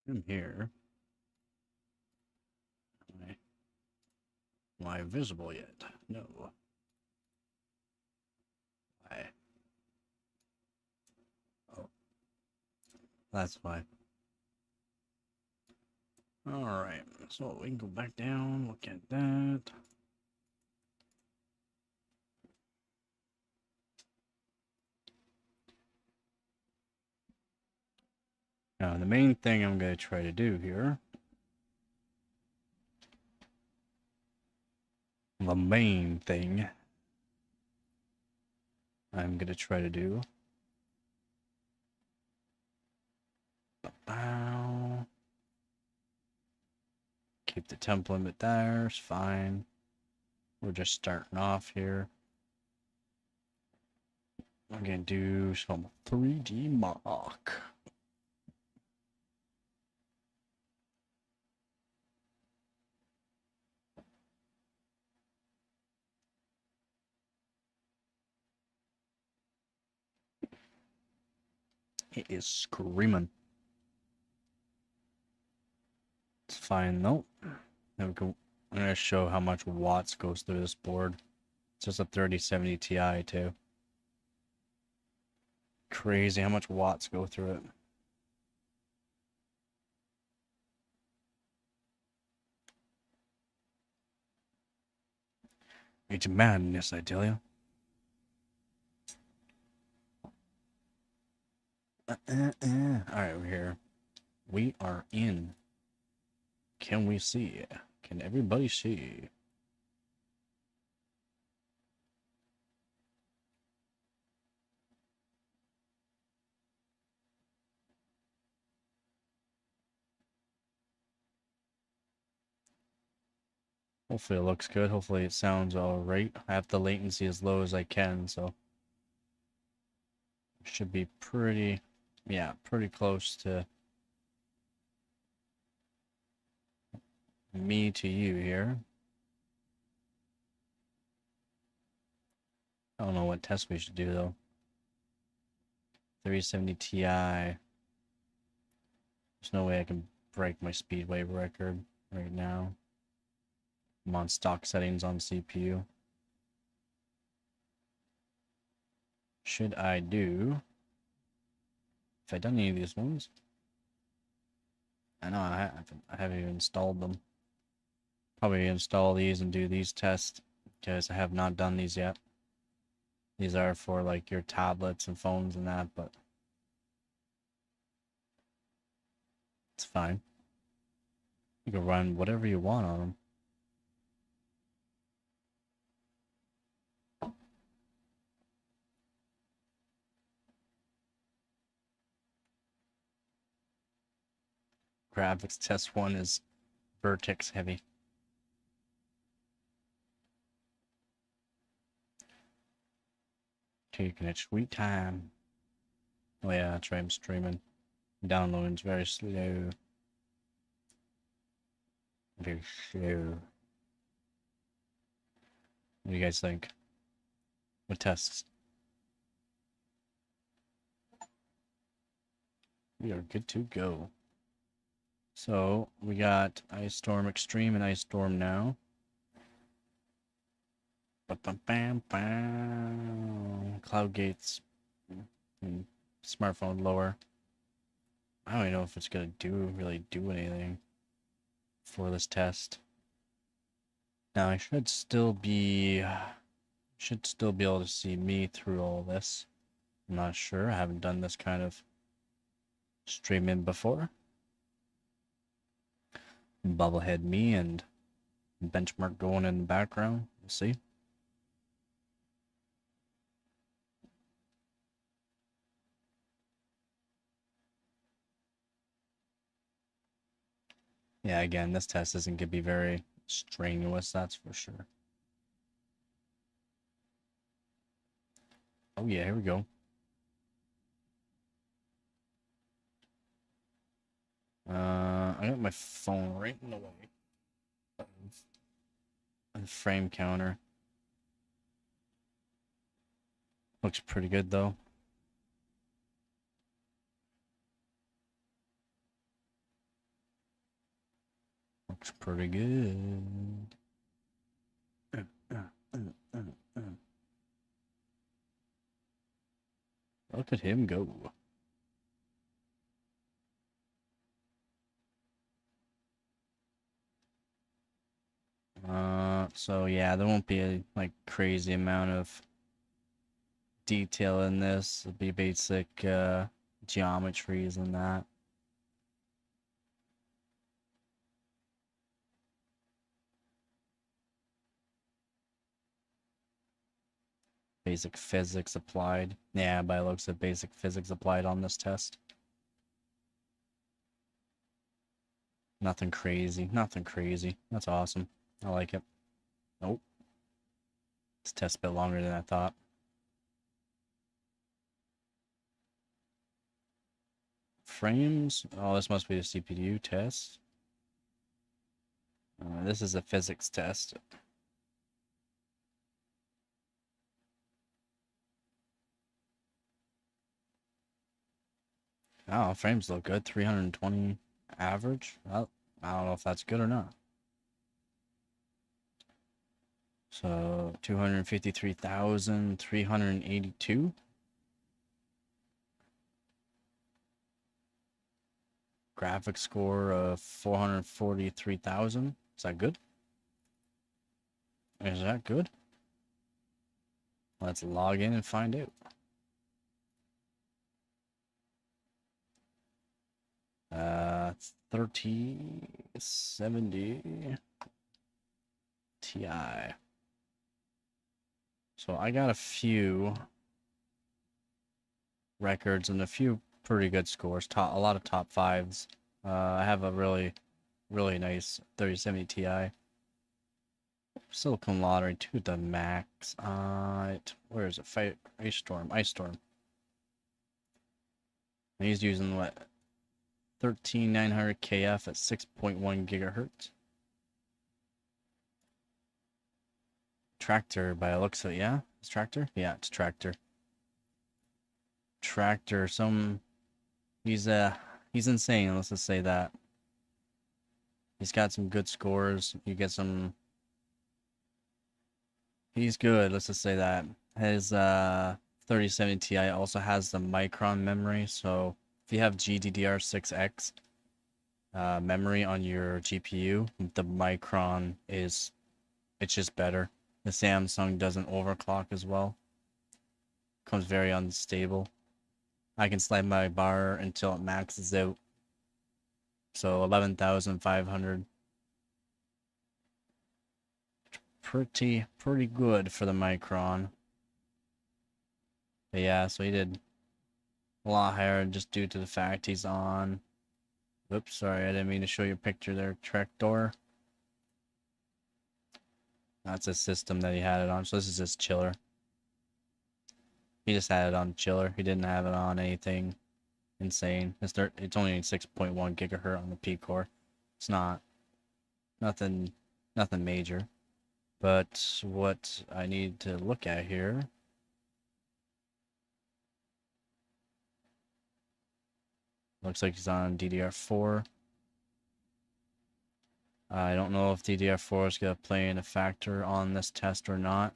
I'm here. Am I visible yet? No. Why? Oh, that's why. Alright, so we can go back down, look at that. Now, the main thing I'm going to try to do here, the main thing I'm going to try to do, keep the temp limit there, it's fine. We're just starting off here. I'm going to do some 3D mock. It is screaming. It's fine though. There we go. I'm going to show how much watts goes through this board. It's just a 3070 Ti too. Crazy how much watts go through it. It's madness, I tell you. Alright, we're here. We are in. Can we see? Can everybody see? Hopefully it looks good. Hopefully it sounds alright. I have the latency as low as I can, so should be pretty, yeah, pretty close to me to you here. I don't know what test we should do though. 370 Ti. There's no way I can break my speedway record right now. I'm on stock settings on CPU. Should I do? Have I done any of these ones? I know I haven't even installed them. Probably install these and do these tests because I have not done these yet. These are for like your tablets and phones and that, but it's fine. You can run whatever you want on them. Graphics test 1 is vertex heavy. Taking its sweet time. Oh yeah, that's right, I'm streaming. Downloading's very slow. Very slow. What do you guys think? What tests? We are good to go. So, we got Ice Storm Extreme and Ice Storm now. Cloud gates. Smartphone lower. I don't even know if it's gonna really do anything for this test. Now I should still be able to see me through all this. I'm not sure. I haven't done this kind of streaming before. Bubblehead me and benchmark going in the background. We'll see. Yeah, again, this test isn't gonna be very strenuous, that's for sure. Oh yeah, here we go. I got my phone right in the way of the frame counter. Looks pretty good though. Looks pretty good. Look at him go. So yeah, there won't be a like crazy amount of detail in this. It'll be basic geometries and that. Basic physics applied. Yeah, by the looks of basic physics applied on this test. Nothing crazy. Nothing crazy. That's awesome. I like it. Nope. This test's a bit longer than I thought. Frames. Oh, this must be the CPU test. This is a physics test. Oh, frames look good. 320 average. Well, I don't know if that's good or not. So 253,382. Graphic score of 443,000. Is that good? Is that good? Let's log in and find out. 3070 Ti. So I got a few records and a few pretty good scores. A lot of top fives. I have a really nice 3070 Ti. Silicon Lottery to the max. Where is it? Ice Storm. And he's using what? 13900 KF at 6.1 gigahertz. Tractor by the looks of it, yeah? It's tractor? Yeah, it's tractor. Tractor, he's insane, let's just say that. He's got some good scores. You get some. He's good, let's just say that. His 3070 Ti also has the Micron memory, so if you have GDDR6X memory on your GPU, the Micron it's just better. The Samsung doesn't overclock as well. Comes very unstable. I can slide my bar until it maxes out. So 11,500. Pretty good for the Micron. But yeah, so he did a lot higher just due to the fact he's on Oops, sorry, I didn't mean to show you a picture there. Trek door. That's a system that he had it on. So this is his chiller. He just had it on chiller. He didn't have it on anything insane. It's only 6.1 gigahertz on the P core. It's not nothing major. But what I need to look at here, looks like he's on DDR4. I don't know if DDR4 is going to play in a factor on this test or not.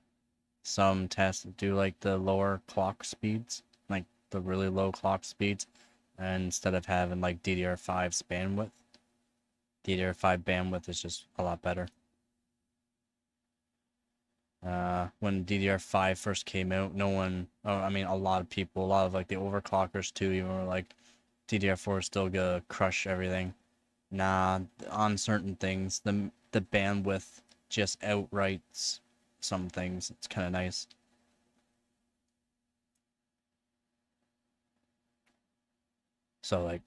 Some tests do like the lower clock speeds, like the really low clock speeds, and instead of having like DDR5's bandwidth, DDR5 bandwidth is just a lot better. When DDR5 first came out, no one, I mean, a lot of people, a lot of like the overclockers too, even were like, DDR4 is still gonna crush everything. Nah, on certain things, the bandwidth just outrights some things. It's kind of nice. So like,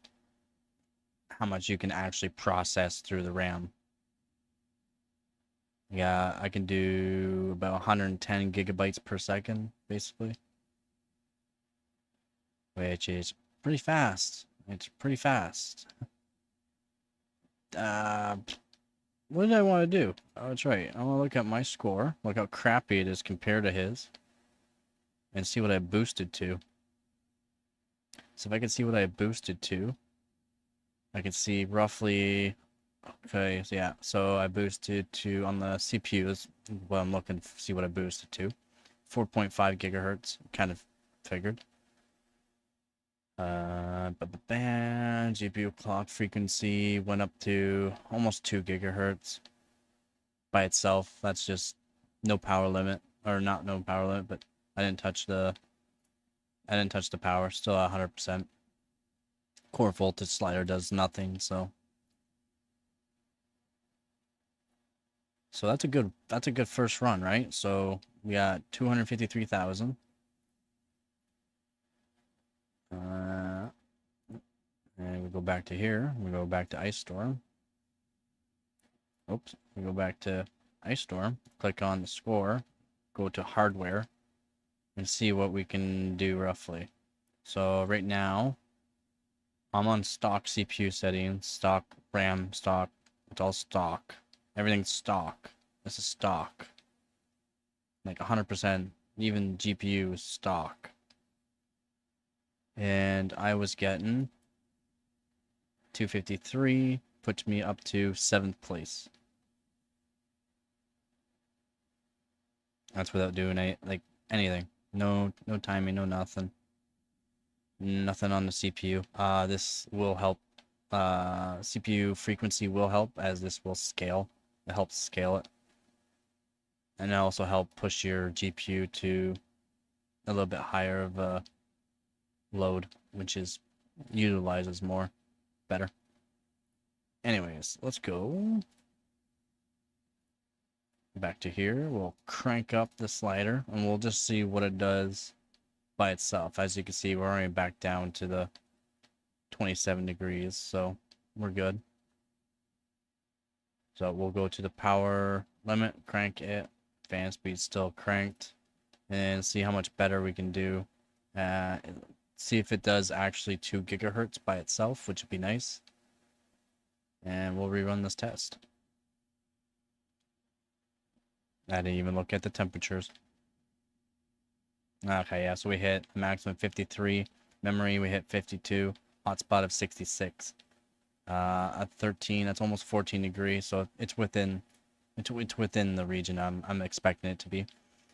how much you can actually process through the RAM. Yeah, I can do about 110 gigabytes per second, basically. Which is pretty fast. It's pretty fast. What did I want to do? Oh, that's right. I want to look at my score, look how crappy it is compared to his, and see what I boosted to. So if I can see what I boosted to, I can see roughly. Okay, so yeah, so I boosted to, on the CPU is what I'm looking to see what I boosted to. 4.5 gigahertz, kind of figured. But the GPU clock frequency went up to almost 2 gigahertz by itself. That's just no power limit, or not no power limit, but I didn't touch the power, still 100%. Core voltage slider does nothing, so that's a good first run, right? So we got 253,000. And we go back to here. We go back to Ice Storm. Oops. We go back to Ice Storm. Click on the score. Go to hardware. And see what we can do roughly. So right now, I'm on stock CPU settings. Stock RAM, stock. It's all stock. Everything's stock. This is stock. Like 100%. Even GPU is stock. And I was getting 253, puts me up to 7th place. That's without doing anything. No timing, no nothing. Nothing on the CPU. This will help. CPU frequency will help, as this will scale. It helps scale it. And it also help push your GPU to a little bit higher of a load, which is utilizes more better. Anyways, let's go back to here. We'll crank up the slider and we'll just see what it does by itself. As you can see, we're already back down to the 27 degrees, so we're good. So we'll go to the power limit, crank it, fan speed still cranked, and see how much better we can do. See if it does actually 2 gigahertz by itself, which would be nice. And we'll rerun this test. I didn't even look at the temperatures. Okay, yeah, so we hit maximum 53. Memory, we hit 52. Hotspot of 66. At 13, that's almost 14 degrees, so it's within the region I'm expecting it to be.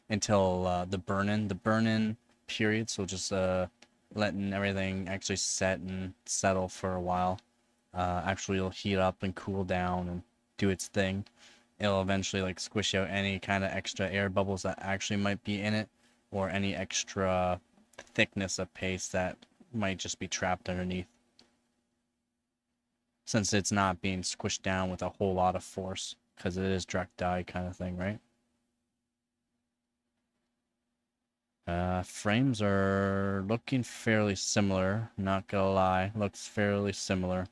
Until the burn-in period, so just letting everything actually set and settle for a while. Actually it'll heat up and cool down and do its thing. It'll eventually like squish out any kind of extra air bubbles that actually might be in it, or any extra thickness of paste that might just be trapped underneath, since it's not being squished down with a whole lot of force, because it is direct die kind of thing, right? Frames are looking fairly similar, not gonna lie, looks fairly similar.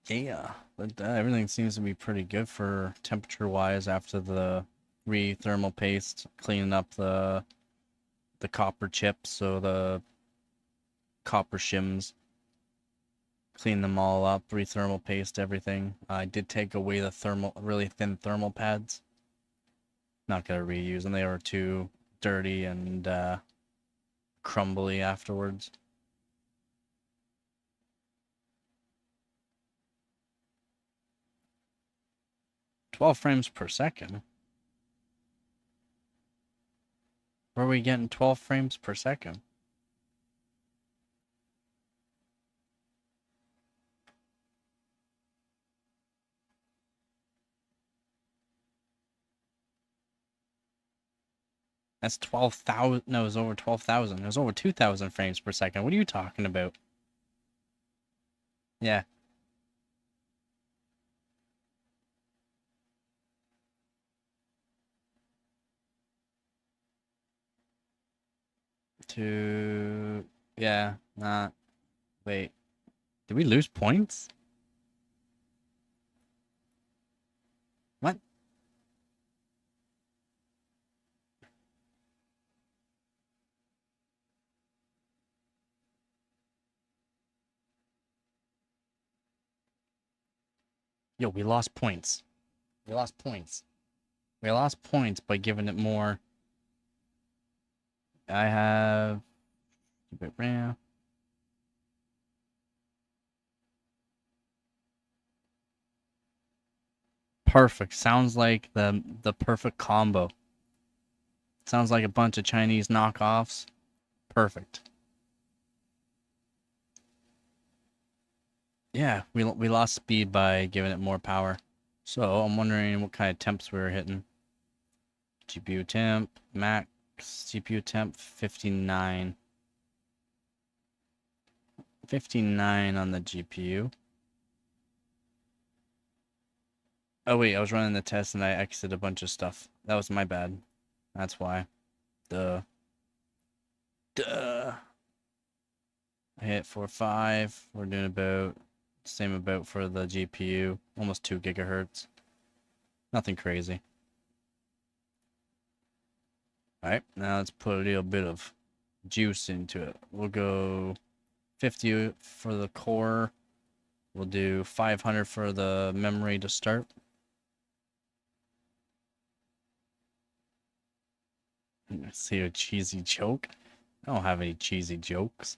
Yeah, but everything seems to be pretty good for temperature-wise after the re-thermal paste, cleaning up the copper chips, so the copper shims, clean them all up, re-thermal paste everything. I did take away the really thin thermal pads. Not gonna reuse them; they were too dirty and crumbly afterwards. 12 frames per second? Where are we getting 12 frames per second? That's 12,000. No, it was over 12,000. It was over 2,000 frames per second. What are you talking about? Yeah. Yeah, not. Wait. Did we lose points? What? Yo, we lost points. We lost points. We lost points by giving it more. I have. Perfect. Sounds like the perfect combo. Sounds like a bunch of Chinese knockoffs. Perfect. Yeah, we lost speed by giving it more power. So I'm wondering what kind of temps we were hitting. GPU temp, max CPU temp 59. 59 on the GPU. Oh wait, I was running the test and I exited a bunch of stuff. That was my bad. That's why. Duh. Duh. I hit 4.5. We're doing about same about for the GPU. Almost 2 gigahertz. Nothing crazy. Alright, now let's put a little bit of juice into it. We'll go 50 for the core. We'll do 500 for the memory to start. See a cheesy joke? I don't have any cheesy jokes.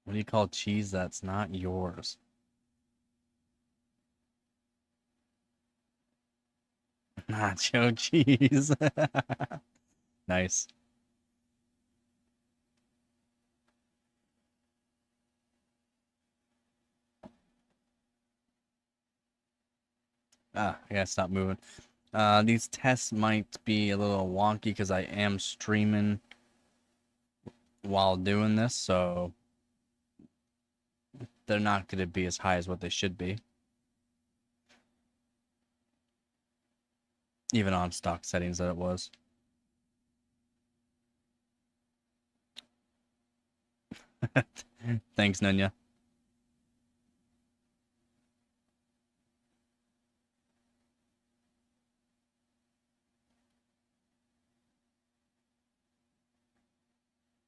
What do you call cheese that's not yours? Nacho cheese. Nice. I gotta stop moving. These tests might be a little wonky because I am streaming while doing this, so they're not going to be as high as what they should be. Even on stock settings that it was. Thanks, Nunya.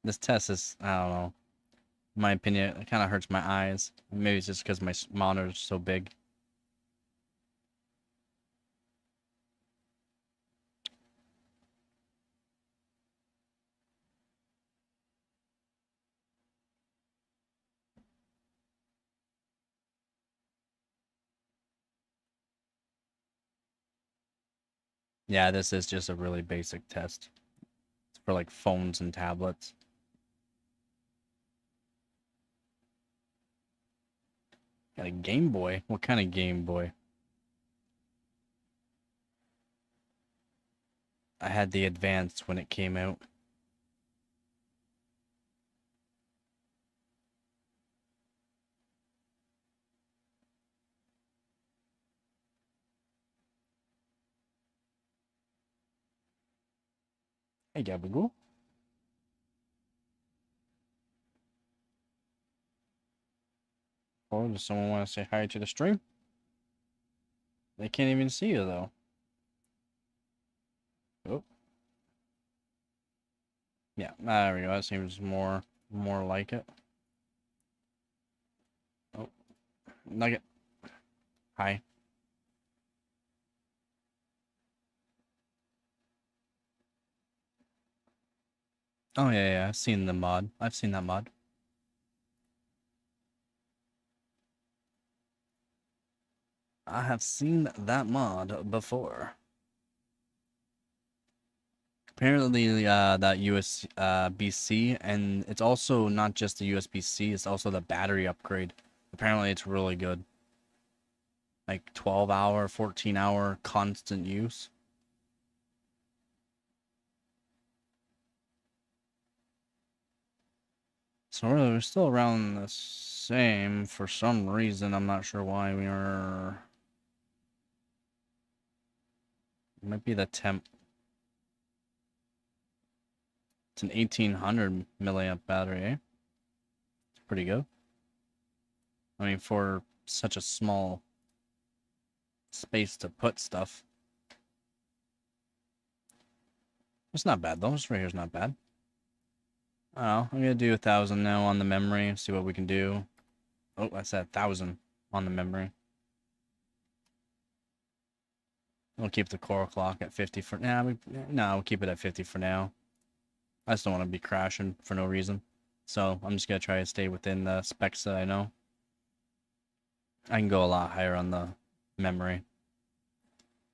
This test is, I don't know. In my opinion, it kind of hurts my eyes. Maybe it's just because my monitor is so big. Yeah, this is just a really basic test. It's for like phones and tablets. Got a Game Boy? What kind of Game Boy? I had the Advanced when it came out. Hey, Gabagoo. Oh, does someone want to say hi to the stream? They can't even see you though. Oh. Yeah, there we go. That seems more like it. Oh, Nugget. Hi. Oh yeah, I've seen the mod. I've seen that mod. I have seen that mod before. Apparently, that USB-C, and it's also not just the USB-C, it's also the battery upgrade. Apparently, it's really good. Like 12-hour, 14-hour constant use. So we're still around the same for some reason. I'm not sure why we are. It might be the temp. It's an 1800 milliamp battery, eh? It's pretty good. I mean, for such a small space to put stuff. It's not bad though. This right here is not bad. Oh, I'm gonna do 1,000 now on the memory. See what we can do. Oh, I said 1,000 on the memory. We'll keep the core clock at 50 for now. No, we'll keep it at 50 for now. I just don't want to be crashing for no reason. So I'm just gonna try to stay within the specs that I know. I can go a lot higher on the memory.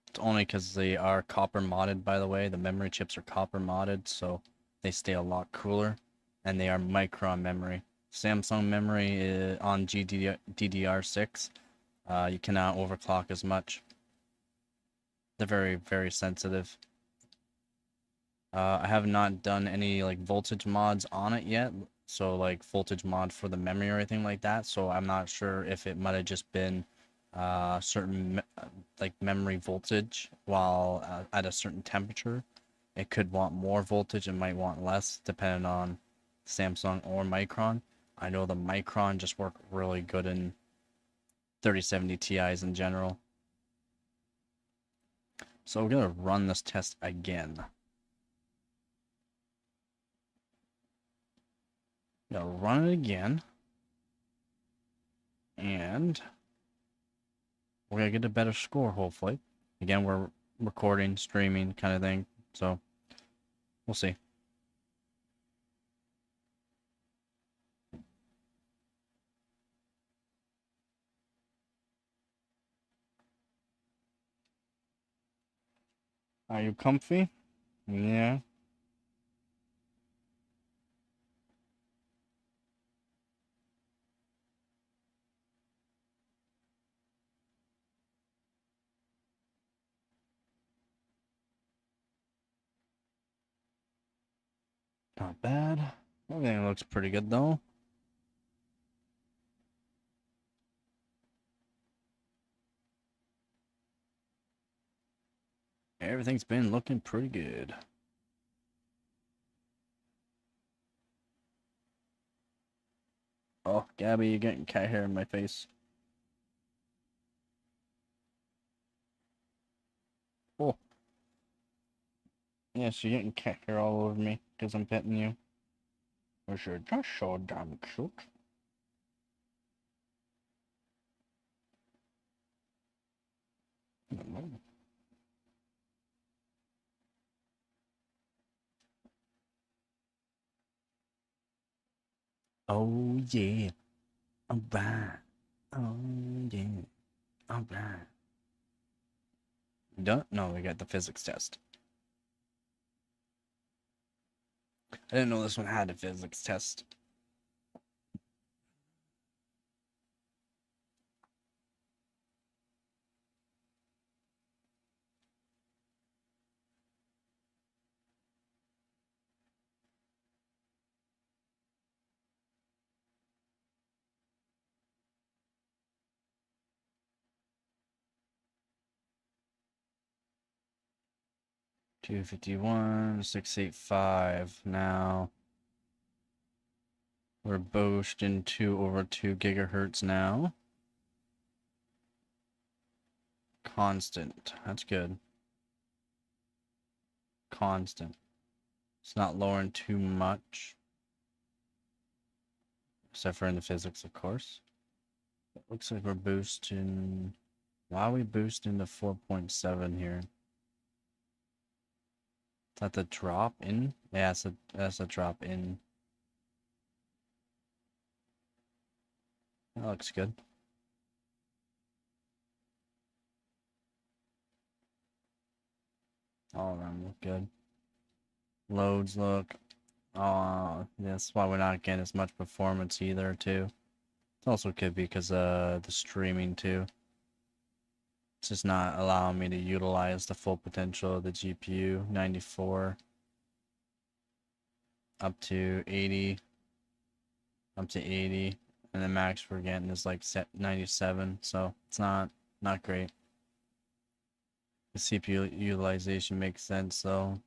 It's only because they are copper modded, by the way. The memory chips are copper modded, so they stay a lot cooler. And they are micron memory. Samsung memory is on GDDR6. You cannot overclock as much. They're very, very sensitive. I have not done any like voltage mods on it yet. So like voltage mod for the memory or anything like that. So I'm not sure if it might have just been certain like memory voltage while at a certain temperature. It could want more voltage and might want less depending on Samsung or Micron. I know the Micron just work really good in 3070 Ti's in general. So we're gonna run this test again. Gonna run it again. And we're gonna get a better score, hopefully. Again, we're recording, streaming kind of thing. So we'll see. Are you comfy? Yeah. Not bad. Everything looks pretty good though. Everything's been looking pretty good. Oh, Gabby, you're getting cat hair in my face. Oh. Yes, you're getting cat hair all over me because I'm petting you. Which you're just so damn cute. Oh yeah. Alright. Oh yeah. Alright. Done? No, we got the physics test. I didn't know this one had a physics test. $251, $685. Now, We're boosting to over 2 gigahertz now. Constant. That's good. Constant. It's not lowering too much. Except for in the physics, of course. It looks like we're boosting... Why are we boosting to 4.7 here? Is that the drop in? Yeah, that's a drop in. That looks good. All around look good. Loads look. That's why we're not getting as much performance either, too. It also could be because of the streaming, too. It's just not allowing me to utilize the full potential of the GPU. 94 up to 80, up to 80, and the max we're getting is like 97, so it's not great. The CPU utilization makes sense, though.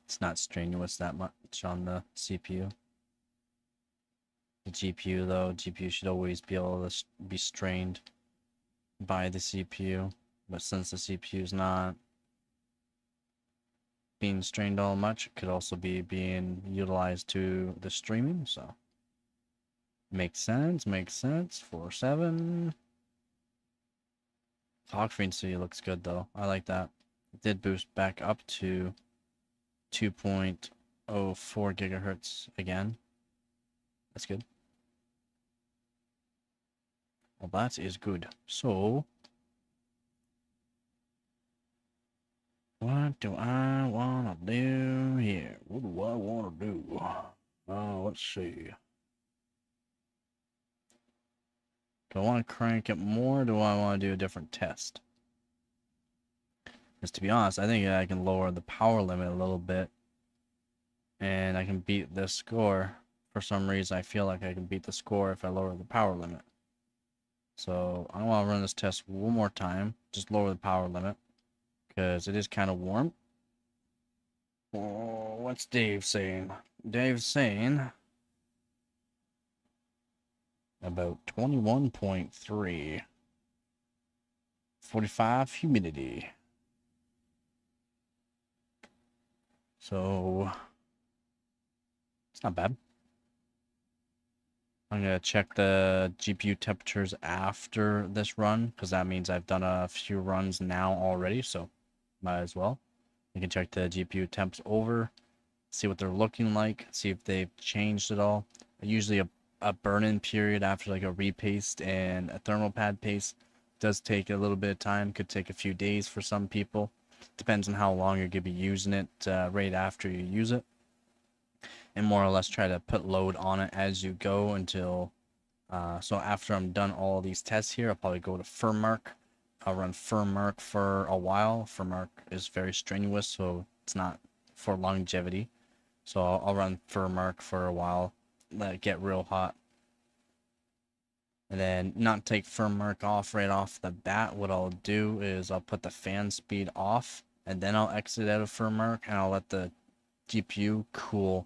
It's not strenuous that much on the CPU. The GPU, though, GPU should always be able to be strained by the CPU, but since the CPU is not being strained all much, it could also be being utilized to the streaming, so makes sense. 4.7. Clock frequency looks good though. I like that. It did boost back up to 2.04 gigahertz again. That's good. Well, that is good. So, what do I want to do here? What do I want to do? Let's see. Do I want to crank it more, or do I want to do a different test? Because to be honest, I think I can lower the power limit a little bit, and I can beat this score. For some reason, I feel like I can beat the score if I lower the power limit. So I want to run this test one more time. Just lower the power limit, because it is kind of warm. Oh, what's Dave saying? Dave's saying about 21.3. 45 humidity. So it's not bad. I'm gonna check the GPU temperatures after this run, because that means I've done a few runs now already, so might as well. You can check the GPU temps over, see what they're looking like, see if they've changed at all. Usually a burn-in period after like a repaste and a thermal pad paste does take a little bit of time. Could take a few days for some people. Depends on how long you're gonna be using it right after you use it. And more or less try to put load on it as you go until so after I'm done all these tests here, I'll probably go to firmmark. I'll run firmmark for a while. Firmmark is very strenuous, so it's not for longevity. So I'll run firmmark for a while, let it get real hot, and then not take firmmark off right off the bat. What I'll do is I'll put the fan speed off, and then I'll exit out of firmmark, and I'll let the GPU cool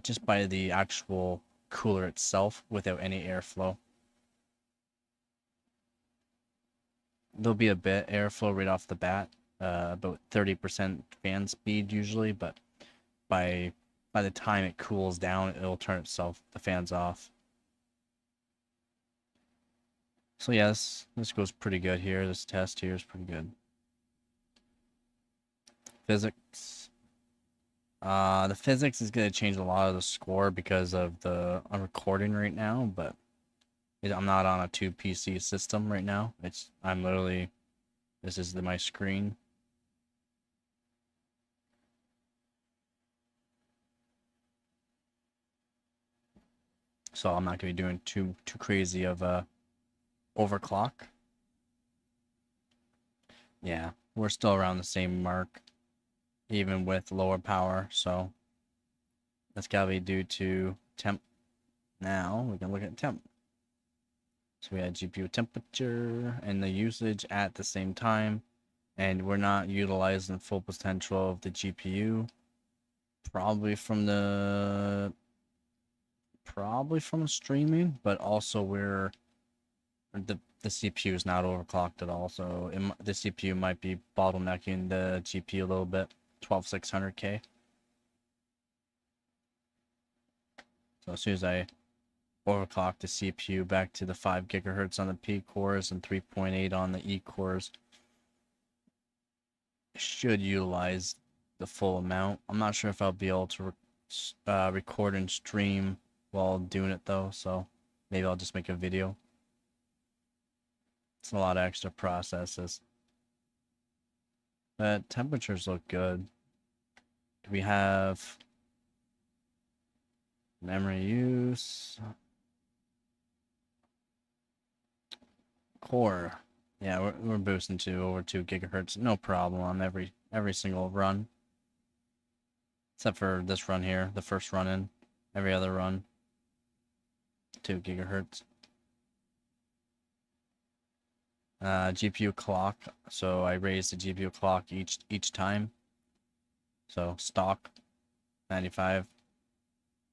just by the actual cooler itself without any airflow. There'll be a bit airflow right off the bat, about 30% fan speed usually, but by the time it cools down, it'll turn itself, the fans off. So yeah, this goes pretty good here. This test here is pretty good. Physics. The physics is going to change a lot of the score because of I'm recording right now, but I'm not on a 2 PC system right now. I'm literally, this is my screen. So I'm not going to be doing too crazy of a overclock. Yeah, we're still around the same mark, even with lower power, so that's gotta be due to temp. Now we can look at temp. So we had GPU temperature and the usage at the same time, and we're not utilizing full potential of the GPU. Probably from the probably from streaming, but also where the CPU is not overclocked at all, so the CPU might be bottlenecking the GPU a little bit. 12600K. So as soon as I overclock the CPU back to the 5 gigahertz on the P cores and 3.8 on the E cores, should utilize the full amount. I'm not sure if I'll be able to record and stream while doing it though, so maybe I'll just make a video. It's a lot of extra processes. But temperatures look good. Do we have memory use? Core. Yeah, we're boosting to over 2 gigahertz, no problem on every single run. Except for this run here, the first run in. Every other run, 2 gigahertz. GPU clock, so I raised the GPU clock each time. So stock 95.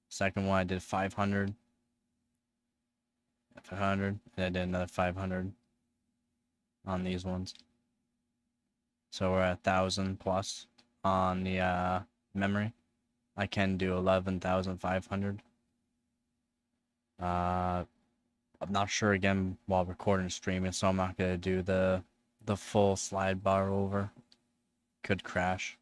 Second one I did 500. 500, and I did another 500 on these ones. So we're at 1,000 plus on the memory. I can do 11,500. I'm not sure again while recording and streaming, so I'm not gonna do the full slide bar over. Could crash.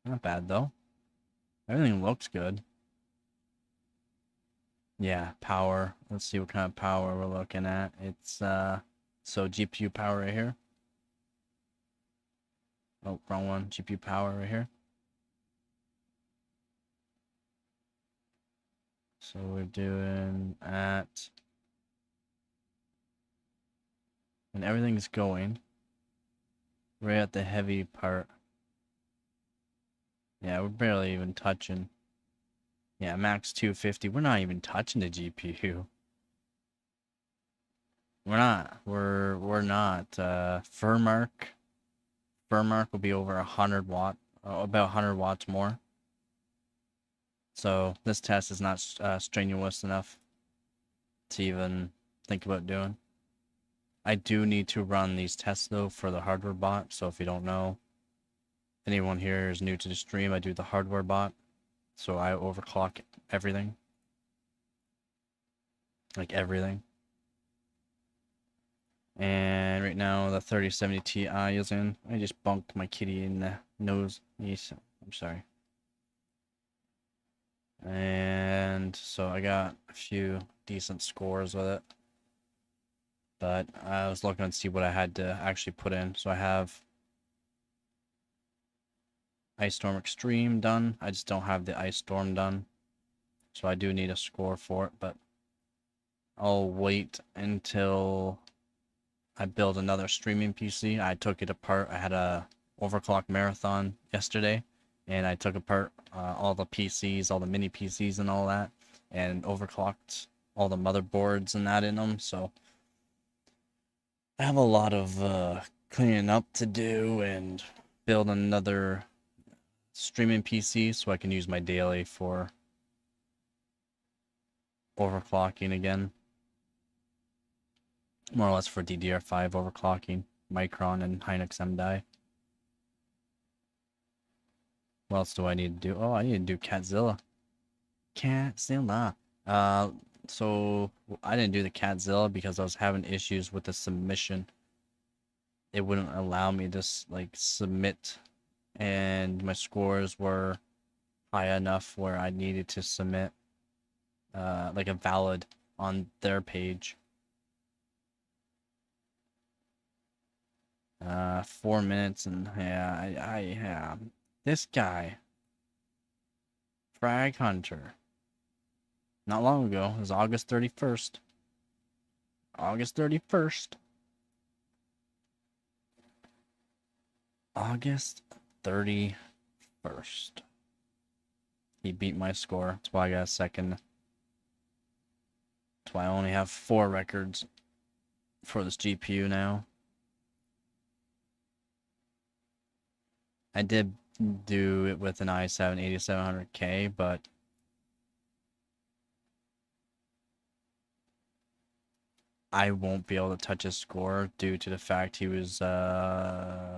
Not bad though. Everything looks good. Yeah, power. Let's see what kind of power we're looking at. It's so GPU power right here. Oh, wrong one. GPU power right here. So we're doing at, when everything's going, right at the heavy part. Yeah, we're barely even touching. Yeah, max 250. We're not even touching the GPU. We're not. We're not. Furmark will be over 100 watt, about 100 watts more. So this test is not strenuous enough to even think about doing. I do need to run these tests though for the hardware bot. So if you don't know, if anyone here is new to the stream, I do the hardware bot. So I overclock everything. Like everything. And right now the 3070 Ti is in. I just bunked my kitty in the nose. Yes, I'm sorry. And so I got a few decent scores with it. But I was looking to see what I had to actually put in. So I have Ice Storm Extreme done. I just don't have the Ice Storm done. So I do need a score for it, but I'll wait until I build another streaming PC. I took it apart. I had a overclock marathon yesterday, and I took apart all the PCs, all the mini PCs and all that, and overclocked all the motherboards and that in them. So I have a lot of cleaning up to do and build another streaming PC so I can use my daily for overclocking again. More or less for DDR5 overclocking, Micron and Hynix MDI. What else do I need to do? Oh, I need to do Catzilla. Catzilla. So I didn't do the Catzilla because I was having issues with the submission. It wouldn't allow me to like submit, and my scores were high enough where I needed to submit like a valid on their page. 4 minutes, and yeah, I this guy, Frag Hunter, not long ago, it was August 31st. August 31st. August 31st. He beat my score. That's why I got a second. That's why I only have 4 records for this GPU now. I did do it with an i7 8700K, but I won't be able to touch his score due to the fact he was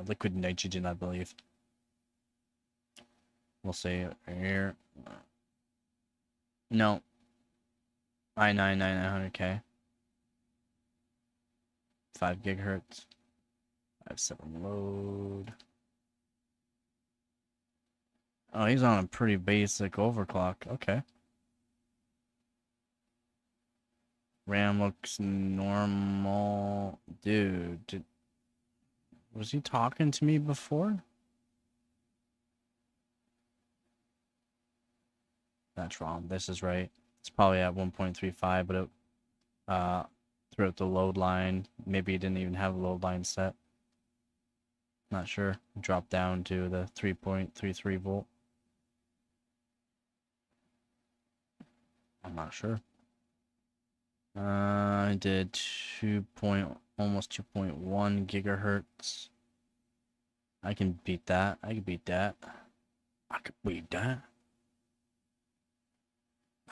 liquid nitrogen, I believe. We'll see here. No, i9 9900K, 5 gigahertz, 5.7 load. Oh, he's on a pretty basic overclock. Okay. RAM looks normal. Dude, was he talking to me before? That's wrong. This is right. It's probably at 1.35, but it throughout the load line, maybe it didn't even have a load line set. Not sure. Dropped down to the 3.33 volt. I'm not sure. I did almost 2.1 gigahertz. I can beat that. I can beat that. I could beat that.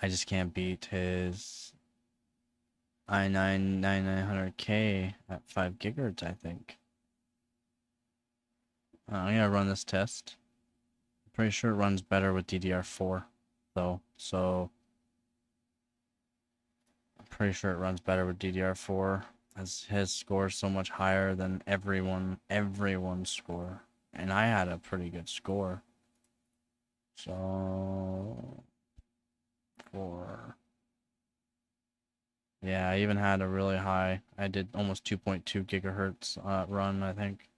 I just can't beat his i9 9900K at 5 gigahertz, I think. I'm gonna run this test. I'm pretty sure it runs better with DDR4, though. So I'm pretty sure it runs better with DDR4, as his score is so much higher than everyone's score, and I had a pretty good score. So yeah, I even had a really high. I did almost 2.2 gigahertz run, I think.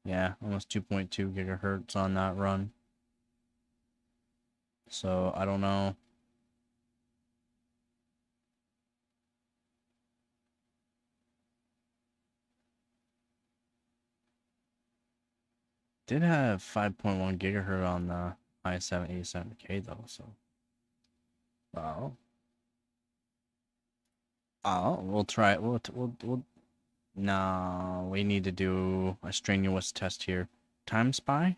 Yeah, almost 2.2 gigahertz on that run. So I don't know. Did have 5.1 gigahertz on the i7 87K though, so. Well. Oh, we'll try it. We'll. No, we need to do a strenuous test here. Time spy?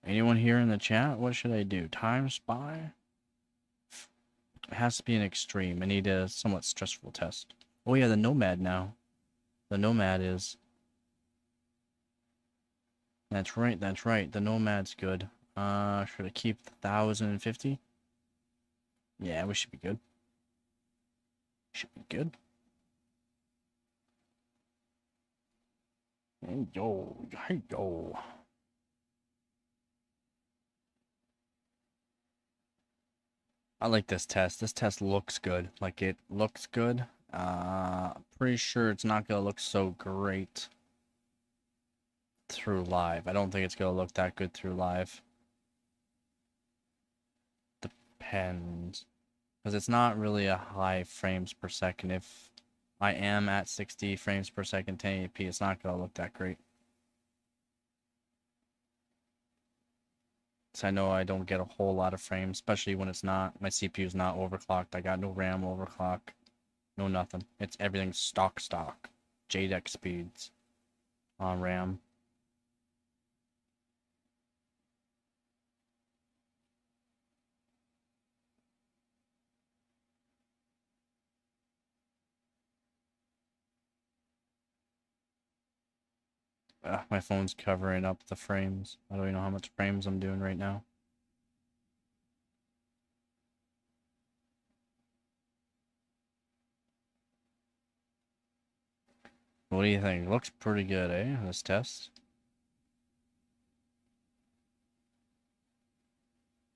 Anyone here in the chat? What should I do? Time spy? It has to be an extreme. I need a somewhat stressful test. Oh yeah, the Nomad now. The Nomad is. That's right, that's right. The Nomad's good. Should I keep the 1050? Yeah, we should be good. Should be good. Hey yo, hey yo. I like this test. This test looks good. Like, it looks good. Pretty sure it's not gonna look so great through live. I don't think it's gonna look that good through live. Depends. Because it's not really a high frames per second. If I am at 60 frames per second 1080p, it's not gonna look that great. So I know I don't get a whole lot of frames, especially when it's not, my CPU's not overclocked. I got no RAM overclock, no nothing. It's everything stock. JDEC speeds on RAM. My phone's covering up the frames. I don't even know how much frames I'm doing right now. What do you think? Looks pretty good, eh? This test.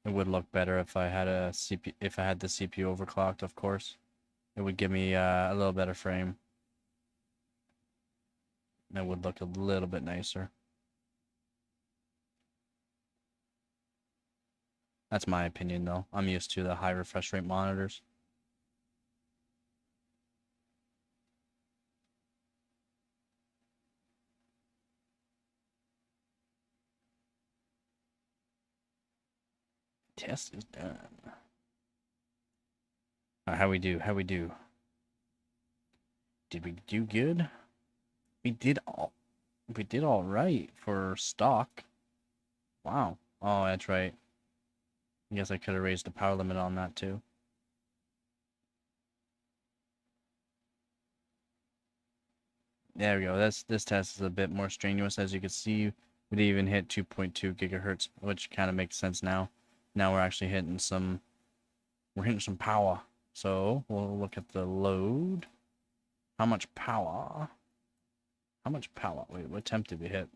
It would look better if I had a CPU, if I had the CPU overclocked, of course. It would give me a little better frame. It would look a little bit nicer. That's my opinion, though. I'm used to the high refresh rate monitors. Test is done. How we do? How we do? Did we do good? We did all right for stock. Wow. Oh, that's right. I guess I could have raised the power limit on that too. There we go. This test is a bit more strenuous. As you can see, we didn't even hit 2.2 gigahertz, which kind of makes sense now. Now we're actually hitting some power. So we'll look at the load. How much power? How much power? Wait, what temp did we hit?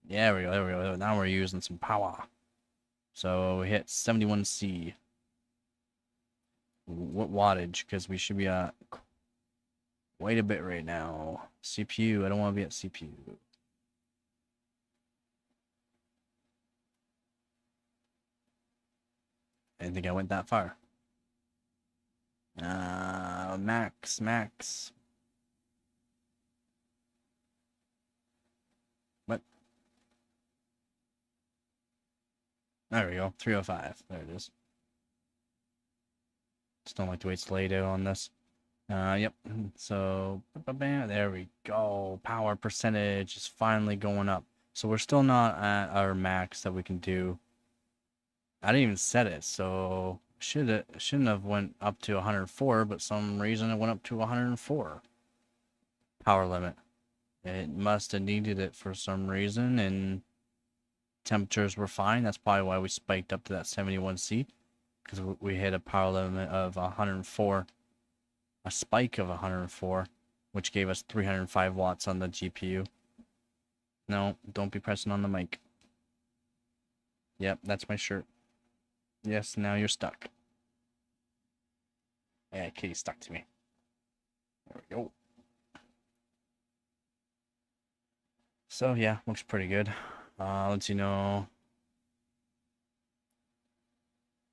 Yeah, there we go. Now we're using some power. So we hit 71C. What wattage? Because we should be at quite a bit right now. CPU. I don't want to be at CPU. I didn't think I went that far. Max. What? There we go. 305. There it is. Just don't like the way it's laid out on this. Yep. So, there we go. Power percentage is finally going up. So we're still not at our max that we can do. I didn't even set it, so shouldn't have went up to 104, but some reason it went up to 104. Power limit. It must have needed it for some reason, and temperatures were fine. That's probably why we spiked up to that 71C, because we hit a power limit of 104. A spike of 104, which gave us 305 watts on the GPU. No, don't be pressing on the mic. Yep, that's my shirt. Yes, now you're stuck. Yeah, kitty stuck to me. There we go. So yeah, looks pretty good. Lets you know.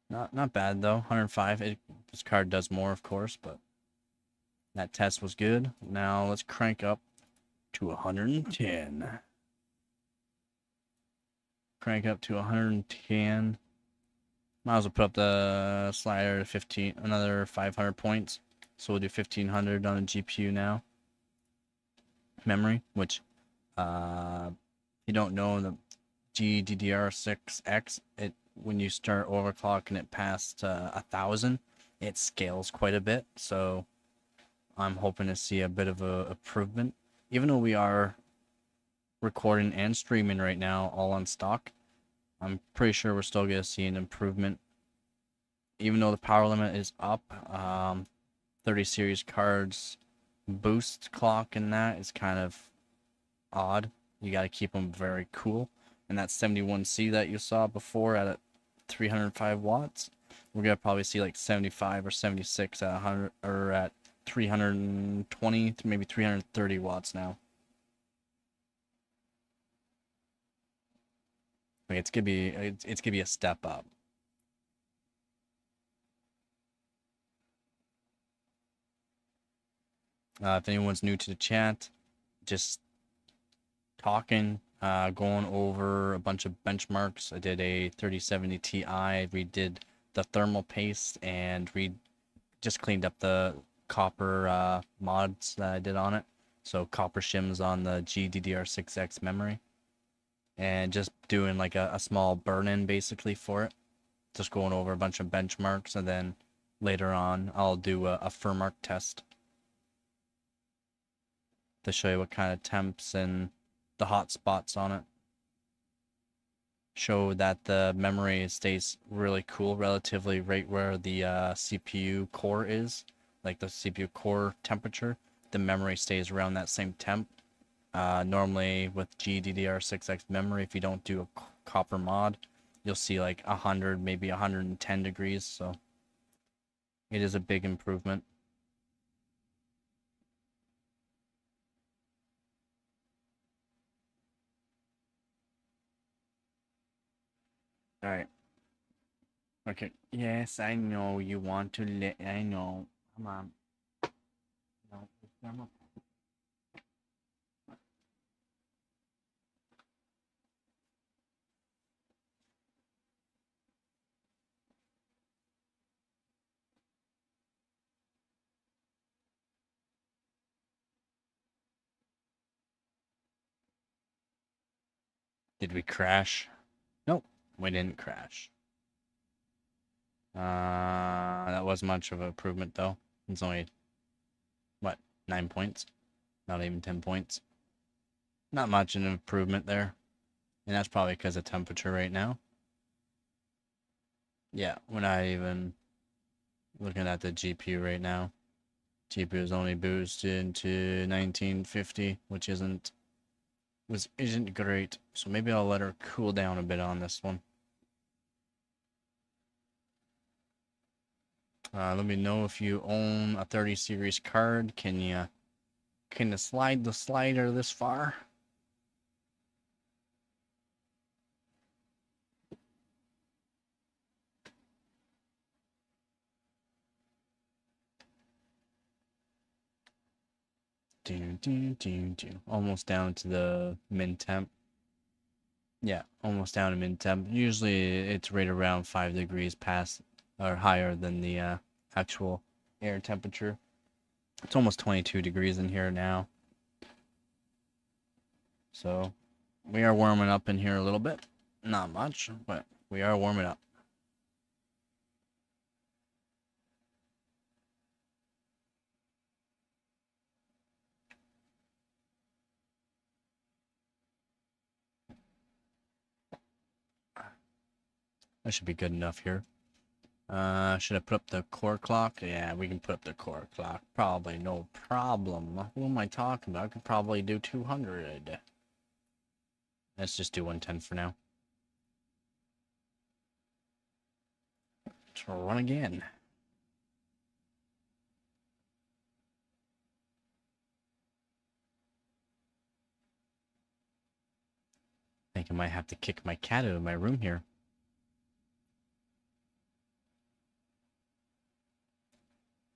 Not bad though. 105. This card does more, of course, but that test was good. Now let's crank up to 110. Crank up to 110. Might as well put up the slider to 15, another 500 points. So we'll do 1500 on the GPU now. Memory, which, if you don't know, the GDDR6X, when you start overclocking it past 1,000, it scales quite a bit. So I'm hoping to see a bit of a improvement. Even though we are recording and streaming right now all on stock, I'm pretty sure we're still going to see an improvement. Even though the power limit is up, 30 series cards boost clock and that is kind of odd. You got to keep them very cool. And that 71C that you saw before at 305 watts, we're going to probably see like 75 or 76 at 100 or at 320 to maybe 330 watts now. Like it's gonna be a step up. If anyone's new to the chat, just talking, going over a bunch of benchmarks. I did a 3070 Ti, redid the thermal paste, and just cleaned up the copper mods that I did on it. So copper shims on the GDDR6X memory. And just doing like a small burn-in basically for it. Just going over a bunch of benchmarks, and then later on I'll do a firmware test to show you what kind of temps and the hot spots on it. Show that the memory stays really cool, relatively right where the CPU core is, like the CPU core temperature. The memory stays around that same temp. Normally with GDDR6X memory, if you don't do a copper mod, you'll see like 100, maybe 110 degrees. So it is a big improvement. All right. Okay. Yes, I know you want to let. I know. Come on. No, come on. Did we crash? Nope, we didn't crash. That wasn't much of an improvement though. It's only, what, 9 points? Not even 10 points. Not much an improvement there. And that's probably because of temperature right now. Yeah, we're not even looking at the GPU right now. GPU is only boosted to 1950, which isn't great. So maybe I'll let her cool down a bit on this one. Let me know if you own a 30 series card. Can you slide the slider this far? Almost down to the min temp. Yeah, almost down to min temp. Usually it's right around 5 degrees past or higher than the actual air temperature. It's almost 22 degrees in here now. So we are warming up in here a little bit. Not much, but we are warming up. That should be good enough here. Should I put up the core clock? Yeah, we can put up the core clock. Probably no problem. What am I talking about? I could probably do 200. Let's just do 110 for now. Let's run again. I think I might have to kick my cat out of my room here.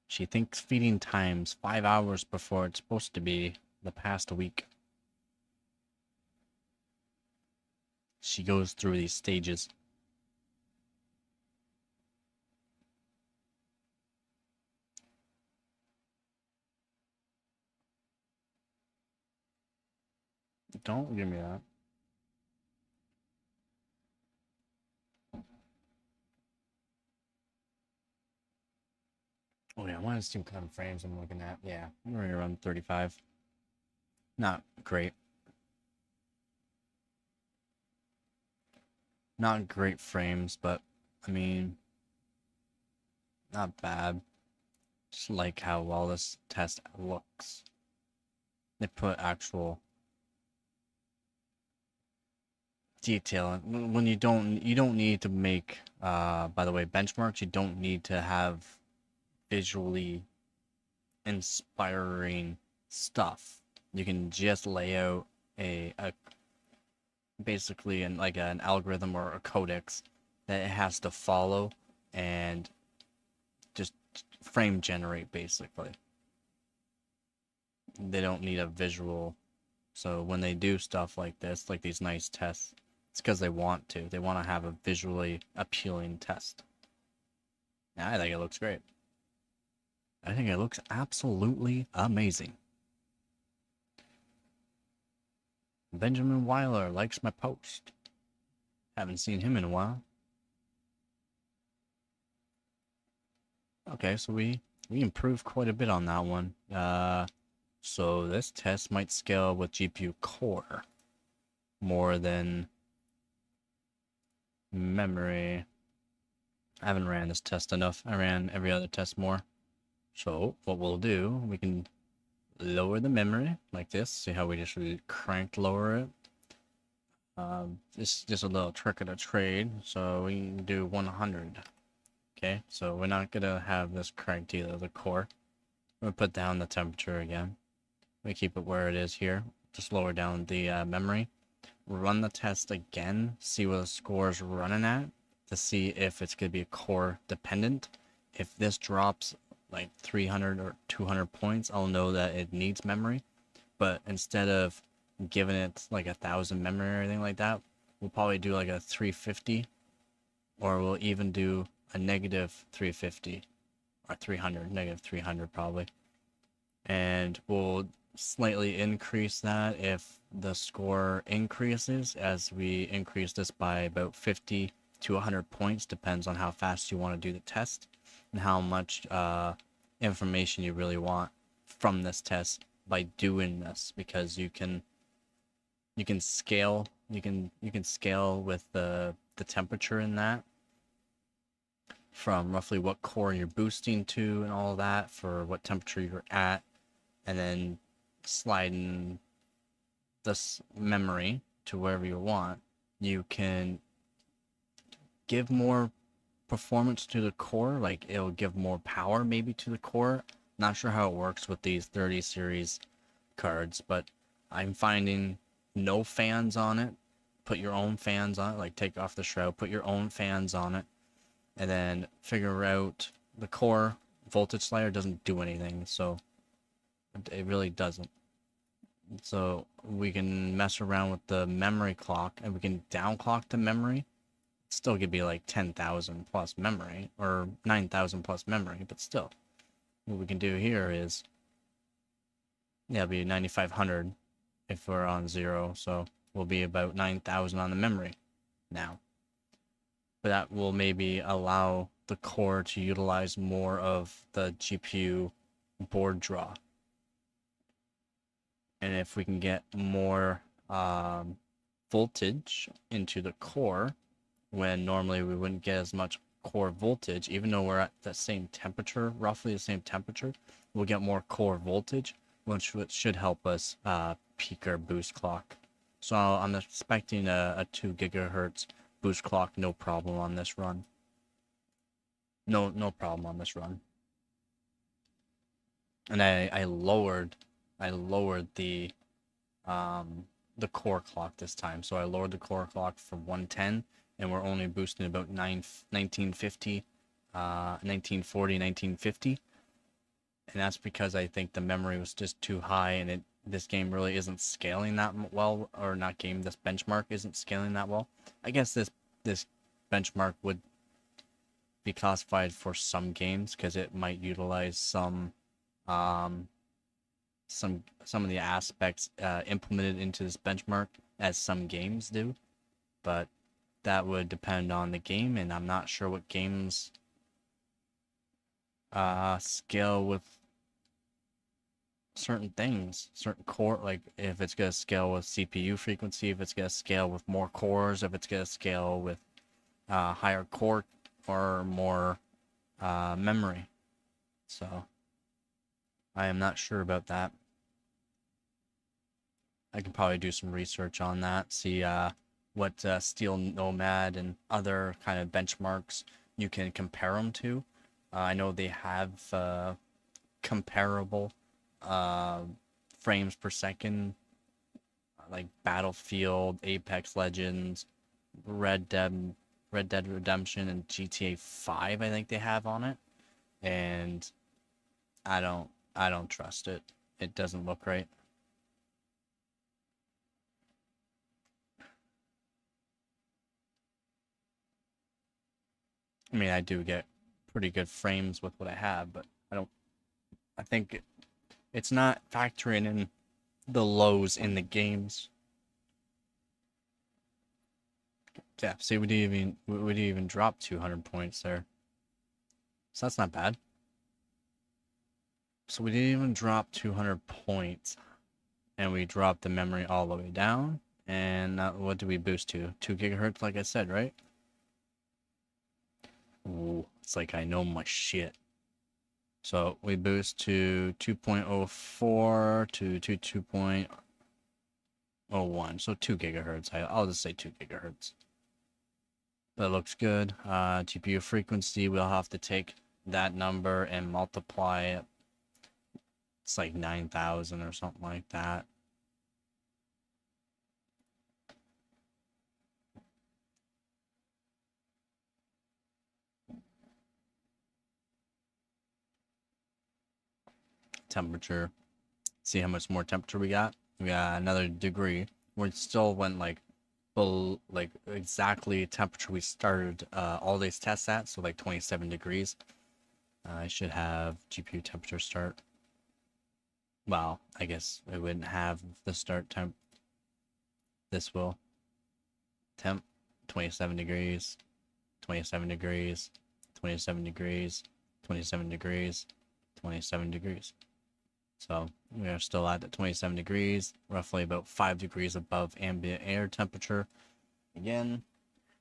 She thinks feeding time's 5 hours before it's supposed to be the past week. She goes through these stages. Don't give me that. Oh yeah, I want to see what kind of frames I'm looking at. Yeah, I'm right around 35. Not great. Not great frames, but I mean, not bad. Just like how well this test looks. They put actual detail when you don't need to make by the way, benchmarks. You don't need to have visually inspiring stuff. You can just lay out a basically like an algorithm or a codex that it has to follow and just frame generate basically. They don't need a visual. So when they do stuff like this, like these nice tests, it's because they want to. They want to have a visually appealing test. And I think it looks great. I think it looks absolutely amazing. Benjamin Weiler likes my post. Haven't seen him in a while. Okay, so we improved quite a bit on that one. So this test might scale with GPU core more than memory. I haven't ran this test enough. I ran every other test more. So what we'll do, we can lower the memory like this. See how we just cranked lower it? This is just a little trick of the trade. So we can do 100. Okay, so we're not gonna have this cranked either, the core. I'm gonna put down the temperature again. We keep it where it is here. Just lower down the memory. Run the test again. See what the score is running at to see if it's gonna be core dependent. If this drops like 300 or 200 points, I'll know that it needs memory. But instead of giving it like 1,000 memory or anything like that, we'll probably do like a 350, or we'll even do a negative 350 or 300, negative 300 probably. And we'll slightly increase that if the score increases, as we increase this by about 50 to 100 points, depends on how fast you want to do the test and how much information you really want from this test by doing this, because you can scale, you can scale with the temperature in that, from roughly what core you're boosting to and all that for what temperature you're at, and then sliding this memory to wherever you want. You can give more performance to the core, like it'll give more power maybe to the core. Not sure how it works with these 30 series cards, but I'm finding no fans on it. Put your own fans on it, like take off the shroud, put your own fans on it, and then figure out the core voltage slider doesn't do anything, so it really doesn't. So we can mess around with the memory clock, and we can downclock the memory. It still could be like 10,000 plus memory, or 9,000 plus memory, but still. What we can do here is, yeah, it'll be 9,500 if we're on 0, so we'll be about 9,000 on the memory now. But that will maybe allow the core to utilize more of the GPU board draw. And if we can get more voltage into the core, when normally we wouldn't get as much core voltage, even though we're at the same temperature, roughly the same temperature, we'll get more core voltage, which should help us peak our boost clock. So I'm expecting a 2 gigahertz boost clock, no problem on this run. No problem on this run. And I lowered the core clock this time. So I lowered the core clock from 110, and we're only boosting about 1950, 1940, 1950. And that's because I think the memory was just too high, and this game really isn't scaling that well, or not game, this benchmark isn't scaling that well. I guess this benchmark would be classified for some games, because it might utilize some of the aspects implemented into this benchmark as some games do, but that would depend on the game, and I'm not sure what games scale with certain things, certain core, like if it's gonna scale with CPU frequency, if it's gonna scale with more cores, if it's gonna scale with higher core or more memory. So I am not sure about that. I can probably do some research on that, see what Steel Nomad and other kind of benchmarks you can compare them to. I know they have comparable frames per second, like Battlefield, Apex Legends, Red Dead Redemption, and GTA 5. I think they have on it, and I don't trust it. It doesn't look right. I mean, I do get pretty good frames with what I have, but I think it's not factoring in the lows in the games. Yeah, see, we didn't even drop 200 points there. So that's not bad. So we didn't even drop 200 points, and we dropped the memory all the way down. And what did we boost to? 2 gigahertz, like I said, right? Ooh, it's like I know my shit. So we boost to 2.04 to 2.01, so 2 gigahertz. I'll just say 2 gigahertz. That looks good. GPU frequency, we'll have to take that number and multiply it. It's like 9,000 or something like that. Temperature. See how much more temperature we got? We got another degree. We still went like exactly temperature we started all these tests at, so like 27 degrees. I should have GPU temperature start Well, I guess we wouldn't have the start temp. This will. Temp 27 degrees, 27 degrees, 27 degrees, 27 degrees, 27 degrees. So we are still at the 27 degrees, roughly about 5 degrees above ambient air temperature. Again,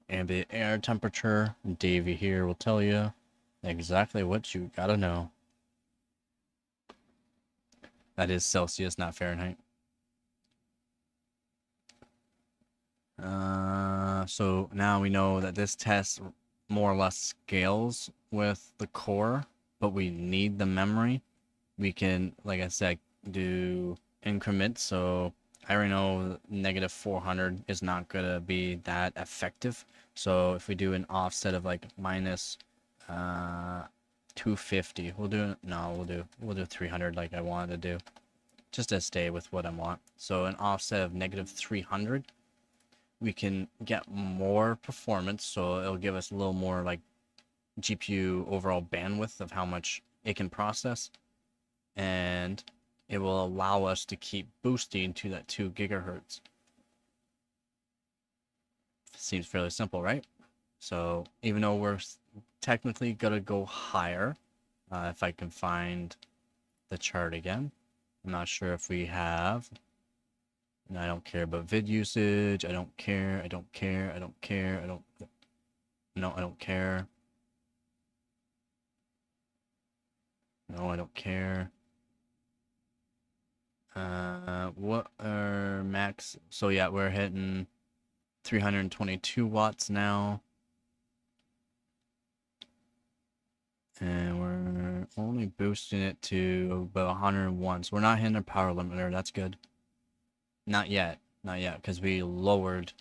ambient air temperature, Davey here will tell you exactly what you gotta know. That is Celsius, not Fahrenheit. So now we know that this test more or less scales with the core, but we need the memory. We can, like I said, do increments. So I already know negative 400 is not gonna be that effective. So if we do an offset of like minus 250, we'll do 300 like I wanted to do, just to stay with what I want. So an offset of negative 300, we can get more performance, so it'll give us a little more like GPU overall bandwidth of how much it can process, and it will allow us to keep boosting to that 2 gigahertz. Seems fairly simple, right? So even though we're technically gonna go higher, if I can find the chart again, I'm not sure if we have. And I don't care about vid usage. I don't care. I don't care. I don't care. I don't. No, I don't care. No, I don't care. What are max? So yeah, we're hitting 322 watts now. And we're only boosting it to about 101. So we're not hitting our power limiter. That's good. Not yet, because we lowered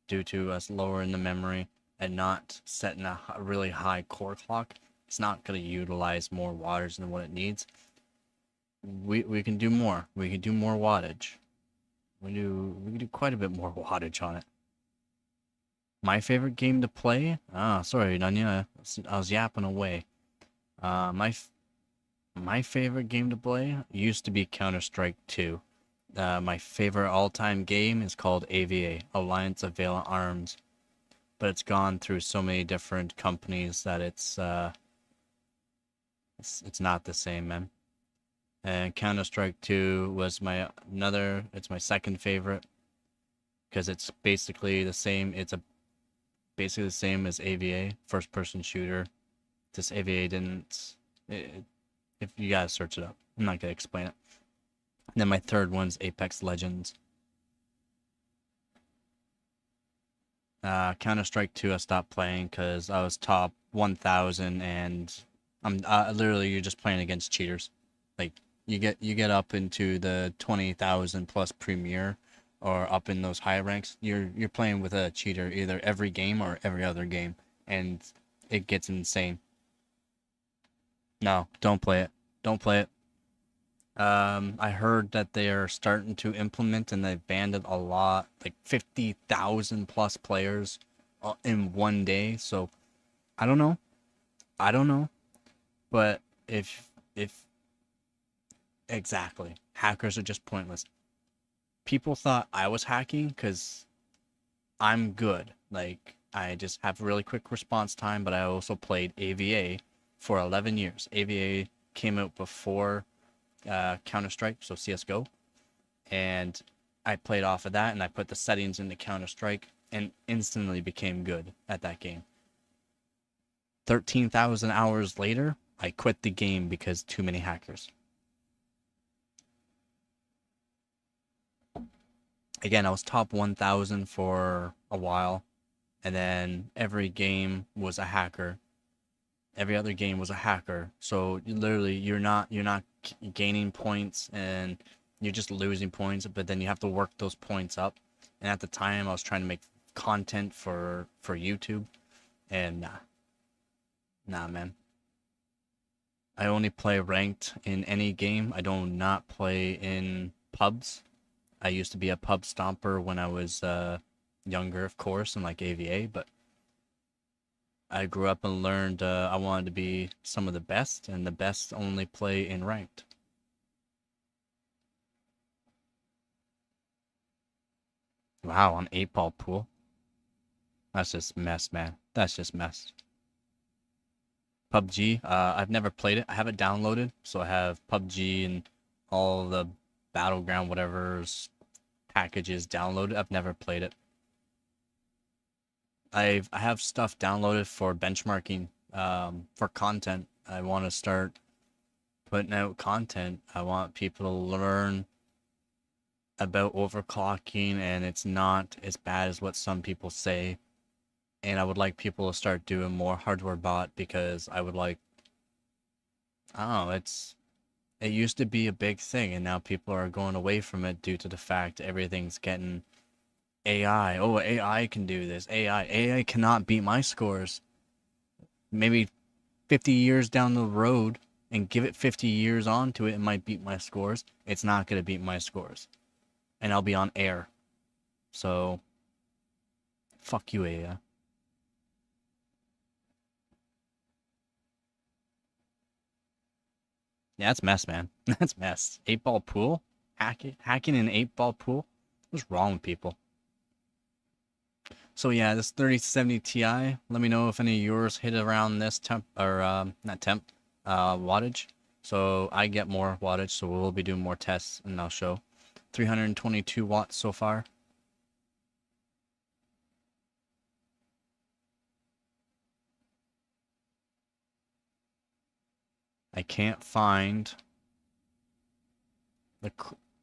due to us lowering the memory and not setting a really high core clock. It's not going to utilize more wattage than what it needs. We can do more. We can do more wattage. We can do quite a bit more wattage on it. My favorite game to play? Ah, sorry, Nanya. I was yapping away. My favorite game to play used to be Counter-Strike 2. My favorite all-time game is called AVA, Alliance of Valiant Arms, but it's gone through so many different companies that it's not the same, man. And Counter-Strike 2 was it's my second favorite, because it's basically the same. It's basically the same as AVA, first-person shooter. This AVA didn't. If you gotta search it up, I'm not gonna explain it. And then my third one's Apex Legends. Counter-Strike 2 I stopped playing because I was top 1,000, and I'm literally, you're just playing against cheaters. Like you get up into the 20,000 plus premier, or up in those high ranks. You're playing with a cheater either every game or every other game, and it gets insane. No, don't play it. Don't play it. I heard that they are starting to implement, and they've banned it a lot, like 50,000 plus players in one day. So I don't know. I don't know. But if exactly, hackers are just pointless. People thought I was hacking because I'm good. Like, I just have really quick response time, but I also played AVA for 11 years. AVA came out before Counter-Strike, so CSGO, and I played off of that, and I put the settings into Counter-Strike and instantly became good at that game. 13,000 hours later, I quit the game because too many hackers. Again, I was top 1,000 for a while, and then every game was a hacker. Every other game was a hacker. So literally, you're not gaining points, and you're just losing points. But then you have to work those points up. And at the time, I was trying to make content for YouTube, and nah, man. I only play ranked in any game. I do not play in pubs. I used to be a pub stomper when I was younger, of course, and like AVA, but I grew up and learned I wanted to be some of the best, and the best only play in ranked. Wow, an 8-ball pool. That's just mess, man. That's just mess. PUBG, I've never played it. I have it downloaded, so I have PUBG and all the Battleground whatever's packages downloaded. I've never played it. I have stuff downloaded for benchmarking, for content. I want to start putting out content. I want people to learn about overclocking, and it's not as bad as what some people say. And I would like people to start doing more hardware bot, because I would like, I don't know, it used to be a big thing, and now people are going away from it due to the fact everything's getting AI. Oh, AI can do this. AI cannot beat my scores. Maybe 50 years down the road, and give it 50 years onto it, it might beat my scores. It's not going to beat my scores. And I'll be on air. So, fuck you, AI. Yeah, that's mess, man. That's mess. 8-ball pool? Hacking an 8-ball pool? What's wrong with people? So yeah, this 3070 Ti, let me know if any of yours hit around this temp, or not temp, wattage. So I get more wattage, so we'll be doing more tests, and I'll show. 322 watts so far. I can't find the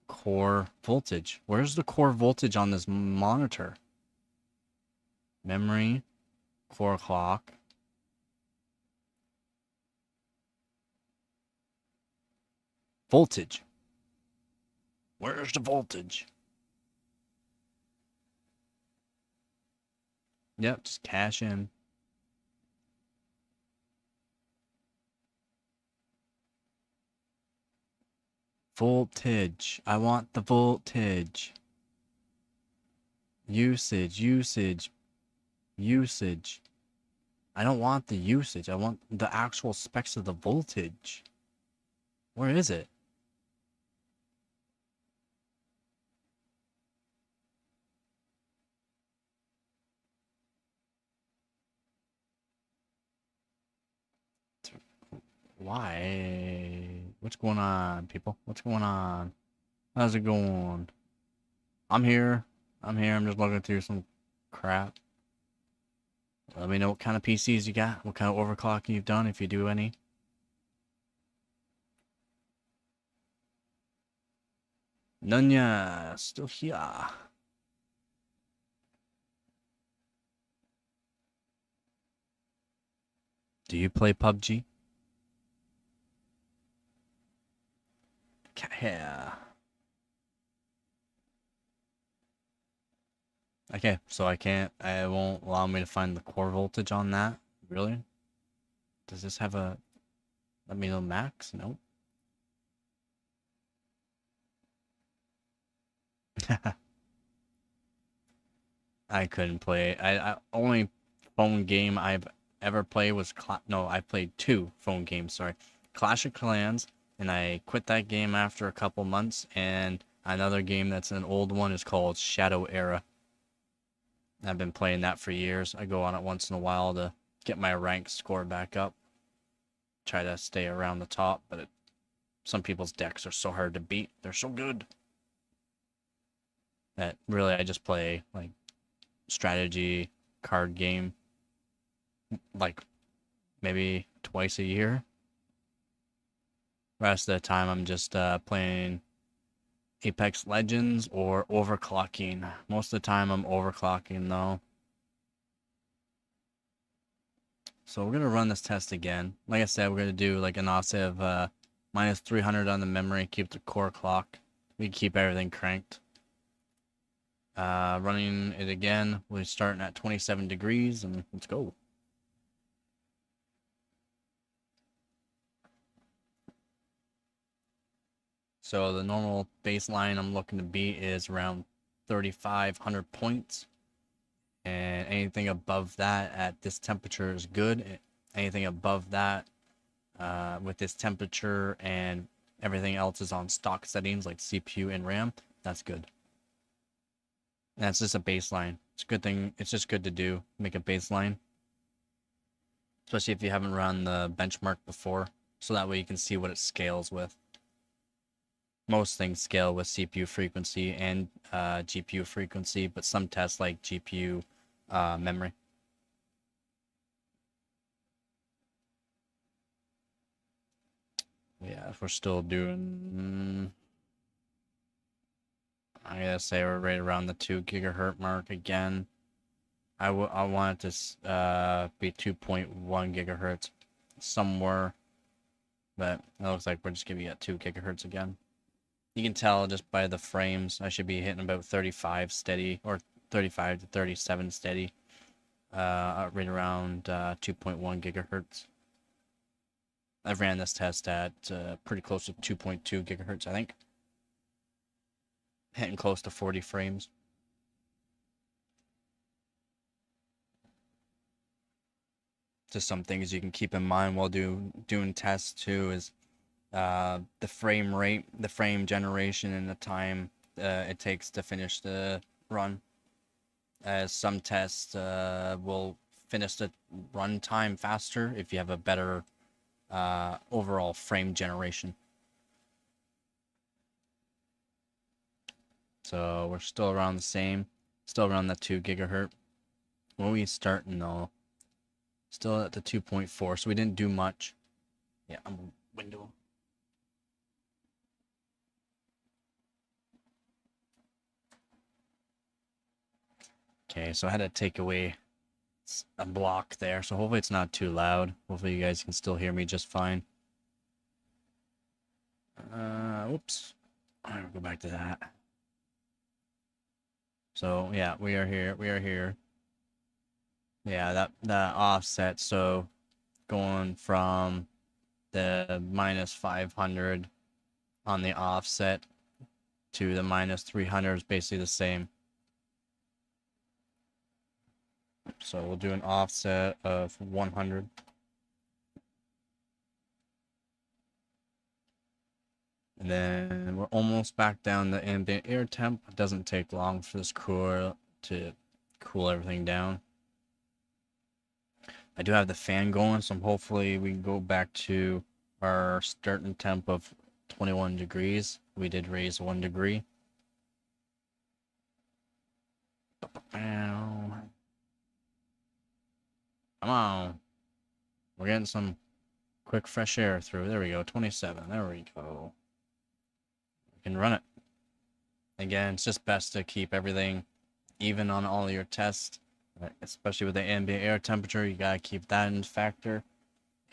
core voltage. Where's the core voltage on this monitor? Memory, core clock. Voltage. Where's the voltage? Yep, just cash in. Voltage. I want the voltage. Usage. I don't want the usage. I want the actual specs of the voltage. Where is it? Why? What's going on, people? What's going on? How's it going? I'm here. I'm just looking through some crap. Let me know what kind of PCs you got, what kind of overclocking you've done, if you do any. Nunya, still here. Do you play PUBG? Yeah. Okay, so it won't allow me to find the core voltage on that? Really? Does this have a, let me know max? Nope. I couldn't play. I only phone game I've ever played was no, I played 2 phone games, sorry. Clash of Clans, and I quit that game after a couple months, and another game that's an old one is called Shadow Era. I've been playing that for years. I go on it once in a while to get my rank score back up. Try to stay around the top, but some people's decks are so hard to beat. They're so good. That really I just play like strategy card game like maybe twice a year. Rest of the time I'm just playing Apex Legends or overclocking. Most of the time I'm overclocking though. So we're gonna run this test again. Like I said, we're gonna do like an offset of minus 300 on the memory, keep the core clock. We keep everything cranked. Running it again, we're starting at 27 degrees, and let's go. So the normal baseline I'm looking to beat is around 3,500 points. And anything above that at this temperature is good. Anything above that with this temperature and everything else is on stock settings like CPU and RAM, that's good. That's just a baseline. It's a good thing. It's just good to do. Make a baseline, especially if you haven't run the benchmark before, so that way you can see what it scales with. Most things scale with CPU frequency and GPU frequency, but some tests like GPU memory. Yeah, if we're still doing, I gotta say we're right around the 2 gigahertz mark again. I want it to be 2.1 gigahertz somewhere, but it looks like we're just gonna be at 2 gigahertz again. You can tell just by the frames. I should be hitting about 35 steady, or 35 to 37 steady, right around 2.1 gigahertz. I've ran this test at pretty close to 2.2 gigahertz, I think. Hitting close to 40 frames. Just some things you can keep in mind while doing tests too is the frame rate, the frame generation, and the time it takes to finish the run. As some tests will finish the run time faster if you have a better overall frame generation. So we're still around the same, still around the 2 gigahertz. When we starting though, still at the 2.4, so we didn't do much. Yeah, I'm window. Okay, so I had to take away a block there, so hopefully it's not too loud. Hopefully you guys can still hear me just fine. Oops. I'll go back to that. So yeah, we are here. We are here. Yeah, that offset. So going from the minus 500 on the offset to the minus 300 is basically the same. So we'll do an offset of 100. And then we're almost back down the ambient air temp. It doesn't take long for this cooler to cool everything down. I do have the fan going, so hopefully we can go back to our starting temp of 21 degrees. We did raise 1 degree. Come on. We're getting some quick fresh air through. There we go. 27. There we go. We can run it. Again, it's just best to keep everything even on all your tests, especially with the ambient air temperature. You gotta keep that in factor,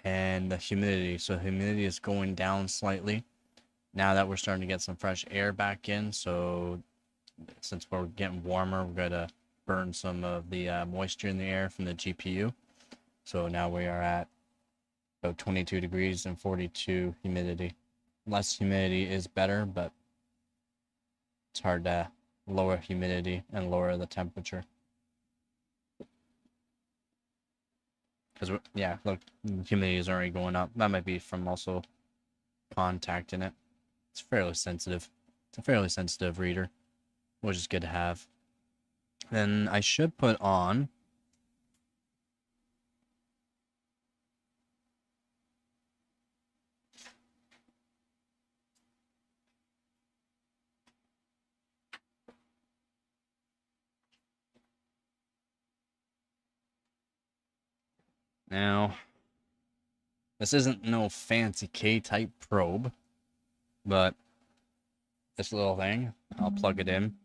and the humidity. So humidity is going down slightly now that we're starting to get some fresh air back in. So since we're getting warmer, we're gonna burn some of the moisture in the air from the GPU. So now we are at about 22 degrees and 42 humidity. Less humidity is better, but it's hard to lower humidity and lower the temperature. Because, yeah, look, humidity is already going up. That might be from also contact in it. It's fairly sensitive. It's a fairly sensitive reader, which is good to have. Then I should put on now. This isn't no fancy K-type probe, but this little thing, I'll plug it in.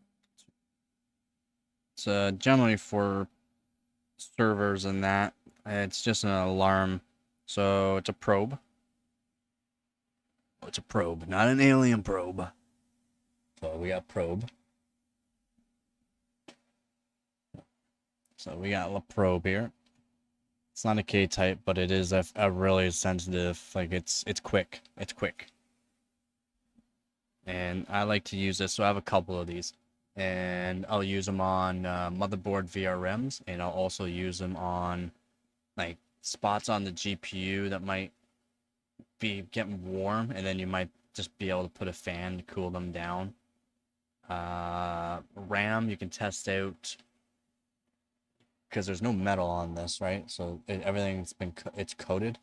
It's generally for servers and that. It's just an alarm, so it's a probe. It's a probe, not an alien probe. So we got probe. So we got a probe here. It's not a K-type, but it is a really sensitive, like it's quick. It's quick. And I like to use this, so I have a couple of these. And I'll use them on motherboard VRMs, and I'll also use them on like spots on the GPU that might be getting warm, and then you might just be able to put a fan to cool them down. RAM, you can test out because there's no metal on this, right? So everything's been it's coated.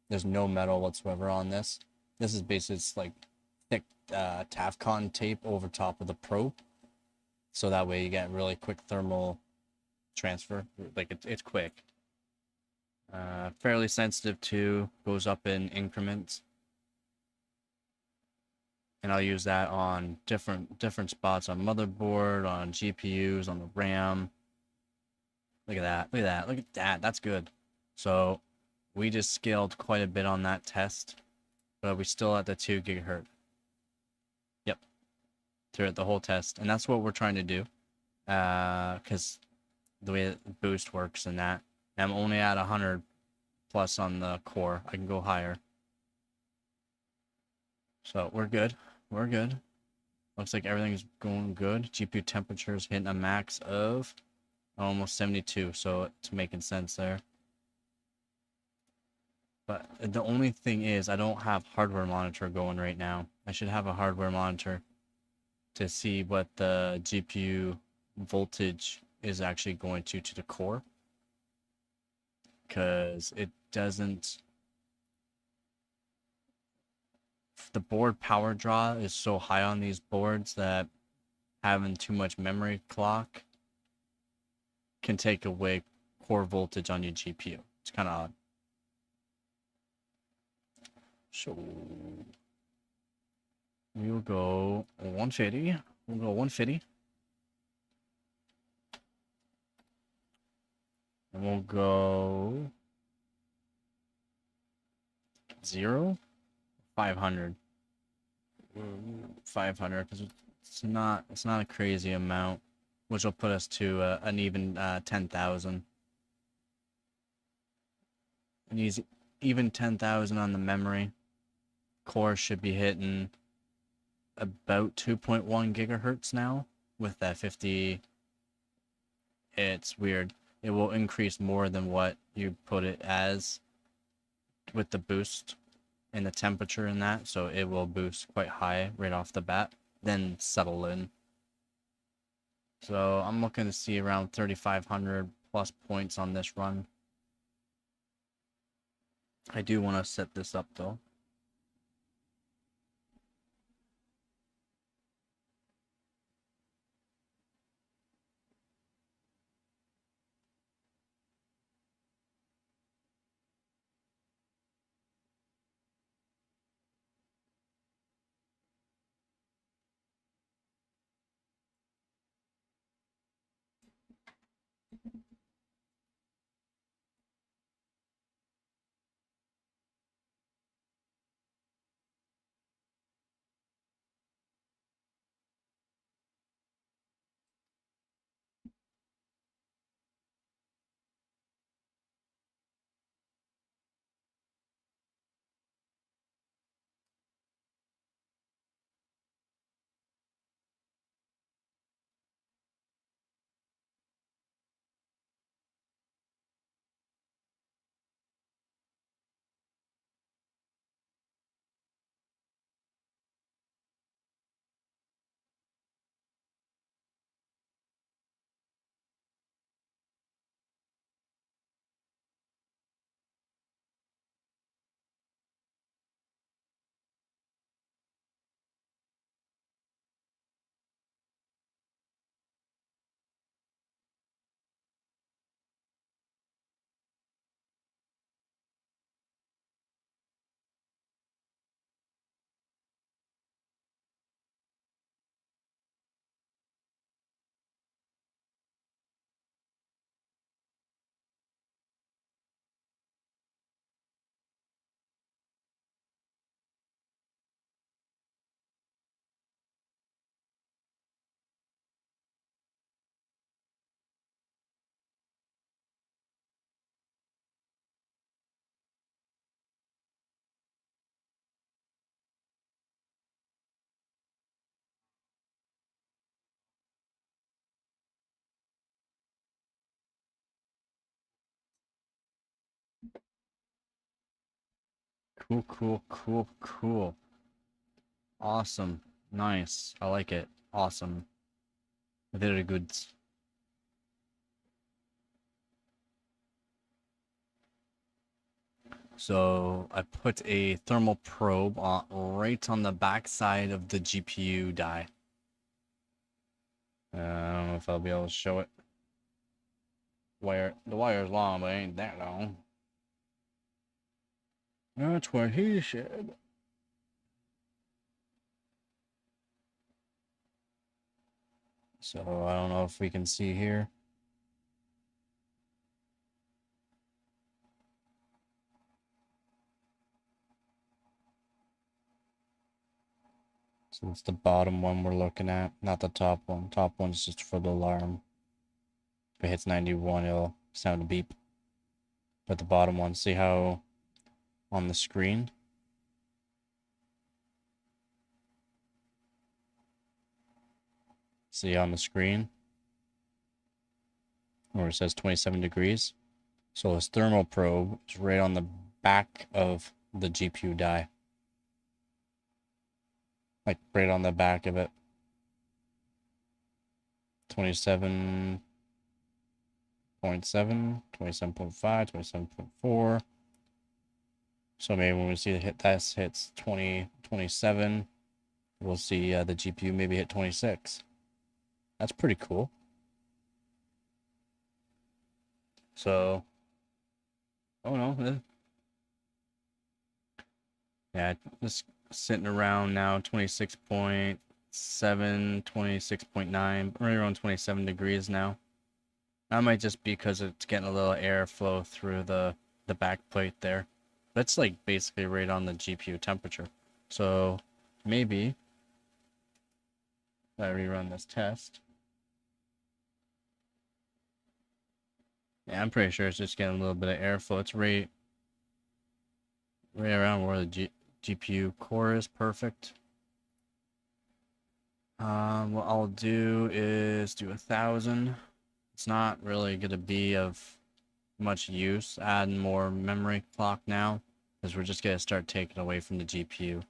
There's no metal whatsoever on this. This is basically it's like thick Tafcon tape over top of the probe, so that way you get really quick thermal transfer. Like it's quick. Fairly sensitive too. Goes up in increments. And I'll use that on different spots on motherboard, on GPUs, on the RAM. Look at that. Look at that. Look at that. That's good. So we just scaled quite a bit on that test, but we still at the 2 gigahertz. Yep. Throughout the whole test. And that's what we're trying to do. Because the way the boost works and that. I'm only at 100 plus on the core. I can go higher. So we're good. We're good. Looks like everything's going good. GPU temperature is hitting a max of almost 72, so it's making sense there. But the only thing is I don't have hardware monitor going right now. I should have a hardware monitor to see what the GPU voltage is actually going to the core. Because it doesn't... The board power draw is so high on these boards that having too much memory clock can take away core voltage on your GPU. It's kind of odd. So we'll go 150. We'll go 150. And we'll go 0, 500. 500 because it's not a crazy amount, which will put us to an even 10,000. An easy even 10,000 on the memory. Core should be hitting about 2.1 gigahertz now with that 50. It's weird. It will increase more than what you put it as with the boost and the temperature in that, so it will boost quite high right off the bat, then settle in. So I'm looking to see around 3,500 plus points on this run. I do want to set this up though. Cool, cool, cool, cool. Awesome. Nice. I like it. Awesome. Very good. So I put a thermal probe right on the back side of the GPU die. I don't know if I'll be able to show it. The wire is long, but it ain't that long. That's what he said. So I don't know if we can see here. So it's the bottom one we're looking at, not the top one. Top one's just for the alarm. If it hits 91, it'll sound a beep. But the bottom one, see how on the screen? See on the screen where it says 27 degrees? So this thermal probe is right on the back of the GPU die. Like right on the back of it. 27.7, 27.5, 27.4. So maybe when we see the hit test hits 27, we'll see the GPU maybe hit 26. That's pretty cool. So, oh no, yeah, just sitting around now 26.7, 26.9, right around 27 degrees now. That might just be because it's getting a little airflow through the back plate there. That's like basically right on the GPU temperature. So maybe if I rerun this test. Yeah, I'm pretty sure it's just getting a little bit of airflow. It's right around where the GPU core is perfect. What I'll do is do 1,000. It's not really going to be of much use adding more memory clock now, because we're just going to start taking away from the GPU.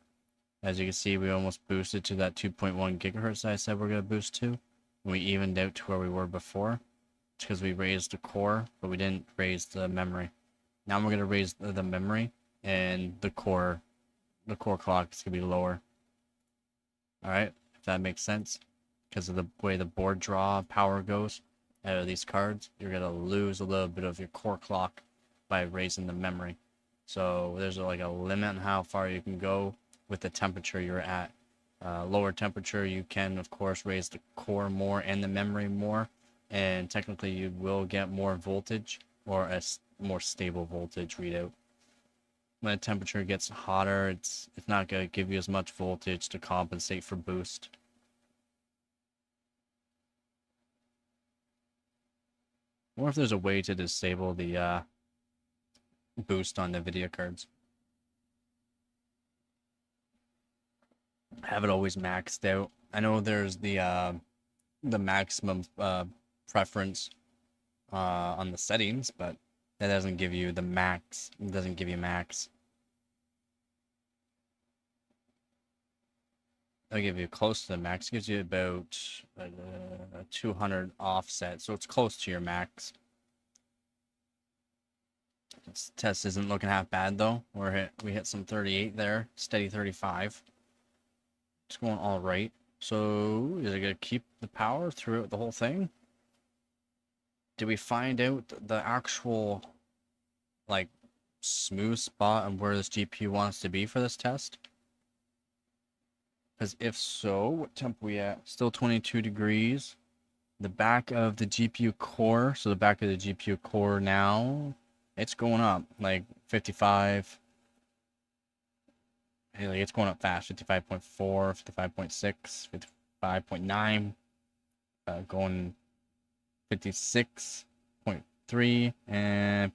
As you can see, we almost boosted to that 2.1 gigahertz I said we're going to boost to. And we evened out to where we were before. It's because we raised the core, but we didn't raise the memory. Now we're going to raise the memory, and the core clock is going to be lower. Alright, if that makes sense. Because of the way the board draw power goes out of these cards, you're going to lose a little bit of your core clock by raising the memory. So there's like a limit on how far you can go with the temperature you're at. Lower temperature, you can of course raise the core more and the memory more, and technically you will get more voltage or a more stable voltage readout. When the temperature gets hotter, it's not going to give you as much voltage to compensate for boost. Or if there's a way to disable the boost on the video cards. Have it always maxed out. I know there's the maximum preference on the settings, but that doesn't give you the max. It doesn't give you max. It'll give you close to the max. It gives you about 200 offset, so it's close to your max. This test isn't looking half bad though. We hit some 38 there, steady 35. It's going all right. So is it gonna keep the power throughout the whole thing? Did we find out the actual like smooth spot and where this GPU wants to be for this test? Because if so, what temp we at? Still 22 degrees. The back of the GPU core, so the back of the GPU core now, it's going up like 55. Hey, like it's going up fast. 55.4, 55.6, 55.9, going 56.3, and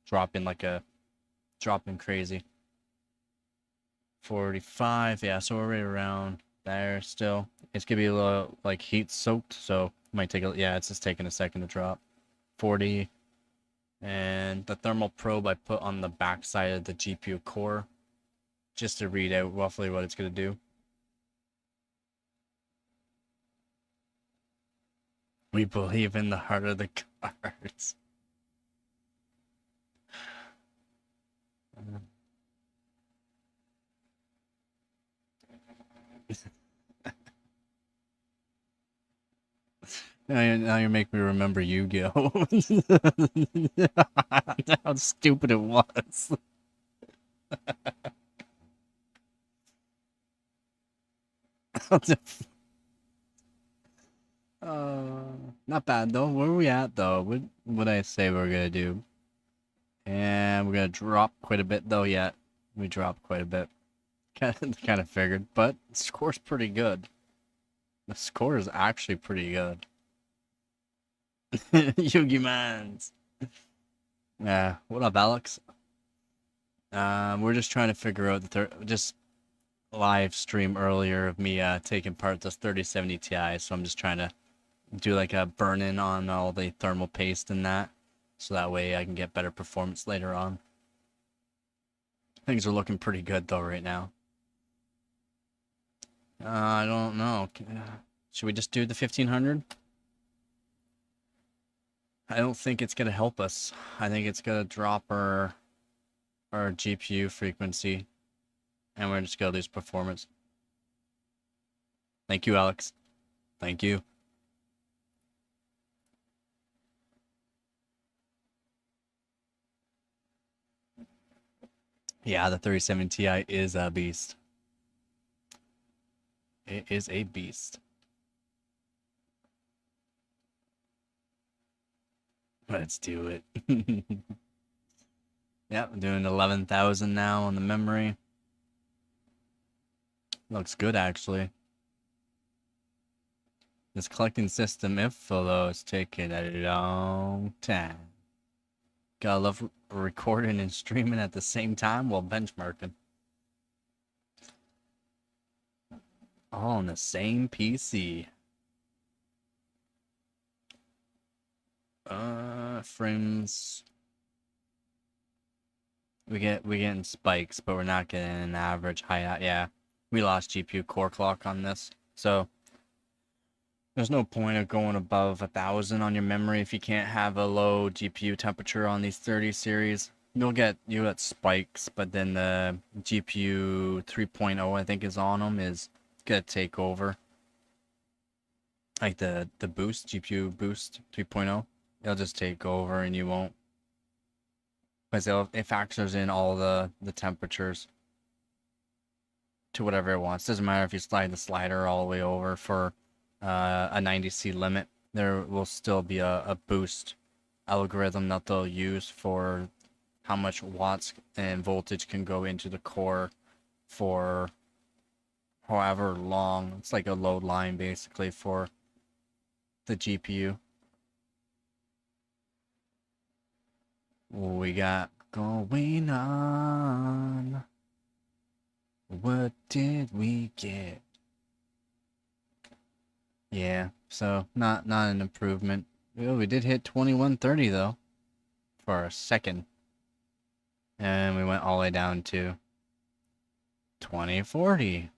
dropping crazy. 45, yeah, so we're right around there still. It's gonna be a little like heat soaked, so it might take it's just taking a second to drop. 40, and the thermal probe I put on the back side of the GPU core just to read out roughly what it's gonna do. We believe in the heart of the cards. Now you make me remember Yu-Gi-Oh! How stupid it was. Not bad though. Where are we at though? What would I say we're gonna do? And we're gonna drop quite a bit though. Yeah, we dropped quite a bit. Kind of figured, but the score's pretty good. The score is actually pretty good. Yugi Mans. Yeah. What up, Alex? We're just trying to figure out just live stream earlier of me taking part this 3070 Ti, so I'm just trying to do like a burn-in on all the thermal paste and that, so that way I can get better performance later on. Things are looking pretty good though right now. I don't know. Should we just do the 1500? I don't think it's gonna help us. I think it's gonna drop our GPU frequency, and we're just gonna lose performance. Thank you, Alex. Thank you. Yeah, the 3070 Ti is a beast. It is a beast. Let's do it. Yep, I'm doing 11,000 now on the memory. Looks good, actually. This collecting system info, though, is taking a long time. Gotta love recording and streaming at the same time while benchmarking. All on the same PC. Frames. We're getting spikes, but we're not getting an average high. Yeah, we lost GPU core clock on this, so there's no point of going above 1,000 on your memory if you can't have a low GPU temperature on these 30 series. You'll get spikes, but then the GPU 3.0 I think is on them is gonna take over. Like the boost GPU boost 3.0, it'll just take over and you won't. Because it factors in all the temperatures to whatever it wants. Doesn't matter if you slide the slider all the way over for a 90C limit. There will still be a boost algorithm that they'll use for how much watts and voltage can go into the core for however long. It's like a load line basically for the GPU. What we got going on? What did we get? Yeah, so not an improvement. Well, we did hit 2130 though for a second. And we went all the way down to 2040.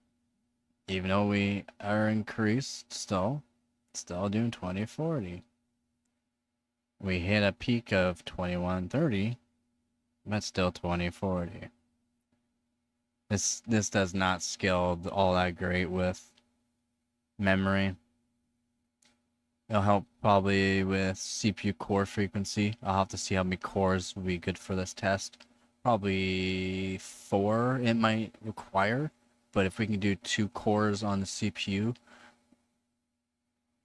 Even though we are increased still doing 2040. We hit a peak of 2130, but still 2040. This does not scale all that great with memory. It'll help probably with CPU core frequency. I'll have to see how many cores will be good for this test. Probably 4 it might require, but if we can do 2 cores on the CPU,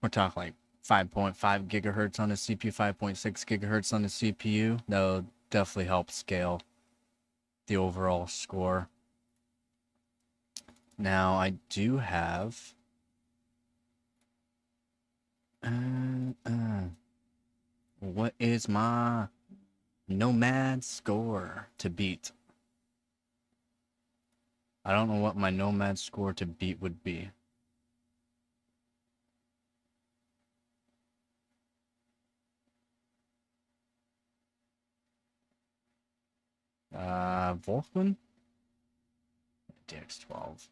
we're talking like 5.5 gigahertz on the CPU, 5.6 gigahertz on the CPU. That'll definitely help scale the overall score. Now, I do have... what is my Nomad score to beat? I don't know what my Nomad score to beat would be. Volkman? DX12.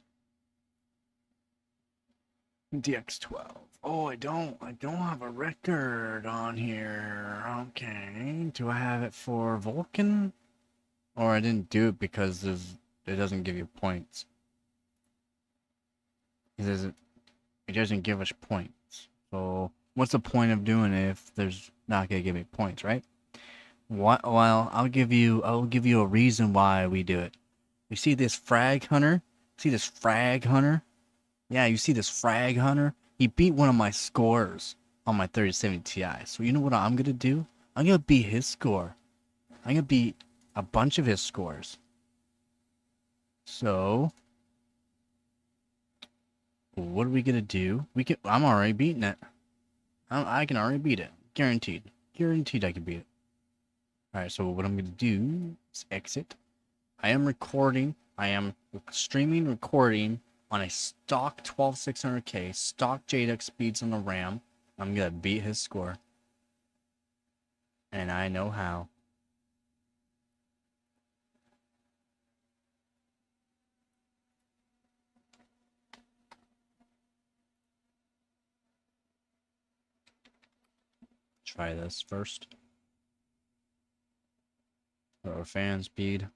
DX12. Oh, I don't have a record on here. Okay. Do I have it for Vulcan? Or I didn't do it because it doesn't give you points. It doesn't give us points. So what's the point of doing it if there's not gonna give me points, right? What? Well, I'll give you a reason why we do it. You see this frag hunter? See this frag hunter? Yeah, you see this frag hunter? He beat one of my scores on my 3070 Ti. So you know what I'm gonna do? I'm gonna beat his score. I'm gonna beat a bunch of his scores. So what are we gonna do? I'm already beating it. I can already beat it. Guaranteed. Guaranteed I can beat it. Alright, so what I'm gonna do is exit. I am recording. I am streaming recording on a stock 12600K, stock JDEX speeds on the RAM. I'm gonna beat his score. And I know how. Try this first. Or fan speed.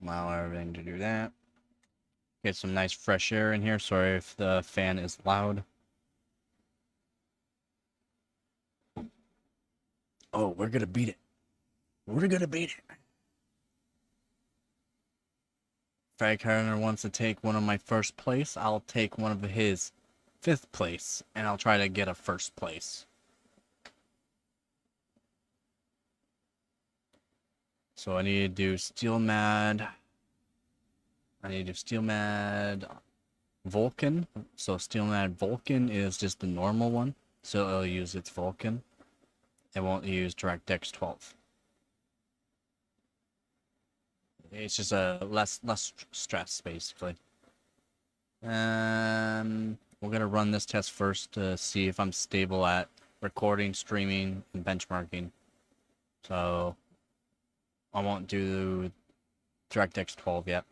Allow everything to do that. Get some nice fresh air in here. Sorry if the fan is loud. Oh, we're gonna beat it. We're gonna beat it. Frag Hunter wants to take one of my first place. I'll take one of his 5th place. And I'll try to get a 1st place. So I need to do Steel Mad. I need to do Steel Mad Vulcan. So Steel Mad Vulcan is just the normal one. So it'll use its Vulcan. It won't use DirectX 12. It's just a less stress basically. We're gonna run this test first to see if I'm stable at recording, streaming, and benchmarking. So I won't do DirectX 12 yet.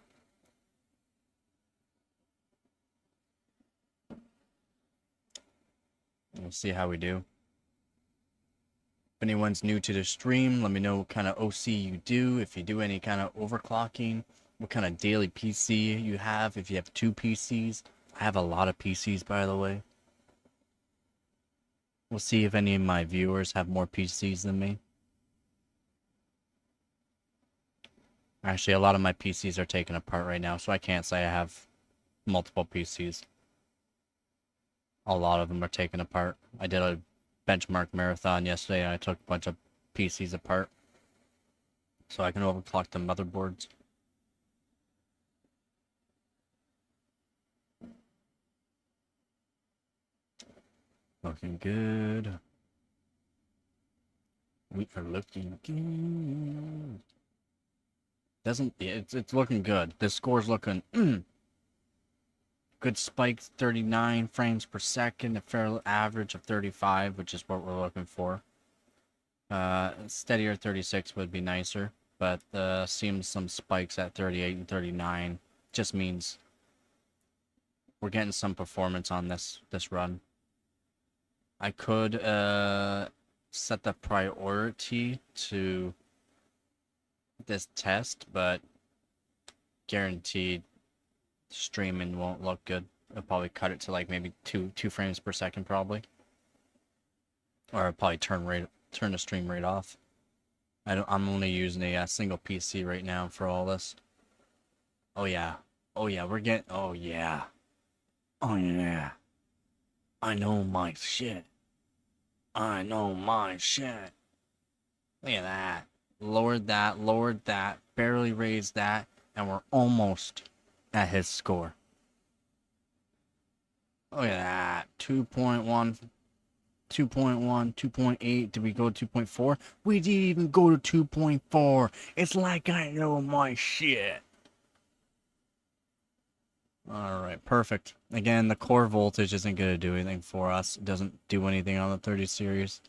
We'll see how we do. If anyone's new to the stream, let me know what kind of OC you do. If you do any kind of overclocking, what kind of daily PC you have. If you have 2 PCs. I have a lot of PCs, by the way. We'll see if any of my viewers have more PCs than me. Actually, a lot of my PCs are taken apart right now, so I can't say I have multiple PCs. A lot of them are taken apart. I did a benchmark marathon yesterday, and I took a bunch of PCs apart. So I can overclock the motherboards. Looking good. We are looking good. It's looking good. The score's looking good spike, 39 frames per second, a fair average of 35, which is what we're looking for. Steadier 36 would be nicer, but seeing some spikes at 38 and 39 just means we're getting some performance on this run. I could set the priority to this test, but guaranteed streaming won't look good. I'll probably cut it to like maybe two frames per second probably. Or I'll probably turn the stream rate off. I'm only using a single PC right now for all this. Oh yeah. Oh yeah, we're getting oh yeah. Oh yeah. I know my shit. I know my shit. Look at that. Lowered that, barely raised that, and we're almost at his score. Look at that. 2.1, 2.1, 2.8. Did we go to 2.4? We didn't even go to 2.4. It's like I know my shit. Alright, perfect. Again, the core voltage isn't going to do anything for us. It doesn't do anything on the 30 series.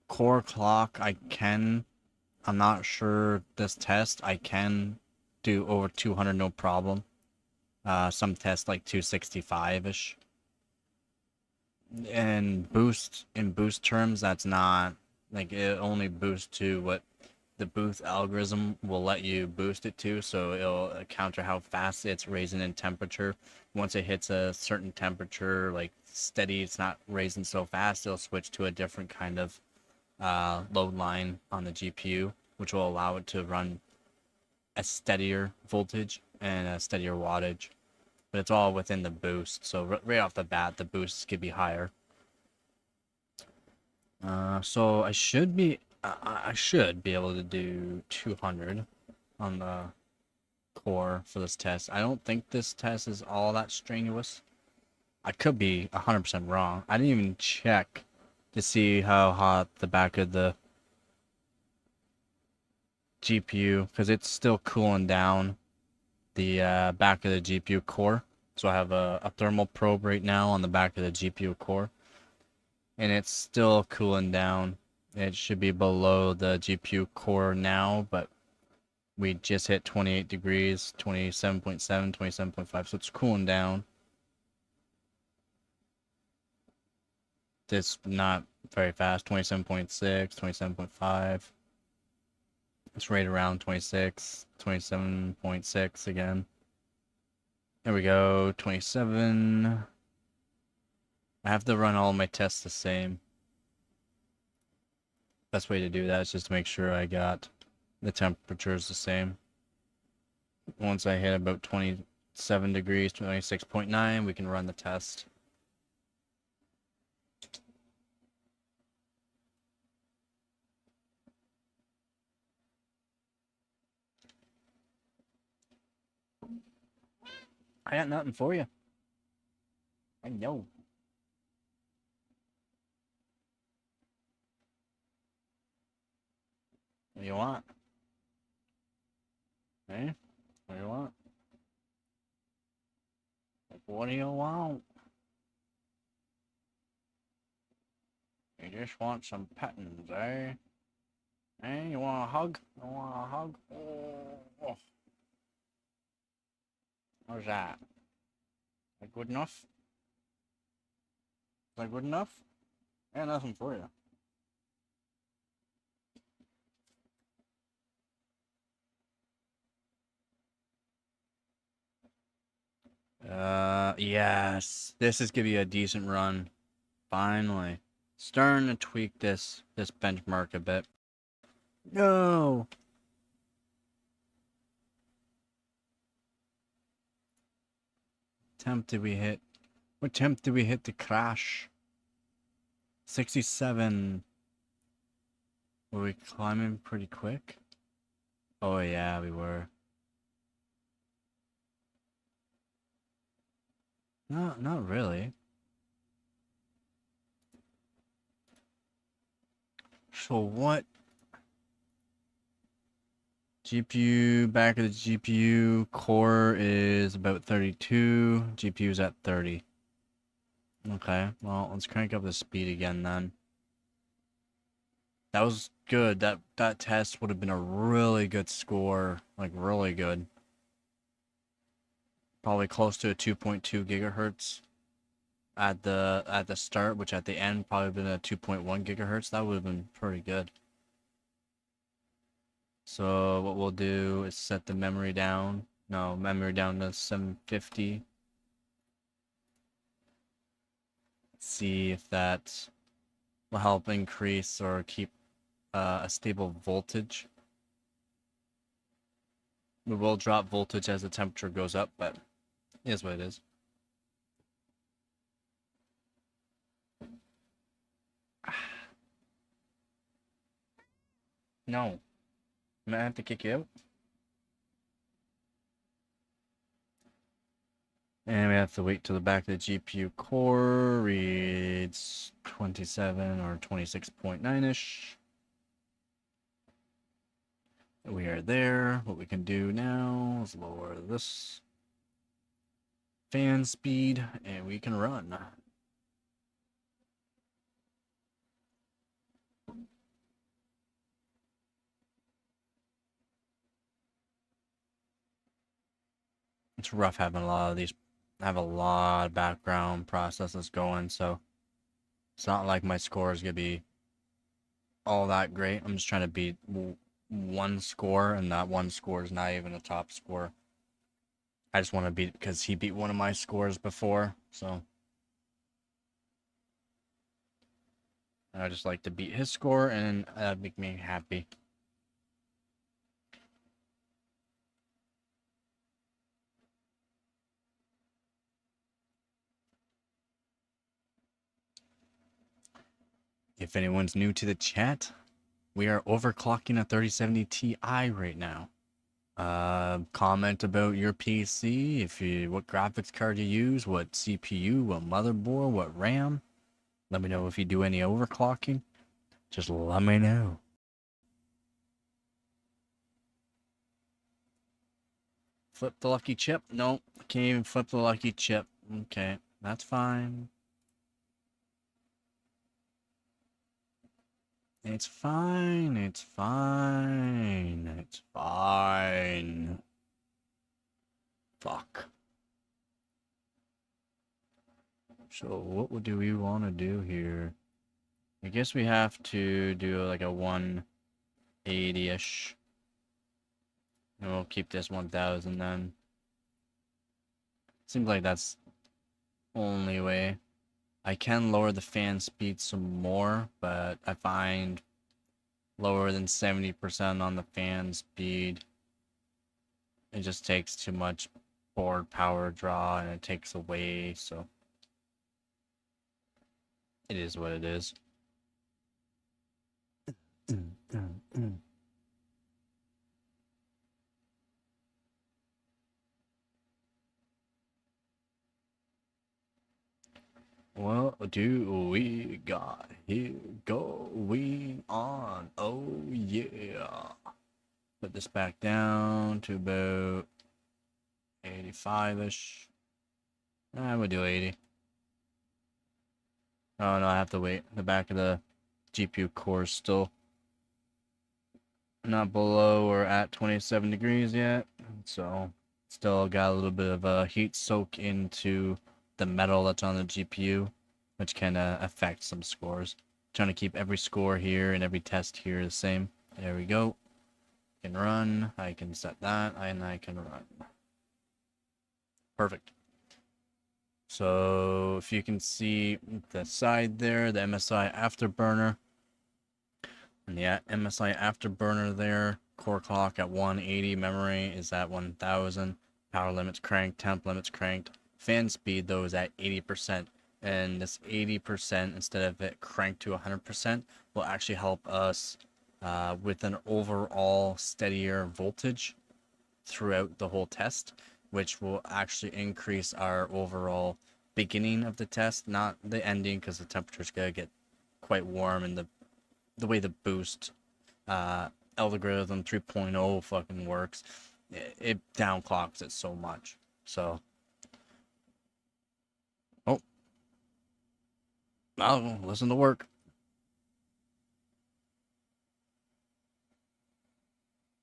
Core clock, I'm not sure this test. I can do over 200 no problem. Some tests like 265-ish. And in boost terms, that's not like it only boosts to what the boost algorithm will let you boost it to, so it'll counter how fast it's raising in temperature. Once it hits a certain temperature, like steady, it's not raising so fast, it'll switch to a different kind of load line on the GPU, which will allow it to run a steadier voltage and a steadier wattage. But it's all within the boost, so right off the bat, the boosts could be higher. So I should be able to do 200 on the core for this test. I don't think this test is all that strenuous. I could be 100% wrong. I didn't even check to see how hot the back of the GPU, because it's still cooling down the back of the GPU core. So I have a thermal probe right now on the back of the GPU core, and it's still cooling down. It should be below the GPU core now, but we just hit 28 degrees, 27.7, 27.5, so it's cooling down. It's not very fast, 27.6, 27.5. It's right around 26, 27.6 again. There we go, 27. I have to run all my tests the same. Best way to do that is just to make sure I got the temperatures the same. Once I hit about 27 degrees, 26.9, we can run the test. I got nothing for you. I know. What do you want? Hey? What do you want? What do you want? You just want some pettings, eh? Hey, you want a hug? You want a hug? Oh. How's that? Is that good enough? Is that good enough? I got nothing for you. Yes. This is gonna be a decent run. Finally. Starting to tweak this benchmark a bit. No! Temp did we hit? What temp did we hit to crash? 67. Were we climbing pretty quick? Oh yeah, we were. No, not really. So what? GPU, back of the GPU, core is about 32, GPU's at 30. Okay, well, let's crank up the speed again then. That was good. That test would have been a really good score, like really good. Probably close to a 2.2 gigahertz at the start, which at the end probably been a 2.1 gigahertz. That would have been pretty good. So what we'll do is set the memory down. No, memory down to 750. See if that will help increase or keep a stable voltage. We will drop voltage as the temperature goes up, but it is what it is. No. I'm gonna have to kick you out. And we have to wait till the back of the GPU core reads 27 or 26.9-ish. We are there. What we can do now is lower this fan speed and we can run. It's rough having a lot of these. I have a lot of background processes going, so it's not like my score is gonna be all that great. I'm just trying to beat one score, and that one score is not even a top score. I just want to beat it because he beat one of my scores before, so I just like to beat his score, and that'd make me happy. If anyone's new to the chat, we are overclocking a 3070 Ti right now. Comment about your PC, what graphics card you use, what CPU, what motherboard, what RAM. Let me know if you do any overclocking. Just let me know. Flip the lucky chip? Nope, can't even flip the lucky chip. Okay, that's fine. It's fine, it's fine, it's fine. Fuck. So what do we want to do here? I guess we have to do like a 180-ish. And we'll keep this 1000 then. Seems like that's only way. I can lower the fan speed some more, but I find lower than 70% on the fan speed, it just takes too much board power draw and it takes away, so it is what it is. What do we got here going on? Oh yeah. Put this back down to about 85-ish. I would do 80. Oh no, I have to wait. The back of the GPU core is still not below or at 27 degrees yet. So still got a little bit of a heat soak into the metal that's on the GPU, which can affect some scores. Trying to keep every score here and every test here the same. There we go. I can run. I can set that, and I can run. Perfect. So if you can see the side there, the MSI Afterburner, and the MSI Afterburner there, core clock at 180, memory is at 1000, power limits cranked, temp limits cranked. Fan speed though is at 80%, and this 80% instead of it cranked to 100% will actually help us with an overall steadier voltage throughout the whole test, which will actually increase our overall beginning of the test, not the ending, because the temperature's gonna get quite warm, and the way the boost algorithm 3.0 fucking works, it downclocks it so much. So I'll listen to work.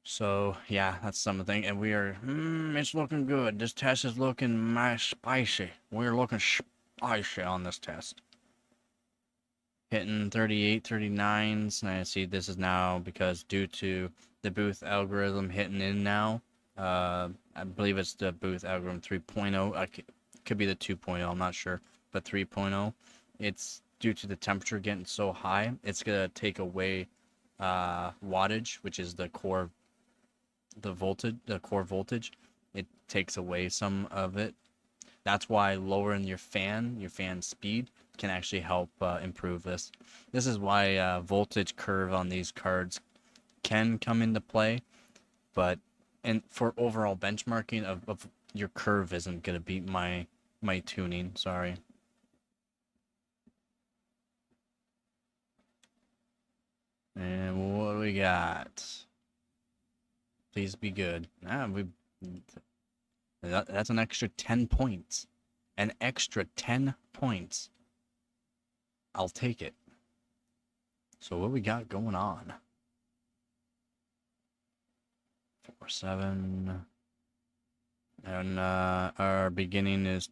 So yeah, that's something, and we are. It's looking good. This test is looking spicy. We're looking spicy on this test. Hitting 38, 39s, and I see this is now because due to the booth algorithm hitting in now. I believe it's the booth algorithm 3.0. Could be the 2.0. I'm not sure, but 3.0. It's due to the temperature getting so high. It's gonna take away wattage, which is the core voltage. It takes away some of it. That's why lowering your fan speed can actually help improve this. This is why voltage curve on these cards can come into play, but and for overall benchmarking of your curve isn't gonna beat my tuning. Sorry. And what do we got? Please be good. That's an extra 10 points. An extra 10 points. I'll take it. So what we got going on? 4, 7. And our beginning is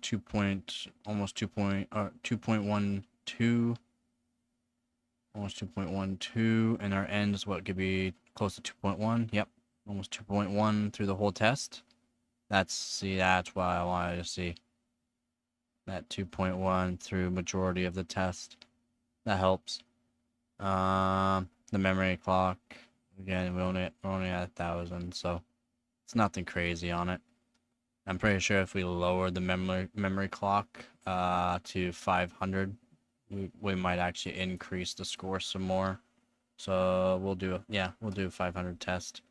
almost 2.12, almost 2.12, and our end is what could be close to 2.1. Yep, almost 2.1 through the whole test. That's why I wanted to see that 2.1 through majority of the test. That helps. The memory clock, again, we're only at 1,000, so it's nothing crazy on it. I'm pretty sure if we lower the memory clock to 500, we might actually increase the score some more. So we'll do 500 test.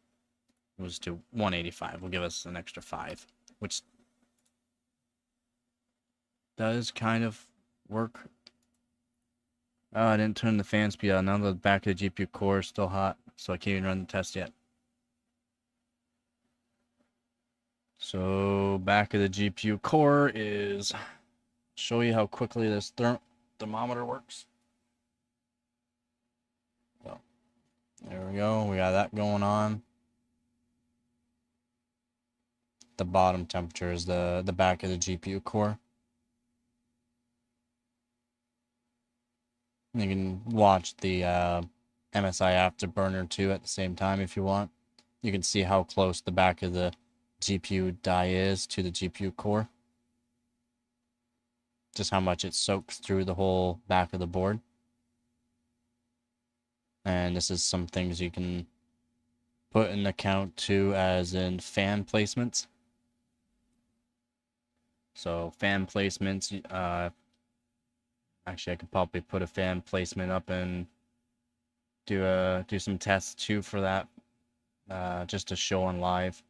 We'll just do 185. We'll give us an extra 5, which does kind of work. Oh, I didn't turn the fan speed on. Now the back of the GPU core is still hot, so I can't even run the test yet. So back of the GPU core is show you how quickly this thermometer works. So there we go. We got that going on. The bottom temperature is the back of the GPU core. You can watch the MSI Afterburner too at the same time if you want. You can see how close the back of the GPU die is to the GPU core. Just how much it soaks through the whole back of the board. And this is some things you can put in account too, as in fan placements. So fan placements, actually I could probably put a fan placement up and do some tests too for that, just to show on live.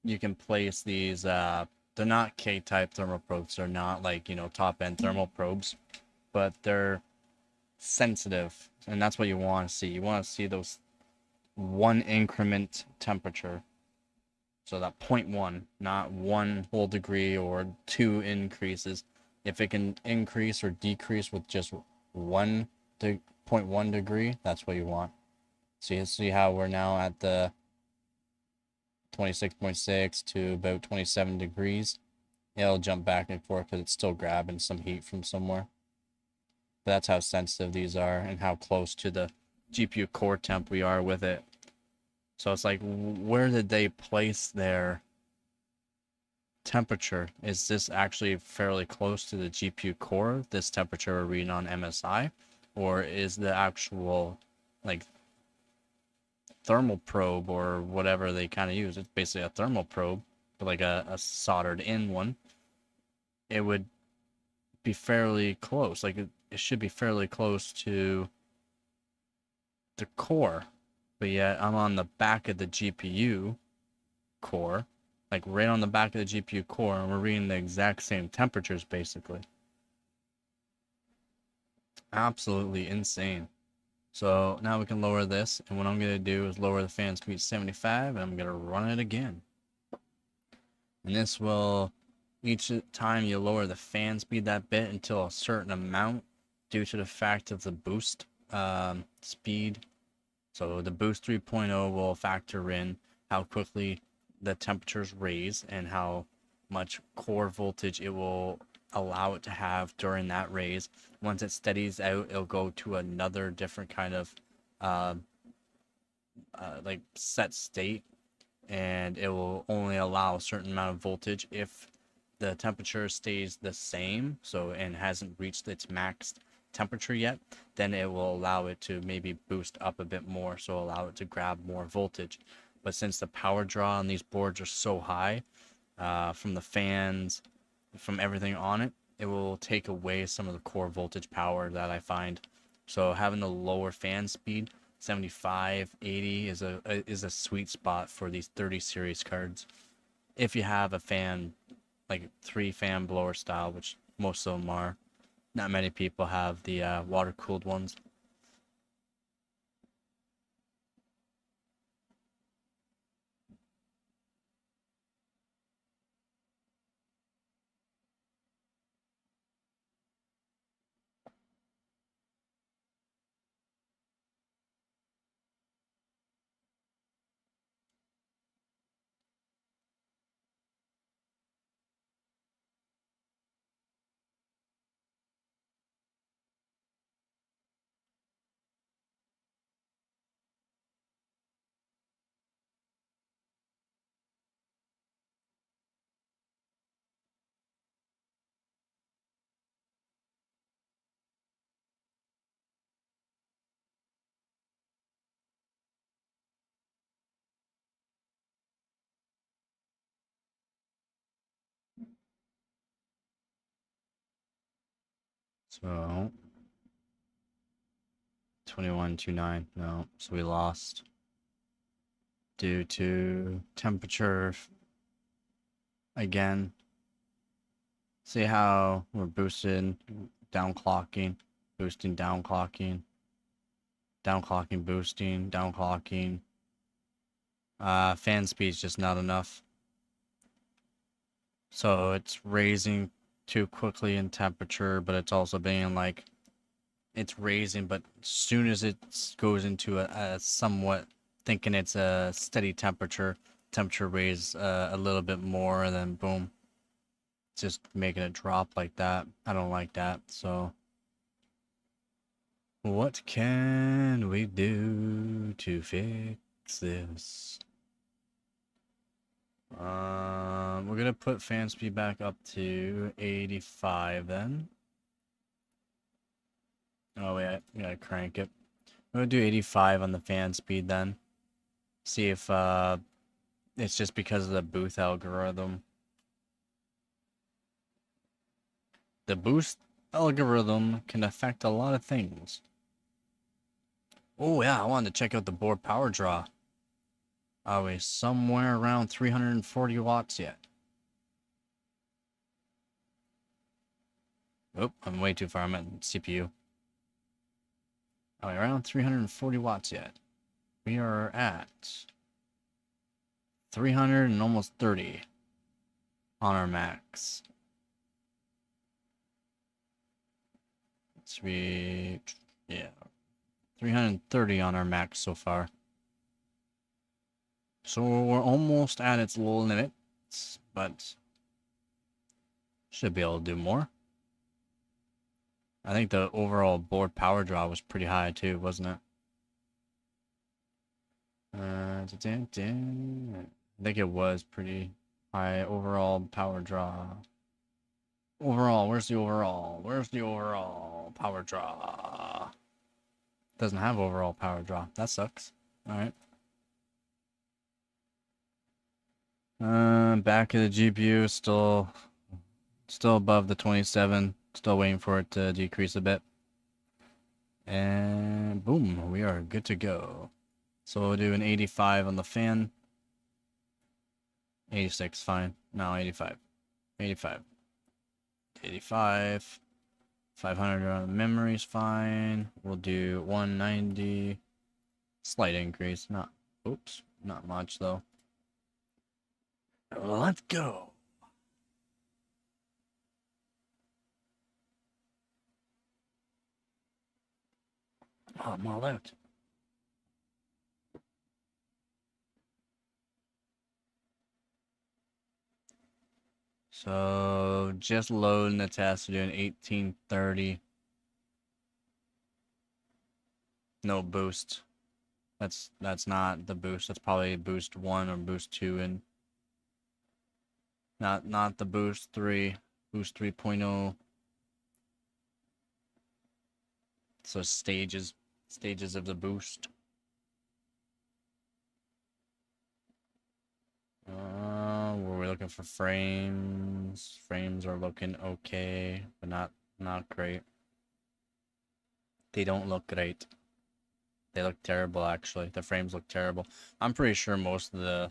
You can place these, they're not K-type thermal probes, they're not like, top-end thermal probes, but they're sensitive, and that's what you want to see. You want to see those 1 increment temperature. So that 0.1, not 1 whole degree or 2 increases. If it can increase or decrease with just 0.1 degree, that's what you want. So you see how we're now at the 26.6 to about 27 degrees. It'll jump back and forth because it's still grabbing some heat from somewhere. But that's how sensitive these are and how close to the GPU core temp we are with it. So it's like, where did they place their temperature? Is this actually fairly close to the GPU core, this temperature we're reading on MSI? Or is the actual, like, thermal probe or whatever they kind of use, it's basically a thermal probe, but like a soldered in one, it would be fairly close. Like it should be fairly close to the core, but yet I'm on the back of the GPU core, like right on the back of the GPU core, and we're reading the exact same temperatures basically. Absolutely insane. So now we can lower this, and what I'm going to do is lower the fan speed to 75, and I'm going to run it again. And this will, each time you lower the fan speed that bit until a certain amount, due to the fact of the boost speed. So the boost 3.0 will factor in how quickly the temperatures raise and how much core voltage it will allow it to have during that raise. Once it steadies out, it'll go to another different kind of like set state, and it will only allow a certain amount of voltage if the temperature stays the same, so, and hasn't reached its max temperature yet, then it will allow it to maybe boost up a bit more, so allow it to grab more voltage. But since the power draw on these boards are so high, from the fans, from everything on it, it will take away some of the core voltage power that I find. So having the lower fan speed, 75, 80 is a sweet spot for these 30 series cards. If you have a fan, like 3-fan blower style, which most of them are. Not many people have the water-cooled ones. So 2129. No, so we lost due to temperature again. See how we're boosting, downclocking, boosting, downclocking, downclocking, boosting, downclocking. Fan speed's just not enough. So it's raising too quickly in temperature, but it's also being like, it's raising, but as soon as it goes into a somewhat, thinking it's a steady temperature raise a little bit more, and then boom, just making it drop like that. I don't like that. So what can we do to fix this? We're gonna put fan speed back up to 85 then. Oh wait, we gotta crank it. I'm gonna do 85 on the fan speed then. See if it's just because of the boost algorithm. The boost algorithm can affect a lot of things. Oh yeah, I wanted to check out the board power draw. Are we somewhere around 340 watts yet? Oh, I'm way too far. I'm at CPU. Are we around 340 watts yet? We are at 300 and almost 30 on our max. Yeah, 330 on our max so far. So we're almost at its low limits, but should be able to do more. I think the overall board power draw was pretty high too, wasn't it? I think it was pretty high overall power draw. Overall, where's the overall? Where's the overall power draw? Doesn't have overall power draw. That sucks. Alright. Back of the GPU still above the 27. Still waiting for it to decrease a bit. And boom, we are good to go. So we'll do an 85 on the fan. 86, fine. No, 85. 85. 85. 500 on the memory's fine. We'll do 190. Slight increase. Not much though. Let's go. Oh, I'm all out. So just loading the test. We're doing 1830. No boost. That's not the boost. That's probably boost 1 or boost 2 and not the boost 3. Boost 3.0. So stages of the boost. Were we looking for frames? Frames are looking okay, but not great. They don't look great. They look terrible, actually. The frames look terrible. I'm pretty sure most of the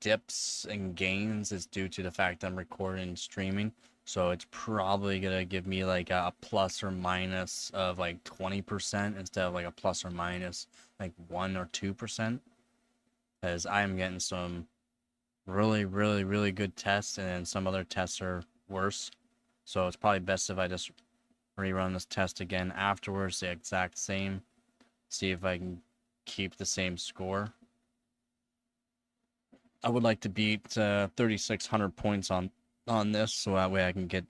dips and gains is due to the fact that I'm recording and streaming. So it's probably gonna give me like a plus or minus of like 20% instead of like a plus or minus like 1 or 2%. Because I am getting some really, really, really good tests, and then some other tests are worse. So it's probably best if I just rerun this test again afterwards, the exact same. See if I can keep the same score. I would like to beat 3,600 points on this, so that way I can get...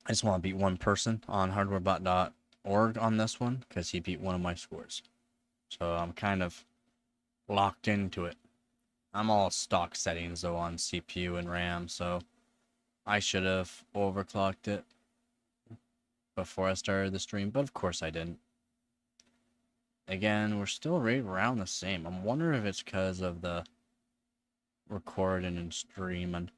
I just want to beat one person on hardwarebot.org on this one, because he beat one of my scores. So I'm kind of locked into it. I'm all stock settings, though, on CPU and RAM, so I should have overclocked it before I started the stream, but of course I didn't. Again, we're still right around the same. I'm wondering if it's because of the recording and streaming.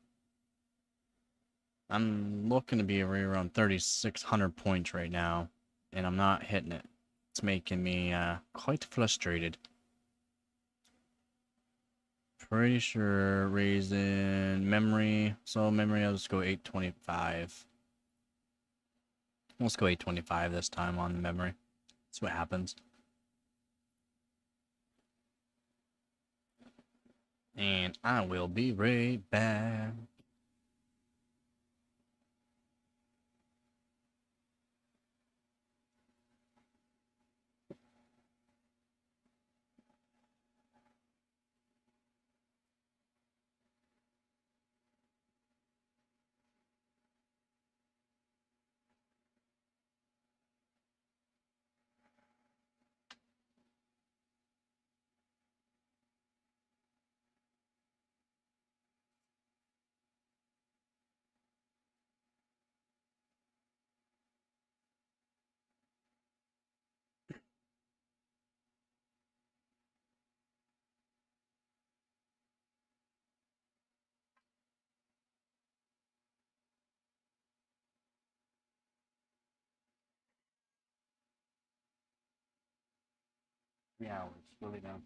I'm looking to be around 3,600 points right now, and I'm not hitting it. It's making me quite frustrated. Pretty sure raising memory. So memory, I'll just go 825. Let's go 825 this time on the memory. See what happens. And I will be right back. Yeah, it's really down.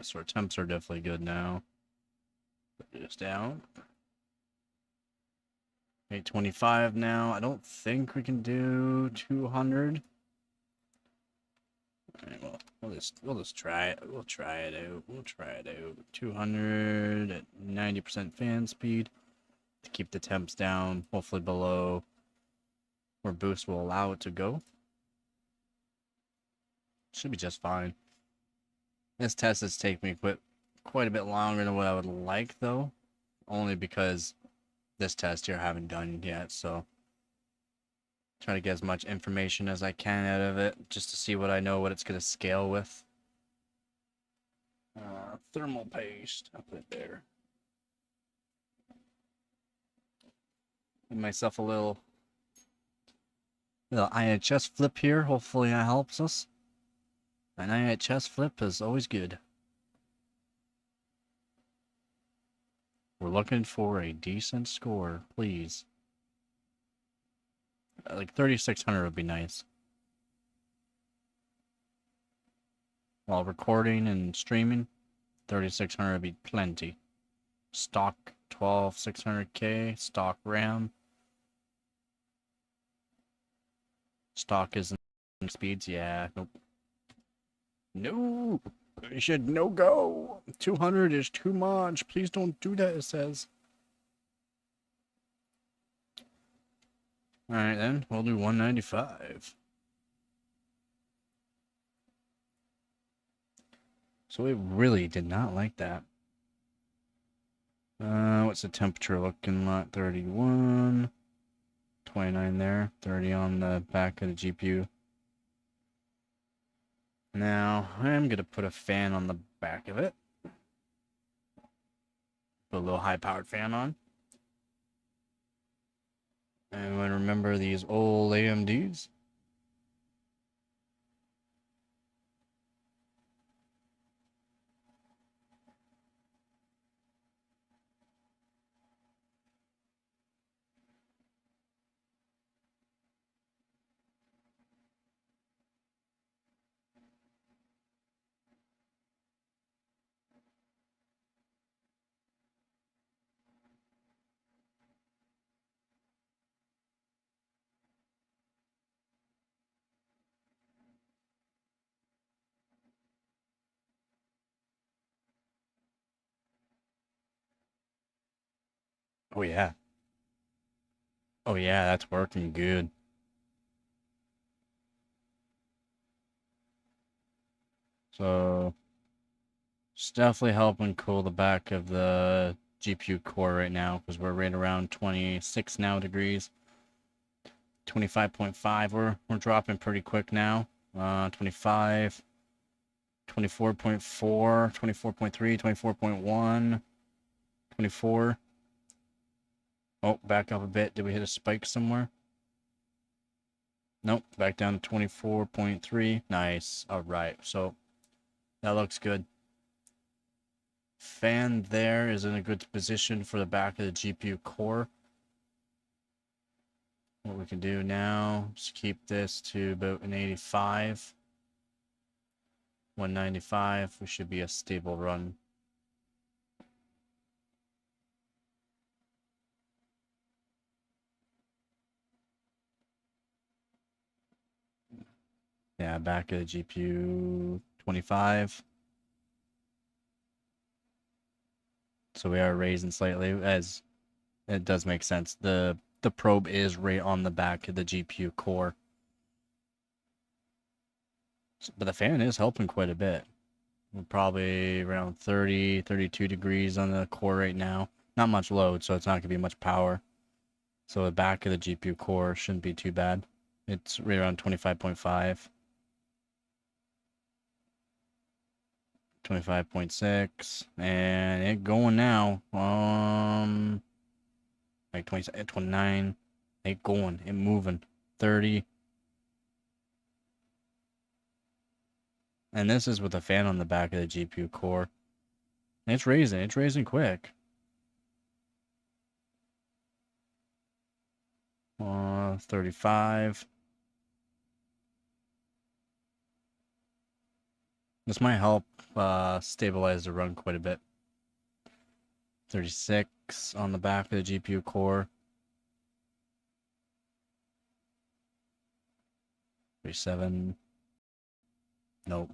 So our temps are definitely good now. Put this down. 825 now. I don't think we can do 200. Alright, well, we'll just try it. We'll try it out. 200 at 90% fan speed to keep the temps down, hopefully below where boost will allow it to go. Should be just fine. This test has taken me quite a bit longer than what I would like, though, only because this test here I haven't done yet, so try to get as much information as I can out of it, just to see what I know, what it's going to scale with. Thermal paste, I'll put it there. Give myself a little IHS flip here, hopefully that helps us. An IHS flip is always good. We're looking for a decent score, please. Like 3,600 would be nice. While recording and streaming, 3,600 would be plenty. Stock 12600K, stock RAM. Stock isn't speeds, yeah, nope. No! You should no go! 200 is too much. Please don't do that, it says. Alright then, we'll do 195. So it really did not like that. What's the temperature looking like? 31. 29 there. 30 on the back of the GPU. Now, I'm going to put a fan on the back of it. Put a little high-powered fan on. And remember these old AMDs? Oh yeah. Oh yeah, that's working good. So, it's definitely helping cool the back of the GPU core right now, because we're right around 26 now degrees. 25.5, we're dropping pretty quick now. 25, 24.4, 24.3, 24.1, 24. Oh, back up a bit. Did we hit a spike somewhere? Nope, back down to 24.3. Nice. All right, so that looks good. Fan there is in a good position for the back of the GPU core. What we can do now is keep this to about an 85. 195, we should be a stable run. Yeah, back of the GPU 25. So we are raising slightly, as it does make sense. The probe is right on the back of the GPU core. But the fan is helping quite a bit. We're probably around 30, 32 degrees on the core right now. Not much load, so it's not going to be much power. So the back of the GPU core shouldn't be too bad. It's right around 25.5. 25.6, and it going now. Like 20, 29. It going, it moving. 30. And this is with a fan on the back of the GPU core. It's raising quick. 35. This might help stabilize the run quite a bit. 36 on the back of the GPU core. 37. Nope.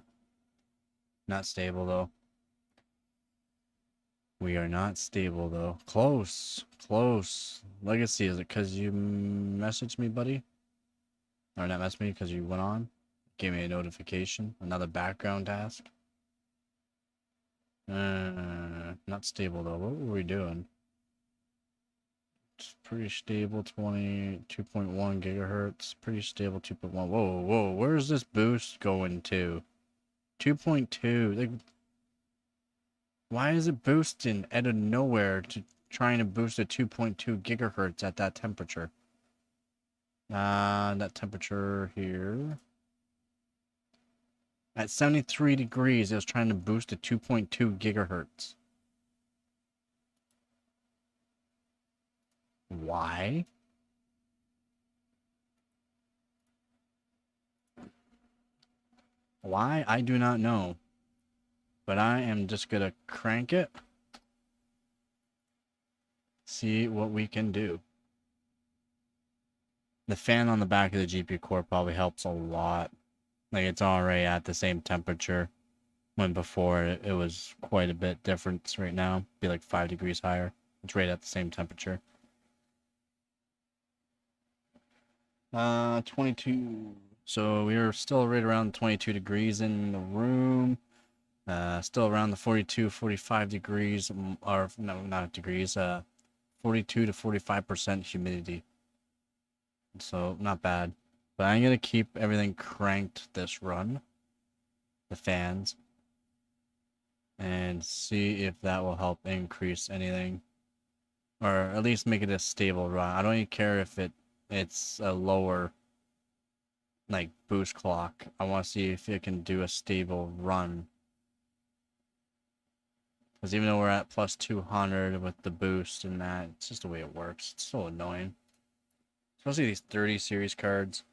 Not stable though. We are not stable though. Close. Close. Legacy, is it because you messaged me, buddy? Or not messaged me because you went on? Gave me a notification. Another background task. Not stable though. What were we doing? It's pretty stable, 2.1 gigahertz. Pretty stable, 2.1. Whoa, whoa. Where's this boost going to? 2.2. Like, why is it boosting out of nowhere to trying to boost to 2.2 gigahertz at that temperature? That temperature here. At 73 degrees, it was trying to boost to 2.2 gigahertz. Why? Why? I do not know. But I am just gonna crank it. See what we can do. The fan on the back of the GPU core probably helps a lot. Like, it's already at the same temperature when before it was quite a bit different. Right now, be like 5 degrees higher. It's right at the same temperature. 22. So we are still right around 22 degrees in the room. Still around the 42, 45 degrees, or no, not degrees, 42 to 45% humidity. So not bad. But I'm gonna keep everything cranked this run, the fans, and see if that will help increase anything, or at least make it a stable run. I don't even care if it's a lower, like, boost clock. I want to see if it can do a stable run. Because even though we're at plus 200 with the boost and that, it's just the way it works. It's so annoying. Especially these 30 series cards.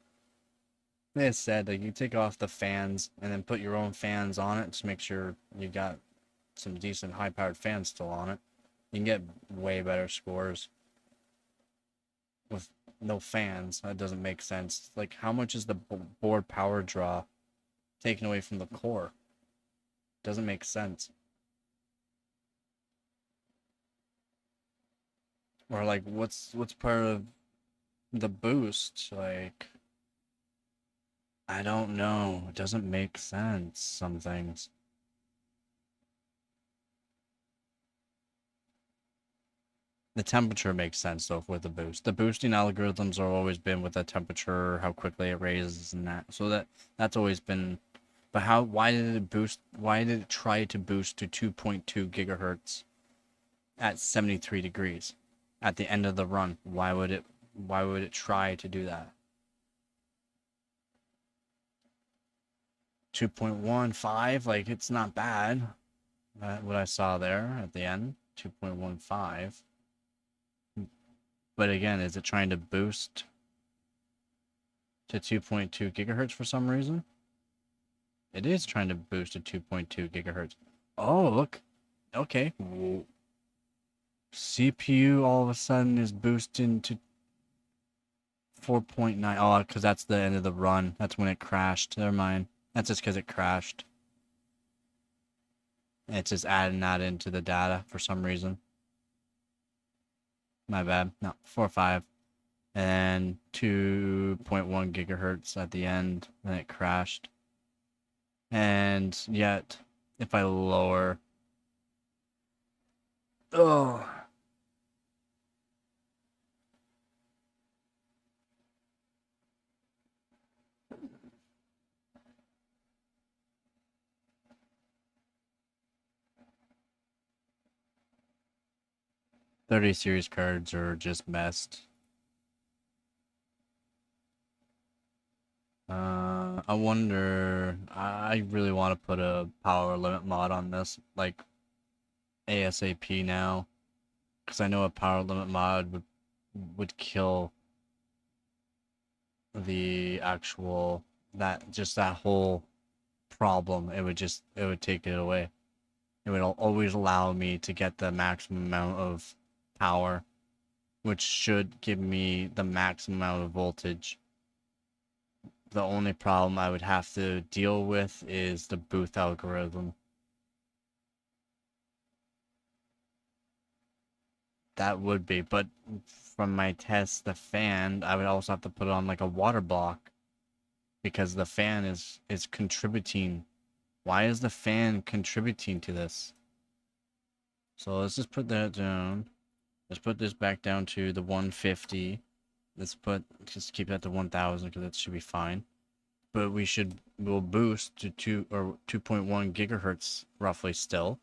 They said, like, you take off the fans and then put your own fans on it. Just make sure you got some decent high-powered fans still on it. You can get way better scores with no fans. That doesn't make sense. Like, how much is the board power draw taken away from the core? Doesn't make sense. Or, like, what's part of the boost? Like, I don't know. It doesn't make sense, some things. The temperature makes sense, though, with the boost. The boosting algorithms have always been with the temperature, how quickly it raises, and that. So that's always been... But why did it boost? Why did it try to boost to 2.2 gigahertz at 73 degrees at the end of the run? Why would it try to do that? 2.15, like, it's not bad. What I saw there at the end, 2.15. But again, is it trying to boost to 2.2 gigahertz for some reason? It is trying to boost to 2.2 gigahertz. Oh, look. Okay. CPU all of a sudden is boosting to 4.9. Oh, because that's the end of the run. That's when it crashed. Never mind. That's just because it crashed. It's just adding that into the data for some reason. My bad. No, 4.5. And 2.1 gigahertz at the end. Then it crashed. And yet, if I lower... Oh... 30 series cards are just messed. I wonder... I really want to put a power limit mod on this, like, ASAP now. Because I know a power limit mod would kill the actual... that whole problem. It would take it away. It would always allow me to get the maximum amount of power, which should give me the maximum amount of voltage. The only problem I would have to deal with is the boost algorithm. That would be, but from my test, the fan, I would also have to put it on like a water block because the fan is contributing. Why is the fan contributing to this? So let's just put that down. Let's put this back down to the 150. Just keep that to 1000 because that should be fine. But we'll boost to 2.1 gigahertz roughly still.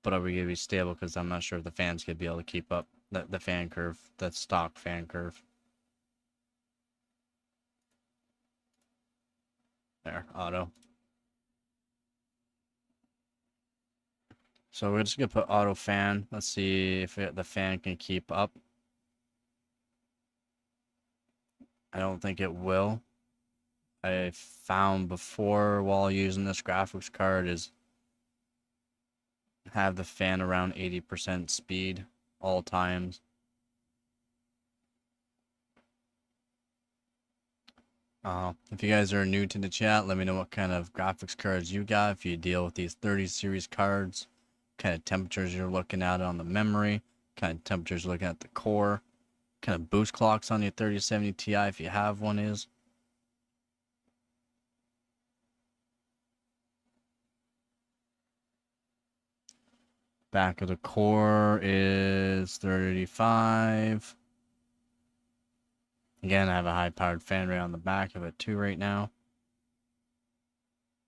But are we going to be stable? Because I'm not sure if the fan's going to be able to keep up the fan curve, the stock fan curve. There, auto. So we're just going to put auto fan. Let's see if the fan can keep up. I don't think it will. I found before while using this graphics card is have the fan around 80% speed all times. If you guys are new to the chat, let me know what kind of graphics cards you got. If you deal with these 30 series cards, kind of temperatures you're looking at on the memory, kind of temperatures you're looking at the core, kind of boost clocks on your 3070 Ti if you have one is. Back of the core is 35. Again, I have a high-powered fan rate on the back of it too right now.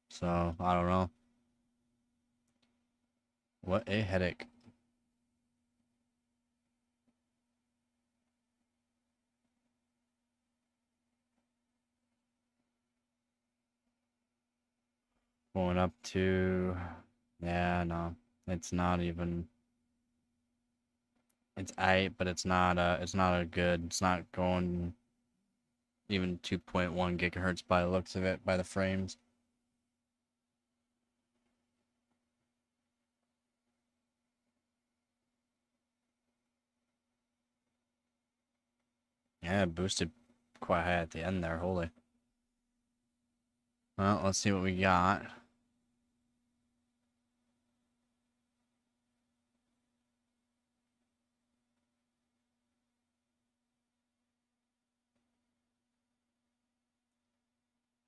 So, I don't know. What a headache. Going up to... Yeah, no. It's not even... It's 8, but it's not a good... It's not going even 2.1 gigahertz by the looks of it, by the frames. Yeah, it boosted quite high at the end there, holy. Well, let's see what we got.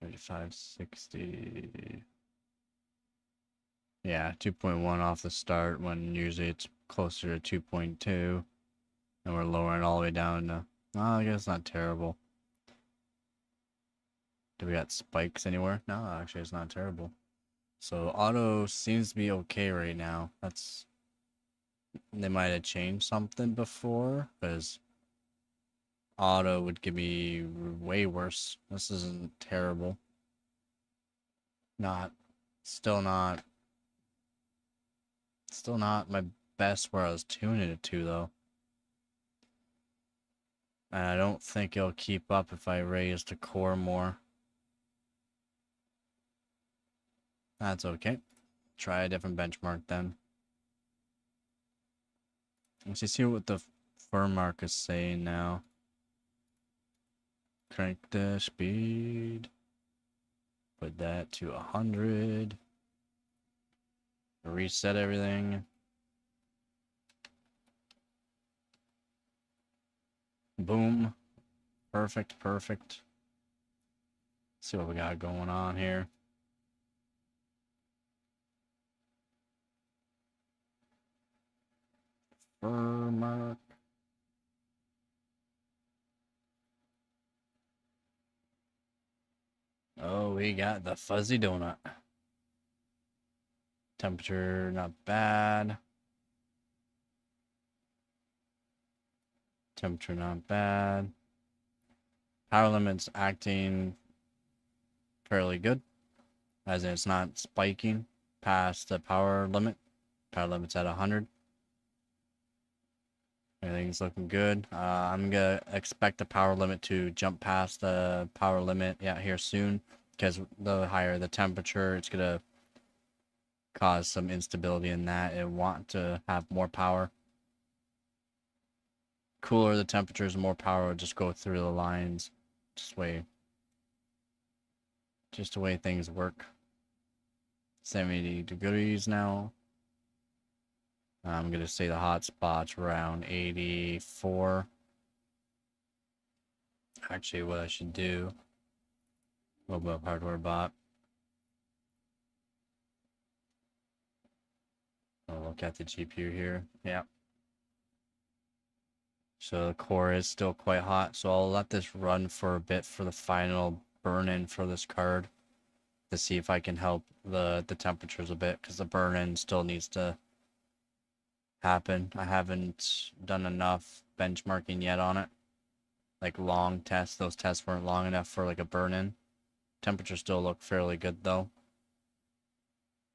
$35.60. Yeah, 2.1 off the start when usually it's closer to 2.2. And we're lowering all the way down to... Oh, I guess not terrible. Do we got spikes anywhere? No, actually it's not terrible. So auto seems to be okay right now. That's... They might have changed something before, because auto would give me way worse. This isn't terrible. Still not my best where I was tuning it to, though. And I don't think it'll keep up if I raise the core more. That's okay. Try a different benchmark then. Let's see what the firm mark is saying now. Crank the speed. Put that to 100. Reset everything. Boom. Perfect, perfect. Let's see what we got going on here. Firm mark. Oh, we got the fuzzy donut. Temperature, not bad. Temperature, not bad. Power limit's acting fairly good, as in it's not spiking past the power limit. Power limit's at 100. Everything's looking good. I'm gonna expect the power limit to jump past the power limit here soon, because the higher the temperature, it's gonna cause some instability in that. It want to have more power. Cooler the temperatures, more power will just go through the lines. Just the way things work. 70 degrees now. I'm gonna say the hot spot's around 84. Actually, what I should do, a little bit of hardware bot. I'll look at the GPU here. Yeah. So the core is still quite hot. So I'll let this run for a bit for the final burn-in for this card to see if I can help the temperatures a bit, because the burn-in still needs to happen. I haven't done enough benchmarking yet on it. Like long tests, those tests weren't long enough for like a burn-in. Temperatures still look fairly good though.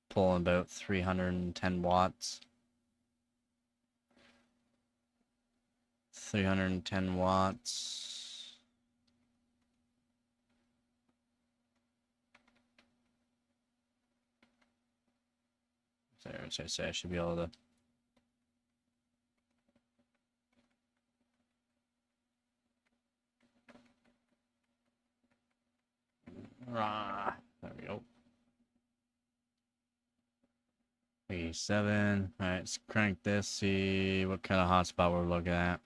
Pulling about 310 watts. 310 watts. There, as I say, I should be able to. There we go. 87. Alright, let's crank this, see what kind of hotspot we're looking at.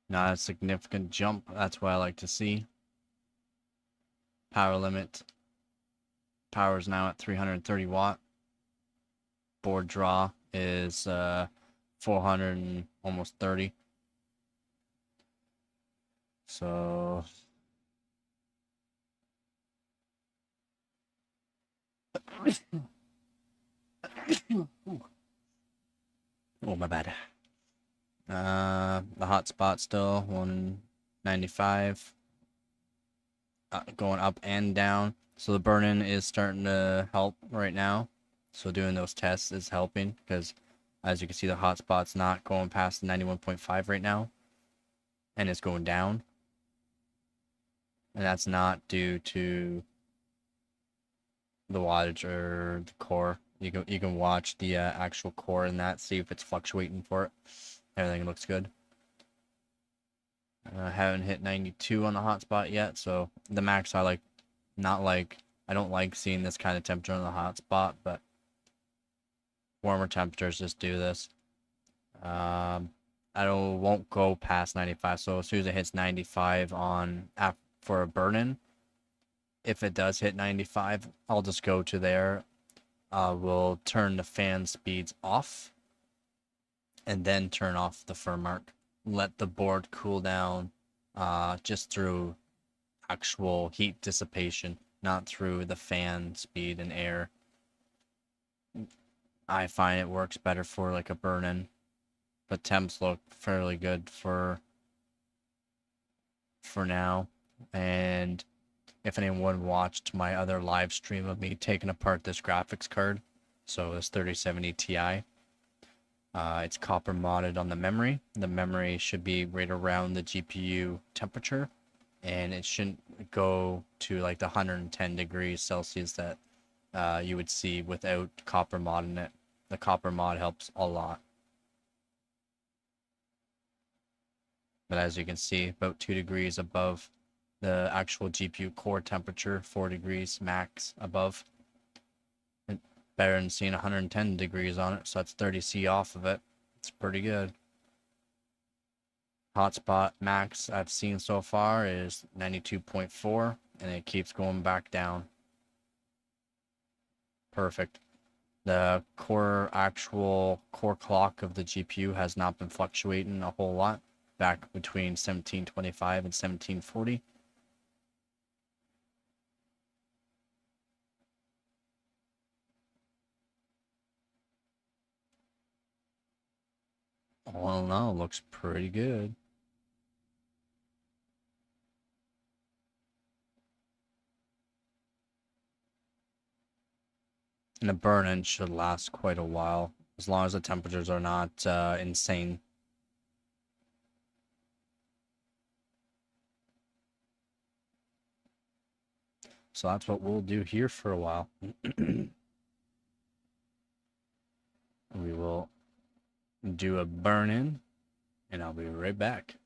Not a significant jump, that's what I like to see. Power limit. Power is now at 330 watt. Board draw is 400 and almost 30. So oh, my bad. The hot spot still 195. Going up and down. So the burn-in is starting to help right now. So doing those tests is helping, because as you can see, the hot spot's not going past the 91.5 right now. And it's going down. And that's not due to the wattage or the core. You can watch the actual core in that, see if it's fluctuating for it. Everything looks good. I haven't hit 92 on the hotspot yet, so the max I don't like seeing this kind of temperature on the hotspot, but warmer temperatures just do this. Won't go past 95, so as soon as it hits 95 for a burn-in, if it does hit 95, I'll just go to there. We'll turn the fan speeds off, and then turn off the firm arc. Let the board cool down just through actual heat dissipation, not through the fan speed and air. I find it works better for like a burn-in, but temps look fairly good for now. And if anyone watched my other live stream of me taking apart this graphics card, so this 3070 Ti, it's copper modded on the memory. The memory should be right around the GPU temperature, and it shouldn't go to like the 110 degrees Celsius that you would see without copper mod in it. The copper mod helps a lot. But as you can see, about 2 degrees above the actual GPU core temperature, 4 degrees max above. Better than seeing 110 degrees on it, so that's 30 C off of it. It's pretty good. Hotspot max I've seen so far is 92.4, and it keeps going back down. Perfect. The actual core clock of the GPU has not been fluctuating a whole lot, back between 1725 and 1740. All in all, looks pretty good. And the burn-in should last quite a while. as long as the temperatures are not insane. So that's what we'll do here for a while. We will do a burn-in, and I'll be right back.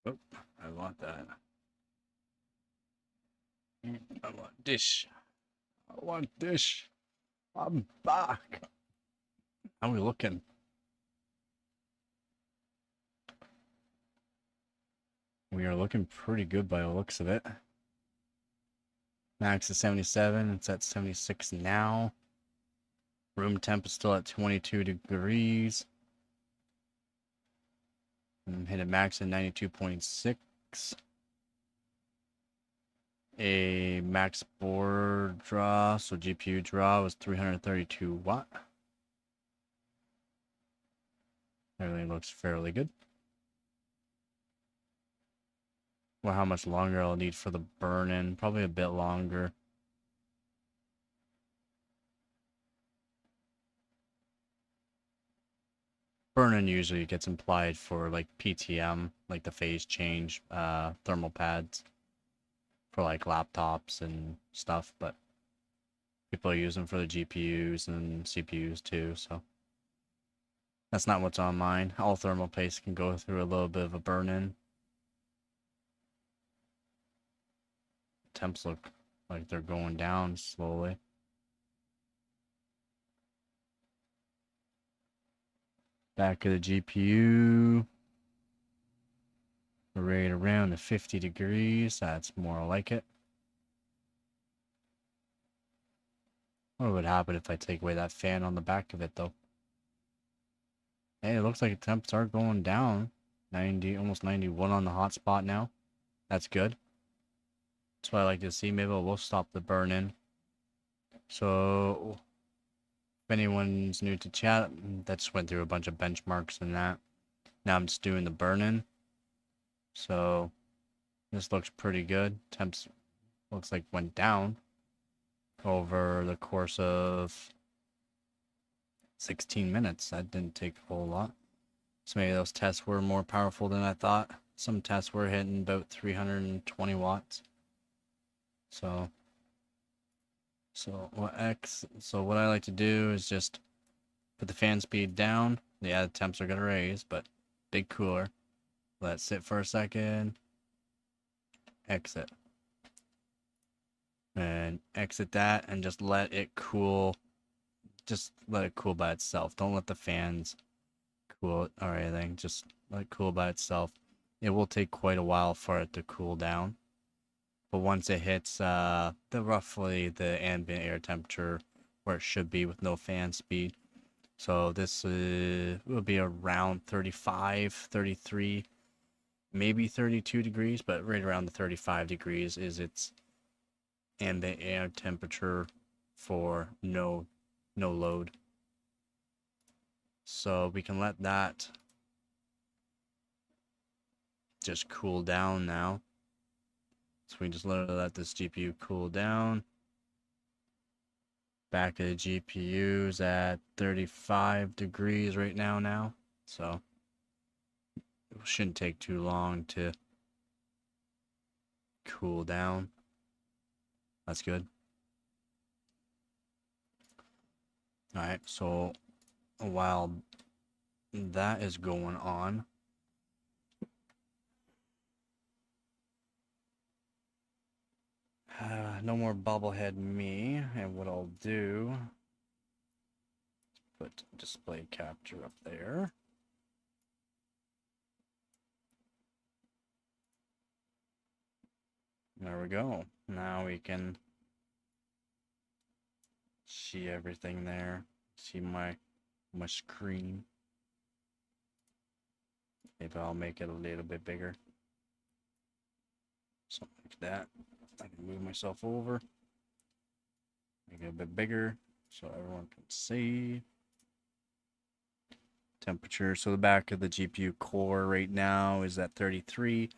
Oh, I want that. I want dish. I want dish. I'm back. How are we looking? We are looking pretty good by the looks of it. Max is 77. It's at 76 now. Room temp is still at 22 degrees. And hit a max at 92.6. A max board draw, so GPU draw was 332 watt. Everything looks fairly good. Well, how much longer I'll need for the burn-in? Probably a bit longer. Burn-in usually gets implied for like PTM, like the phase change, thermal pads for like laptops and stuff, but people use them for the GPUs and CPUs too, so that's not what's on mine. All thermal paste can go through a little bit of a burn-in. Temps look like they're going down slowly. Back of the GPU. Right around the 50 degrees. That's more like it. What would happen if I take away that fan on the back of it, though? Hey, it looks like the temps are going down. 90, almost 91 on the hotspot now. That's good. That's what I like to see. Maybe we'll stop the burn-in. So, if anyone's new to chat, that just went through a bunch of benchmarks and that. Now I'm just doing the burn-in. So, this looks pretty good. Temps looks like went down over the course of 16 minutes. That didn't take a whole lot. So maybe those tests were more powerful than I thought. Some tests were hitting about 320 watts. So what I like to do is just put the fan speed down. Yeah, the temps are gonna raise, but big cooler. Let it sit for a second. Exit. And exit that and just let it cool. Just let it cool by itself. Don't let the fans cool it or anything. Just let it cool by itself. It will take quite a while for it to cool down. But once it hits roughly the ambient air temperature where it should be with no fan speed. So this will be around 35, 33, maybe 32 degrees, but right around the 35 degrees is its ambient air temperature for no load. So we can let that just cool down now. So we just let this GPU cool down. Back of the GPU's at 35 degrees right now. So it shouldn't take too long to cool down. That's good. Alright, so while that is going on, no more bobblehead me, and what I'll do, put display capture up there. There we go. Now we can see everything there. See my screen. Maybe I'll make it a little bit bigger. Something like that. I can move myself over. Make it a bit bigger so everyone can see. Temperature. So the back of the GPU core right now is at 33.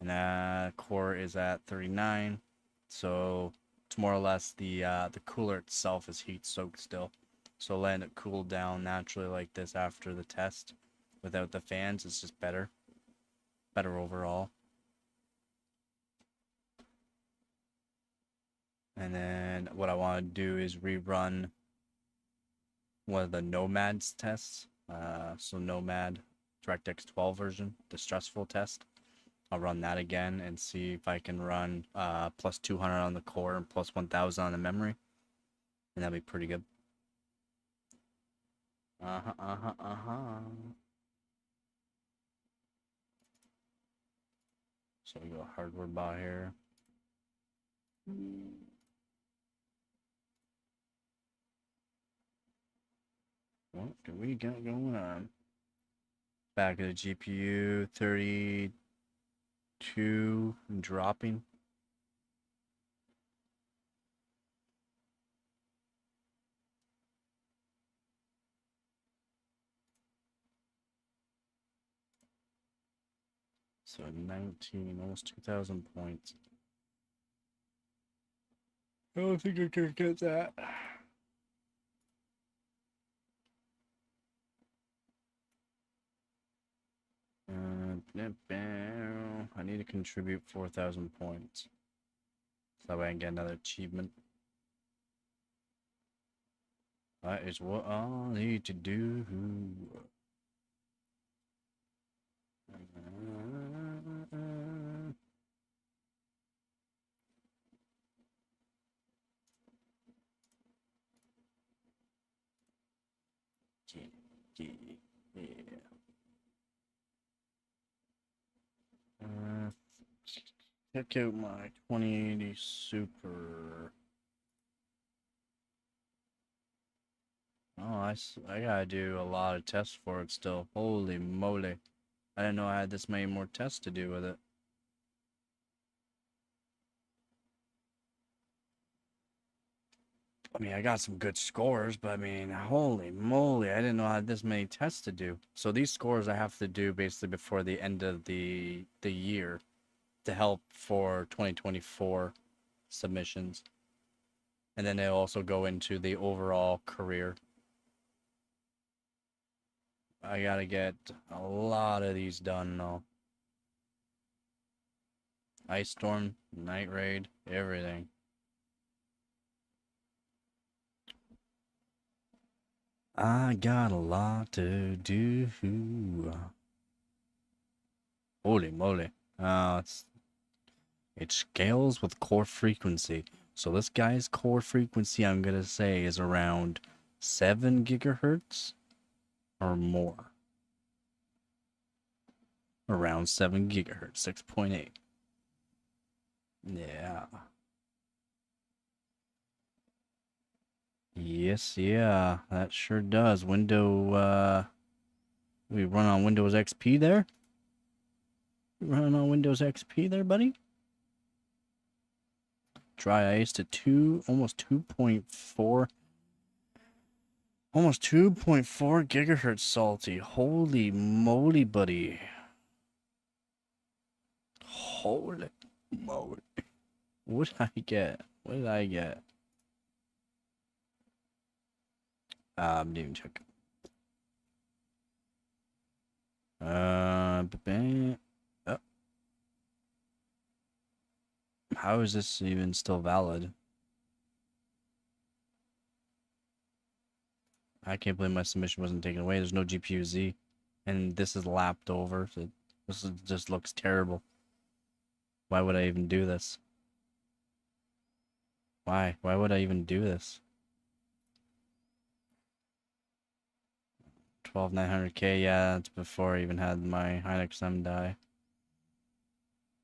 And that core is at 39. So it's more or less the cooler itself is heat soaked still. So letting it cool down naturally like this after the test without the fans is just better overall. And then what I want to do is rerun one of the Nomad's tests. So Nomad DirectX 12 version, the stressful test. I'll run that again and see if I can run plus 200 on the core and plus 1000 on the memory. And that'll be pretty good. So we go hardware bar here. What do we got going on? Back of the GPU, 32 and dropping. So 19, almost 2,000 points. I don't think I can get that. I need to contribute 4,000 points. So that way I can get another achievement. That is what I need to do. Check out my 2080 Super. Oh, I gotta do a lot of tests for it still. Holy moly. I didn't know I had this many more tests to do with it. I mean, I got some good scores, but I mean, holy moly, I didn't know I had this many tests to do. So these scores I have to do basically before the end of the year to help for 2024 submissions. And then they'll also go into the overall career. I gotta get a lot of these done though. Ice Storm, Night Raid, everything. I got a lot to do. Holy moly. It scales with core frequency. So this guy's core frequency, I'm gonna say, is around 7 gigahertz or more. Around 7 gigahertz, 6.8. Yeah. Yes, yeah, that sure does. We run on Windows XP there? Running on Windows XP there, buddy? Dry ice to almost 2.4 gigahertz salty. Holy moly, buddy. Holy moly. What did I get? What did I get? Didn't even check. How is this even still valid? I can't believe my submission wasn't taken away. There's no GPU Z. And this is lapped over. So just looks terrible. Why would I even do this? Why? Why would I even do this? 12,900K, yeah, that's before I even had my Hynix M die.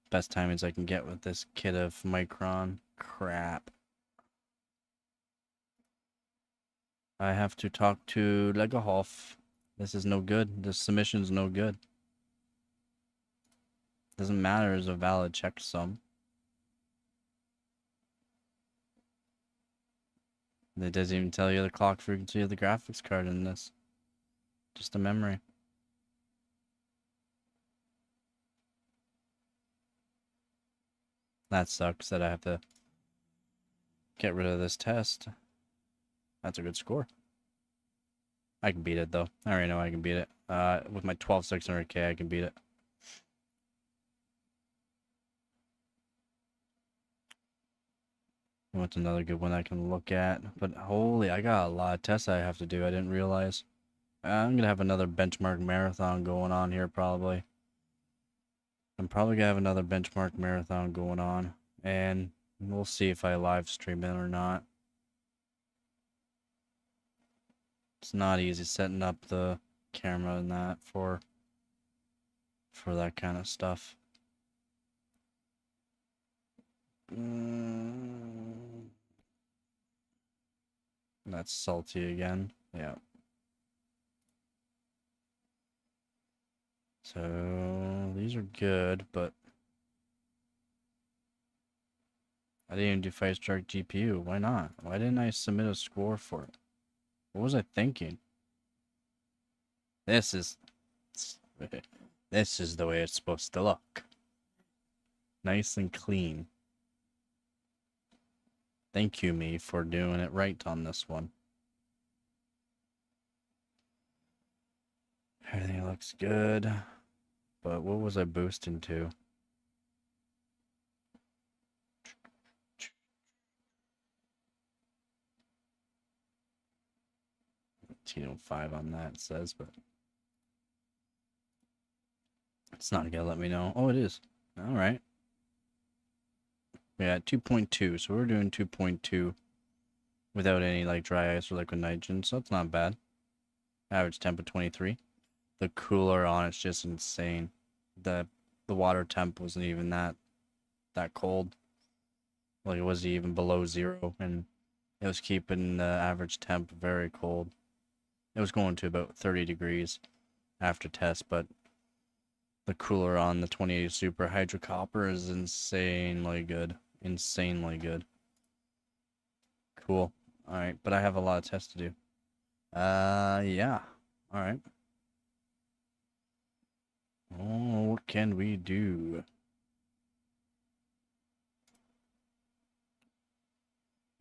Best timings I can get with this kit of Micron. Crap. I have to talk to Legohoff. This is no good. This submission's no good. Doesn't matter as a valid checksum. It doesn't even tell you the clock frequency of the graphics card in this. Just a memory. That sucks that I have to get rid of this test. That's a good score. I can beat it though. I already know I can beat it. With my 12,600K, I can beat it. What's another good one I can look at? But holy, I got a lot of tests I have to do. I didn't realize. I'm gonna have another benchmark marathon going on here probably. I'm probably gonna have another benchmark marathon going on, and we'll see if I live stream it or not. It's not easy setting up the camera and that for that kind of stuff. That's salty again. Yeah. So these are good, but I didn't even do Fight Strike GPU. Why not? Why didn't I submit a score for it? What was I thinking? This is the way it's supposed to look. Nice and clean. Thank you, me, for doing it right on this one. Everything looks good. But what was I boosting to? T05 on that, it says, but it's not gonna let me know. Oh, it is. Alright. Yeah, 2.2. So we're doing 2.2 without any like dry ice or liquid nitrogen, so it's not bad. Average temp of 23. The cooler on it's just insane. The water temp wasn't even that cold. Like it wasn't even below 0, and it was keeping the average temp very cold. It was going to about 30 degrees after test, but the cooler on the 28 Super Hydro Copper is insanely good. Insanely good. Cool. Alright, but I have a lot of tests to do. Yeah. Alright. Oh, what can we do?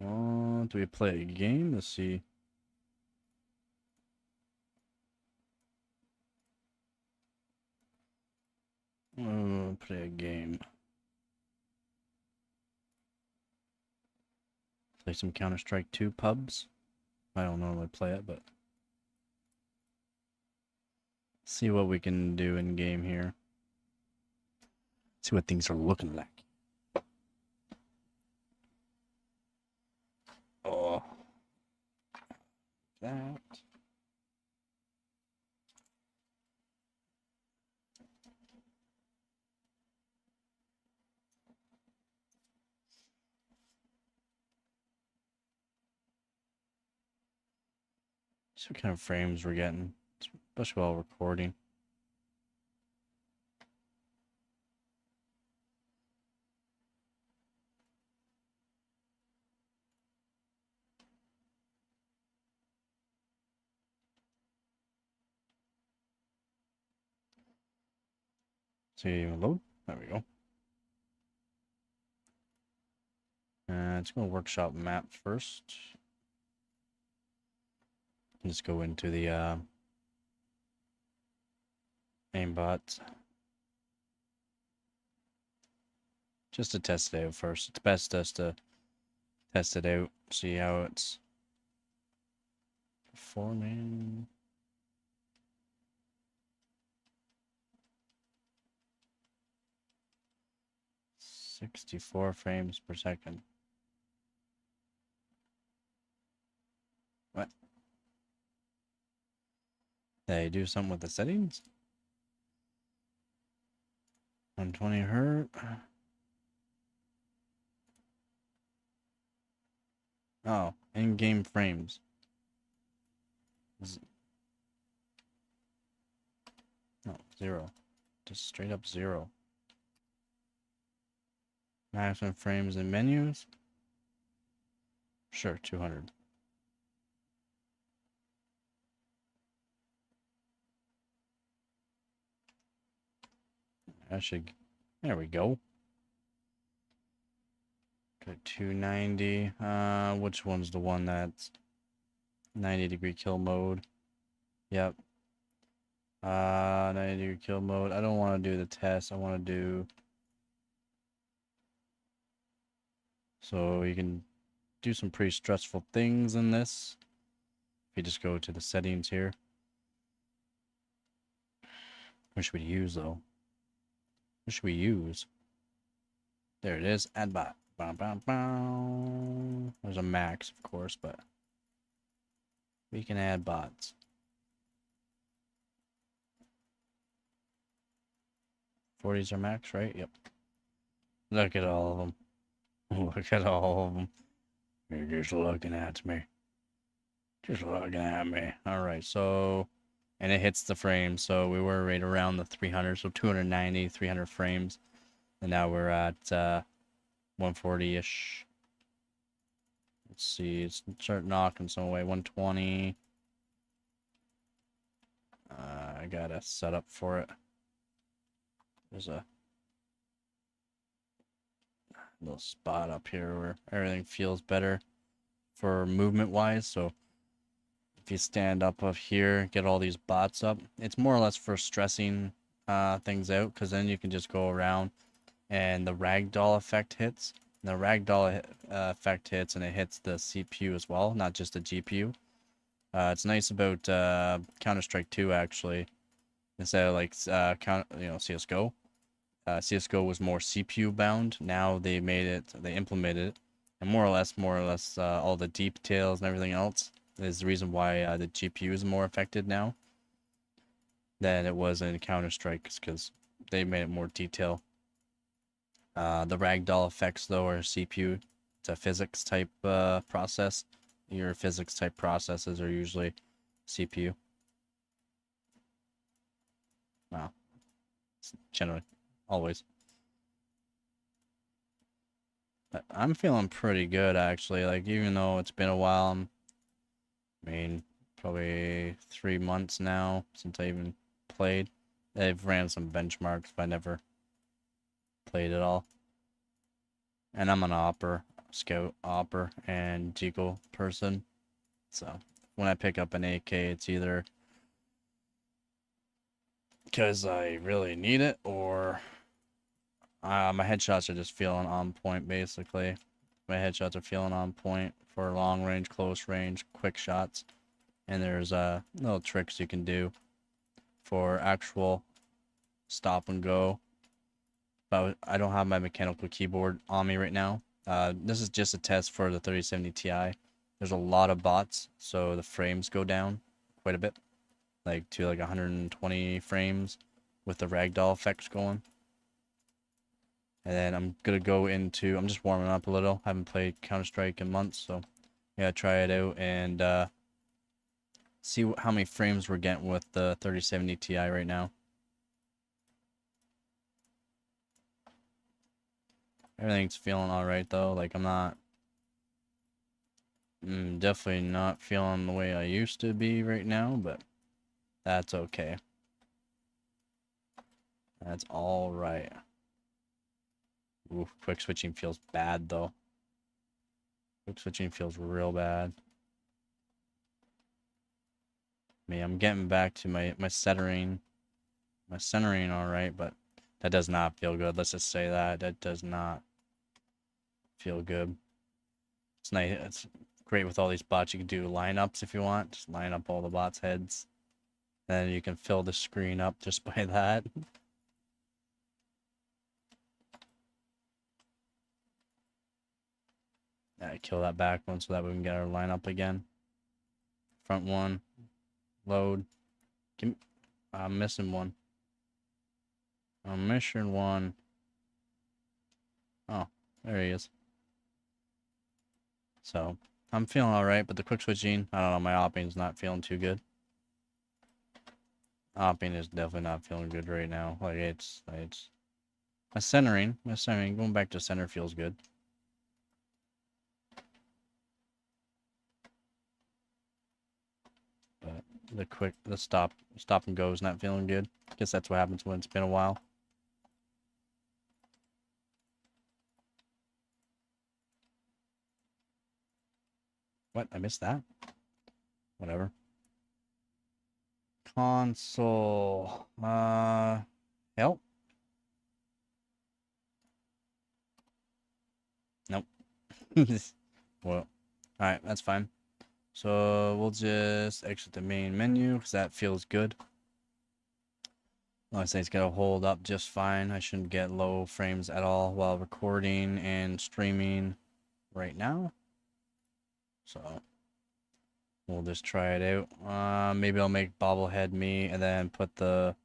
Oh, do we play a game? Let's see. Oh, play a game. Play some Counter-Strike 2 pubs. I don't normally play it, but see what we can do in game here. See what things are looking like. Oh, that. See what kind of frames we're getting, especially while recording. See, load. There we go. Let's go workshop map first. Let's go into the aimbot. Just to test it out first. It's best just to test it out, see how it's performing. .64 frames per second. What? Did I do something with the settings? 120 hertz. Oh, in-game frames. No, 0. Just straight up 0. Maximum frames in menus? Sure, 200. I should... There we go. Go 290. Which one's the one that's 90-degree kill mode? Yep. 90-degree kill mode. I don't want to do the test. I want to do... So you can do some pretty stressful things in this. If you just go to the settings here. Which we'd use though. What should we use? There it is. Add bot. Bow, bow, bow. There's a max, of course, but we can add bots. 40's our max, right? Yep. Look at all of them. Look at all of them. You're just looking at me. Just looking at me. Alright, so... And it hits the frame, so we were right around the 300, so 290, 300 frames. And now we're at 140-ish. Let's see, it's start knocking some away. 120. I got a setup for it. There's a little spot up here where everything feels better for movement wise. So if you stand up here, get all these bots up, it's more or less for stressing things out, because then you can just go around and the ragdoll effect hits. And the ragdoll effect hits and it hits the CPU as well, not just the GPU. It's nice about Counter-Strike 2 actually, instead of like CS:GO. CS:GO was more CPU bound. Now they implemented it, and more or less, all the details and everything else is the reason why the GPU is more affected now than it was in Counter-Strike, because they made it more detail. The ragdoll effects though are CPU. It's a physics type process. Your physics type processes are usually CPU. Wow. Generally. Always. But I'm feeling pretty good actually. Like, even though it's been a while, I mean, probably 3 months now since I even played. I've ran some benchmarks, but I never played at all. And I'm an scout opper, and deagle person. So when I pick up an AK, it's either because I really need it, or my headshots are just feeling on point, basically. My headshots are feeling on point for long range, close range, quick shots. And there's little tricks you can do for actual stop and go. But I don't have my mechanical keyboard on me right now. This is just a test for the 3070 Ti. There's a lot of bots, so the frames go down quite a bit. Like to like 120 frames with the ragdoll effects going. And then I'm gonna go into, I'm just warming up a little. Haven't played Counter-Strike in months, so yeah, try it out and see how many frames we're getting with the 3070 Ti right now. Everything's feeling alright though. Like, I'm not, definitely not feeling the way I used to be right now, but that's okay. That's alright. Ooh, quick switching feels bad though. Quick switching feels real bad. I'm getting back to my centering. My centering alright, but that does not feel good. Let's just say that. That does not feel good. It's nice. It's great with all these bots. You can do lineups if you want. Just line up all the bots' heads. And you can fill the screen up just by that. Kill that back one so that we can get our lineup again. Front one. Load. I'm missing one. I'm missing one. Oh, there he is. So, I'm feeling alright, but the quick switching, I don't know, my opping's not feeling too good. Opping is definitely not feeling good right now. Like, it's my centering, going back to center feels good. But the stop and go is not feeling good. Guess that's what happens when it's been a while. What? I missed that? Whatever. Console. Help? Nope. Well, alright, that's fine. So we'll just exit the main menu because that feels good. I say it's gonna hold up just fine. I shouldn't get low frames at all while recording and streaming right now. So we'll just try it out. Maybe I'll make bobblehead me and then put the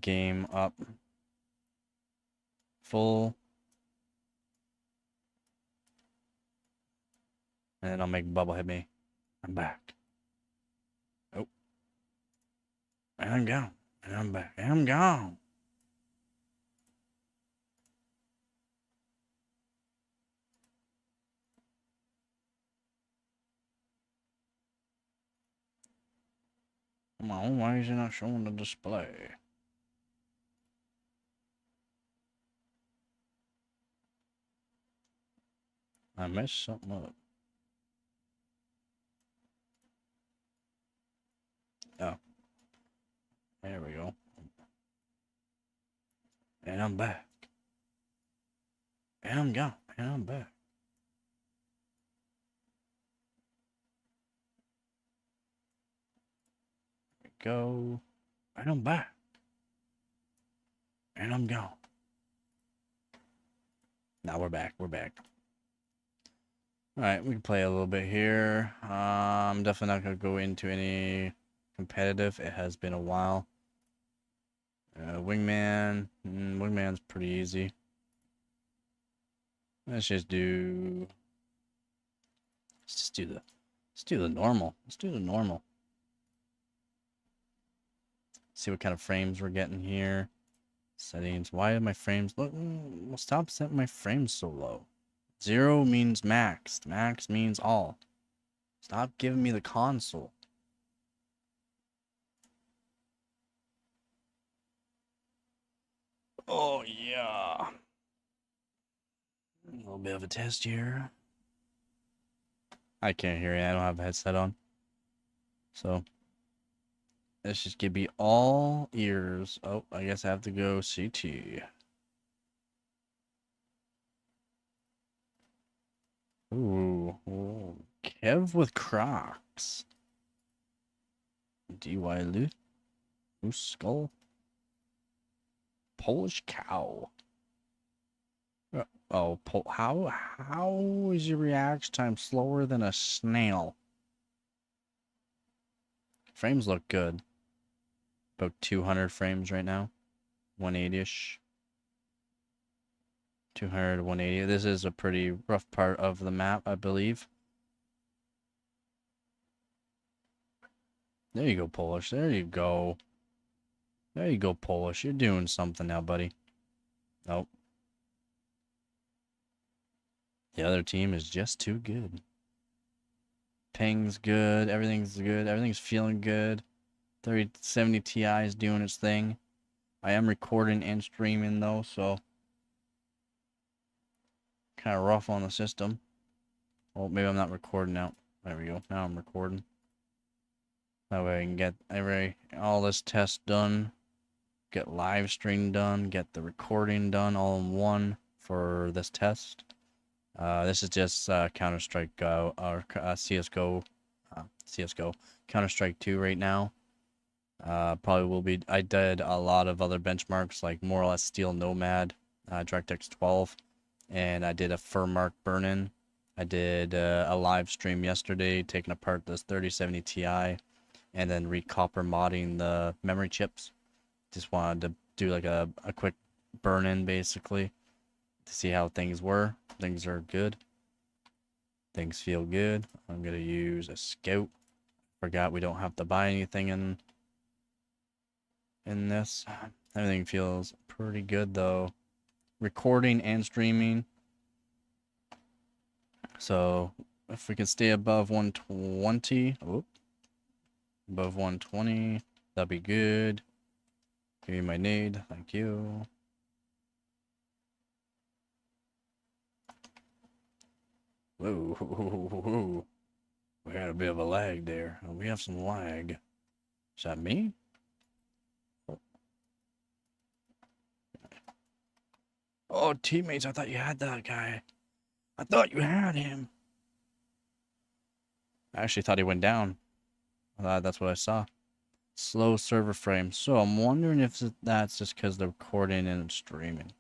game up full. And then I'll make bobblehead me. I'm back. Oh. And I'm gone. And I'm back. And I'm gone. Come on, why is it not showing the display? I messed something up. Oh. There we go. And I'm back. And I'm gone. And I'm back. There we go. And I'm back. And I'm gone. Now we're back. We're back. Alright, we can play a little bit here. I'm definitely not going to go into any competitive. It has been a while. Wingman. Wingman's pretty easy. Let's just do the normal. Let's do the normal. See what kind of frames we're getting here. Settings. Why are my frames look? Well, stop setting my frames so low. 0 means max. Max means all. Stop giving me the console. Oh yeah. A little bit of a test here. I can't hear you. I don't have a headset on. So this just give me all ears. Oh, I guess I have to go CT. Ooh, Kev with Crocs. DY Lu. Moose Skull. Polish cow. Oh, how is your reaction time slower than a snail? Frames look good. About 200 frames right now. 180-ish. 200, 180. This is a pretty rough part of the map, I believe. There you go, Polish. There you go. There you go, Polish. You're doing something now, buddy. Nope. The other team is just too good. Ping's good. Everything's good. Everything's feeling good. 3070 Ti is doing its thing. I am recording and streaming, though, so kind of rough on the system. Well, maybe I'm not recording now. There we go. Now I'm recording. That way I can get all this test done, get live stream done, get the recording done all in one for this test. This is just Counter-Strike or CSGO, Counter-Strike 2 right now. Probably will be. I did a lot of other benchmarks like more or less Steel Nomad, DirectX 12, and I did a Furmark burn-in. I did a live stream yesterday taking apart this 3070 Ti and then recopper modding the memory chips. Just wanted to do like a quick burn-in basically to see how things were. Things are good. Things feel good. I'm gonna use a Scout. Forgot we don't have to buy anything in this. Everything feels pretty good though. Recording and streaming. So if we can stay above 120, above 120, that'd be good. Give me my nade, thank you. Whoa. We had a bit of a lag there. We have some lag. Is that me? Oh, teammates, I thought you had that guy. I thought you had him. I actually thought he went down. That's what I saw. Slow server frame. So I'm wondering if that's just because they're recording and streaming.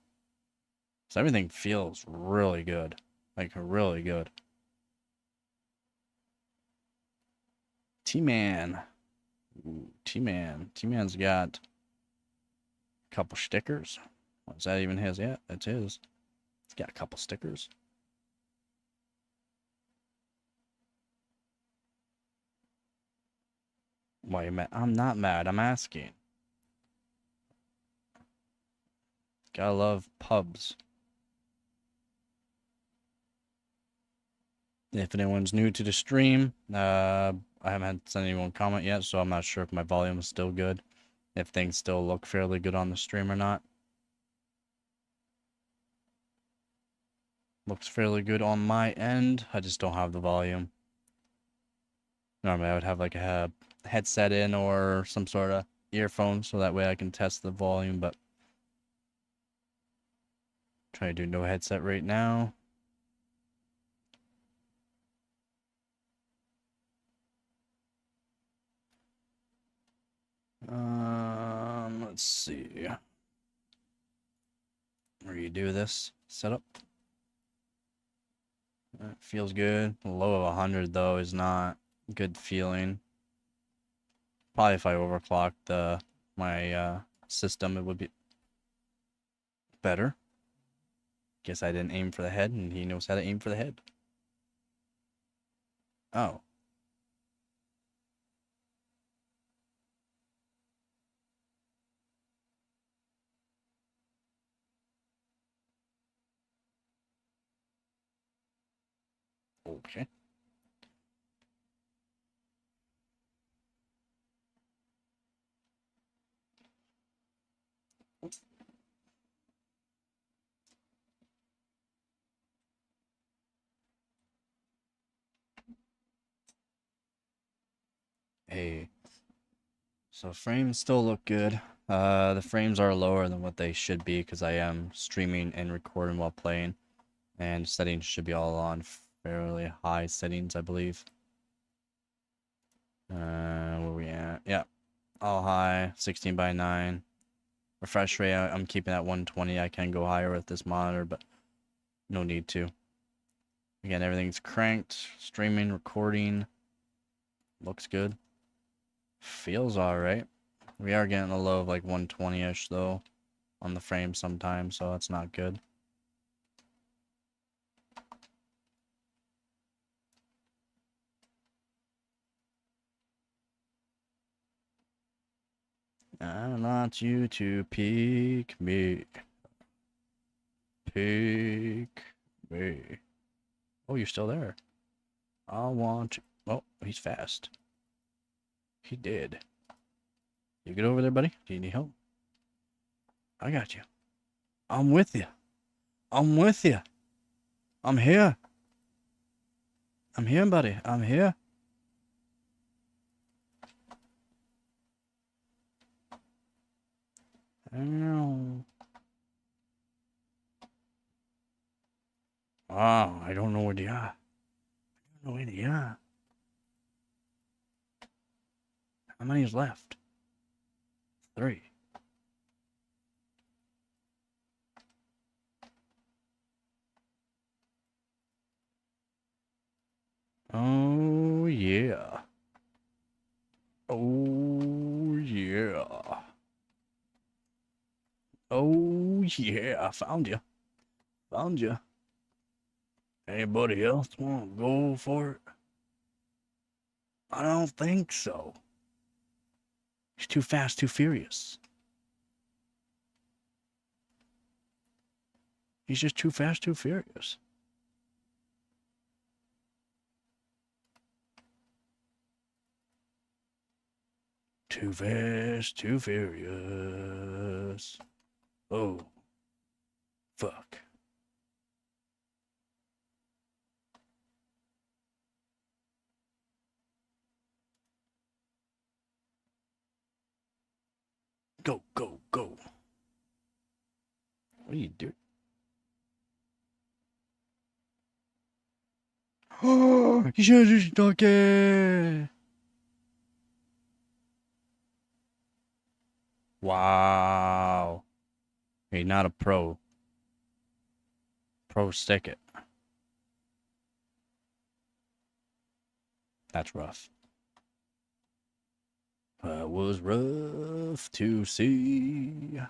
So everything feels really good. Like, really good. T-Man. T-Man. T-Man's got a couple stickers. Is that even his? Yeah, that's his. He's got a couple stickers. Why are you mad? I'm not mad. I'm asking. Gotta love pubs. If anyone's new to the stream, I haven't sent anyone comment yet, so I'm not sure if my volume is still good. If things still look fairly good on the stream or not. Looks fairly good on my end. I just don't have the volume. Normally I would have like a headset in or some sort of earphone so that way I can test the volume, but try to do no headset right now. Let's see. Redo this setup. It feels good. Low of 100 though is not good feeling. Probably if I overclocked my system, it would be better. Guess I didn't aim for the head, and he knows how to aim for the head. Oh. Okay. Hey. So frames still look good. The frames are lower than what they should be because I am streaming and recording while playing. And settings should be all on fairly high settings, I believe. Where we at? Yeah. All high, 16 by 9. Refresh rate, I'm keeping at 120. I can go higher with this monitor, but no need to. Again, everything's cranked. Streaming, recording. Looks good. Feels alright. We are getting a low of like 120-ish though on the frame sometimes, so that's not good. I want you to pick me. Pick me. Oh, you're still there. I want you. Oh, he's fast. He did. You get over there, buddy? Do you need help? I got you. I'm with you. I'm with you. I'm here. I'm here, buddy. I'm here. Ow. Oh, I don't know where they are. I don't know where they are. How many is left? 3. Oh, yeah. Oh, yeah. Oh, yeah. I found you. Found you. Anybody else want to go for it? I don't think so. He's too fast, too furious. He's just too fast, too furious. Too fast, too furious. Oh. Fuck. Go, go, go. What are you doing? Oh, you should have just talking. Wow. He's not a pro. Pro stick it. That's rough. That was rough to see.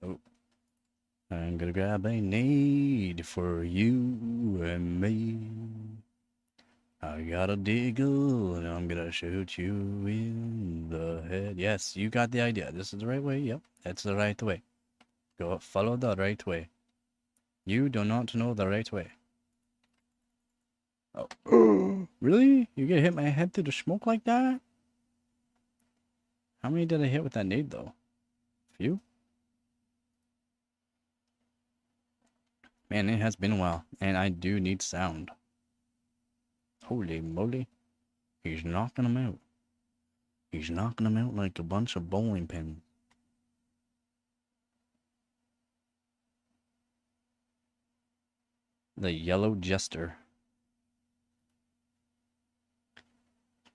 Oh. I'm gonna grab a nade for you and me. I got a deagle and I'm gonna shoot you in the head. Yes, you got the idea. This is the right way. Yep, that's the right way. Go follow the right way. You do not know the right way. Oh. Really? You get hit my head through the smoke like that? How many did I hit with that nade though? Few? Man, it has been a while, and I do need sound. Holy moly. He's knocking them out. He's knocking them out like a bunch of bowling pins. The yellow jester.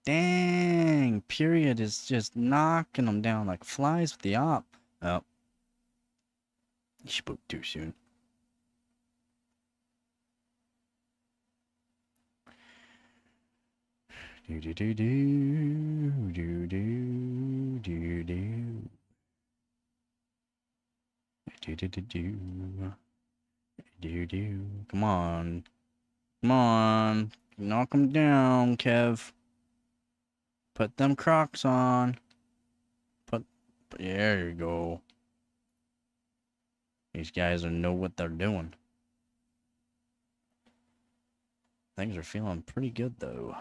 Dang, period is just knocking them down like flies with the op. Oh. You spoke too soon. Do do do do do do do do do do do do do. Come on, come on, knock them down, Kev. Put them Crocs on. There you go. These guys know what they're doing. Things are feeling pretty good though.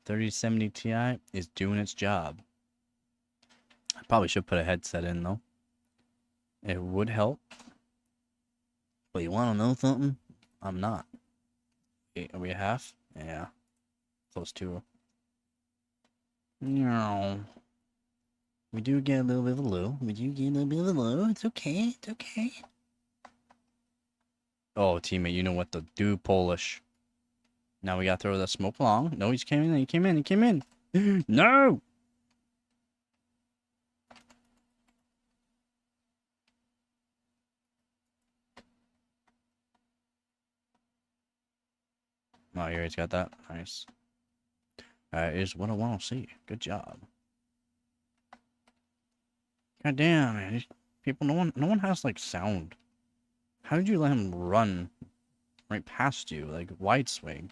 3070 Ti is doing its job. I probably should put a headset in though. It would help. But you want to know something? I'm not. Are we at half? Yeah. Close to. No. We do get a little bit of a low. We do get a little bit of a low. It's okay. It's okay. Oh, teammate, you know what to do, Polish. Now we gotta throw the smoke along. No, he came in. He came in. He came in. No! Oh, you already got that. Nice. That is what I want to see. Good job. God damn, man. These people, no one has like sound. How did you let him run right past you? Like wide swing.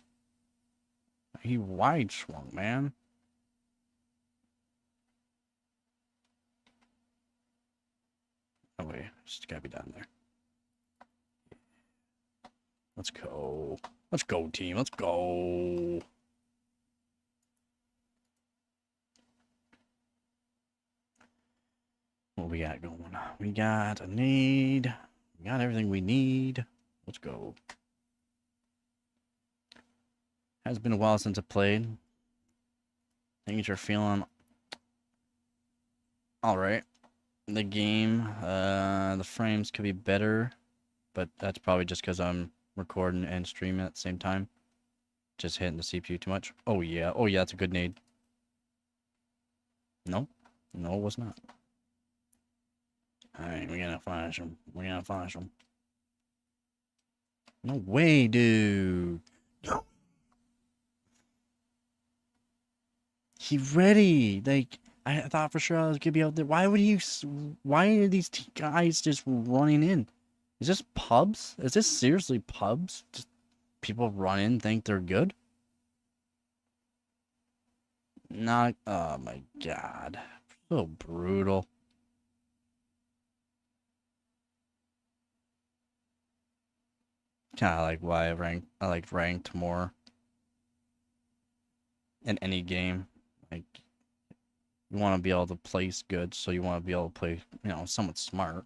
He wide swung, man. Oh wait, just gotta be down there. Let's go. Let's go, team. Let's go. What we got going on? We got a need. We got everything we need. Let's go. Has been a while since I played. Things are feeling alright. The game, the frames could be better, but that's probably just because I'm recording and streaming at the same time. Just hitting the CPU too much. Oh yeah, that's a good nade. No, no, it was not. Alright, we're gonna flash him. We're gonna flash him. No way, dude. No. He ready. Like, I thought for sure I was gonna be out there. Why are these guys just running in? Is this pubs? Is this seriously pubs? Just people run in, think they're good? Not, oh my god. So brutal. Kinda like why I like ranked more in any game. Like, you want to be able to place good, so you want to be able to play, somewhat smart.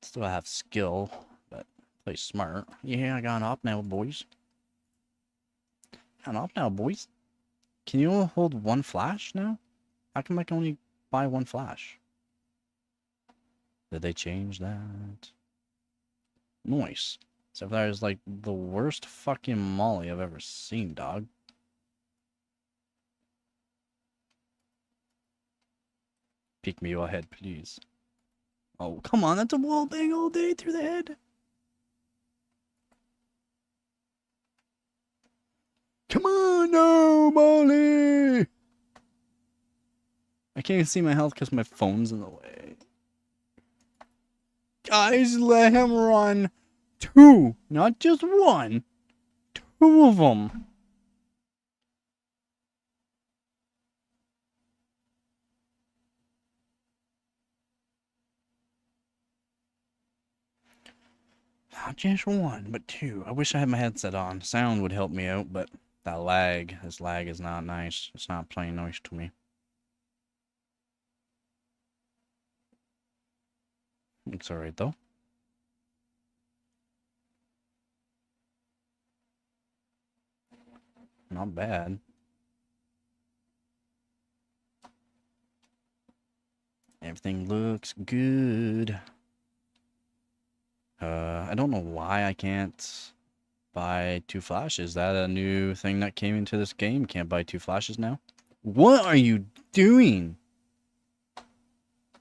Still have skill, but play smart. Yeah, I got an op now, boys. Got an op now, boys. Can you hold one flash now? How come I can only buy one flash? Did they change that? Nice. So that is like the worst fucking molly I've ever seen, dog. Peek me your head, please. Oh, come on, that's a wall bang all day through the head. Come on, no, Molly! I can't even see my health because my phone's in the way. Guys, let him run. 2, not just 1. 2 of them. Not just 1, but 2. I wish I had my headset on. Sound would help me out, but that lag, this lag is not nice. It's not playing nice to me. Looks alright though. Not bad. Everything looks good. I don't know why I can't buy 2 flashes. Is that a new thing that came into this game? Can't buy 2 flashes now? What are you doing?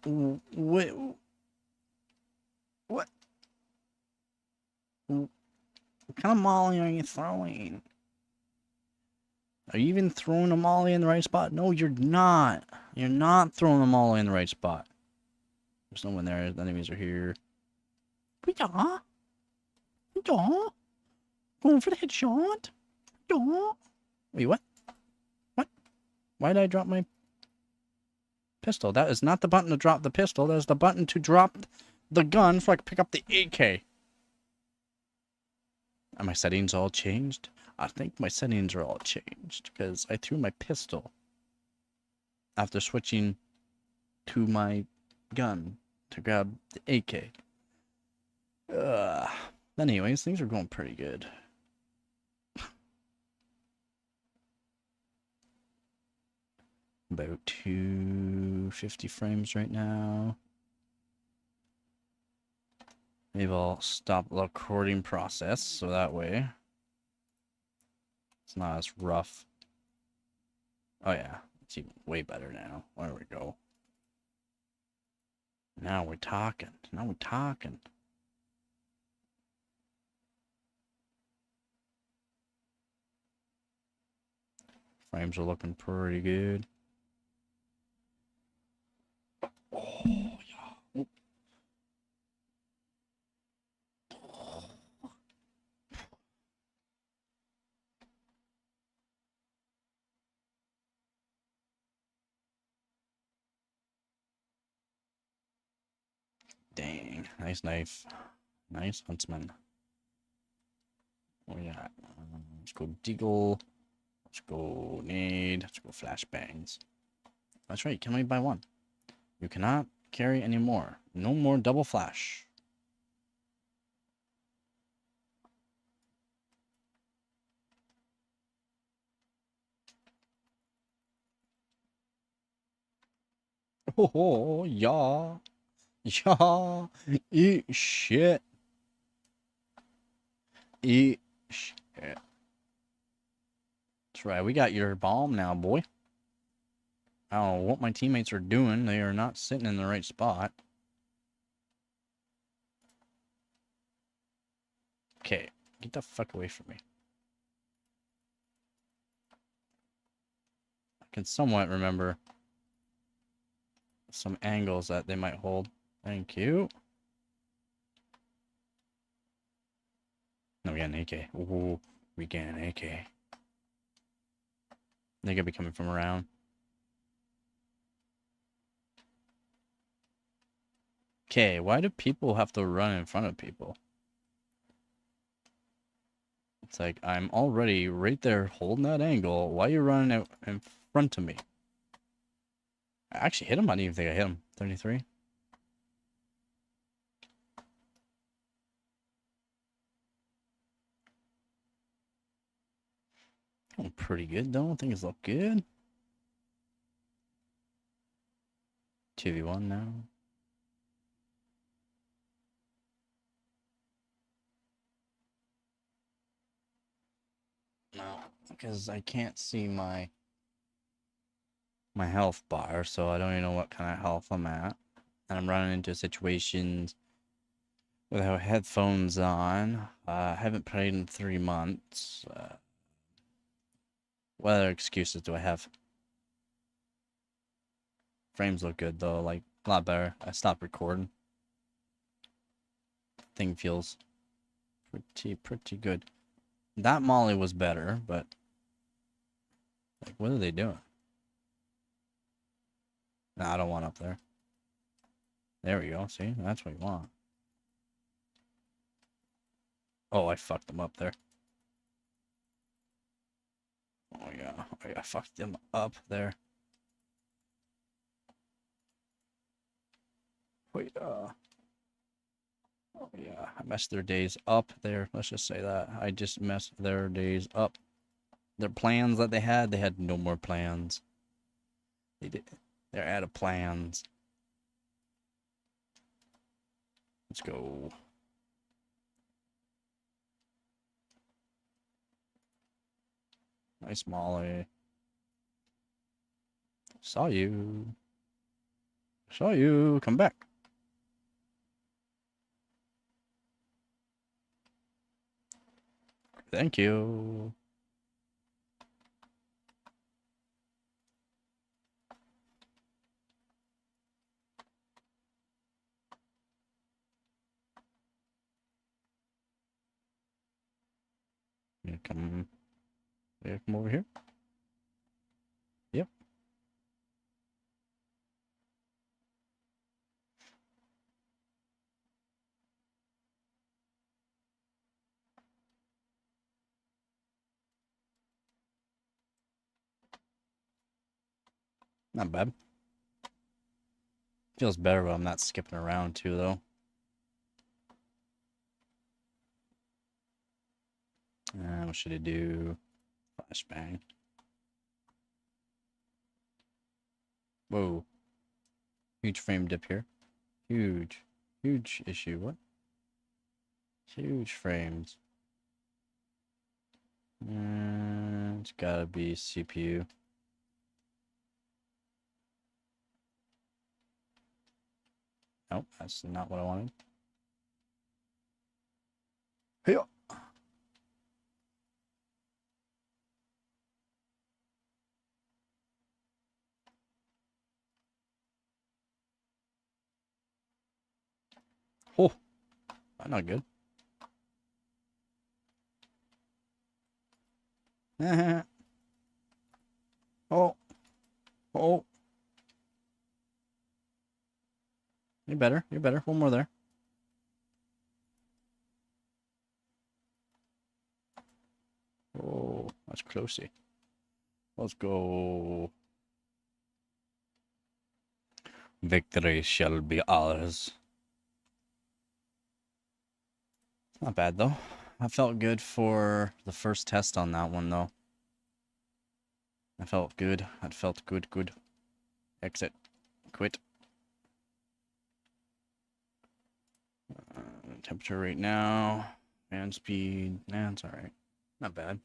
What? What? What kind of molly are you throwing? Are you even throwing a molly in the right spot? No, you're not. You're not throwing a molly in the right spot. There's no one there. The enemies are here. Yeah. Yeah. Going for the headshot. Yeah. Wait, what? What? Why did I drop my pistol? That is not the button to drop the pistol. That is the button to drop the gun so I can pick up the AK. Are my settings all changed? I think my settings are all changed because I threw my pistol after switching to my gun to grab the AK. Anyways, things are going pretty good. About 250 frames right now. Maybe I'll stop the recording process so that way it's not as rough. Oh yeah, it's even way better now. There we go. Now we're talking. Now we're talking. Frames are looking pretty good. Oh, yeah. Dang. Nice knife. Nice huntsman. Oh yeah. Let's go deagle. Let's go nade. Let's go flashbangs. That's right. You can only buy 1. You cannot carry any more. No more double flash. Oh, yeah. Yeah. Eat shit. Eat shit. That's right. We got your bomb now, boy. I don't know what my teammates are doing. They are not sitting in the right spot. Okay. Get the fuck away from me. I can somewhat remember some angles that they might hold. Thank you. No, we got an AK. Ooh, we got an AK. They're gonna be coming from around. Okay, why do people have to run in front of people? It's like, I'm already right there holding that angle. Why are you running out in front of me? I actually hit him. I didn't even think I hit him. 33. Oh, pretty good though. Things look good. 2v1 now. No, because I can't see my my health bar, so I don't even know what kind of health I'm at. And I'm running into situations without headphones on. I haven't played in 3 months. What other excuses do I have? Frames look good though, like a lot better. I stopped recording. Thing feels pretty good. That Molly was better, but like, what are they doing? Nah, I don't want up there. There we go. See, that's what you want. Oh, I fucked them up there. Oh yeah, I fucked them up there. Wait, oh yeah, I messed their days up there. Let's just say that. I just messed their days up. Their plans that they had no more plans. They're out of plans. Let's go. Nice Molly. Saw you. Saw you. Come back. Thank you. Come over here. Yep. Not bad. Feels better when I'm not skipping around too, though. What should I do? Flashbang. Whoa. Huge frame dip here. Huge. Huge issue. What? Huge frames. It's gotta be CPU. Nope, that's not what I wanted. Hey. Oh, that's not good. Oh, oh. You're better. You're better. One more there. Oh, that's closey. Let's go. Victory shall be ours. Not bad, though. I felt good for the first test on that one, though. I felt good. I felt good. Exit. Quit. Temperature right now. And speed. Nah, it's alright. Not bad.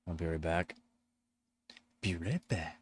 I'll be right back. Be right back.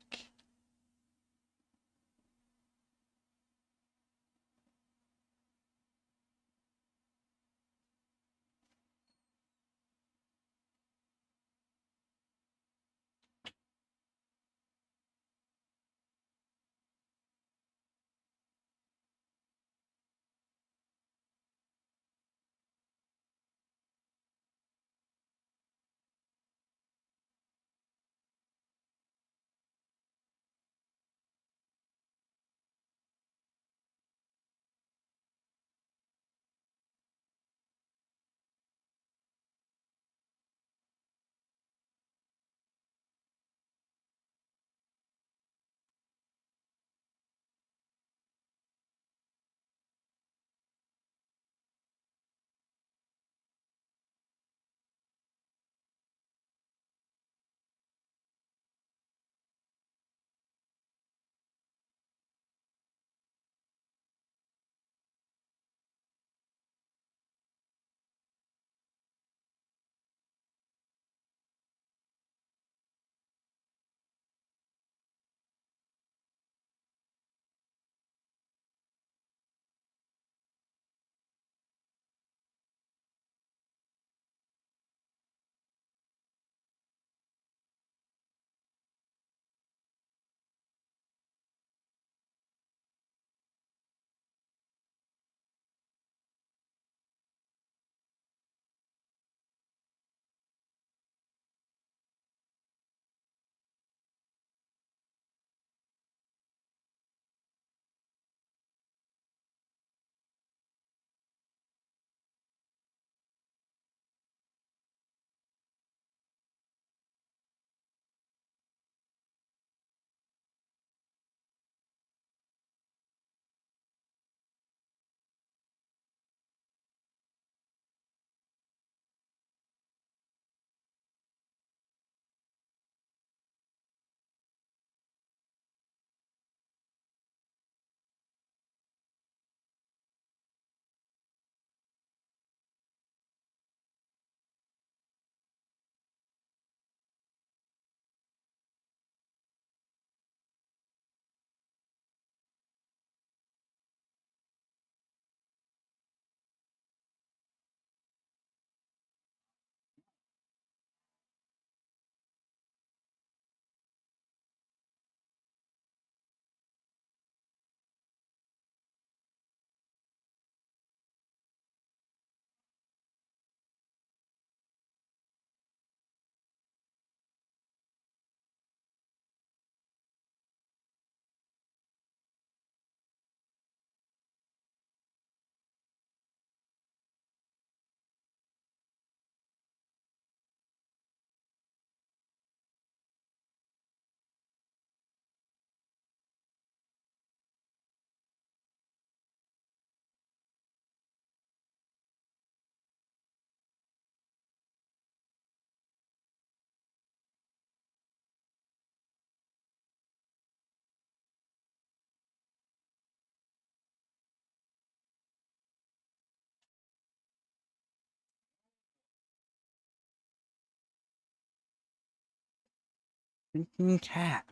Freaking cat.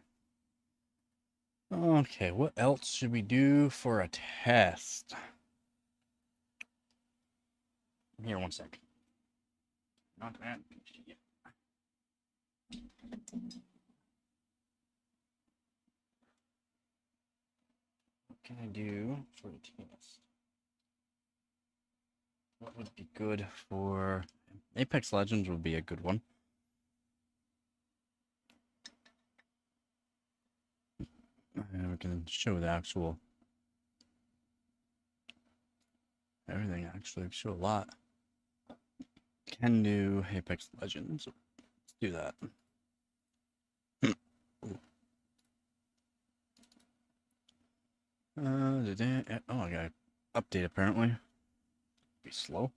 Okay, what else should we do for a test? Here, one sec. Not that. What can I do for a test? What would be good for Apex Legends would be a good one. And we can show the actual everything actually show a lot. Can do Apex Legends. Let's do that. Oh, I got update apparently. Be slow.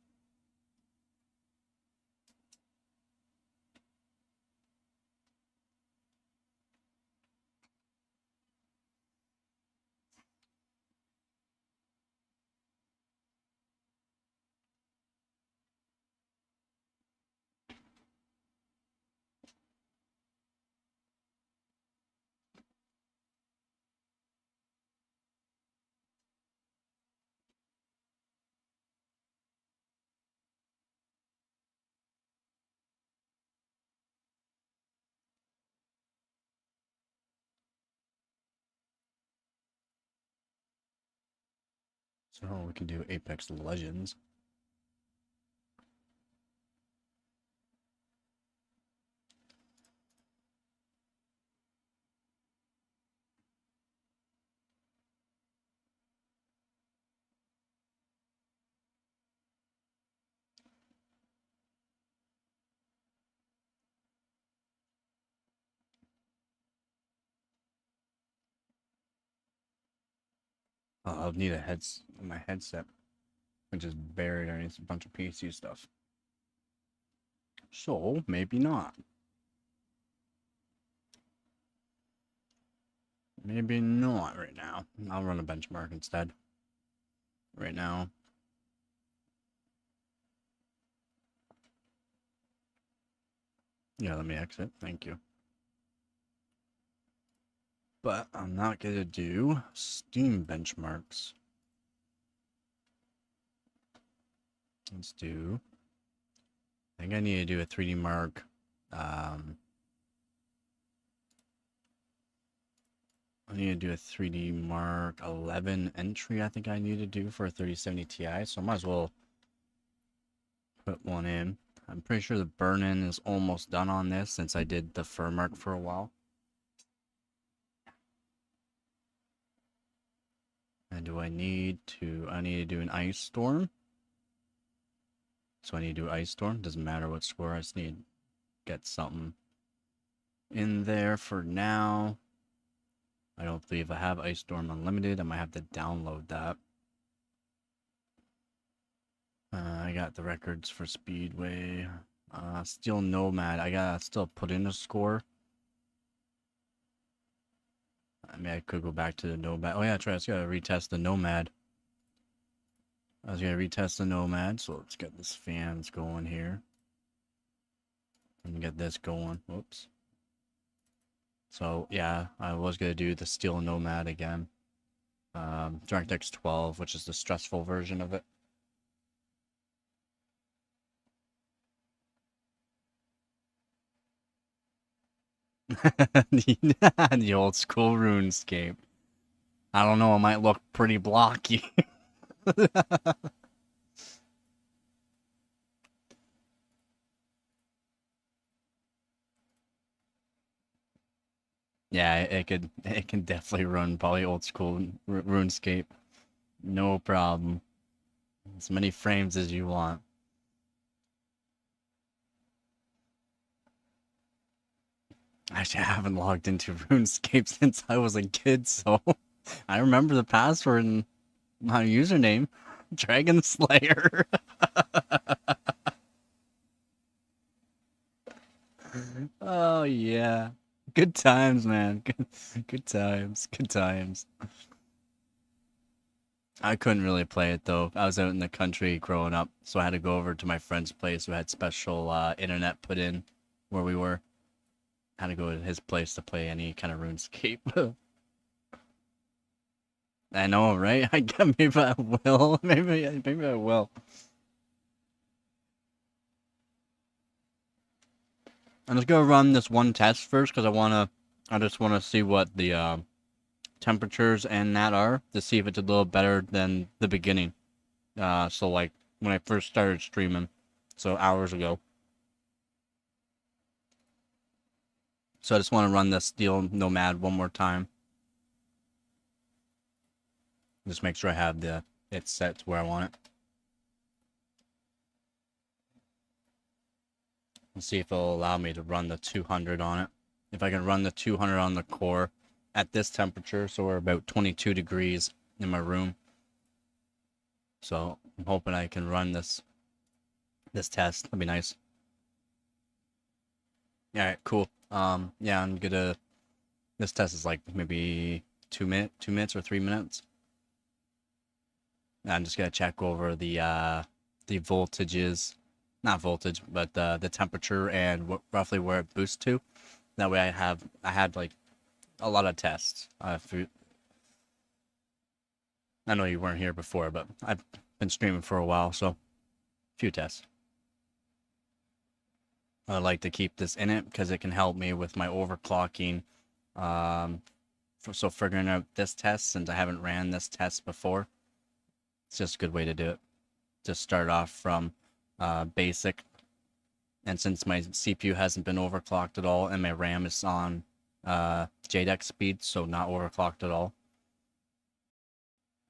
So we can do Apex Legends. I'll need my headset, which is buried underneath a bunch of PC stuff. So maybe not. Maybe not right now. I'll run a benchmark instead. Right now. Yeah, let me exit. Thank you. But I'm not going to do Steam benchmarks. Let's do... I think I need to do a 3D Mark. I need to do a 3D Mark 11 entry, I think I need to do for a 3070 Ti, so I might as well put one in. I'm pretty sure the burn-in is almost done on this since I did the fur mark for a while. And do I need to do an ice storm? So I need to do ice storm, doesn't matter what score, I just need to get something in there for now. I don't believe I have Ice Storm Unlimited. I might have to download that. I got the records for Speedway. Steel Nomad. I gotta still put in a score. I mean, I could go back to the Nomad. Oh yeah, that's right. I just gotta retest the Nomad. I was gonna retest the Nomad, so let's get this fans going here. And get this going. Whoops. So yeah, I was gonna do the Steel Nomad again. DirectX 12, which is the stressful version of it. The old school RuneScape. I don't know, it might look pretty blocky. Yeah, it can definitely run probably old school RuneScape. No problem. As many frames as you want. Actually, I haven't logged into RuneScape since I was a kid, so I remember the password and my username. Dragon Slayer. Oh yeah. Good times, man. Good times. Good times. I couldn't really play it though. I was out in the country growing up, so I had to go over to my friend's place who had special internet put in where we were. had to go to his place to play any kind of RuneScape. I know, right? Maybe I will. Maybe I will. I'm just gonna run this one test first because I just wanna see what the temperatures and that are to see if it's a little better than the beginning. So like when I first started streaming, so hours ago. So I just want to run this Steel Nomad one more time. Just make sure I have it set to where I want it. And see if it'll allow me to run the 200 on it. If I can run the 200 on the core at this temperature, so we're about 22 degrees in my room. So I'm hoping I can run this test. That'd be nice. Alright, cool. Yeah, I'm gonna. This test is like maybe 2 minutes or 3 minutes. I'm just gonna check over the voltages, not voltage, but the temperature and roughly where it boosts to. That way, I had like a lot of tests. I know you weren't here before, but I've been streaming for a while, so a few tests. I like to keep this in it because it can help me with my overclocking. So figuring out this test, since I haven't ran this test before, it's just a good way to do it. Just start off from basic, and since my CPU hasn't been overclocked at all, and my RAM is on JDEC speed, so not overclocked at all.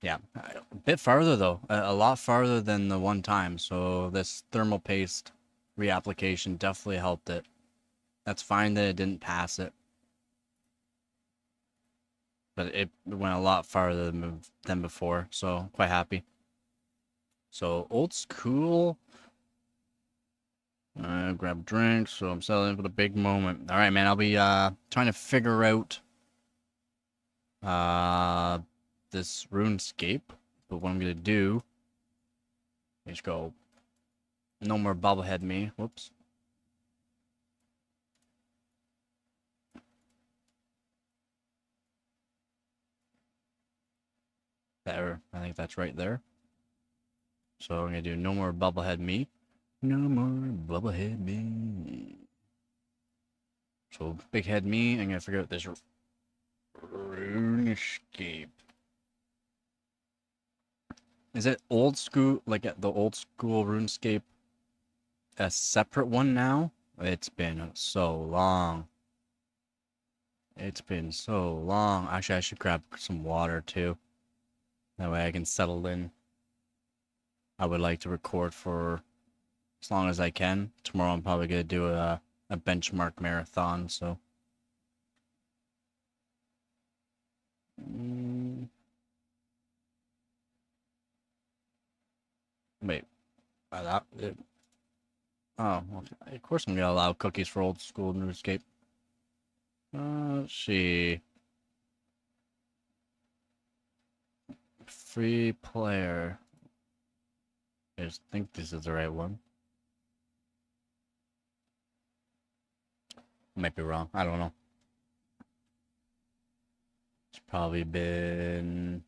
Yeah, a bit farther though, a lot farther than the one time. So this thermal paste reapplication definitely helped it. That's fine that it didn't pass it, but it went a lot farther than before, so quite happy. So old school. Grab a drink, so I'm settling for the big moment. All right, man, I'll be trying to figure out this RuneScape, but what I'm gonna do is go. No more bobblehead me. Whoops. There, I think that's right there. So I'm gonna do no more bubblehead me. No more bubblehead me. So big head me, I'm gonna figure out this RuneScape. Is it old school, like the old school RuneScape, a separate one now? It's been so long. It's been so long. Actually, I should grab some water too. That way I can settle in. I would like to record for as long as I can. Tomorrow I'm probably going to do a benchmark marathon, so. Wait. Oh, well, of course I'm going to allow cookies for old school RuneScape. Let's see. Free player. I just think this is the right one. Might be wrong. I don't know. It's probably been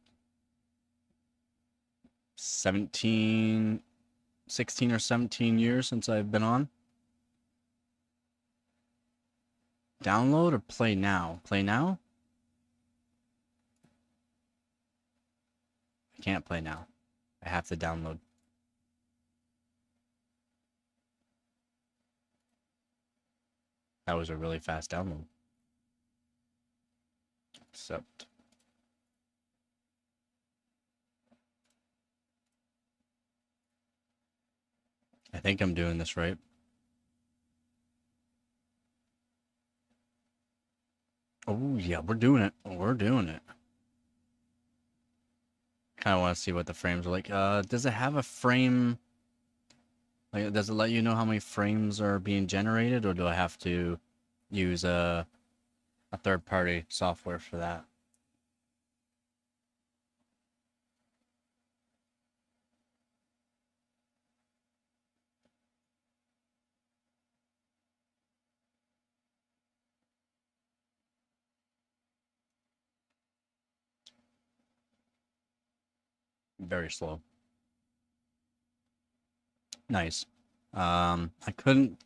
16 or 17 years since I've been on. Download or play now? Play now? I can't play now. I have to download. That was a really fast download. Accept. I think I'm doing this right. Oh, yeah, we're doing it. We're doing it. Kind of want to see what the frames are like. Does it have a frame? Like, does it let you know how many frames are being generated, or do I have to use a third-party software for that? Very slow. Nice. I couldn't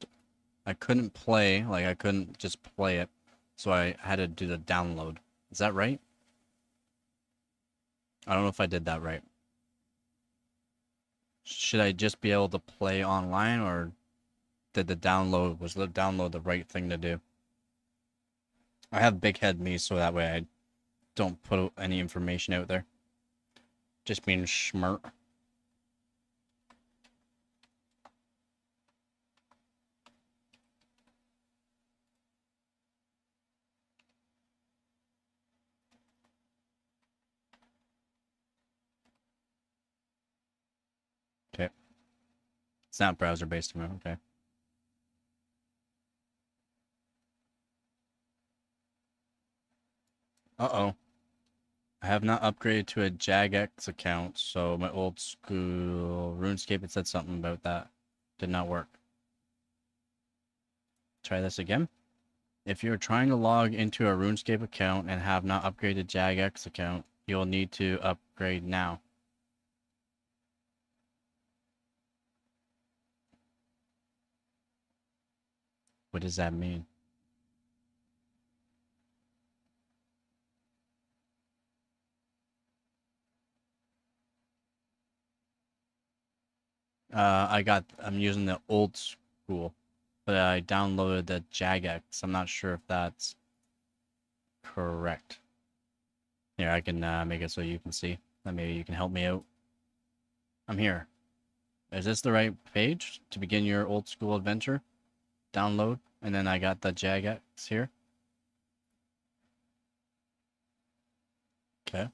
play, like I couldn't just play it, so I had to do the download. Is that right? I don't know if I did that right. Should I just be able to play online, or was the download the right thing to do? I have big head me, so that way I don't put any information out there. Just being smart. Okay. It's not browser based. Okay. Uh-oh. I have not upgraded to a Jagex account, so my old school RuneScape, it said something about that. Did not work. Try this again. If you're trying to log into a RuneScape account and have not upgraded Jagex account, you'll need to upgrade now. What does that mean? I'm using the old school, but I downloaded the Jagex. I'm not sure if that's correct. Here, I can make it so you can see. And maybe you can help me out. I'm here. Is this the right page to begin your old school adventure? Download, and then I got the Jagex here. Okay.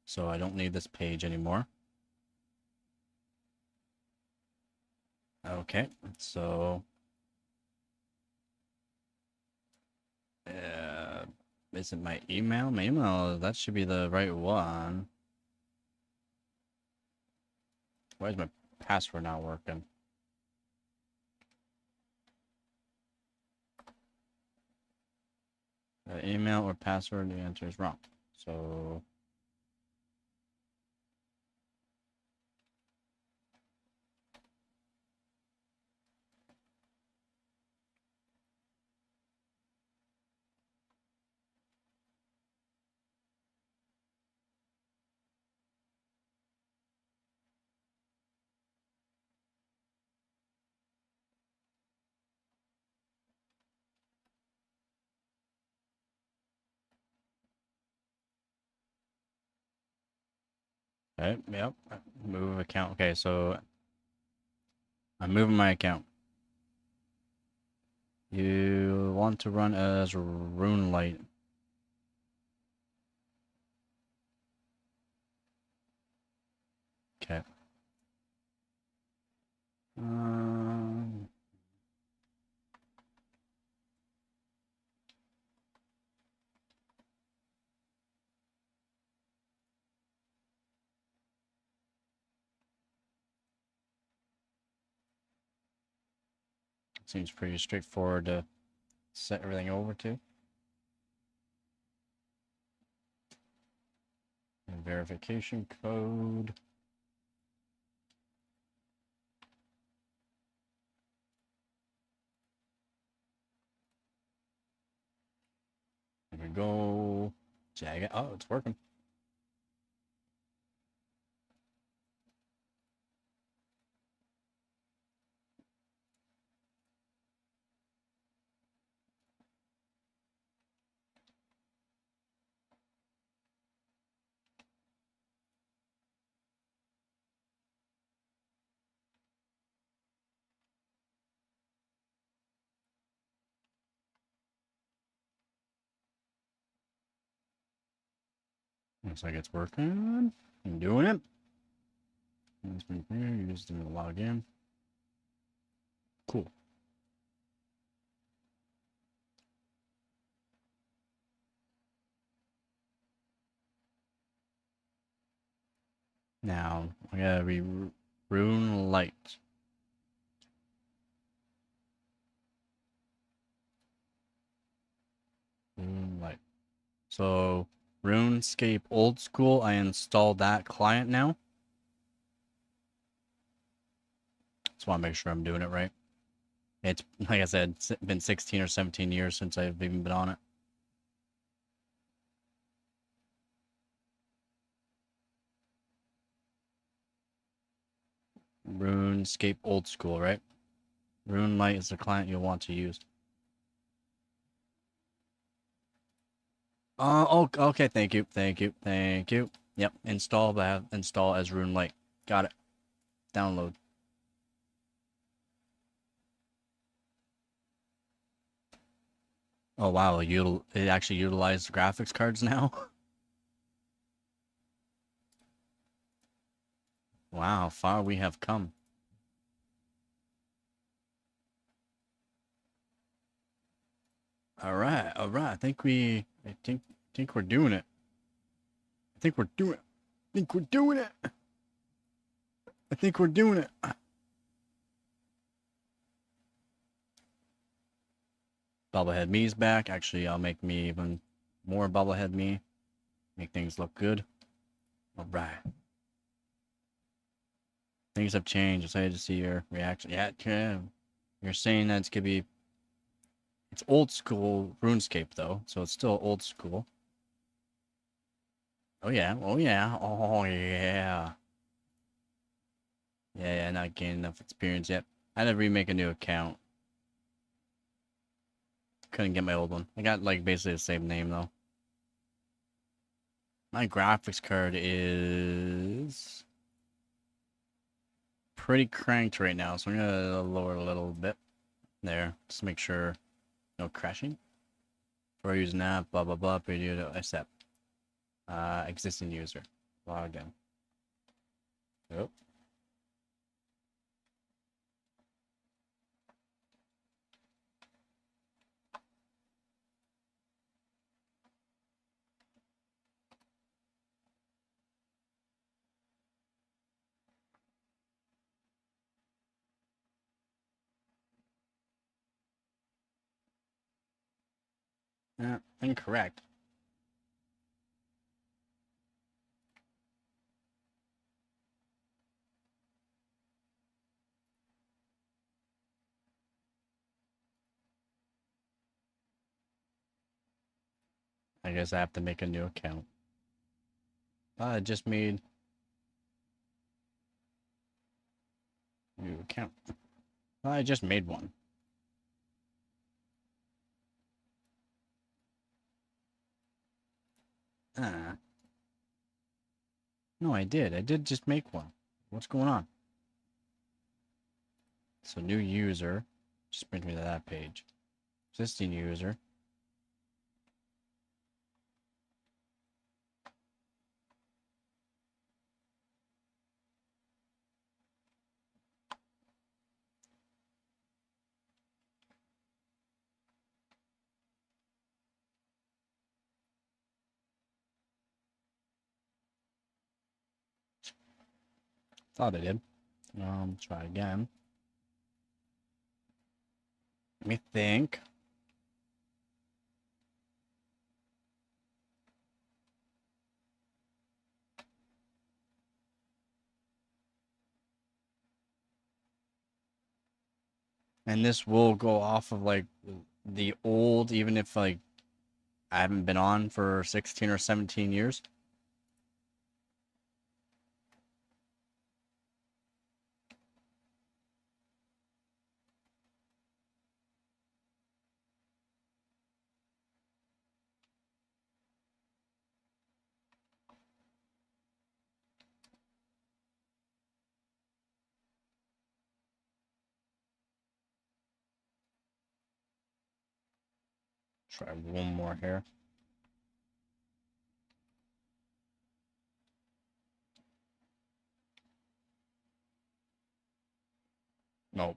So I don't need this page anymore. Okay, so is it my email? My email, that should be the right one. Why is my password not working? The email or password, the answer is wrong. So okay, yep. Move account. Okay, so I'm moving my account. You want to run as RuneLite. Okay. Um, Seems pretty straightforward to set everything over to. And verification code. There we go. Jagged. Oh, it's working. Looks like it's working. I'm doing it. Use them to log in. Cool. Now I gotta be RuneLite. RuneLite. So RuneScape Old School. I installed that client now. Just want to make sure I'm doing it right. It's, like I said, it's been 16 or 17 years since I've even been on it. RuneScape old school, right? RuneLite is the client you'll want to use. Oh, okay, thank you. Yep, install, but install as RuneLite. Got it. Download. Oh wow, it actually utilized graphics cards now? Wow, how far we have come. Alright. I think we're doing it. I think we're doing it. I think we're doing it. Bubblehead me's back. Actually, I'll make me even more bubblehead me. Make things look good. Alright. Things have changed. Excited to see your reaction. Yeah, you're saying that it's gonna be... It's old school RuneScape, though, so it's still old school. Oh, yeah. Yeah, not gaining enough experience yet. I had to remake a new account. Couldn't get my old one. I got, like, basically the same name, though. My graphics card is... pretty cranked right now, so I'm gonna lower a little bit. There. Just make sure no crashing. For using app, blah, blah, blah, video to accept. Existing user. Log in. Yep. Incorrect. I guess I have to make a new account. I just made new account. I just made one. No, I did. I did just make one. What's going on? So new user. Just brings me to that page. Existing user. Thought I did. Try again. Let me think. And this will go off of like the old, even if like I haven't been on for 16 or 17 years. Try one more here. Nope.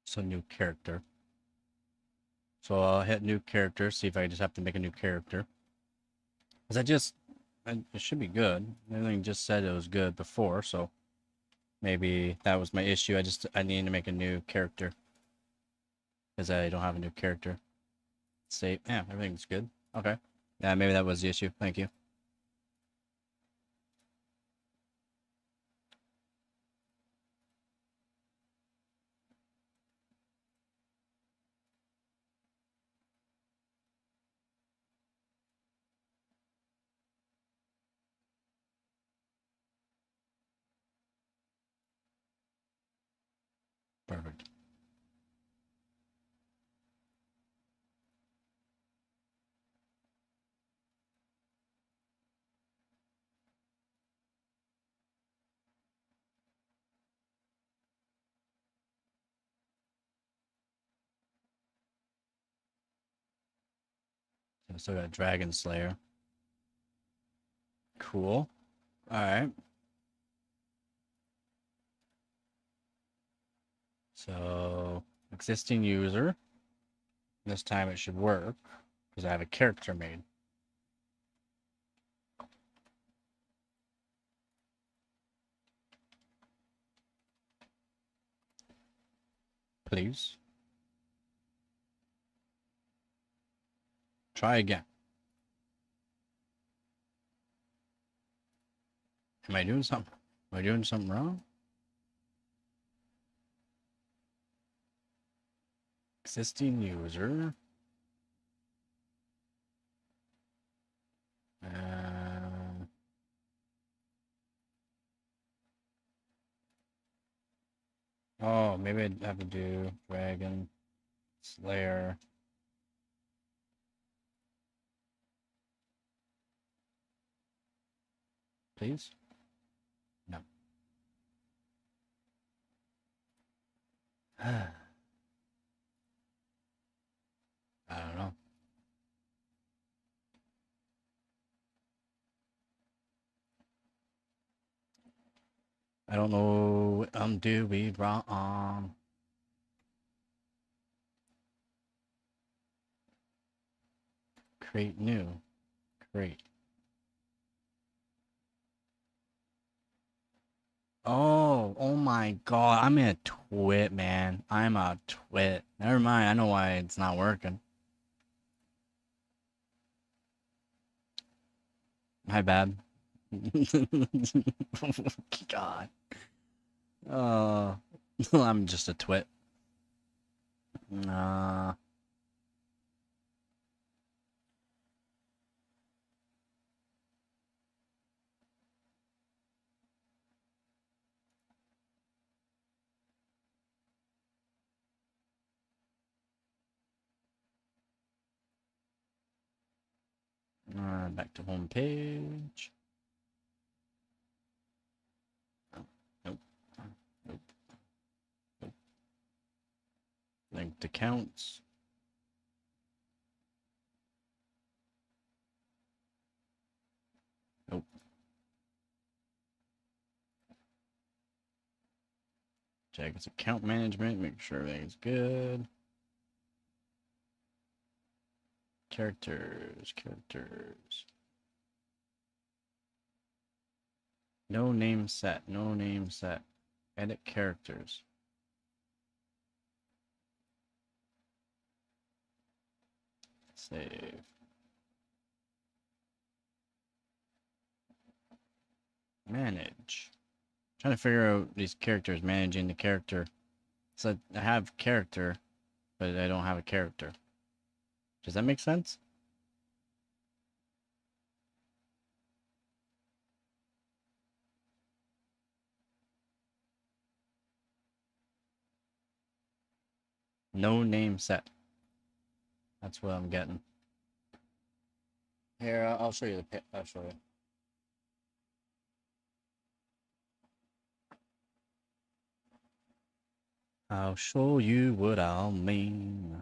So new character. So I'll hit new character, see if I just have to make a new character. Because it should be good. Everything just said it was good before, so maybe that was my issue. I need to make a new character. because I don't have a new character. Save. Yeah, everything's good. Okay. Yeah, maybe that was the issue. Thank you. Perfect. So I still got Dragon Slayer. Cool. Alright. So, existing user. This time it should work, because I have a character made. Please. Try again. Am I doing something? Am I doing something wrong? Existing user. Oh, maybe I'd have to do Dragon Slayer. Please? No. I don't know. I don't know what I'm doing wrong. Create new. Create. Oh my god. I'm a twit, man. I'm a twit. Never mind. I know why it's not working. My bad. God. Oh, I'm just a twit. Back to home page. Oh, nope. Nope. Nope. Linked accounts. Nope. Check its account management. Make sure everything's good. Characters. Characters. No name set. No name set. Edit characters. Save. Manage. Trying to figure out these characters, managing the character. So I have character, but I don't have a character. Does that make sense? No name set. That's what I'm getting. Here, I'll show you the pit. I'll show you. I'll show you what I'll mean.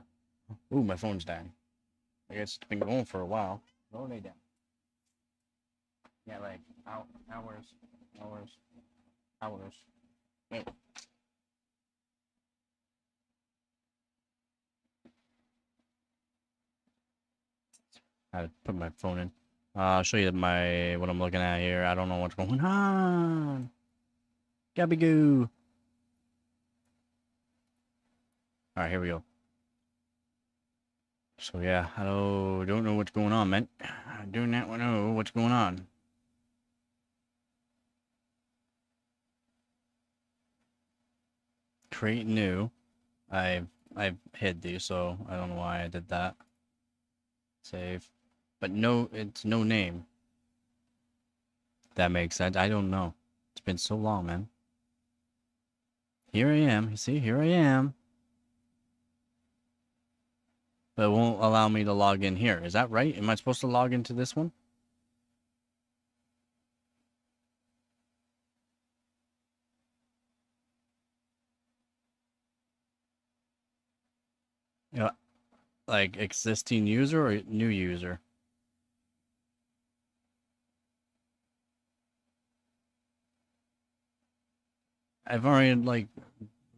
Ooh, my phone's dying. I guess it's been going for a while. Go lay down. Yeah, like hours. Wait. I had to put my phone in. I'll show you what I'm looking at here. I don't know what's going on. Gabagoo. All right, here we go. So yeah, I don't know what's going on, man. I do not know what's going on. Create new. I've hid these, so I don't know why I did that. Save. But no, it's no name. That makes sense. I don't know. It's been so long, man. Here I am. You see, here I am. But it won't allow me to log in here. Is that right? Am I supposed to log into this one? Yeah, like existing user or new user? I've already like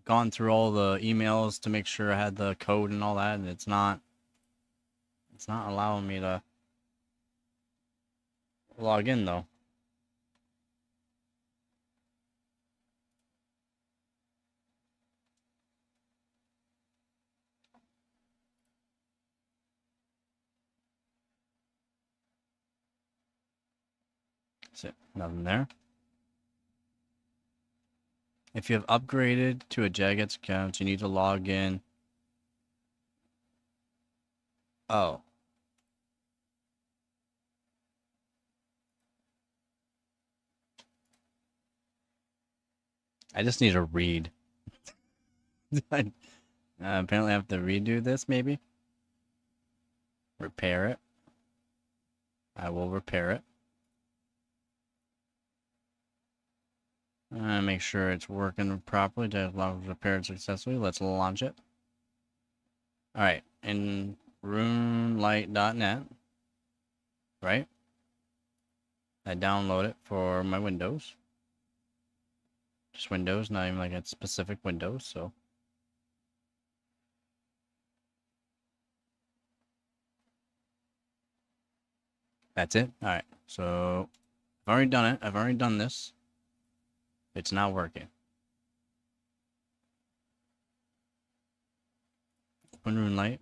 gone through all the emails to make sure I had the code and all that, and it's not allowing me to log in though. That's it. Nothing there. If you have upgraded to a Jagex account, you need to log in. Oh. I just need to read. Apparently I have to redo this, maybe? Repair it. I will repair it. Make sure it's working properly. Dialog was repaired successfully. Let's launch it. Alright, in runelight.net, right? I download it for my Windows. Just Windows, not even like a specific Windows, so. That's it. Alright, so I've already done it. I've already done this. It's not working. Open Runelight.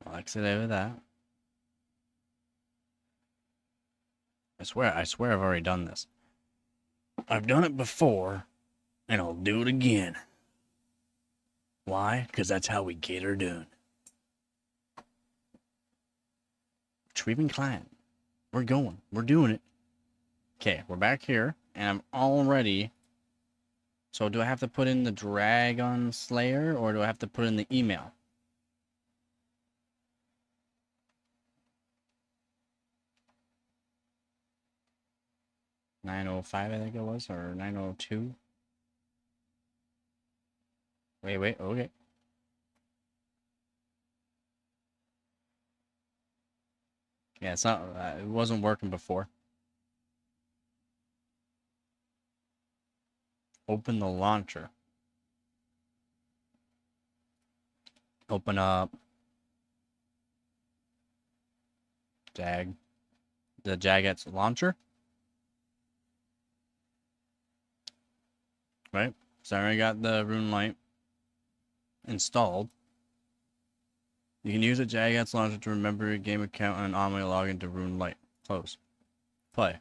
I'll exit out of that. I swear I've already done this. I've done it before, and I'll do it again. Why? Because that's how we get her done. Retrieving client. We're going. We're doing it. Okay, we're back here, and I'm already... So do I have to put in the Dragon Slayer, or do I have to put in the email? $905, I think it was, or 902. Wait, okay. Yeah, it's not. It wasn't working before. Open the launcher. Open up the Jagex launcher. Right? So I already got the Runelight installed. You can use a Jagex launcher to remember your game account and anomaly log into Runelight. Close. Play.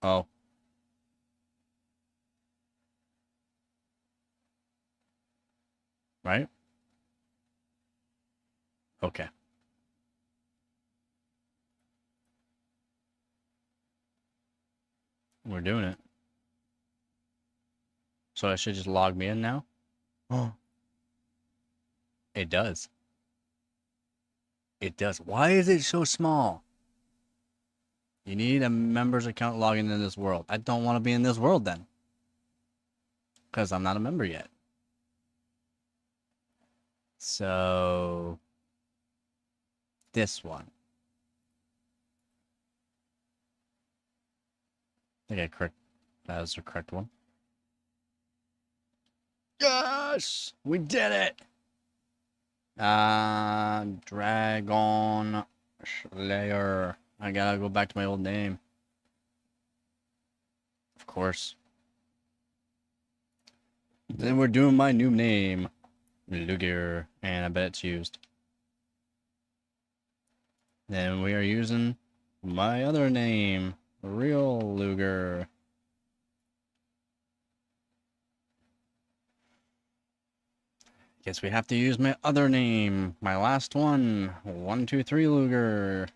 Oh. Right? Okay. We're doing it. So I should just log me in now? Oh. It does. It does. Why is it so small? You need a member's account logging in this world. I don't want to be in this world then. Because I'm not a member yet. So... this one. I think I correct. That was the correct one. Yes! We did it! Dragon Slayer. I gotta go back to my old name. Of course. Then we're doing my new name, Luger, and I bet it's used. Then we are using my other name, Real Luger. Guess we have to use my other name, my last one, 123 Luger.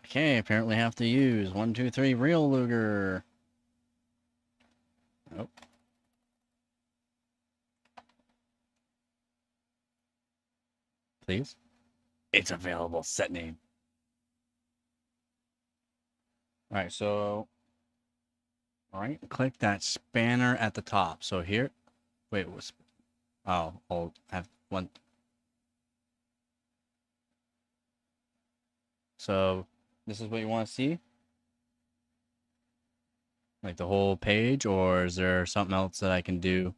Okay, apparently have to use 123 Real Luger. Nope. Please. It's available. Set name. Alright, so right click that spanner at the top. So here, wait, was I'll have one. So this is what you want to see? Like the whole page, or is there something else that I can do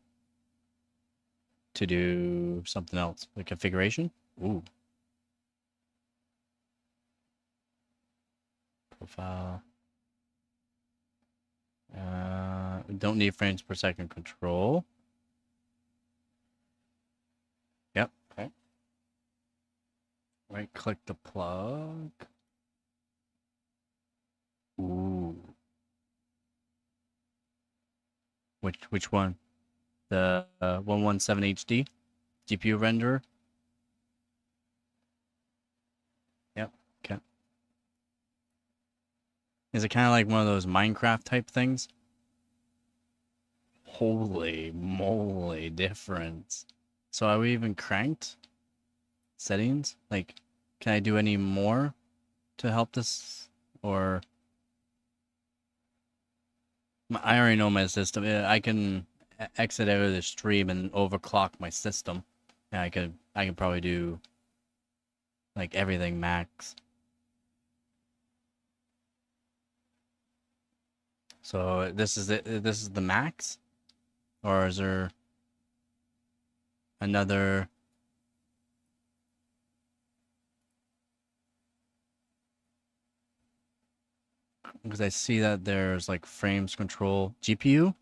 to do something else? The configuration? Ooh. Profile. Don't need frames per second control. Yep. Okay. Right click the plug. Ooh. Which one? The 117 HD GPU renderer. Yep. Okay. Is it kind of like one of those Minecraft type things? Holy moly, difference. So are we even cranked? Settings? Like, can I do any more to help this? Or I already know my system. I can exit out of the stream and overclock my system. And I can probably do like everything max. So this is it. This is the max, or is there another? Because I see that there's like frames control GPU.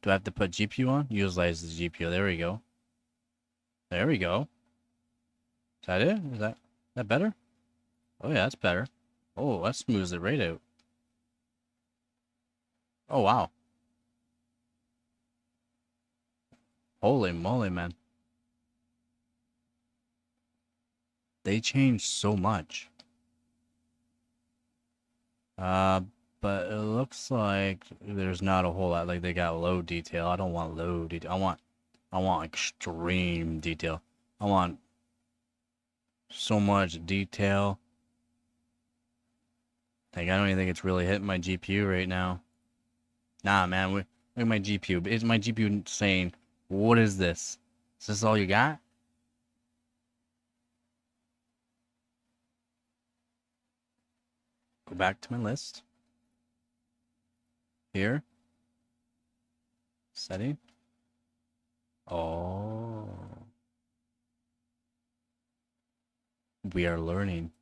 Do I have to put GPU on? Utilize the GPU. There we go. There we go. Is that it? Is that better? Oh yeah, that's better. Oh, that smooths it right out. Oh wow. Holy moly, man. They changed so much. But it looks like there's not a whole lot. Like they got low detail. I don't want low detail. I want extreme detail. I want so much detail. Like I don't even think it's really hitting my GPU right now. Nah, man. Look at my GPU. Is my GPU saying, "What is this? Is this all you got?" Go back to my list. Here. Setting. Oh. We are learning.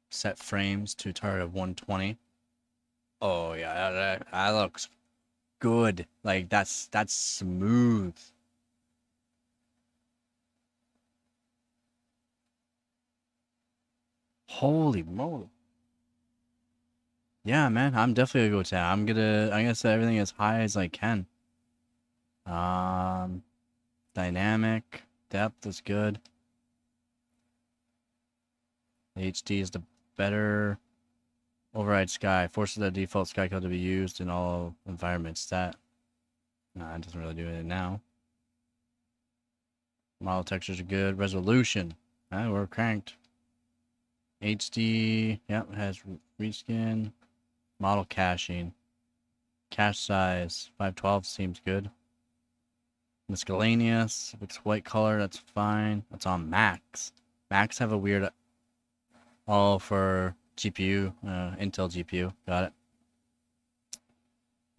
Set frames to target of 120. Oh yeah, that looks good. Like that's smooth. Holy moly. Yeah, man, I'm definitely gonna go 10. I'm gonna set everything as high as I can. Um Dynamic depth is good. The HD is the better. Override sky forces the default sky color to be used in all environments. That it doesn't really do anything now. Model textures are good. Resolution. We're cranked. HD. Yep, it has reskin. Model caching. Cache size. 512 seems good. Miscellaneous. If it's white color, that's fine. That's on max. Max have a weird. All for GPU. Intel GPU. Got it.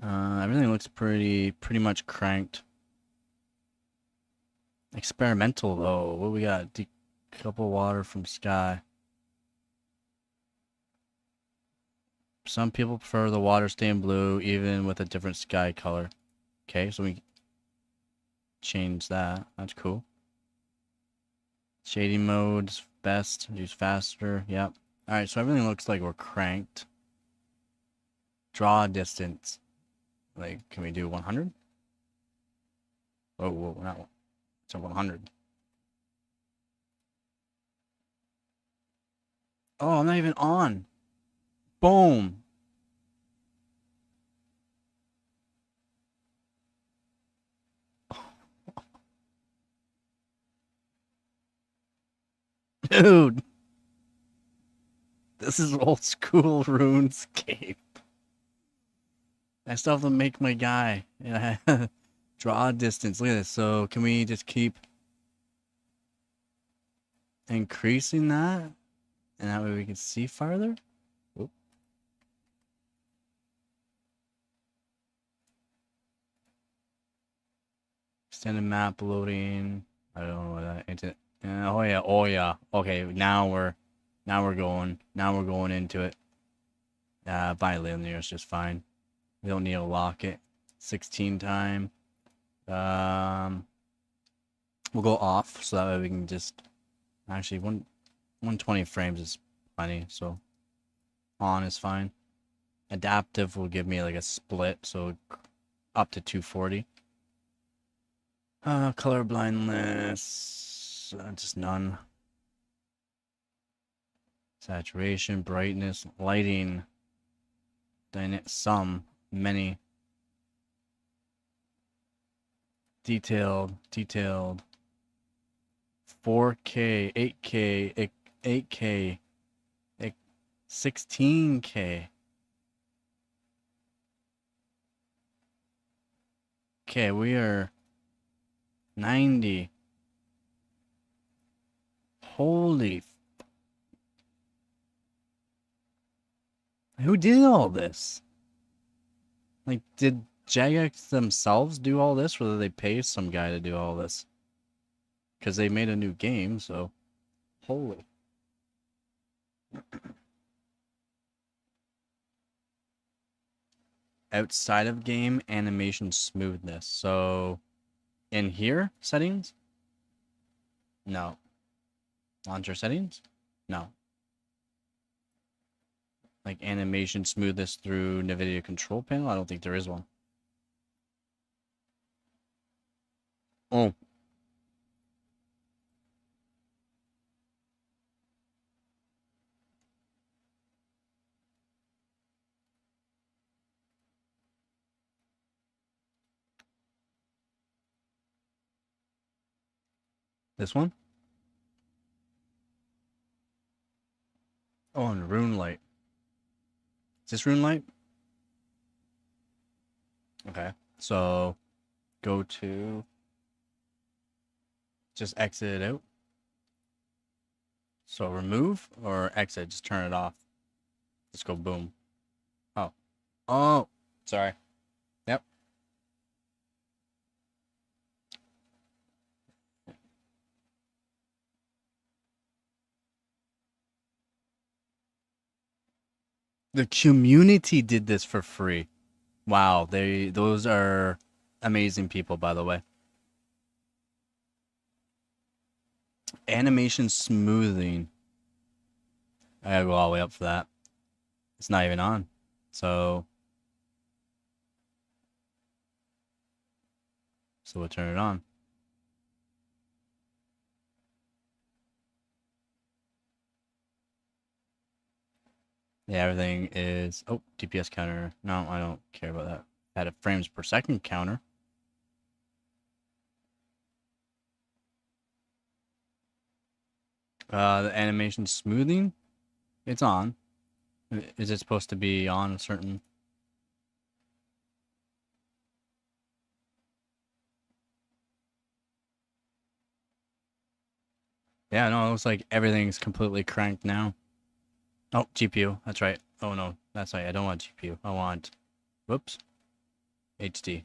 Everything looks pretty much cranked. Experimental though. What we got? Decouple water from sky. Some people prefer the water staying blue even with a different sky color. Okay, so we change that. That's cool. Shading modes, best, use faster. Yep. Alright, so everything looks like we're cranked. Draw distance. Like, can we do 100? Oh, whoa, not one. It's a 100. Oh, I'm not even on. Boom. Dude. This is old school RuneScape. I still have to make my guy. Yeah. Draw distance. Look at this. So can we just keep increasing that? And that way we can see farther? Oop. Extended map loading. I don't know what that. Oh yeah. Oh yeah. Okay. Now we're going into it. Bilinear is just fine. We don't need to lock it. 16 time. We'll go off so that way we can just actually 120 frames is plenty. So on is fine. Adaptive will give me like a split, so up to 240. Color blindness, just none. Saturation, brightness, lighting, some, many. Detailed, 4K, 8K, 8K, 16K. Okay, we are 90. Holy. Who did all this? Like, did Jagex themselves do all this, or did they pay some guy to do all this? Because they made a new game, so. Holy. Outside of game, animation smoothness. So, in here, settings? No. Launcher settings? No. Like animation smoothness through NVIDIA control panel? I don't think there is one. Oh. This one? Oh, and Rune Light. Is this Rune Light? Okay. So, go to... Just exit it out. So, remove or exit? Just turn it off. Just go boom. Oh. Oh! Sorry. Yep. The community did this for free. Wow, those are amazing people, by the way. Animation smoothing. I gotta go all the way up for that. It's not even on. So we'll turn it on. Yeah, everything is... Oh, DPS counter. No, I don't care about that. Had a frames per second counter. The animation smoothing, it's on. Is it supposed to be on a certain... Yeah, no, it looks like everything's completely cranked now. Oh, GPU, that's right. Oh no, that's right, I don't want GPU. I want... Whoops. HD.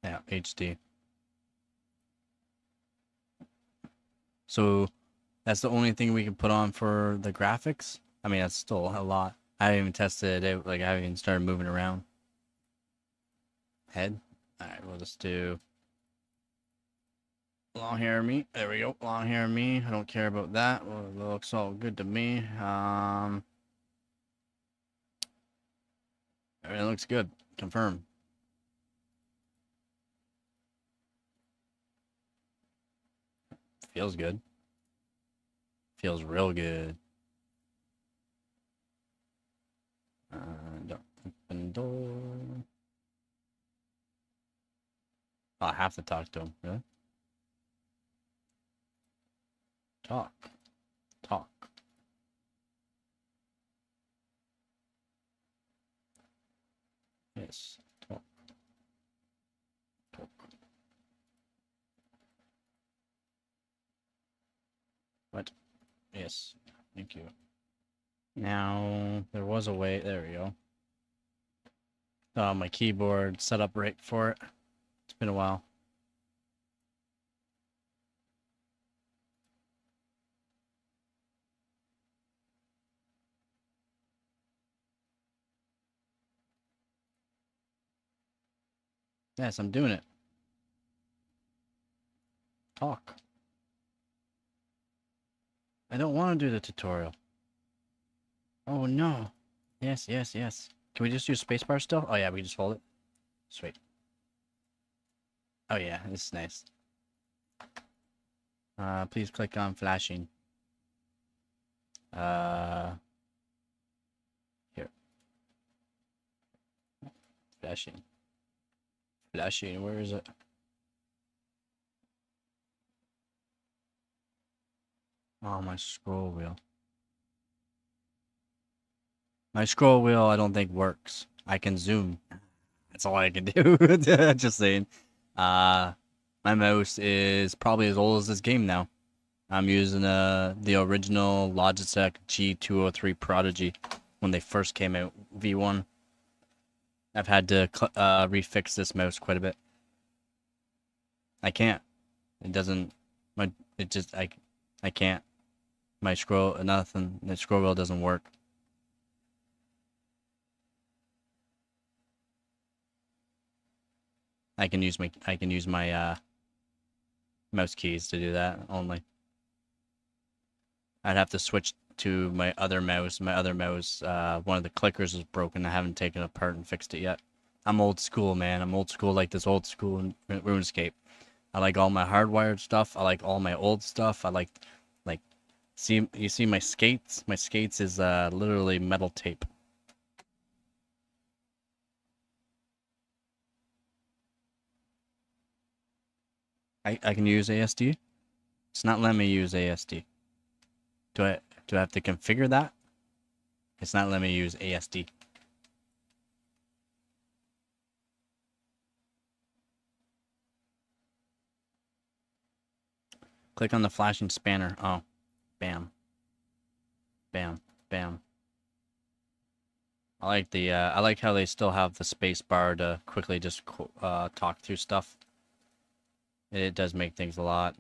Yeah, HD. So That's the only thing we can put on for the graphics. I mean, that's still a lot. I haven't even tested it. Like, I haven't even started moving around. Head. Alright, we'll just do long hair me. There we go. Long hair me. I don't care about that. Well, it looks all good to me. Everything looks good. Confirm. Feels good. Feels real good. Don't open door. Oh, I have to talk to him. Really? Talk. Talk. Yes. Talk. Talk. What? Yes. Thank you. Now, there was a way. There we go. Oh, my keyboard set up right for it. It's been a while. Yes, I'm doing it. Talk. I don't want to do the tutorial. Oh, no. Yes, yes, yes. Can we just use spacebar still? Oh, yeah, we just hold it. Sweet. Oh, yeah, this is nice. Please click on flashing. Here. Flashing. Flashing, where is it? Oh, my scroll wheel. My scroll wheel, I don't think works. I can zoom. That's all I can do. Just saying. My mouse is probably as old as this game now. I'm using the original Logitech G203 Prodigy when they first came out, V1. I've had to refix this mouse quite a bit. I can't. It doesn't. I can't. My scroll, nothing. The scroll wheel doesn't work. I can use my mouse keys to do that only. I'd have to switch to my other mouse. My other mouse, one of the clickers is broken. I haven't taken it apart and fixed it yet. I'm old school, man. I'm old school like this old school in RuneScape. I like all my hardwired stuff. I like all my old stuff. I like, see, you see my skates? My skates is literally metal tape. I can use ASD. It's not letting me use ASD. Do I have to configure that? It's not letting me use ASD. Click on the flashing spanner. Oh, bam, bam, bam. I like the I like how they still have the space bar to quickly just talk through stuff. It does make things a lot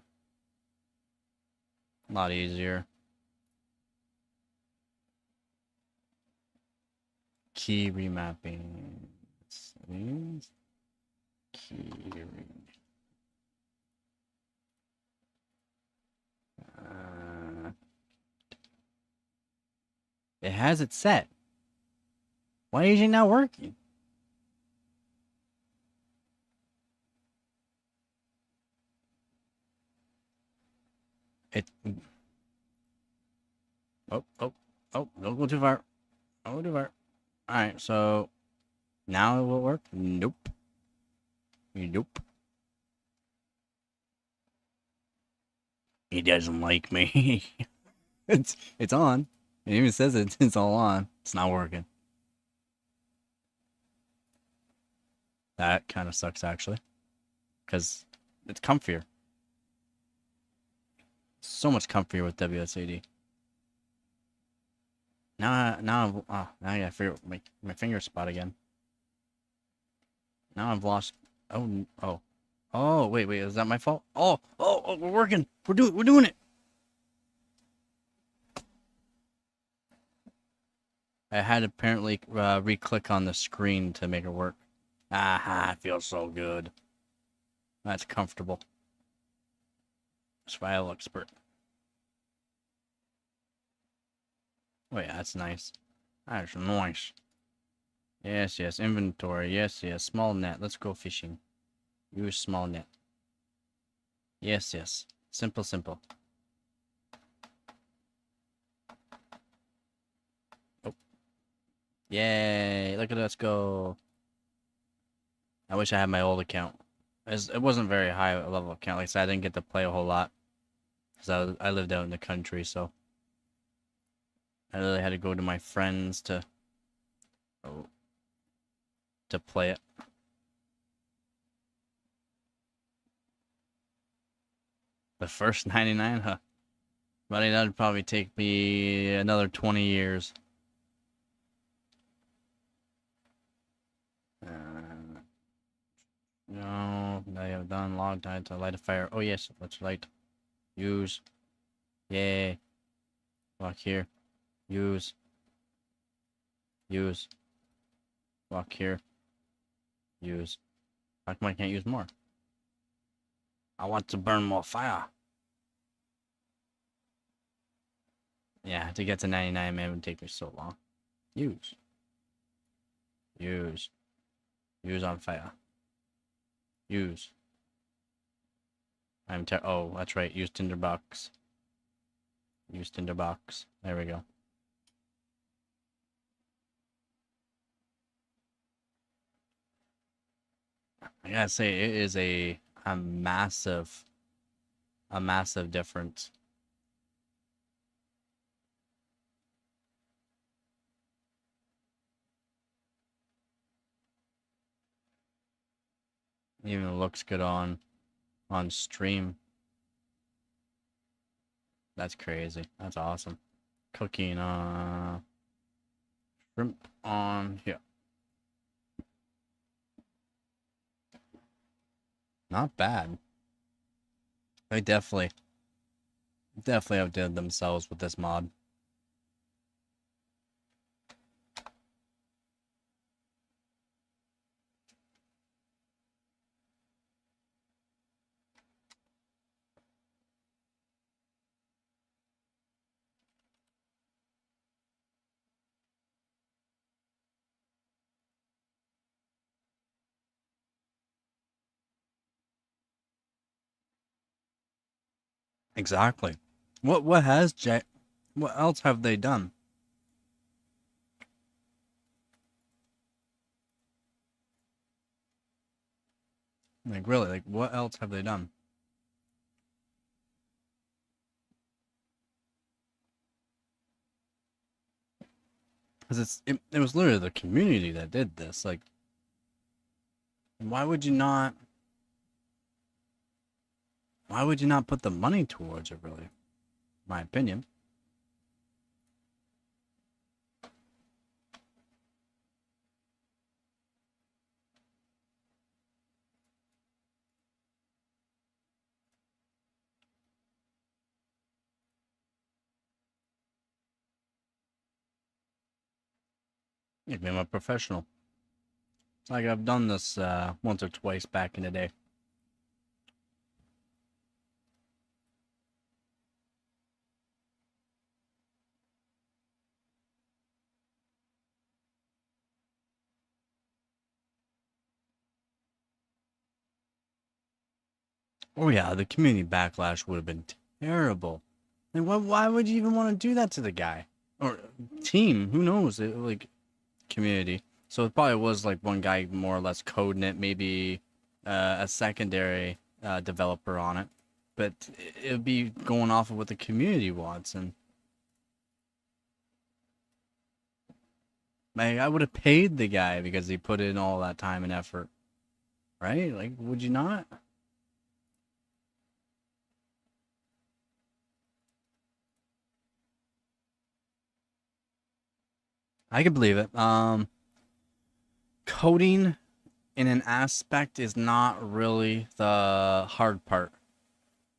easier. Key remapping. Settings. Key it has it set. Why is it not working? It. Oh, don't go too far. Don't go too far. Alright, so now it will work? Nope. Nope. He doesn't like me. it's on. It even says it's all on. It's not working. That kind of sucks actually. Because it's comfier. So much comfier with WSAD. Now I gotta figure out my finger spot again. Now I've lost. Oh, wait, is that my fault? Oh, we're working. We're doing it. I had to apparently re-click on the screen to make it work. Aha, it feels so good. That's comfortable. File expert. Oh yeah, that's nice. That's nice. Yes, yes. Inventory. Yes, yes. Small net. Let's go fishing. Use small net. Yes, yes. Simple, simple. Oh. Yay. Look at us go. I wish I had my old account. It wasn't very high a level account. Like I said, I didn't get to play a whole lot. Because I lived out in the country, so I really had to go to my friends to play it. The first 99, huh? Buddy, that'd probably take me another 20 years. No, I have done long time to light a fire. Oh yes, let's light. Use. Yay. Walk here. Use. Use. Walk here. Use. How come I can't use more? I want to burn more fire. Yeah, to get to 99, man, it would take me so long. Use. Use. Use on fire. Use. Oh, that's right. Use tinderbox. Use tinderbox. There we go. I gotta say, it is a massive difference. Even looks good on stream. That's crazy. That's awesome. Cooking shrimp on here. Not bad. They definitely outdid themselves with this mod. Exactly. What else have they done? Like really, like what else have they done? Because it was literally the community that did this. Like, why would you not? Why would you not put the money towards it? Really, my opinion. You've been a professional. It's like I've done this once or twice back in the day. Oh yeah, the community backlash would have been terrible. And why would you even want to do that to the guy or team? Who knows? Like community. So it probably was like one guy more or less coding it, maybe a secondary developer on it, but it would be going off of what the community wants. And like, I would have paid the guy because he put in all that time and effort, right? Like, would you not? I can believe it. Coding in an aspect is not really the hard part.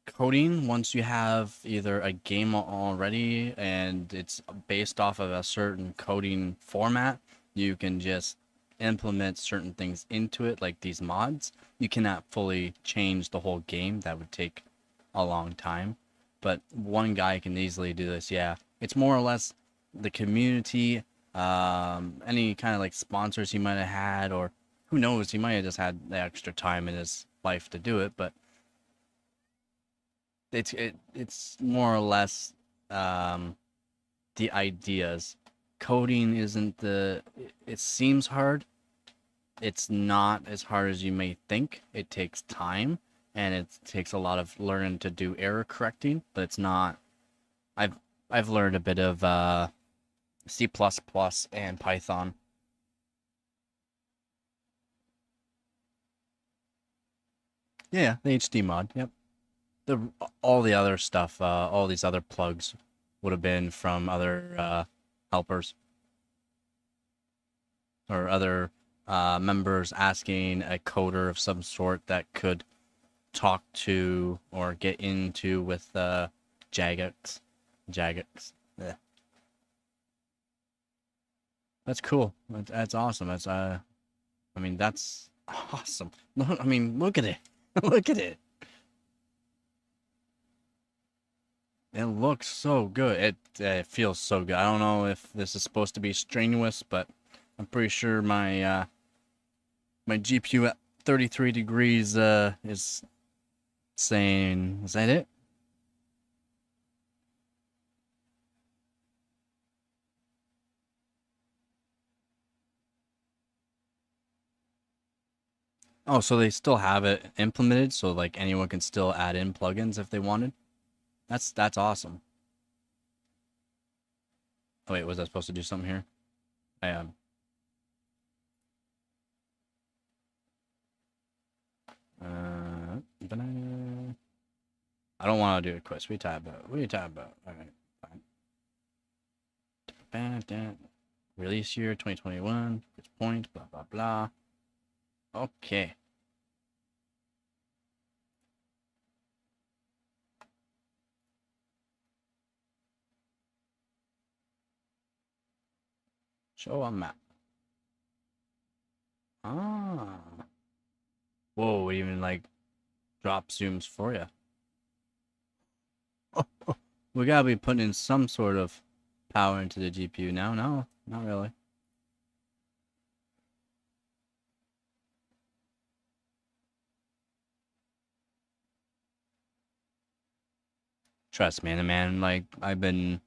coding, once you have either a game already and it's based off of a certain coding format, you can just implement certain things into it, like these mods. You cannot fully change the whole game. That would take a long time. But one guy can easily do this. Yeah, it's more or less the community, any kind of like sponsors he might have had, or who knows, he might have just had the extra time in his life to do it. But it's more or less um, the ideas. Coding isn't the. It seems hard. It's not as hard as you may think. It takes time, and it takes a lot of learning to do error correcting. But it's not. I've I've learned a bit of C++ and Python. Yeah, the HD mod. Yep. The all the other stuff, all these other plugs would have been from other helpers or other members asking a coder of some sort that could talk to or get into with Jagex. Jagex. Yeah. That's cool. That's awesome. That's I mean that's awesome. I mean look at it. Look at it. It looks so good. It feels so good. I don't know if this is supposed to be strenuous, but I'm pretty sure my GPU at 33 degrees is saying, is that it? Oh, so they still have it implemented, so like anyone can still add in plugins if they wanted. That's awesome. Oh wait, was I supposed to do something here? I am. I don't want to do a quiz. We talk about. What are you talking about? All right, fine. Release year 2021. Which point? Blah blah blah. Okay. Show a map. Ah. Whoa, it even like drop zooms for you. We gotta be putting in some sort of power into the GPU now. No, not really. Trust me, man. Like I've been.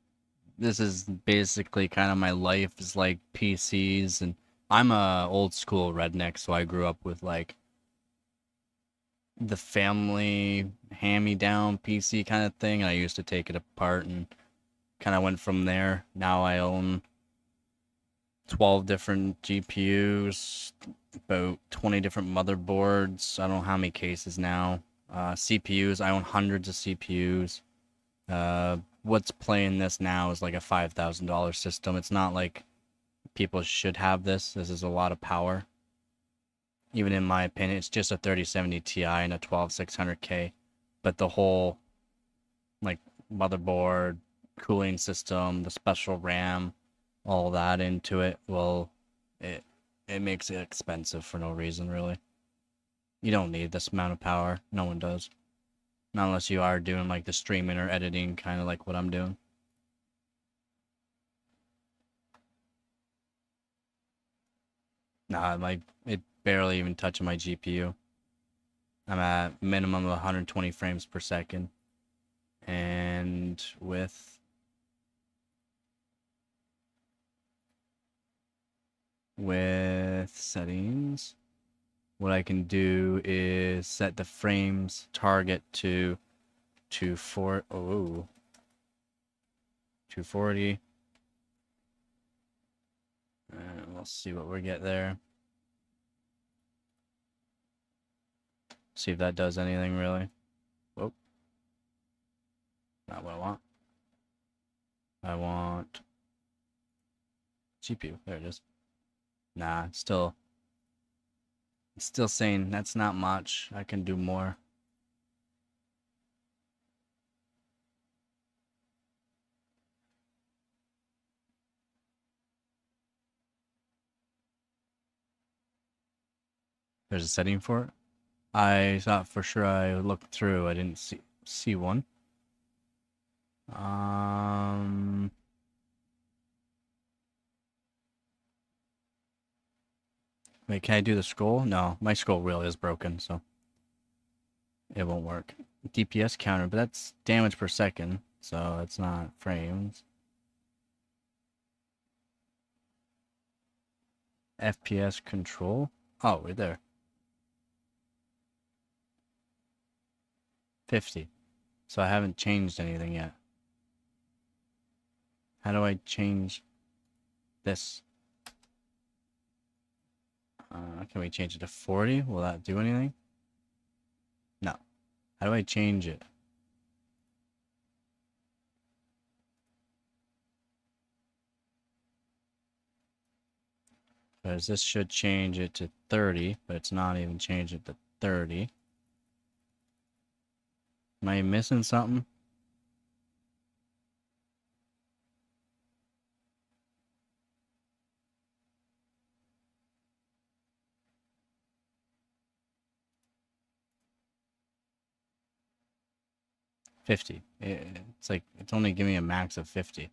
This is basically kind of my life is like PCs, and I'm a old school redneck, so I grew up with like the family hand-me-down PC kind of thing, and I used to take it apart and kind of went from there. Now I own 12 different GPUs, about 20 different motherboards. I don't know how many cases now. CPUs, I own hundreds of CPUs. What's playing this now is like a $5,000 system. It's not like people should have this. This is a lot of power. Even in my opinion, it's just a 3070 Ti and a 12600K. But the whole like motherboard, cooling system, the special RAM, all that into it, well, it it makes it expensive for no reason, really. You don't need this amount of power. No one does. Not unless you are doing like the streaming or editing, kind of like what I'm doing. Nah, like it barely even touching my GPU. I'm at minimum of 120 frames per second, and with settings, what I can do is set the frames target to 240. And we'll see what we get there. See if that does anything really. Whoop. Not what I want. I want GPU. There it is. Nah, it's still saying that's not much. I can do more. There's a setting for it. I thought for sure I looked through. I didn't see one. Wait, can I do the scroll? No, my scroll wheel is broken, so it won't work. DPS counter, but that's damage per second, so it's not frames. FPS control. Oh, right there. 50. So I haven't changed anything yet. How do I change this? Can we change it to 40? Will that do anything? No. How do I change it? Because this should change it to 30, but it's not even changed it to 30. Am I missing something? $50. It's like, it's only giving me a max of 50.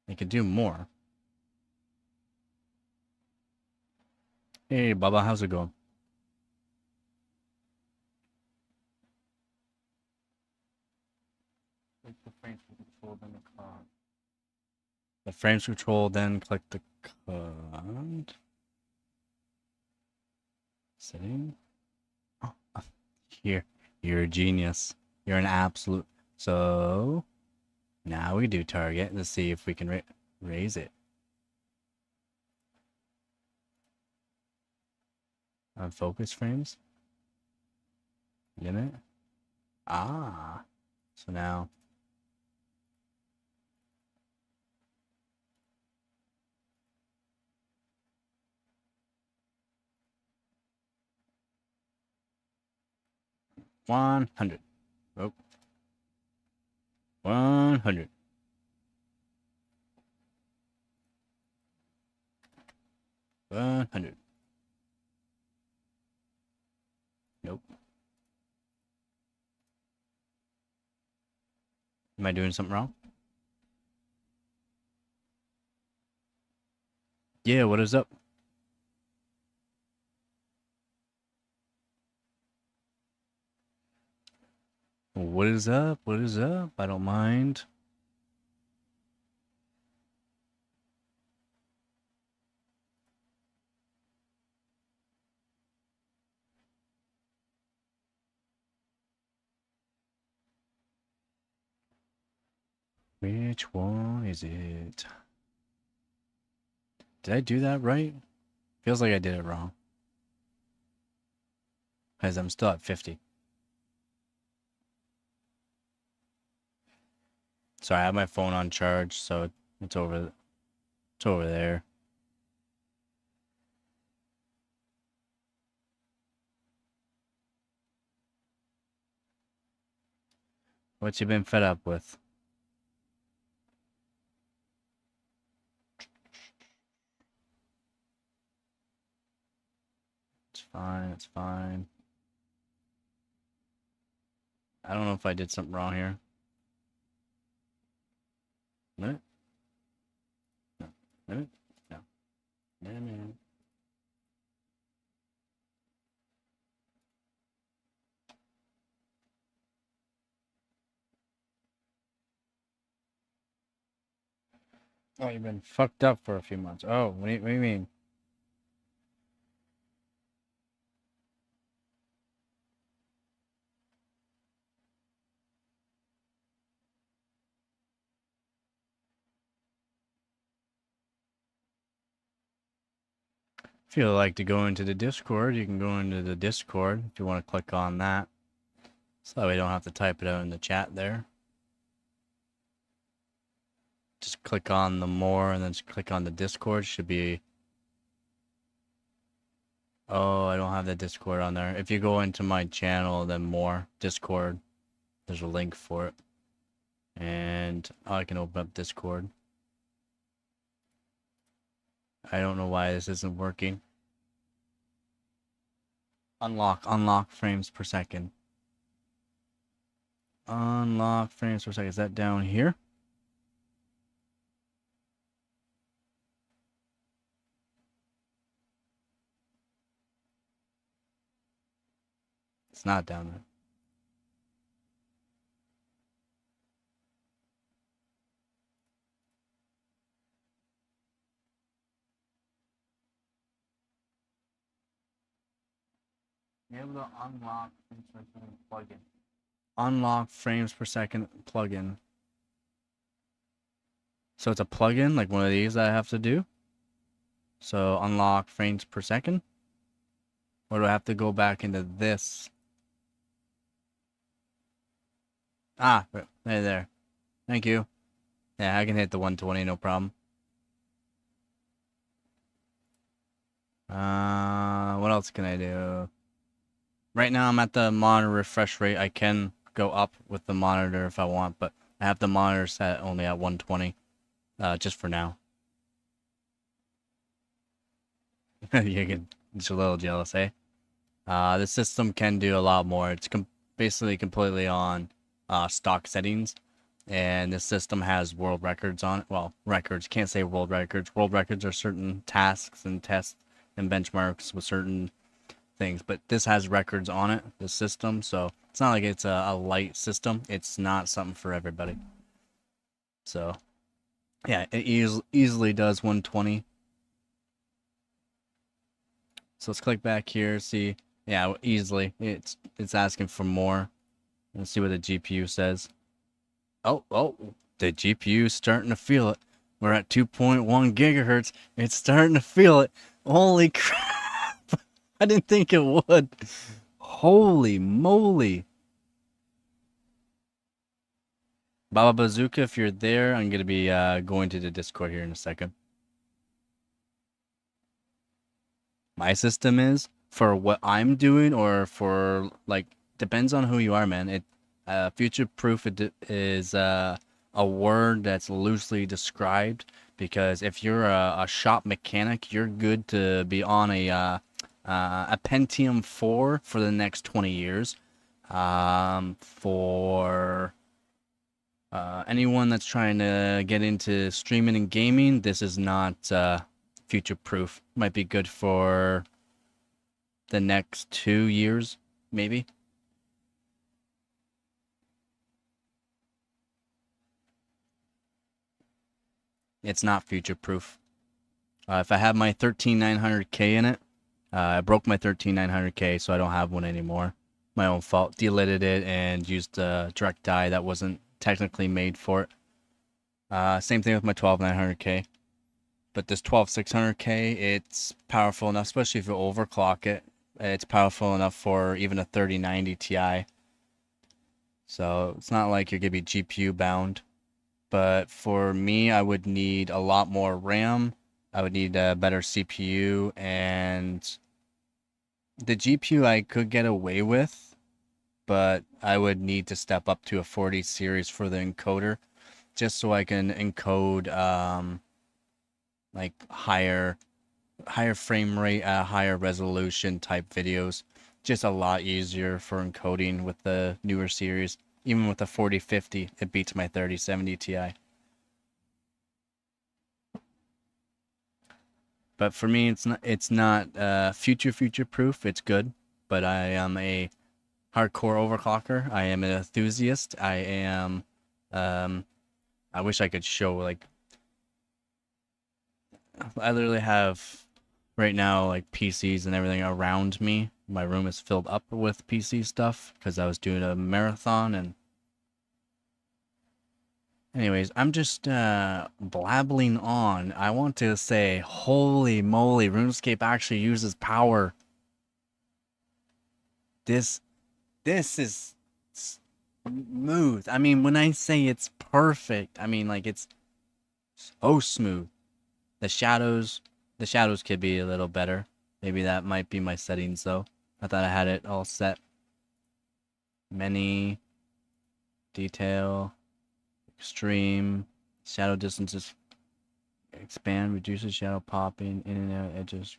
It could do more. Hey, Baba, how's it going? The frames control, then click the command. Setting. Oh, here. You're a genius. You're an absolute. So, now we do target. Let's see if we can raise it. On focus frames. Limit. Ah. So now. $100. Oh. 100. 100. Nope. Am I doing something wrong? Yeah, what is up? What is up? What is up? I don't mind. Which one is it? Did I do that right? Feels like I did it wrong. Because I'm still at 50. So I have my phone on charge, so it's over there. What you been fed up with? It's fine, it's fine. I don't know if I did something wrong here. Minute? No. Minute? No. Minute. Oh, you've been fucked up for a few months. Oh, what do you mean? If you'd like to go into the Discord, you can go into the Discord if you want to click on that. So that we don't have to type it out in the chat there. Just click on the more and then just click on the Discord. Should be... Oh, I don't have the Discord on there. If you go into my channel, then more, Discord, there's a link for it. And I can open up Discord. I don't know why this isn't working. Unlock frames per second. Unlock frames per second. Is that down here? It's not down there. You're able to unlock frames per second plugin. Unlock frames per second plugin. So it's a plugin, like one of these that I have to do. So unlock frames per second. Or do I have to go back into this? Ah, right there. Thank you. Yeah, I can hit the 120, no problem. What else can I do? Right now I'm at the monitor refresh rate. I can go up with the monitor if I want, but I have the monitor set only at 120, just for now. You can, just a little jealous, eh? The system can do a lot more. It's basically completely on stock settings, and the system has world records on it. Well, records, can't say world records. World records are certain tasks and tests and benchmarks with certain things, but this has records on it, the system, so it's not like it's a light system. It's not something for everybody. So yeah, it easily does 120. So let's click back here, see. Yeah, easily. It's asking for more. Let's see what the GPU says. Oh, the GPU's starting to feel it. We're at 2.1 gigahertz. It's starting to feel it. Holy crap. I didn't think it would. Holy moly. Baba Bazooka, if you're there, I'm going to be going to the Discord here in a second. My system is, for what I'm doing, or for, like, depends on who you are, man. It future-proof is a word that's loosely described, because if you're a shop mechanic, you're good to be on a Pentium 4 for the next 20 years. For anyone that's trying to get into streaming and gaming, this is not future-proof. Might be good for the next 2 years, maybe. It's not future-proof. If I have my 13900K in it, I broke my 13900K, so I don't have one anymore. My own fault. Deleted it and used a direct die that wasn't technically made for it. Same thing with my 12900K. But this 12600K, it's powerful enough, especially if you overclock it. It's powerful enough for even a 3090 Ti. So it's not like you're going to be GPU bound. But for me, I would need a lot more RAM. I would need a better CPU, and the GPU I could get away with, but I would need to step up to a 40 series for the encoder, just so I can encode like higher frame rate, higher resolution type videos. Just a lot easier for encoding with the newer series. Even with the 4050, it beats my 3070 Ti. But for me, it's not future proof. It's good, but I am a hardcore overclocker. I am an enthusiast. I am I wish I could show, like, I literally have right now like PCs and everything around me. My room is filled up with PC stuff because I was doing a marathon. And anyways, I'm just blabbling on. I want to say, holy moly, RuneScape actually uses power. This is smooth. I mean, when I say it's perfect, I mean, like, it's so smooth. The shadows could be a little better. Maybe that might be my settings, though. I thought I had it all set. Many detail. Extreme. Shadow distances expand, reduces shadow popping in and out edges.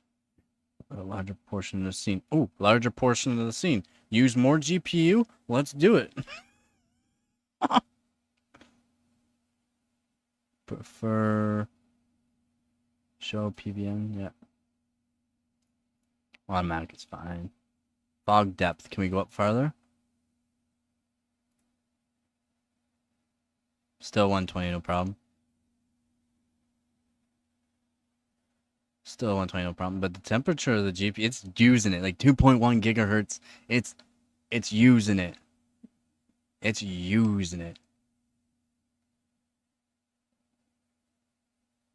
A larger portion of the scene. Oh, larger portion of the scene. Use more GPU? Let's do it. Prefer show PVM. Yeah. Automatic is fine. Fog depth. Can we go up farther? Still 120, no problem. Still 120, no problem. But the temperature of the GPU, it's using it. Like 2.1 gigahertz. It's using it. It's using it.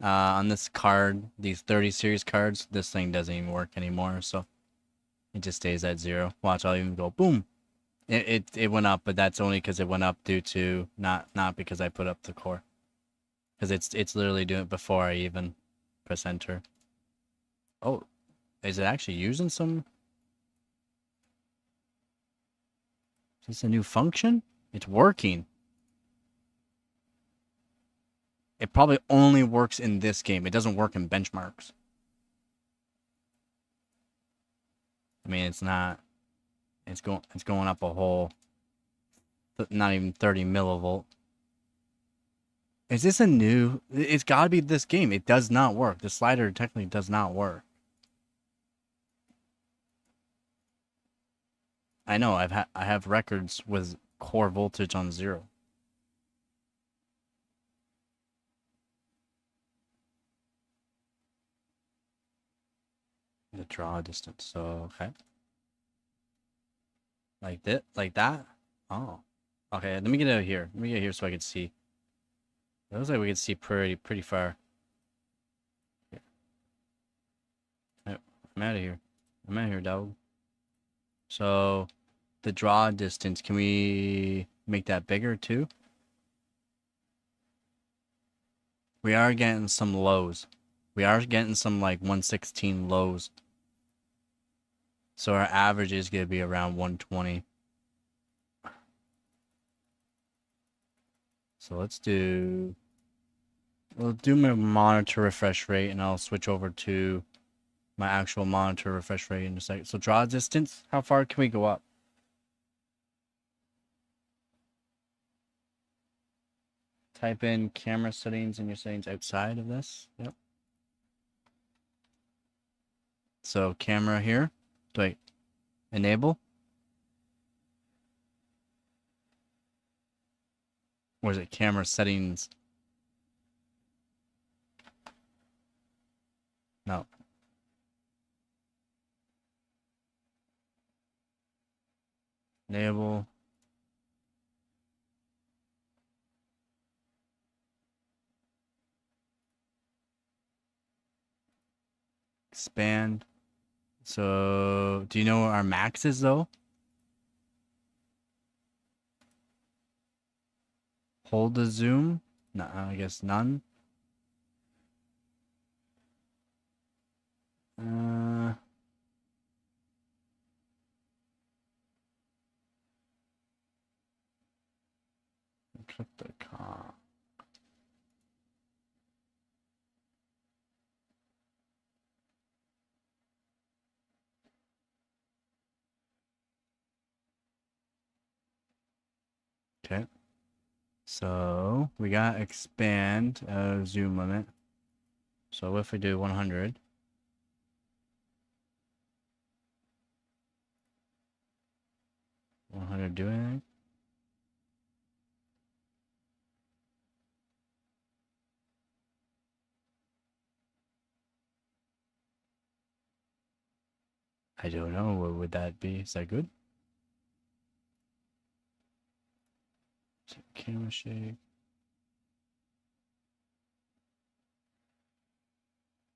On this card, these 30 series cards, this thing doesn't even work anymore. So it just stays at 0. Watch, I'll even go boom. It went up, but that's only because it went up due to not because I put up the core. Because it's literally doing it before I even press enter. Oh, is it actually using some? Is this a new function? It's working. It probably only works in this game. It doesn't work in benchmarks. I mean, it's not. It's going up a whole. Not even 30 millivolt. Is this a new? It's got to be this game. It does not work. The slider technically does not work. I know. I have records with core voltage on 0. The draw distance. So okay. Like that. Oh. Okay. Let me get out here. Let me get here so I can see. It looks like we can see pretty far. Yeah. I'm out of here. I'm out of here, dog. So, the draw distance, can we make that bigger too? We are getting some lows. We are getting some like 116 lows. So our average is going to be around 120. So we'll do my monitor refresh rate and I'll switch over to my actual monitor refresh rate in a second. So draw distance, how far can we go up? Type in camera settings and your settings outside of this. Yep. So camera here. Wait. Enable. Or is it camera settings? No. Enable. Expand. So, do you know what our max is though? Hold the zoom. No, I guess none. Click the car. Okay. So we got expand zoom limit. So if we do 100, do anything? I don't know. What would that be? Is that good? Camera shake.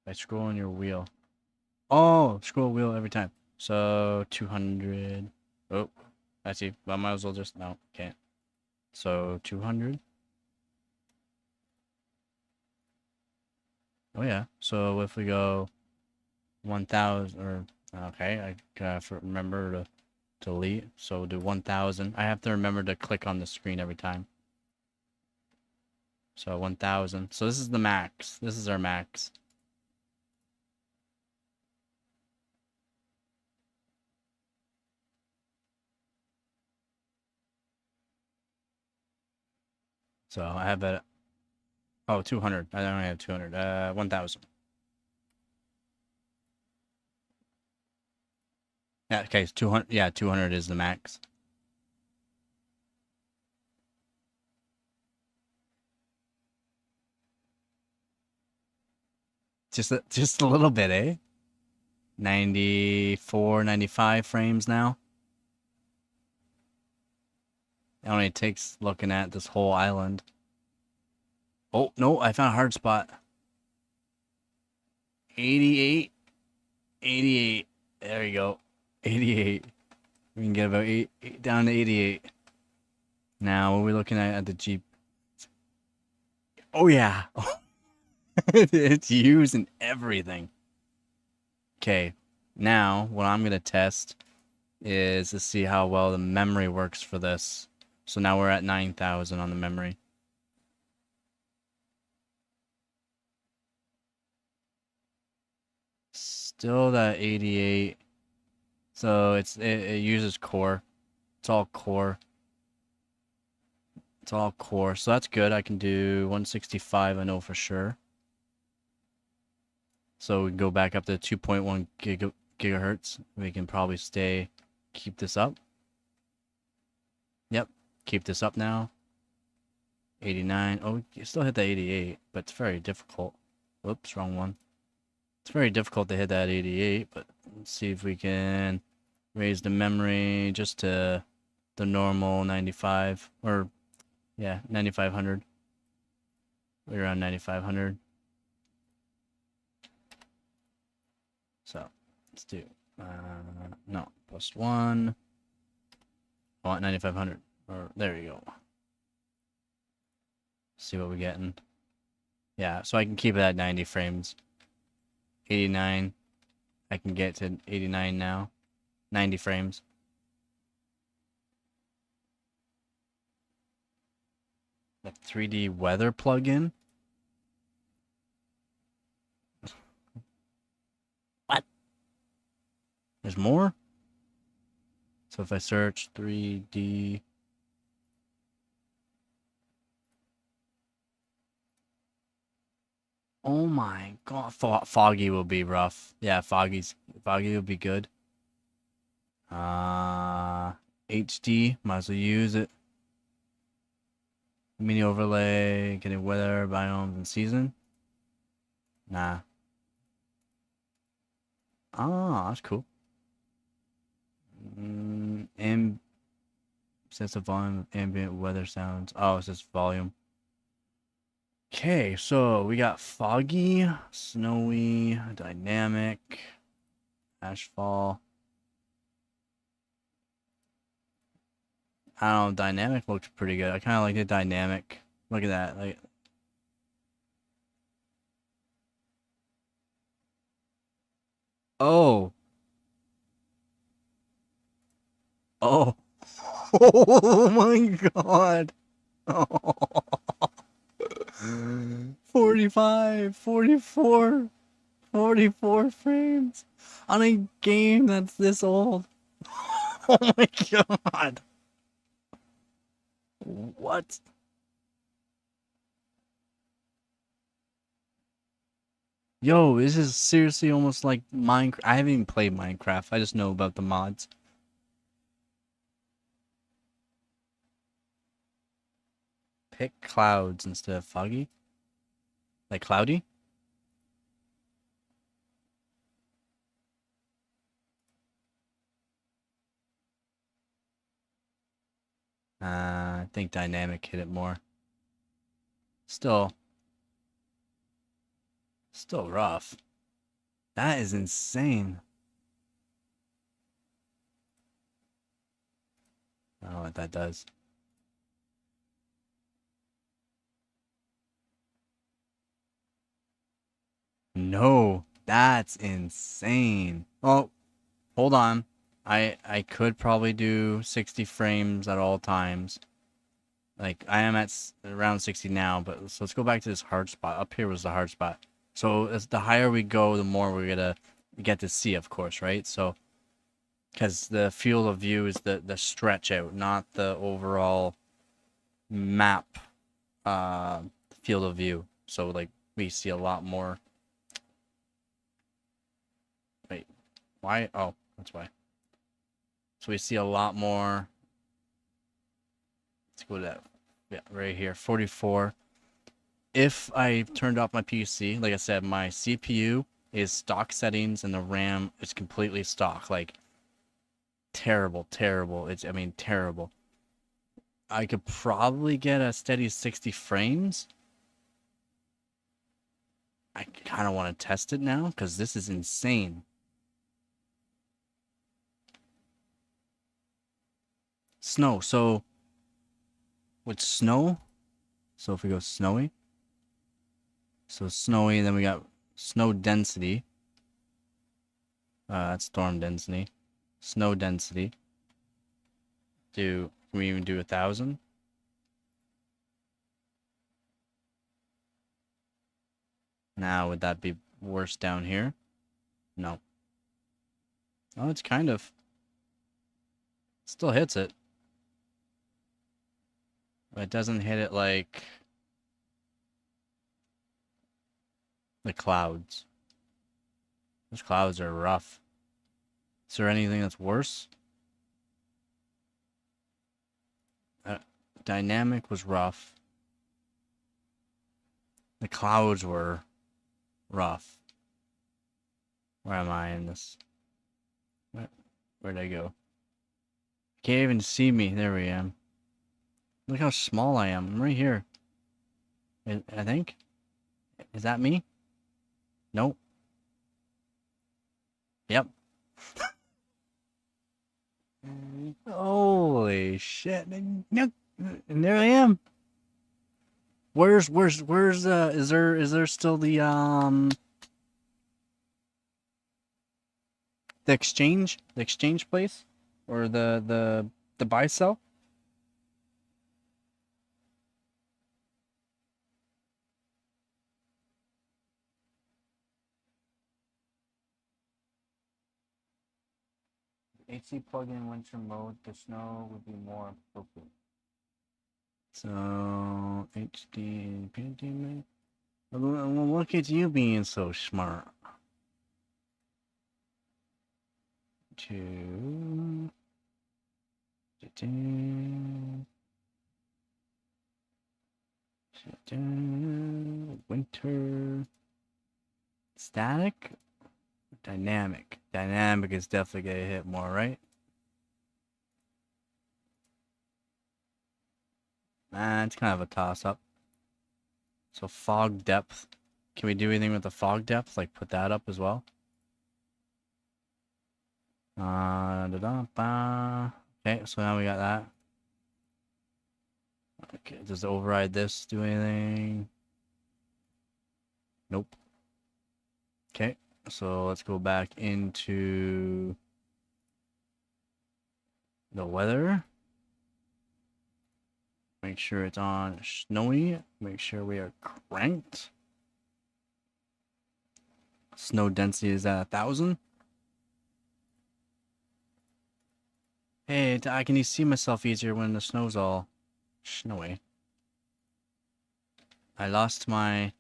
I scroll on your wheel. Oh, scroll wheel every time. So 200. Oh, I see. I might as well just no, can't. So 200. Oh yeah. So if we go 1,000 or okay, I gotta remember to delete. So we'll do 1,000. I have to remember to click on the screen every time. So 1000. So this is the max. This is our max. So I have a... Oh, 200. I only have 200. 1000. Yeah, okay, 200. Yeah, 200 is the max. Just a little bit, eh? 94, 95 frames now. It only takes looking at this whole island. Oh, no, I found a hard spot. 88. 88. There you go. 88. We can get about 8 down to 88. Now, what are we looking at the Jeep? Oh, yeah. It's using everything. Okay. Now, what I'm going to test is to see how well the memory works for this. So now we're at 9,000 on the memory. Still that 88. So it uses core. It's all core. It's all core. So that's good. I can do 165, I know for sure. So we can go back up to 2.1 gigahertz. We can probably keep this up. Yep, keep this up now. 89. Oh, you still hit that 88, but it's very difficult. Whoops, wrong one. It's very difficult to hit that 88, but let's see if we can raise the memory just to the normal 95, or yeah, 9500. We're around 9500. So let's do no, +1. I want 9500. Or there you go. See what we're getting. Yeah, so I can keep it at 90 frames. 89. I can get to 89 now. 90 frames. The 3D weather plugin. What? There's more? So if I search 3D... Oh my god, Foggy will be rough. Yeah, Foggy will be good. HD, might as well use it. Mini overlay, getting weather, biomes, and season. Nah. Ah, that's cool. Sets the volume of ambient weather sounds. Oh, it's just volume. Okay, so we got foggy, snowy, dynamic, ashfall. I don't know, dynamic looks pretty good. I kind of like the dynamic. Look at that. Like, oh. Oh. Oh my god. 45, 44, 44 frames on a game that's this old. Oh my god. What? Yo, this is seriously almost like Minecraft. I haven't even played Minecraft. I just know about the mods. Pick clouds instead of foggy. Like cloudy? I think dynamic hit it more. Still rough. That is insane. I don't know what that does. No, that's insane. Oh, hold on. I could probably do 60 frames at all times. Like, I am at around 60 now, but so let's go back to this hard spot. Up here was the hard spot. So as the higher we go, the more we're gonna get to see, of course, right? So, because the field of view is the stretch out, not the overall map field of view. So, like, we see a lot more. Wait, why? Oh, that's why. So we see a lot more. Let's go to that. Yeah, right here, 44. If I turned off my PC, like I said, my CPU is stock settings and the RAM is completely stock. Like, terrible, terrible. I mean, terrible. I could probably get a steady 60 frames. I kind of want to test it now because this is insane. Snow. So, with snow, so if we go snowy, so snowy, then we got snow density. That's storm density. Snow density. Can we even do 1,000? Now, would that be worse down here? No. Oh, it's kind of. Still hits it. But it doesn't hit it like the clouds. Those clouds are rough. Is there anything that's worse? Dynamic was rough. The clouds were rough. Where am I in this? Where'd I go? Can't even see me. There we am. Look how small I am. I'm right here. I think. Is that me? Nope. Yep. Holy shit. And there I am. Where's is there still the exchange place? Or the buy sell? AC plug-in winter mode, the snow would be more appropriate. So HD painting. Well, look at you being so smart. Winter static. Dynamic. Dynamic is definitely gonna hit more, right? It's kind of a toss-up. So fog depth. Can we do anything with the fog depth? Like put that up as well? Okay, so now we got that. Okay, does override this do anything? Nope. Okay, so let's go back into the weather. Make sure it's on snowy. Make sure we are cranked. Snow density is at 1,000. Hey, I can see myself easier when the snow's all snowy. I lost my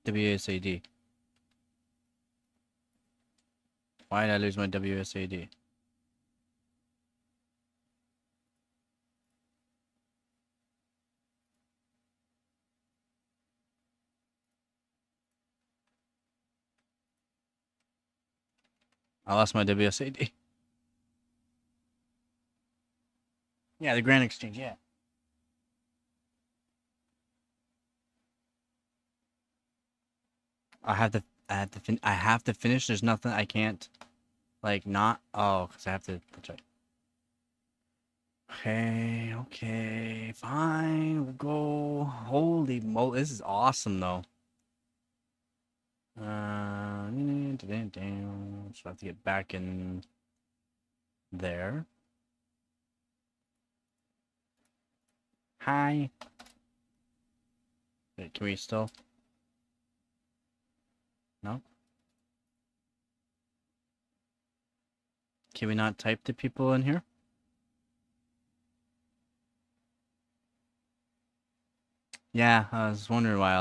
WSAD. Why did I lose my WSAD? I lost my WSAD. Yeah, the Grand Exchange, yeah. I have to finish. There's nothing I can't, like, not. Oh, because I have to. That's right. Okay, fine. We'll go. Holy moly, this is awesome though. So I have to get back in there. Hi. Wait, can we still? No? Can we not type to people in here? Yeah, I was wondering why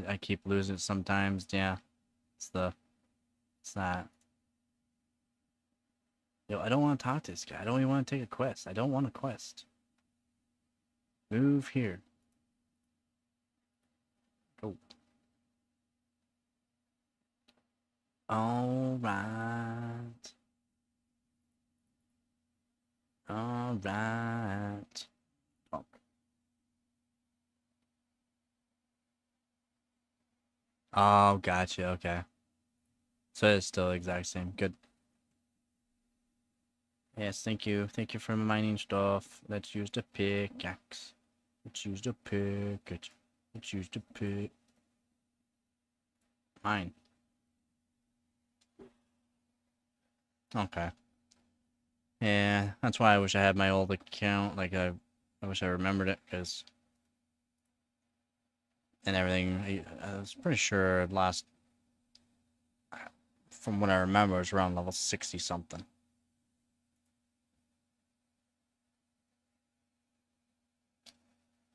I keep losing it sometimes. Yeah, it's that. Yo, I don't want to talk to this guy. I don't even want to take a quest. I don't want a quest. Move here. Go. All right. All right. Oh. Oh, gotcha. Okay. So it's still the exact same. Good. Yes, thank you. Thank you for mining stuff. Let's use the pickaxe. Let's use the pick. Let's use the pick. Mine. Okay. Yeah, that's why I wish I had my old account. Like, I wish I remembered it, because... And everything. I was pretty sure last... From what I remember, it was around level 60-something.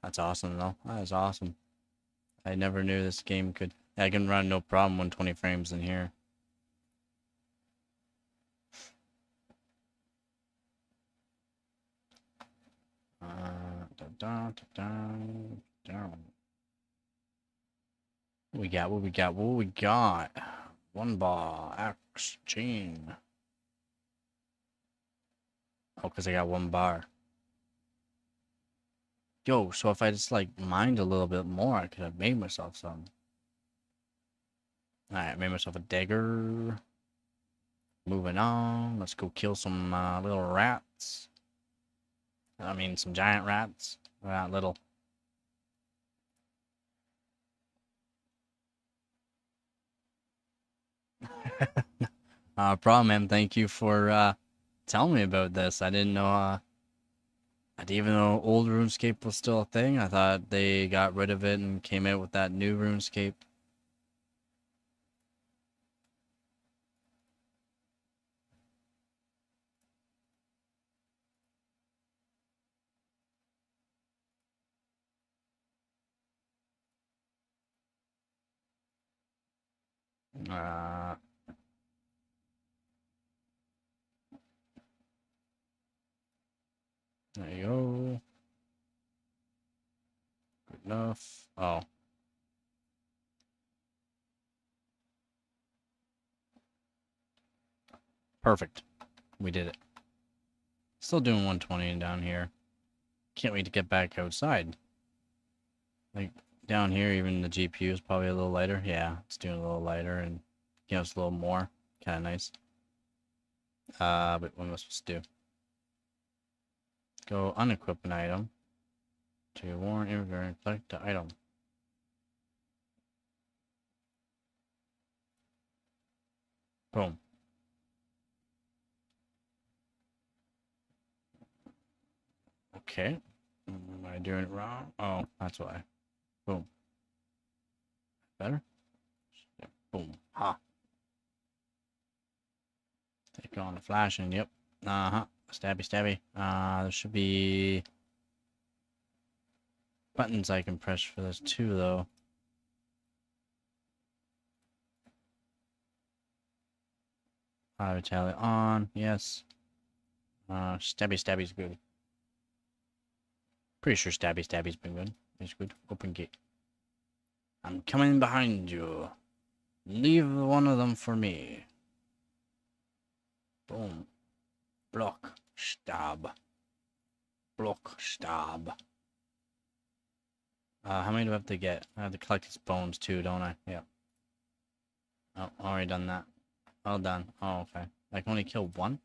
That's awesome, though. That is awesome. I never knew this game could... I can run no problem 120 frames in here. What we got? What we got? What we got? One bar. Axe. Chain. Oh, because I got one bar. Yo, so if I just, like, mined a little bit more, I could have made myself some. Alright, made myself a dagger. Moving on. Let's go kill some little rats. I mean, some giant rats. They're not little. Problem, man. Thank you for telling me about this. I didn't know, I didn't even know old RuneScape was still a thing. I thought they got rid of it and came out with that new RuneScape. Uh, there you go. Good enough. Oh. Perfect. We did it. Still doing 120 down here. Can't wait to get back outside. Like, down here, even the GPU is probably a little lighter. Yeah, it's doing a little lighter and gives us a little more. Kind of nice. But what am I supposed to do? Go unequip an item to warn inventory and select the item. Boom. Okay. Am I doing it wrong? Oh, that's why. Boom. Better? Yep. Boom. Ha. Take on the flashing. Yep. Uh-huh. Stabby, stabby. There should be buttons I can press for this too, though. Auto tally on. Yes. Stabby, stabby's good. Pretty sure stabby, stabby's been good. It's good. Open gate. I'm coming behind you. Leave one of them for me. Boom. Block. Stab. Block. Stab. How many do I have to get? I have to collect his bones too, don't I? Yep. Oh, already done that. Well done. Oh, okay. I can only kill one?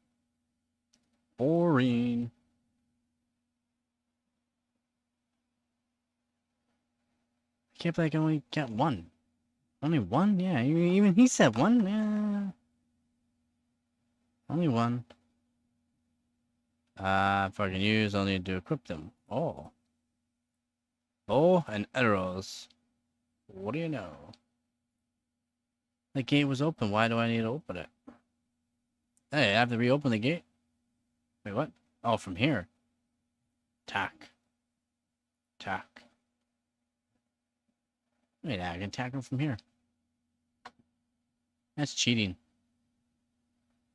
Boring. I can't believe I can only get one. Only one? Yeah, even he said one. Yeah. Only one. If I can use, I'll need to equip them. Oh. Oh, and arrows. What do you know? The gate was open. Why do I need to open it? Hey, I have to reopen the gate? Wait, what? Oh, from here. Tack. Tack. Wait, I can tack him from here. That's cheating.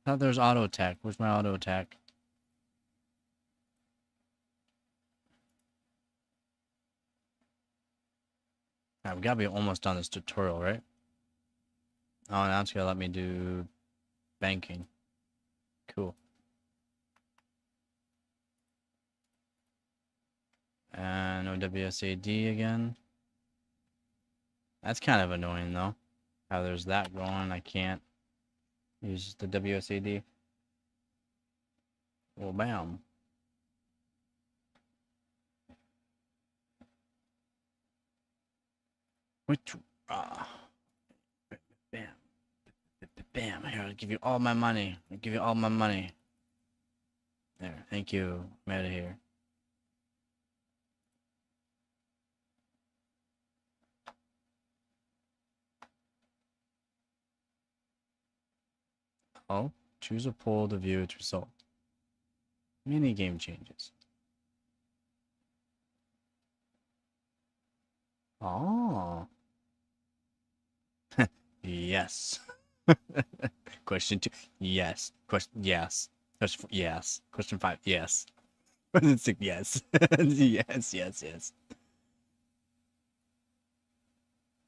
I thought there was auto attack. Where's my auto attack? Alright, we gotta be almost done this tutorial, right? Oh, now it's gonna let me do banking. Cool. And no WSAD again. That's kind of annoying though. How there's that going, I can't use the WSAD. Well, bam. Which, bam. Bam, here, I'll give you all my money. I'll give you all my money. There, thank you. I'm out of here. Oh, choose a poll to view its result. Mini game changes. Oh. Yes. Question 2. Yes. Question. Yes. Question 4. Yes. Question 5. Yes. Question 6. Yes. Yes. Yes. Yes.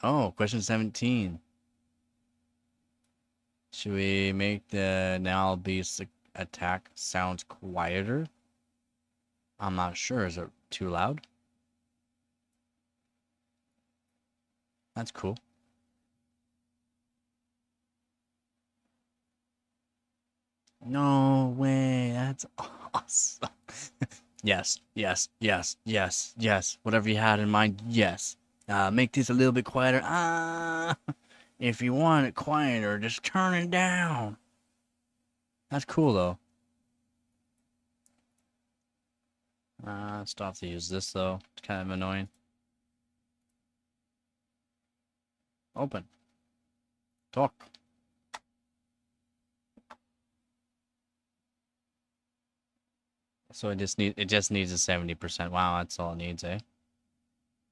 Oh, question 17. Should we make the now beast attack sounds quieter? I'm not sure. Is it too loud? That's cool. No way. That's awesome. Yes, yes, yes, yes, yes. Whatever you had in mind, yes. Make this a little bit quieter. If you want it quieter, just turn it down. That's cool, though. Still have to use this, though. It's kind of annoying. Open. Talk. So it just needs a 70%. Wow, that's all it needs, eh?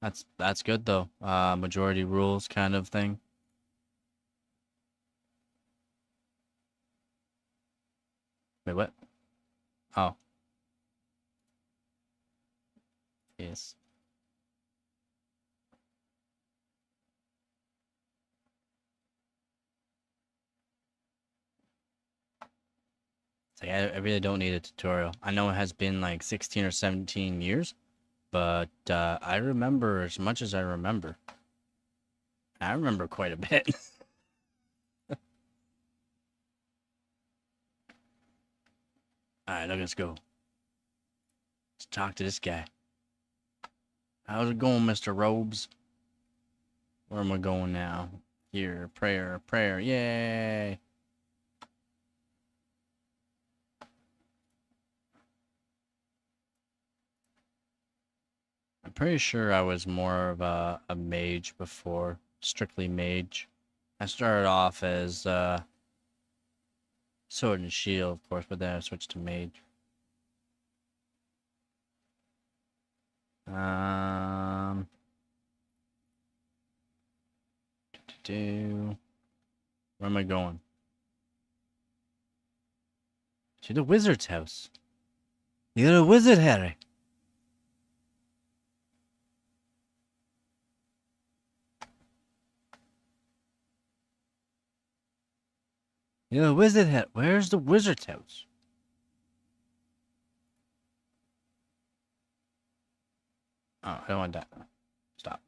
That's good though. Majority rules kind of thing. Wait, what? Oh. Yes. It's like I really don't need a tutorial. I know it has been like 16 or 17 years, but I remember as much as I remember. I remember quite a bit. Alright, let's go. Let's talk to this guy. How's it going, Mr. Robes? Where am I going now? Here, prayer, prayer, yay! I'm pretty sure I was more of a mage before. Strictly mage. I started off as sword and shield, of course, but then I switched to mage. Where am I going? To the wizard's house. You're a wizard, Harry. You're a wizard, Harry. Where's the wizard's house? Oh, I don't want that. Stop.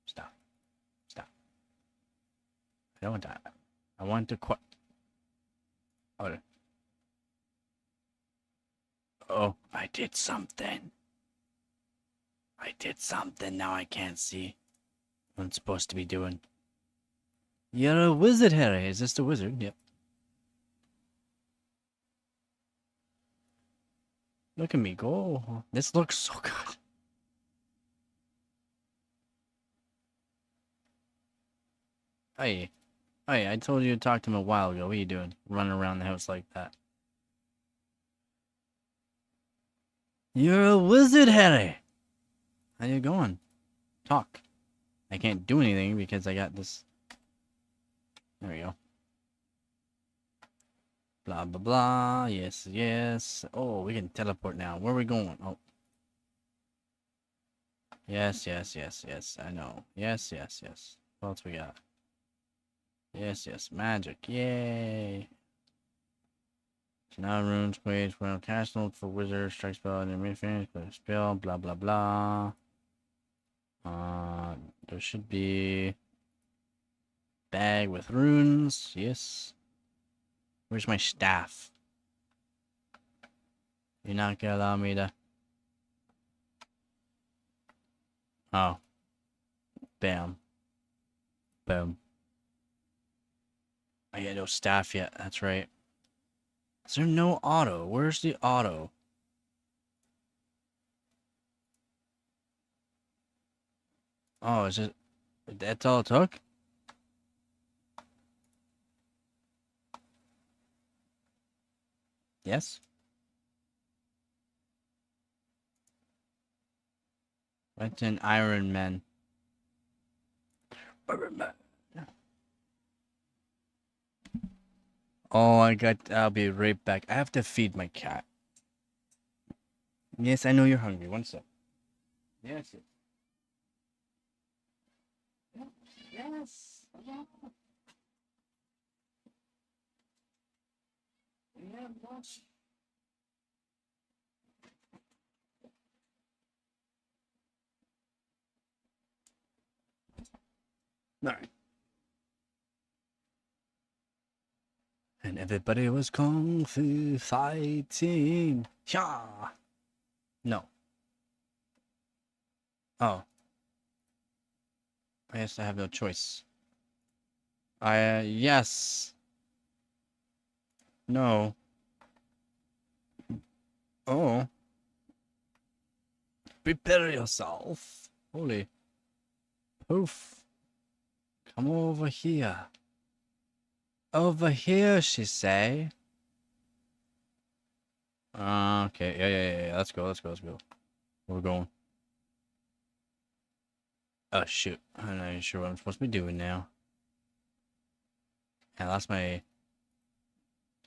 Stop. Stop. I don't want that. I want to quit. Oh, I did something. I did something. Now I can't see what I'm supposed to be doing. You're a wizard, Harry. Is this the wizard? Yep. Look at me go. This looks so good. Hey, hey, I told you to talk to him a while ago. What are you doing? Running around the house like that. You're a wizard, Harry. How you going? Talk. I can't do anything because I got this. There we go. Blah, blah, blah. Yes, yes. Oh, we can teleport now. Where are we going? Oh. Yes, yes, yes, yes. I know. Yes, yes, yes. What else we got? Yes, yes. Magic. Yay. So now runes wage for castle for wizard strike spell and then finish with a spell. Blah, blah, blah. There should be bag with runes. Yes. Where's my staff? You're not gonna allow me to. Oh. Bam. Boom. I got no staff yet. That's right. Is there no auto? Where's the auto? Oh, is it? That's all it took? Yes? What's an Iron Man? Iron Man. Oh, I'll be right back. I have to feed my cat. Yes, I know you're hungry. One sec. Yes. Yes. Yeah, much. All right. And everybody was kung fu fighting. Sha. No. Oh. I guess I have no choice. Yes. No. Oh. Prepare yourself. Holy. Poof. Come over here. Over here, she say. Okay. Yeah. Let's go. Let's go. Where we going? Oh, shoot. I'm not even sure what I'm supposed to be doing now. I lost my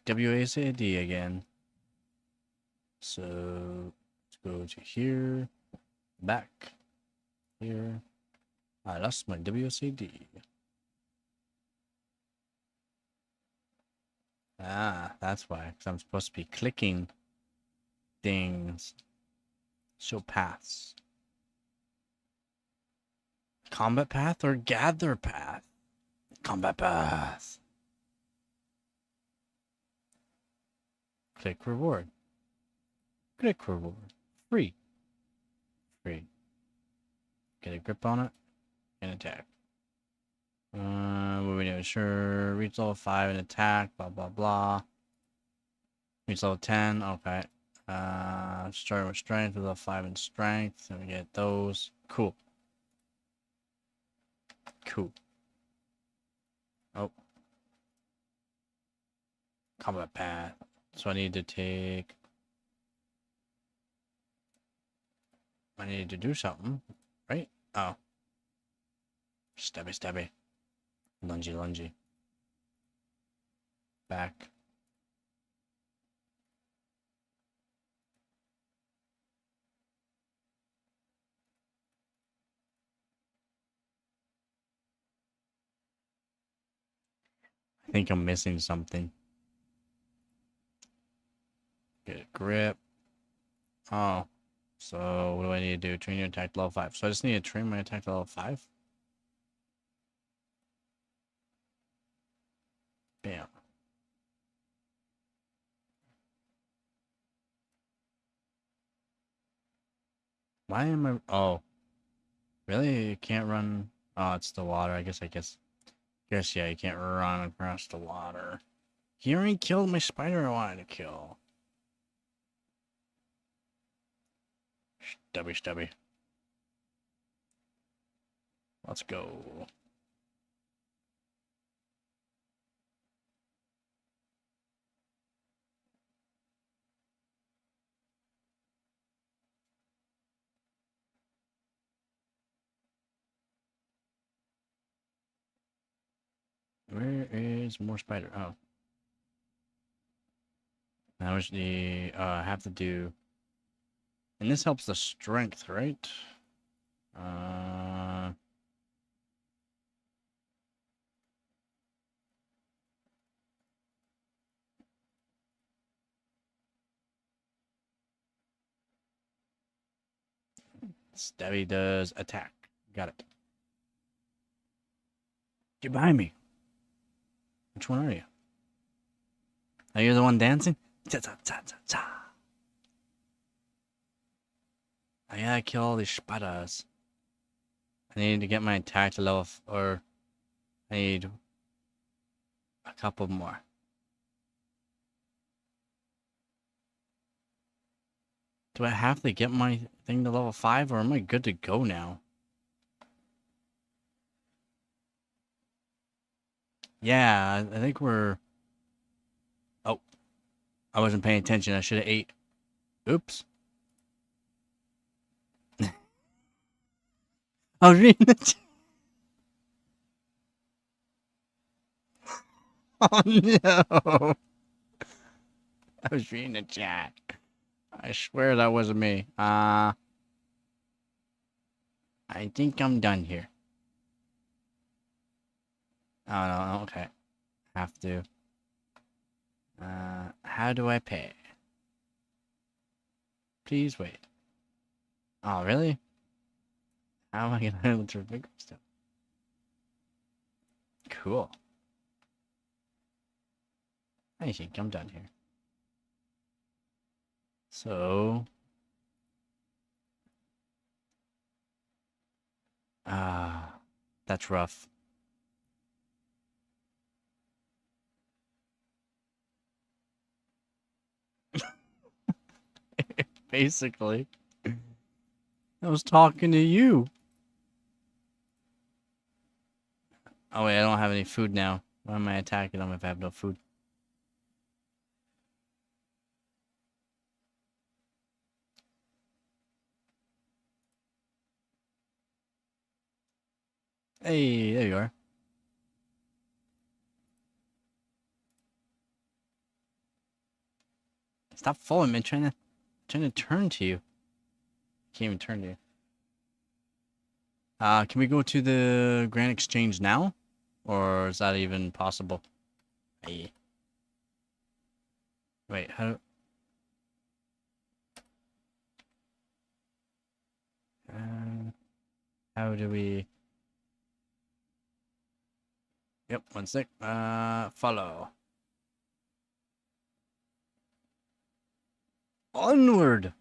WASD again. So, let's go to here. Back. Here. I lost my WASD. Ah, that's why. Because I'm supposed to be clicking things. Show paths. Combat path or gather path? Combat path. Click reward. Click reward. Free. Free. Get a grip on it and attack. What we do? Sure. Reach level 5 and attack. Blah, blah, blah. Reach level 10. Okay. Start with strength. Level 5 in strength. And we get those. Cool. Cool. Oh. Combat path. So I need to take. I need to do something. Right? Oh. Stabby. Lungy. Back. I think I'm missing something. Get a grip. Oh. So what do I need to do? Train your attack to level 5. So I just need to train my attack to level 5? Bam. Why am I... Oh. Really? You can't run... Oh, it's the water. I guess, yeah, you can't run across the water. He already killed my spider I wanted to kill. Stubby. Let's go. Where is more spider? Oh. Now we have to do... And this helps the strength, right? Uh... Stabby does attack. Got it. Get behind me. Which one are you? Are you the one dancing? Ta ta ta ta ta. I gotta kill all these spiders. I need to get my attack to level, or I need a couple more. Do I have to get my thing to level 5, or am I good to go now? Yeah, I think we're... Oh, I wasn't paying attention. I should have ate. Oops. I was reading the... Oh no! I was reading the chat. I swear that wasn't me. I think I'm done here. Oh no, okay. Have to. How do I pay? Please wait. Oh, really? How am I gonna able to big stuff? Cool. I think I'm done here. So... that's rough. Basically. I was talking to you. Oh wait, I don't have any food now. Why am I attacking them if I have no food? Hey, there you are. Stop following me, trying to turn to you. Can't even turn to you. Can we go to the Grand Exchange now? Or is that even possible? Hey. Wait, how do we... Yep, 1 sec. Follow. Onward!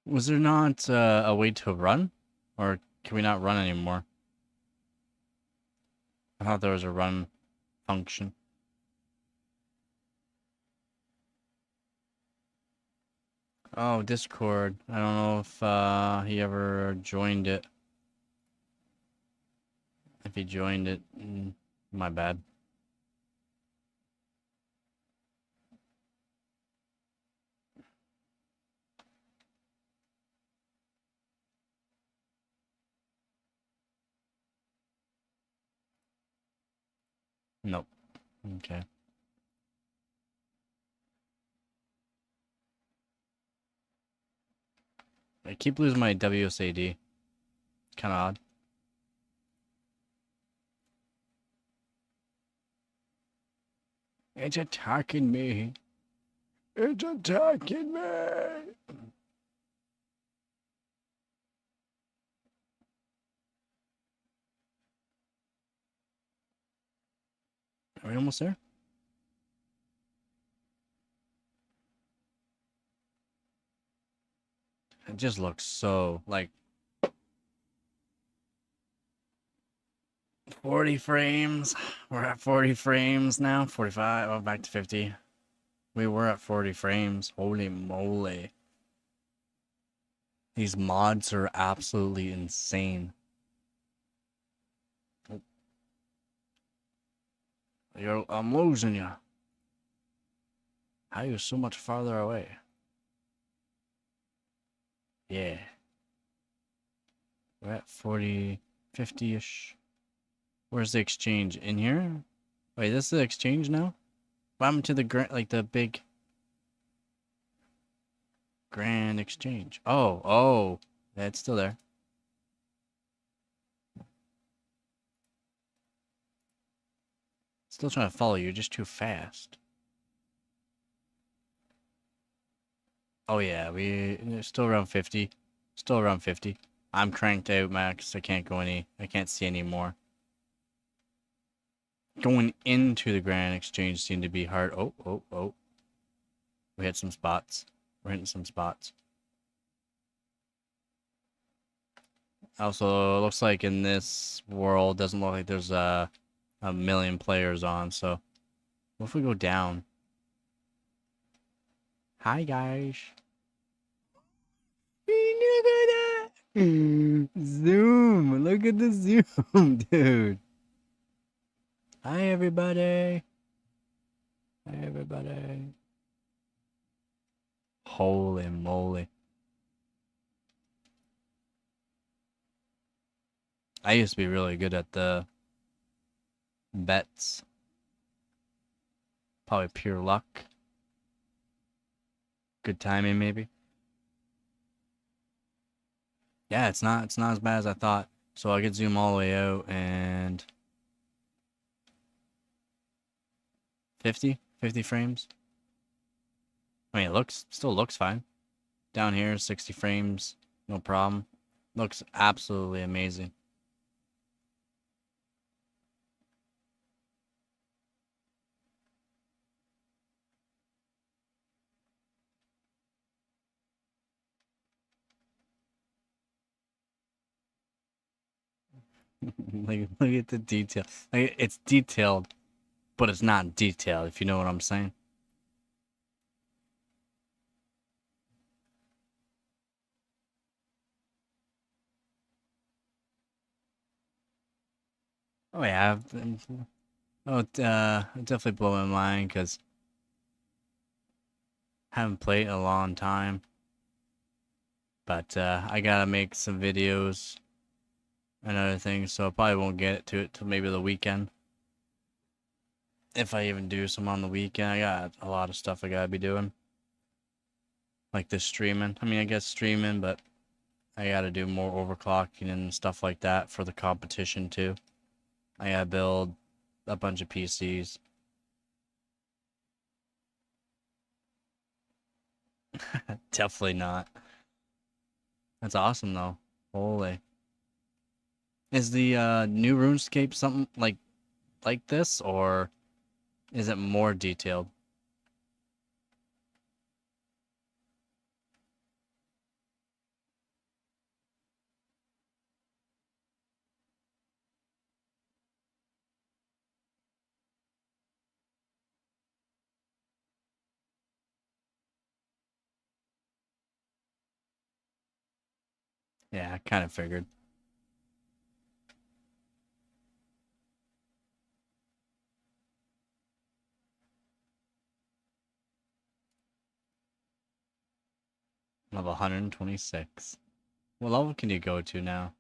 Was there not a way to run? Or can we not run anymore? I thought there was a run function. Oh, Discord. I don't know if he ever joined it. If he joined it, my bad. Nope. Okay. I keep losing my WSAD. Kind of odd. It's attacking me. It's attacking me. Are we almost there? It just looks so, like... 40 frames. We're at 40 frames now. 45. Oh, back to 50. We were at 40 frames. Holy moly. These mods are absolutely insane. I'm losing you. How are you so much farther away? Yeah. We're at 40, 50-ish. Where's the exchange? In here? Wait, this is the exchange now? What happened to the big grand exchange? Oh. Yeah, it's still there. Still trying to follow you. You're just too fast. Oh yeah, we're still around 50. Still around 50. I'm cranked out, Max. I can't see any more. Going into the Grand Exchange seemed to be hard. Oh. We hit some spots. We're hitting some spots. Also, it looks like in this world, doesn't look like there's a million players on, so what if we go down? Hi, guys. Look at that! Zoom! Look at the zoom, dude! Hi, everybody! Hi, everybody! Holy moly. I used to be really good at the bets. Probably pure luck. Good timing, maybe. Yeah, it's not as bad as I thought. So I could zoom all the way out and 50 frames. I mean, it still looks fine. Down here, 60 frames, no problem. Looks absolutely amazing. Look at the detail. Like, it's detailed, but it's not detailed, if you know what I'm saying. Oh yeah, it definitely blew my mind because I haven't played in a long time. But I gotta make some videos and other things, so I probably won't get to it till maybe the weekend. If I even do some on the weekend, I got a lot of stuff I gotta be doing. Like this streaming. I mean, I guess streaming, but I gotta do more overclocking and stuff like that for the competition too. I gotta build a bunch of PCs. Definitely not. That's awesome though. Holy. Is the new RuneScape something like this, or is it more detailed? Yeah, I kind of figured. Level 126. What level can you go to now?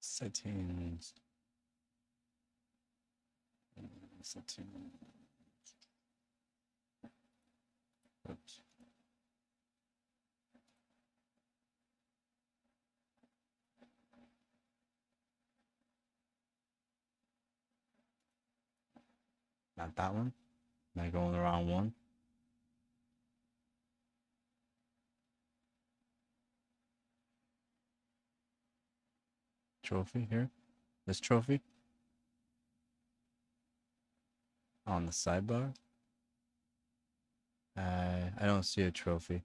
Settings. Settings. Oops. Not that one. Am I going the wrong one? Trophy here. This trophy. On the sidebar. I don't see a trophy.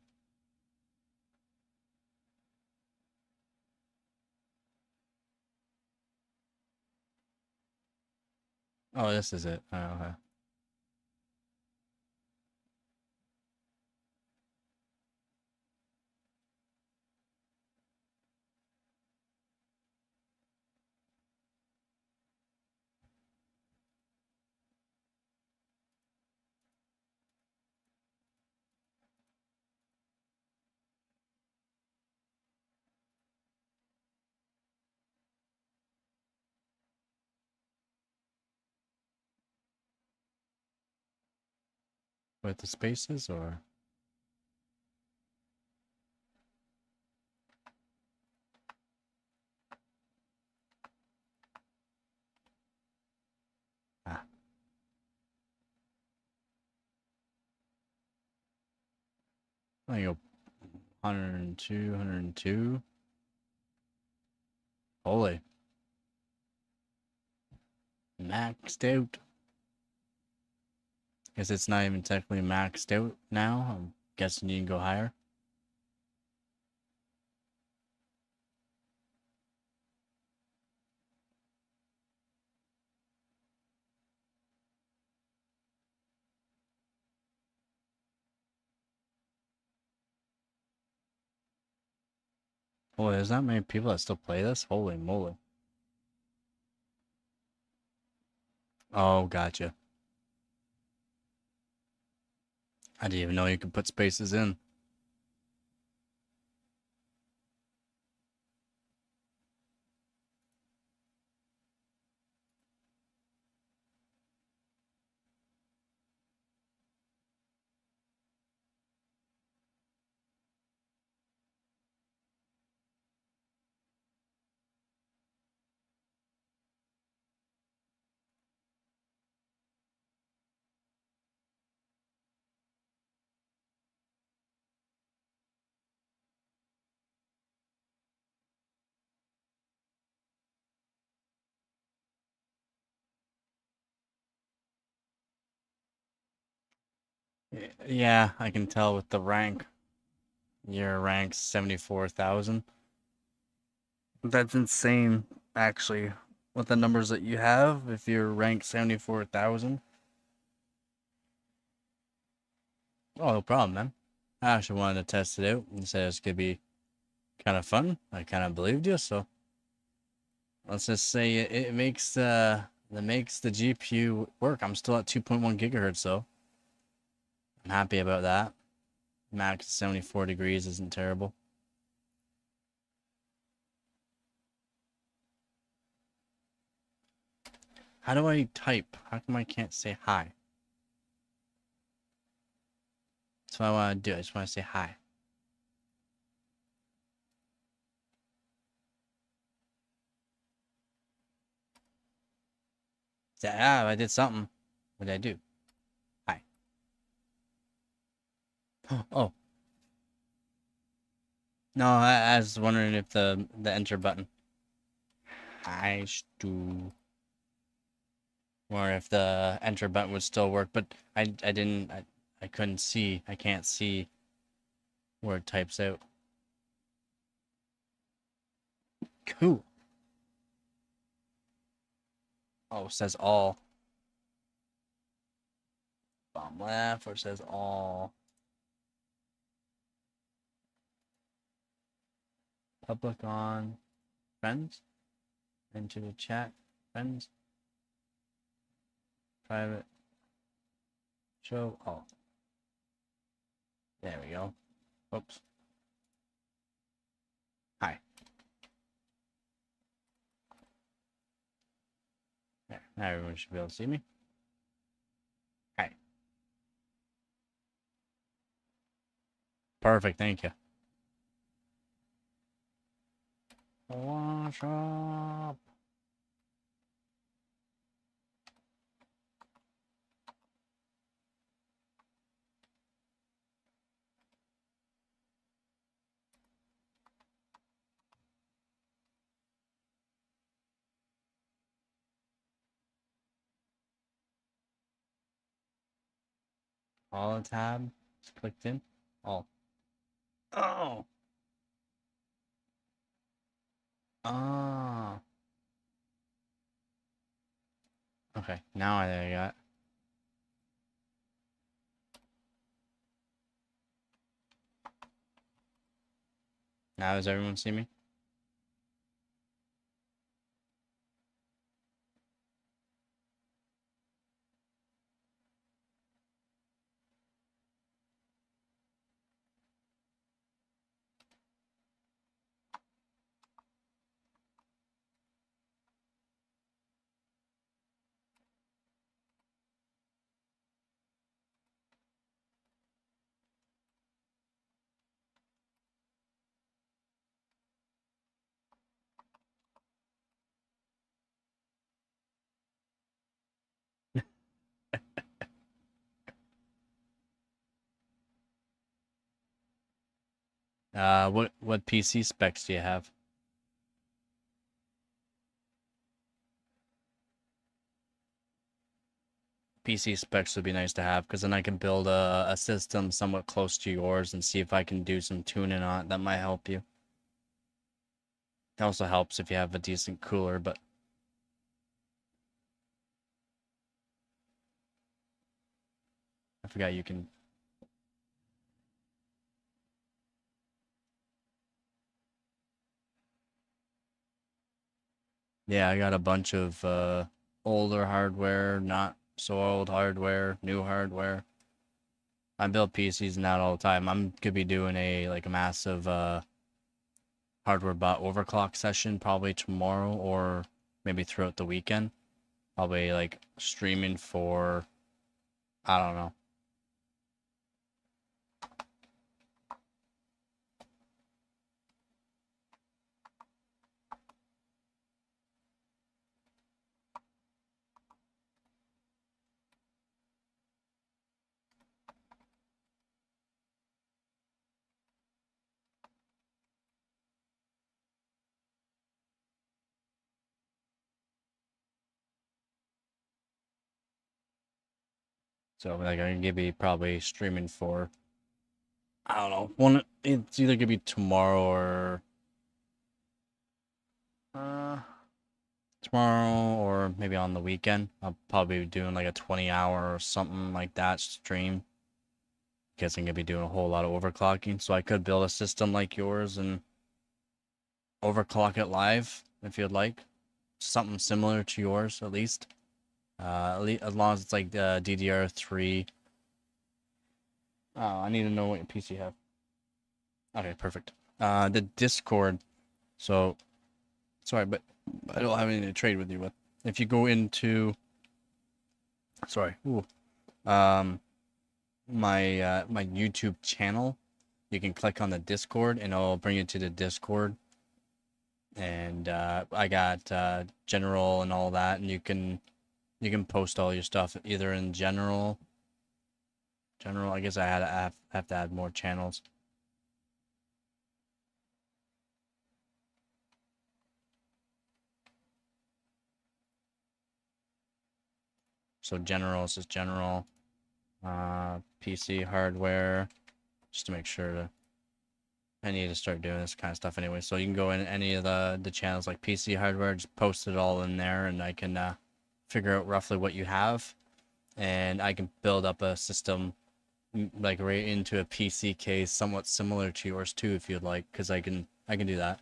Oh, this is it. Oh, okay. With the spaces or? Ah. I go 102, 102. Holy. Maxed out. Guess it's not even technically maxed out now. I'm guessing you can go higher. Boy, there's not many people that still play this. Holy moly. Oh, gotcha. I didn't even know you could put spaces in. Yeah, I can tell with the rank. You're ranked 74,000. That's insane, actually. With the numbers that you have, if you're ranked 74,000. Oh, no problem, man. I actually wanted to test it out and said it's gonna be kind of fun. I kind of believed you, so let's just say it makes the GPU work. I'm still at 2.1 gigahertz though. I'm happy about that. Max 74 degrees isn't terrible. How do I type? How come I can't say hi? That's what I want to do. I just want to say hi. I did something. What did I do? Hi. Oh. No, I was wondering if the enter button. Hi, Stu. Or if the enter button would still work, but I couldn't see. I can't see where it types out. Cool. Oh, it says all. Bottom left, or it says all. Public on. Friends. Into the chat. Friends. Private. Show all. There we go. Oops. Hi. There. Now everyone should be able to see me. Hi. Perfect. Thank you. Wash up. All tab. Just clicked in. All. Oh. Ah. Okay. Now I got. Now does everyone see me? What PC specs do you have? PC specs would be nice to have because then I can build a system somewhat close to yours and see if I can do some tuning on it. That might help you. It also helps if you have a decent cooler, but I forgot you can. Yeah, I got a bunch of older hardware, not so old hardware, new hardware. I build PCs and that all the time. I'm could be doing a massive hardware bot overclock session probably tomorrow or maybe throughout the weekend. I'll be like streaming for, I don't know. So like I'm gonna be probably streaming for, I don't know, it's either gonna be tomorrow or uh tomorrow or maybe on the weekend. I'll probably be doing like a 20-hour or something like that stream. Guess I'm gonna be doing a whole lot of overclocking, so I could build a system like yours and overclock it live if you'd like. Something similar to yours, at least. As long as it's like the DDR3. Oh, I need to know what your PC have. Okay, perfect. The Discord. So, sorry, but I don't have anything to trade with you with. If you go into, sorry, ooh, um, my YouTube channel, you can click on the Discord and it'll bring you to the Discord. And I got general and all that, and you can post all your stuff either in general. I guess I have to add more channels. So general is just general. PC hardware, just to make sure to. I need to start doing this kind of stuff anyway. So you can go in any of the channels like PC hardware, just post it all in there, and I can figure out roughly what you have, and I can build up a system like right into a PC case, somewhat similar to yours too, if you'd like, because I can do that.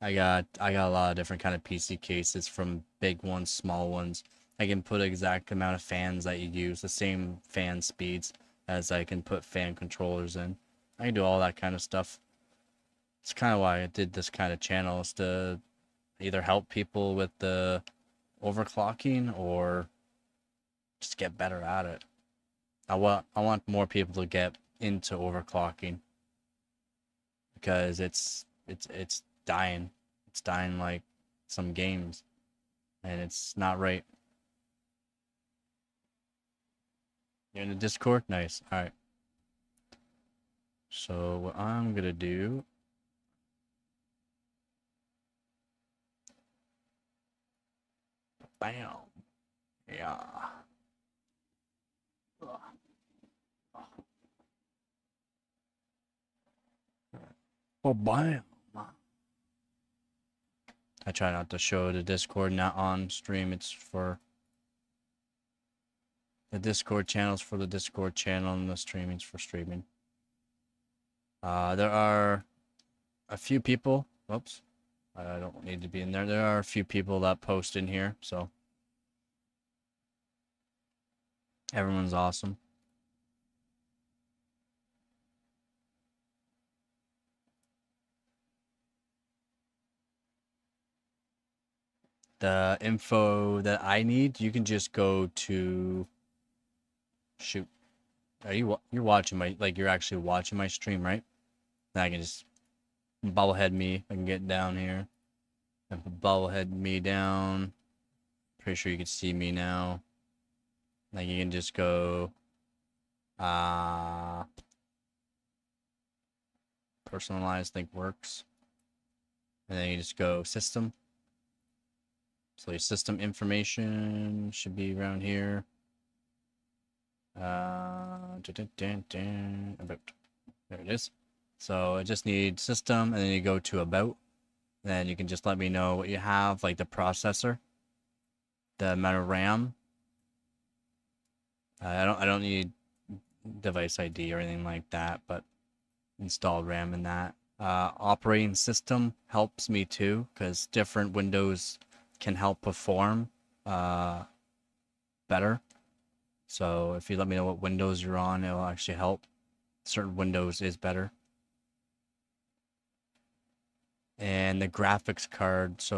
I got a lot of different kind of PC cases, from big ones, small ones. I can put exact amount of fans that you use, the same fan speeds as I can put fan controllers in. I can do all that kind of stuff. It's kind of why I did this kind of channel, is to either help people with the overclocking or just get better at it. I want more people to get into overclocking because it's dying. It's dying like some games, and it's not right. You're in the Discord? Nice. All right. So what I'm gonna do, bam, yeah. Oh, bam. I try not to show the Discord not on stream. It's for the Discord channels for the Discord channel, and the streaming's for streaming. There are a few people. Whoops. I don't need to be in there. There are a few people that post in here, so everyone's awesome. The info that I need, you can just go to... Shoot. Are you're watching my... Like, you're actually watching my stream, right? Then I can just bubblehead me. I can get down here. And bubblehead me down. Pretty sure you can see me now. Like, you can just go... personalized, think works. And then you just go system. So your system information should be around here. About. There it is. So I just need system, and then you go to about. Then you can just let me know what you have, like the processor, the amount of RAM. I don't need device ID or anything like that, but install RAM in that. Operating system helps me too, because different Windows can help perform better. So if you let me know what Windows you're on, it'll actually help. Certain Windows is better. And the graphics card, so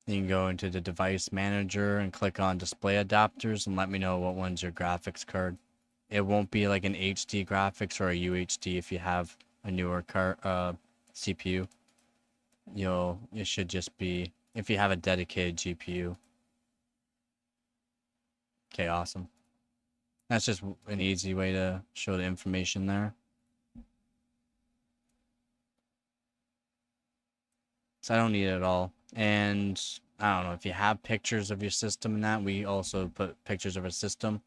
you can go into the device manager and click on display adapters and let me know what one's your graphics card. It won't be like an HD graphics or a UHD if you have a newer CPU. It should just be if you have a dedicated GPU. Okay, awesome. That's just an easy way to show the information there. So I don't need it at all. And I don't know if you have pictures of your system and that, we also put pictures of a system.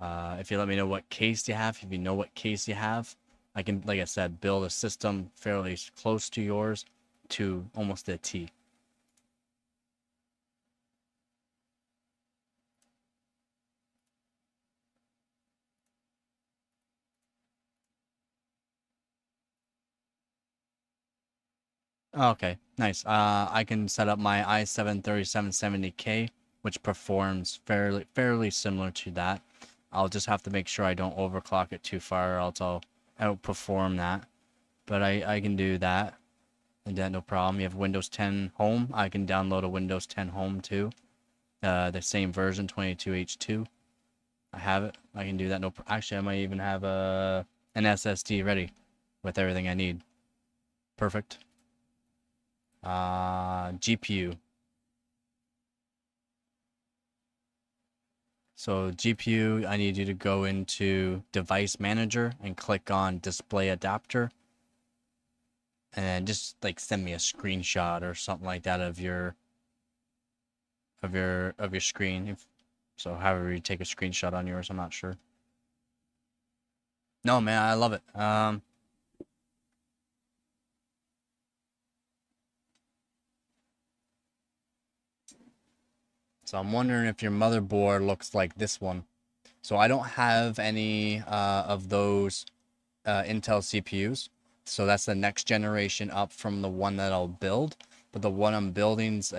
If you let me know what case you have, if you know what case you have, I can, like I said, build a system fairly close to yours to almost a T. Okay, nice. I can set up my i7 3770K, which performs fairly similar to that. I'll just have to make sure I don't overclock it too far, or else I'll outperform that. But I can do that, and then no problem. You have Windows 10 Home. I can download a Windows 10 Home too. The same version, 22H2. I have it. I can do that. No, actually, I might even have an SSD ready with everything I need. Perfect. GPU. So GPU, I need you to go into Device Manager and click on Display Adapter, and just like send me a screenshot or something like that of your screen. So however you take a screenshot on yours, I'm not sure. No, man, I love it. So I'm wondering if your motherboard looks like this one. So I don't have any of those Intel CPUs. So that's the next generation up from the one that I'll build. But the one I'm building's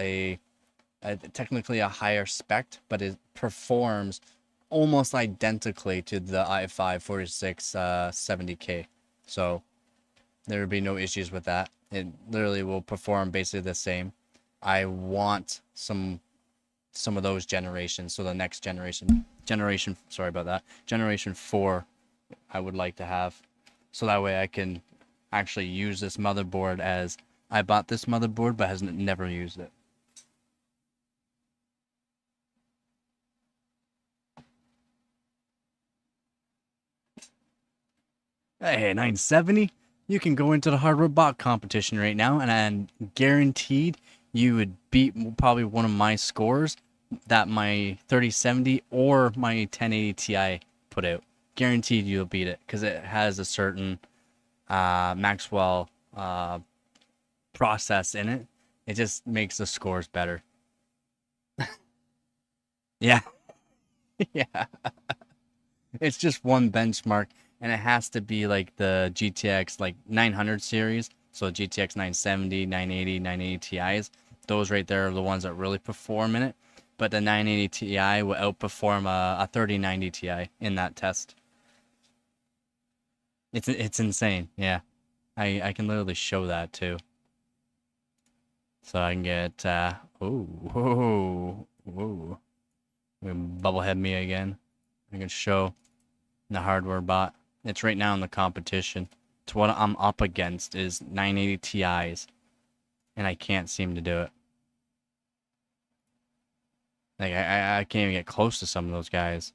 technically a higher spec, but it performs almost identically to the i5 4670K. So there would be no issues with that. It literally will perform basically the same. I want some of those generations, so the next generation, sorry about that, generation 4, I would like to have, so that way I can actually use this motherboard as I bought this motherboard but has never used it. Hey, 970, you can go into the hardware bot competition right now, and I'm guaranteed you would beat probably one of my scores that my 3070 or my 1080 Ti put out. guaranteed you'll beat it because it has a certain Maxwell process in it. It just makes the scores better. Yeah, yeah. It's just one benchmark, and it has to be like the GTX like 900 series. So GTX 970, 980, 980 Ti's. Those right there are the ones that really perform in it. But the 980 Ti will outperform a 3090 Ti in that test. It's insane. Yeah, I can literally show that too. So I can get ooh, whoa, whoa. Bubblehead me again. I can show the hardware bot. It's right now in the competition. It's what I'm up against is 980 Ti's, and I can't seem to do it. Like I can't even get close to some of those guys.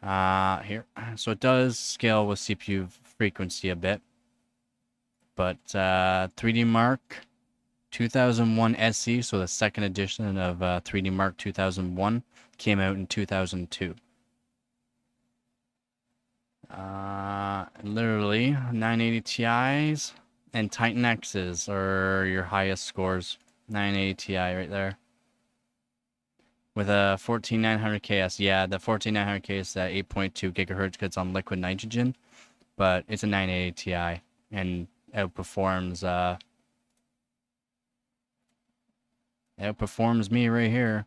Here. So it does scale with CPU frequency a bit. But 3D Mark 2001 SE, so the second edition of 3D Mark 2001, came out in 2002. Literally 980 Ti's and Titan X's are your highest scores. 980 Ti right there. With a 14900KS, yeah, the 14900K is at 8.2 gigahertz because it's on liquid nitrogen, but it's a 980 Ti and outperforms me right here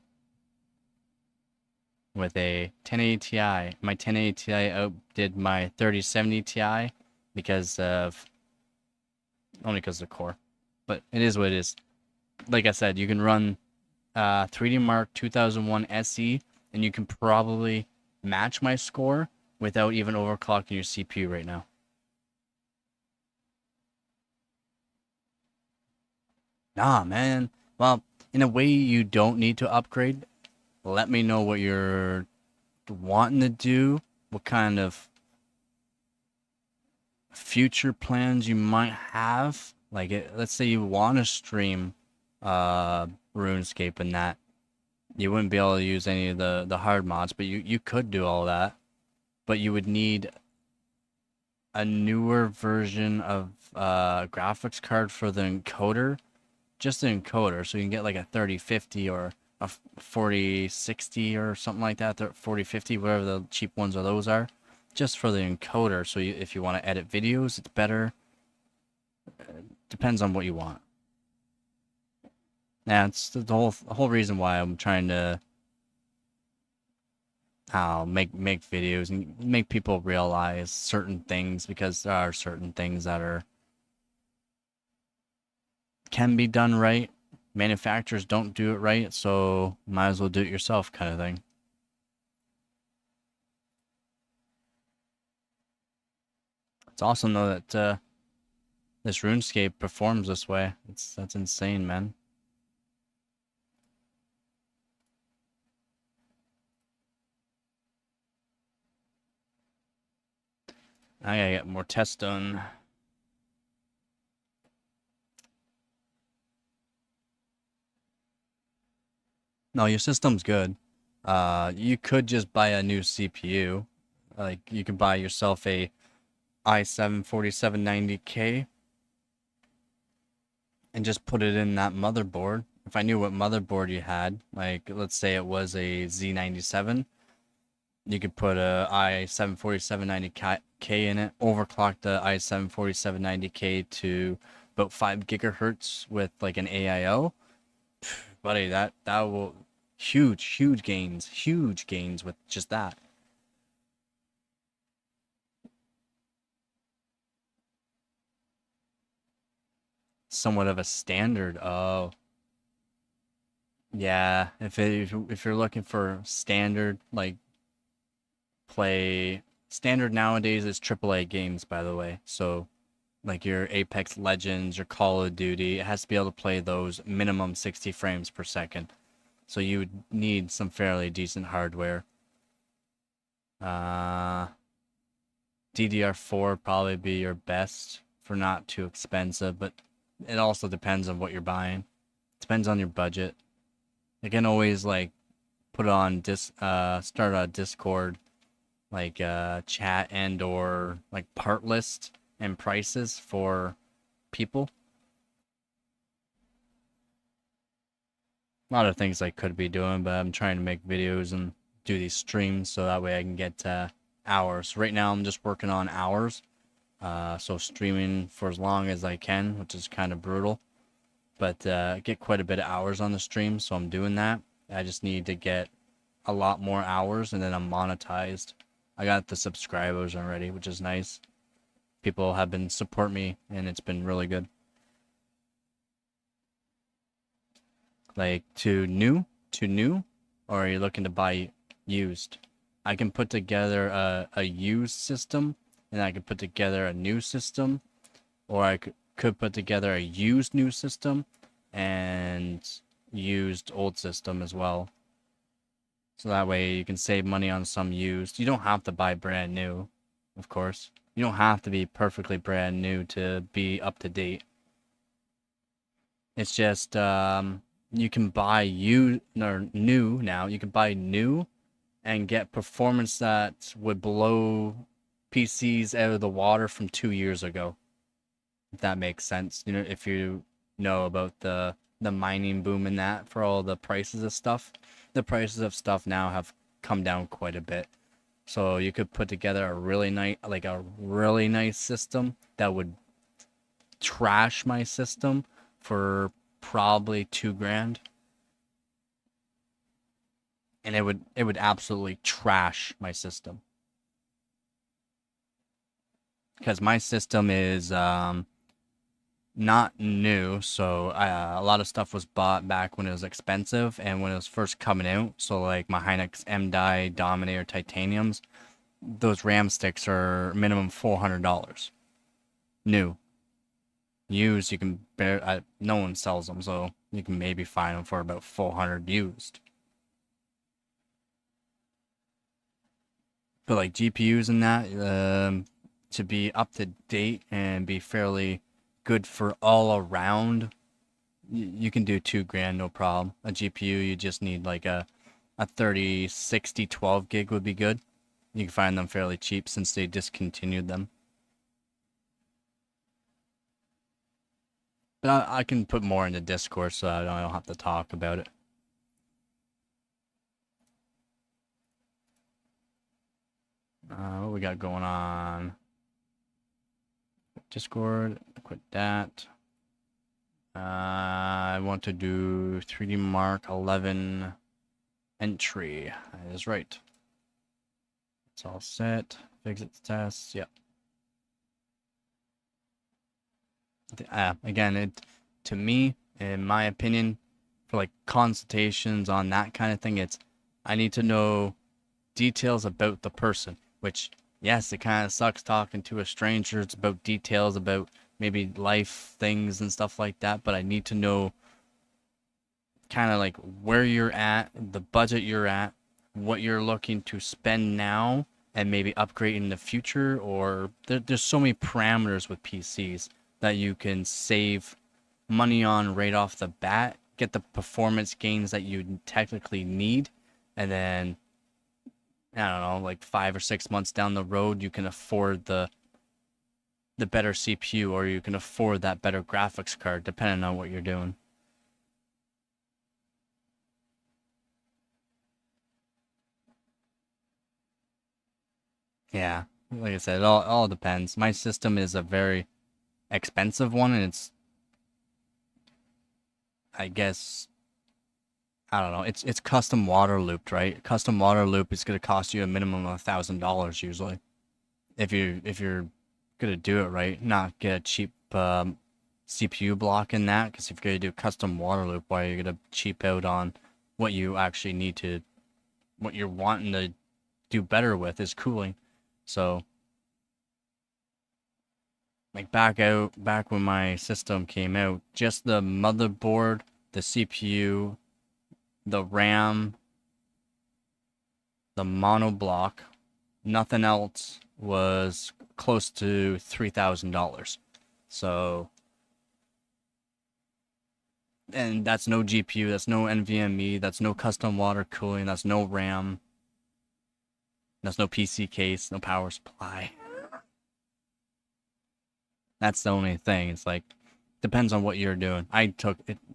with a 1080 Ti. My 1080 Ti outdid my 3070 Ti because of only because of the core, but it is what it is. Like I said, you can run 3D Mark 2001 SE, and you can probably match my score without even overclocking your CPU right now. Nah, man. Well, in a way, you don't need to upgrade. Let me know what you're wanting to do, what kind of future plans you might have. Like, let's say you want to stream RuneScape and that. You wouldn't be able to use any of the hard mods, but you could do all that. But you would need a newer version of graphics card for the encoder. Just the encoder, so you can get like a 3050 or a 4060 or something like that, 4050, whatever the cheap ones of those are, just for the encoder. So if you want to edit videos, it's better. Depends on what you want. Yeah, it's the whole reason why I'm trying to make videos and make people realize certain things, because there are certain things that can be done right. Manufacturers don't do it right, so might as well do it yourself, kind of thing. It's awesome though that this RuneScape performs this way. That's insane, man. I gotta get more tests done. No, your system's good. You could just buy a new CPU. Like, you could buy yourself a i7 4790K and just put it in that motherboard. If I knew what motherboard you had, like, let's say it was a Z97, you could put a i7 4790K in it, overclock the i7 4790K to about 5 gigahertz with like an AIO. Buddy, that will huge gains with just that. Somewhat of a standard. Oh, yeah. If you're looking for standard, like, play standard nowadays is AAA games, by the way. So like your Apex Legends, your Call of Duty, it has to be able to play those minimum 60 frames per second. So you would need some fairly decent hardware. DDR4 probably be your best for not too expensive, but it also depends on what you're buying. Depends on your budget. You can always like put on start a Discord, like chat and or like part list and prices for people. A lot of things I could be doing, but I'm trying to make videos and do these streams so that way I can get hours. Right now I'm just working on hours, so streaming for as long as I can, which is kind of brutal, but I get quite a bit of hours on the stream, so I'm doing that. I just need to get a lot more hours and then I'm monetized. I got the subscribers already, which is nice. People have been support me and it's been really good. Like to new, or are you looking to buy used? I can put together a used system, and I could put together a new system, or I could put together a used new system and used old system as well. So that way you can save money on some used. You don't have to buy brand new, of course. You don't have to be perfectly brand new to be up to date. It's just you can buy new now. You can buy new and get performance that would blow PCs out of the water from 2 years ago. If that makes sense. You know, if you know about the mining boom and that for all the prices of stuff. The prices of stuff now have come down quite a bit. So you could put together a really nice system that would trash my system for probably $2,000, and it would absolutely trash my system because my system is not new, so a lot of stuff was bought back when it was expensive and when it was first coming out. So like my Hynix M-Die Dominator Titaniums, those RAM sticks are minimum $400 new. Used, you can no one sells them, so you can maybe find them for about 400 used. But like GPUs and that, to be up to date and be fairly good for all around, you can do $2,000 no problem. A GPU, you just need like a 30, 60, 12 gig would be good. You can find them fairly cheap since they discontinued them. But I can put more into Discord so I don't have to talk about it. What we got going on? Discord, quit that. I want to do 3D Mark 11 entry. That is right. It's all set. Exit tests. Yep. Again, to me, in my opinion, for like consultations on that kind of thing, I need to know details about the person. Which, yes, it kind of sucks talking to a stranger. It's about details about maybe life things and stuff like that. But I need to know kind of like where you're at, the budget you're at, what you're looking to spend now, and maybe upgrade in the future. Or there's so many parameters with PCs that you can save money on right off the bat, get the performance gains that you technically need, and then I don't know, like 5 or 6 months down the road, you can afford the better CPU, or you can afford that better graphics card, depending on what you're doing. Yeah, like I said, it all depends. My system is a very expensive one, and it's, I guess, I don't know, it's custom water looped, right? Custom water loop is going to cost you a minimum of $1,000 usually, if you're gonna do it right, not get a cheap CPU block in that. Because if you're gonna do custom water loop, why are you gonna cheap out on what you actually need to, what you're wanting to do better with is cooling. So like back when my system came out, just the motherboard, the CPU, the RAM, the mono block, nothing else was close to $3,000. So, and that's no GPU, that's no NVMe, that's no custom water cooling, that's no RAM, There's no PC case, no power supply. That's the only thing. It's like, depends on what you're doing. It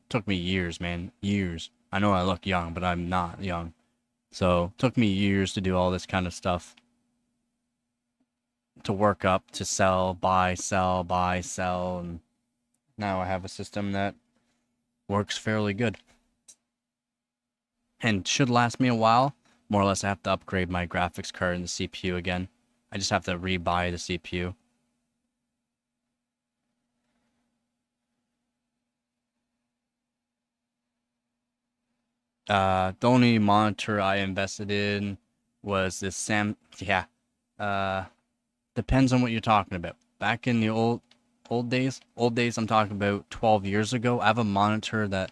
took me years, man, years. I know I look young, but I'm not young. So it took me years to do all this kind of stuff. To work up, to sell, buy, sell, and now I have a system that works fairly good. And should last me a while. More or less, I have to upgrade my graphics card and the CPU again. I just have to rebuy the CPU. The only monitor I invested in was this yeah. Depends on what you're talking about. Back in the old days, I'm talking about 12 years ago. I have a monitor that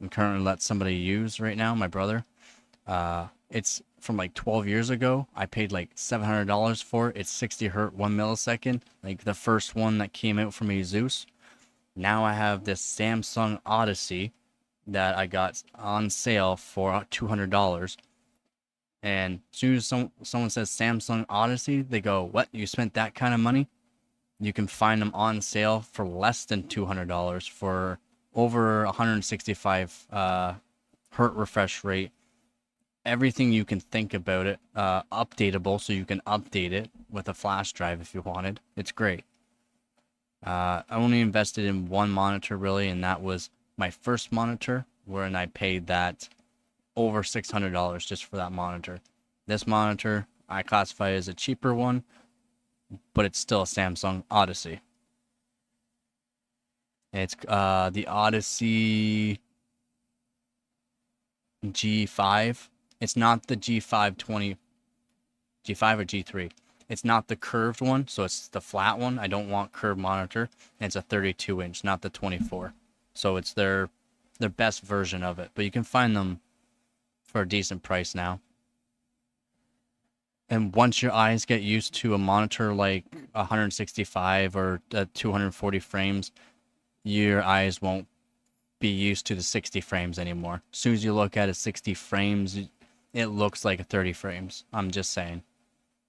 I'm currently let somebody use right now, my brother. It's from like 12 years ago. I paid like $700 for it. It's 60 Hz, 1 millisecond, like the first one that came out from Zeus. Now I have this Samsung Odyssey that I got on sale for $200. And as soon as someone says Samsung Odyssey, they go, "What? You spent that kind of money?" You can find them on sale for less than $200 for over 165 hertz refresh rate. Everything you can think about it, updatable, so you can update it with a flash drive if you wanted. It's great. I only invested in one monitor really, and that was my first monitor, wherein I paid that over $600 just for that monitor. This monitor I classify as a cheaper one, but it's still a Samsung Odyssey. It's the Odyssey G5. It's not the G520, G5 or G3. It's not the curved one, so it's the flat one. I don't want curved monitor. And it's a 32-inch, not the 24. So it's their best version of it. But you can find them for a decent price now. And once your eyes get used to a monitor like 165 or 240 frames, your eyes won't be used to the 60 frames anymore. As soon as you look at it 60 frames, it looks like a 30 frames. I'm just saying.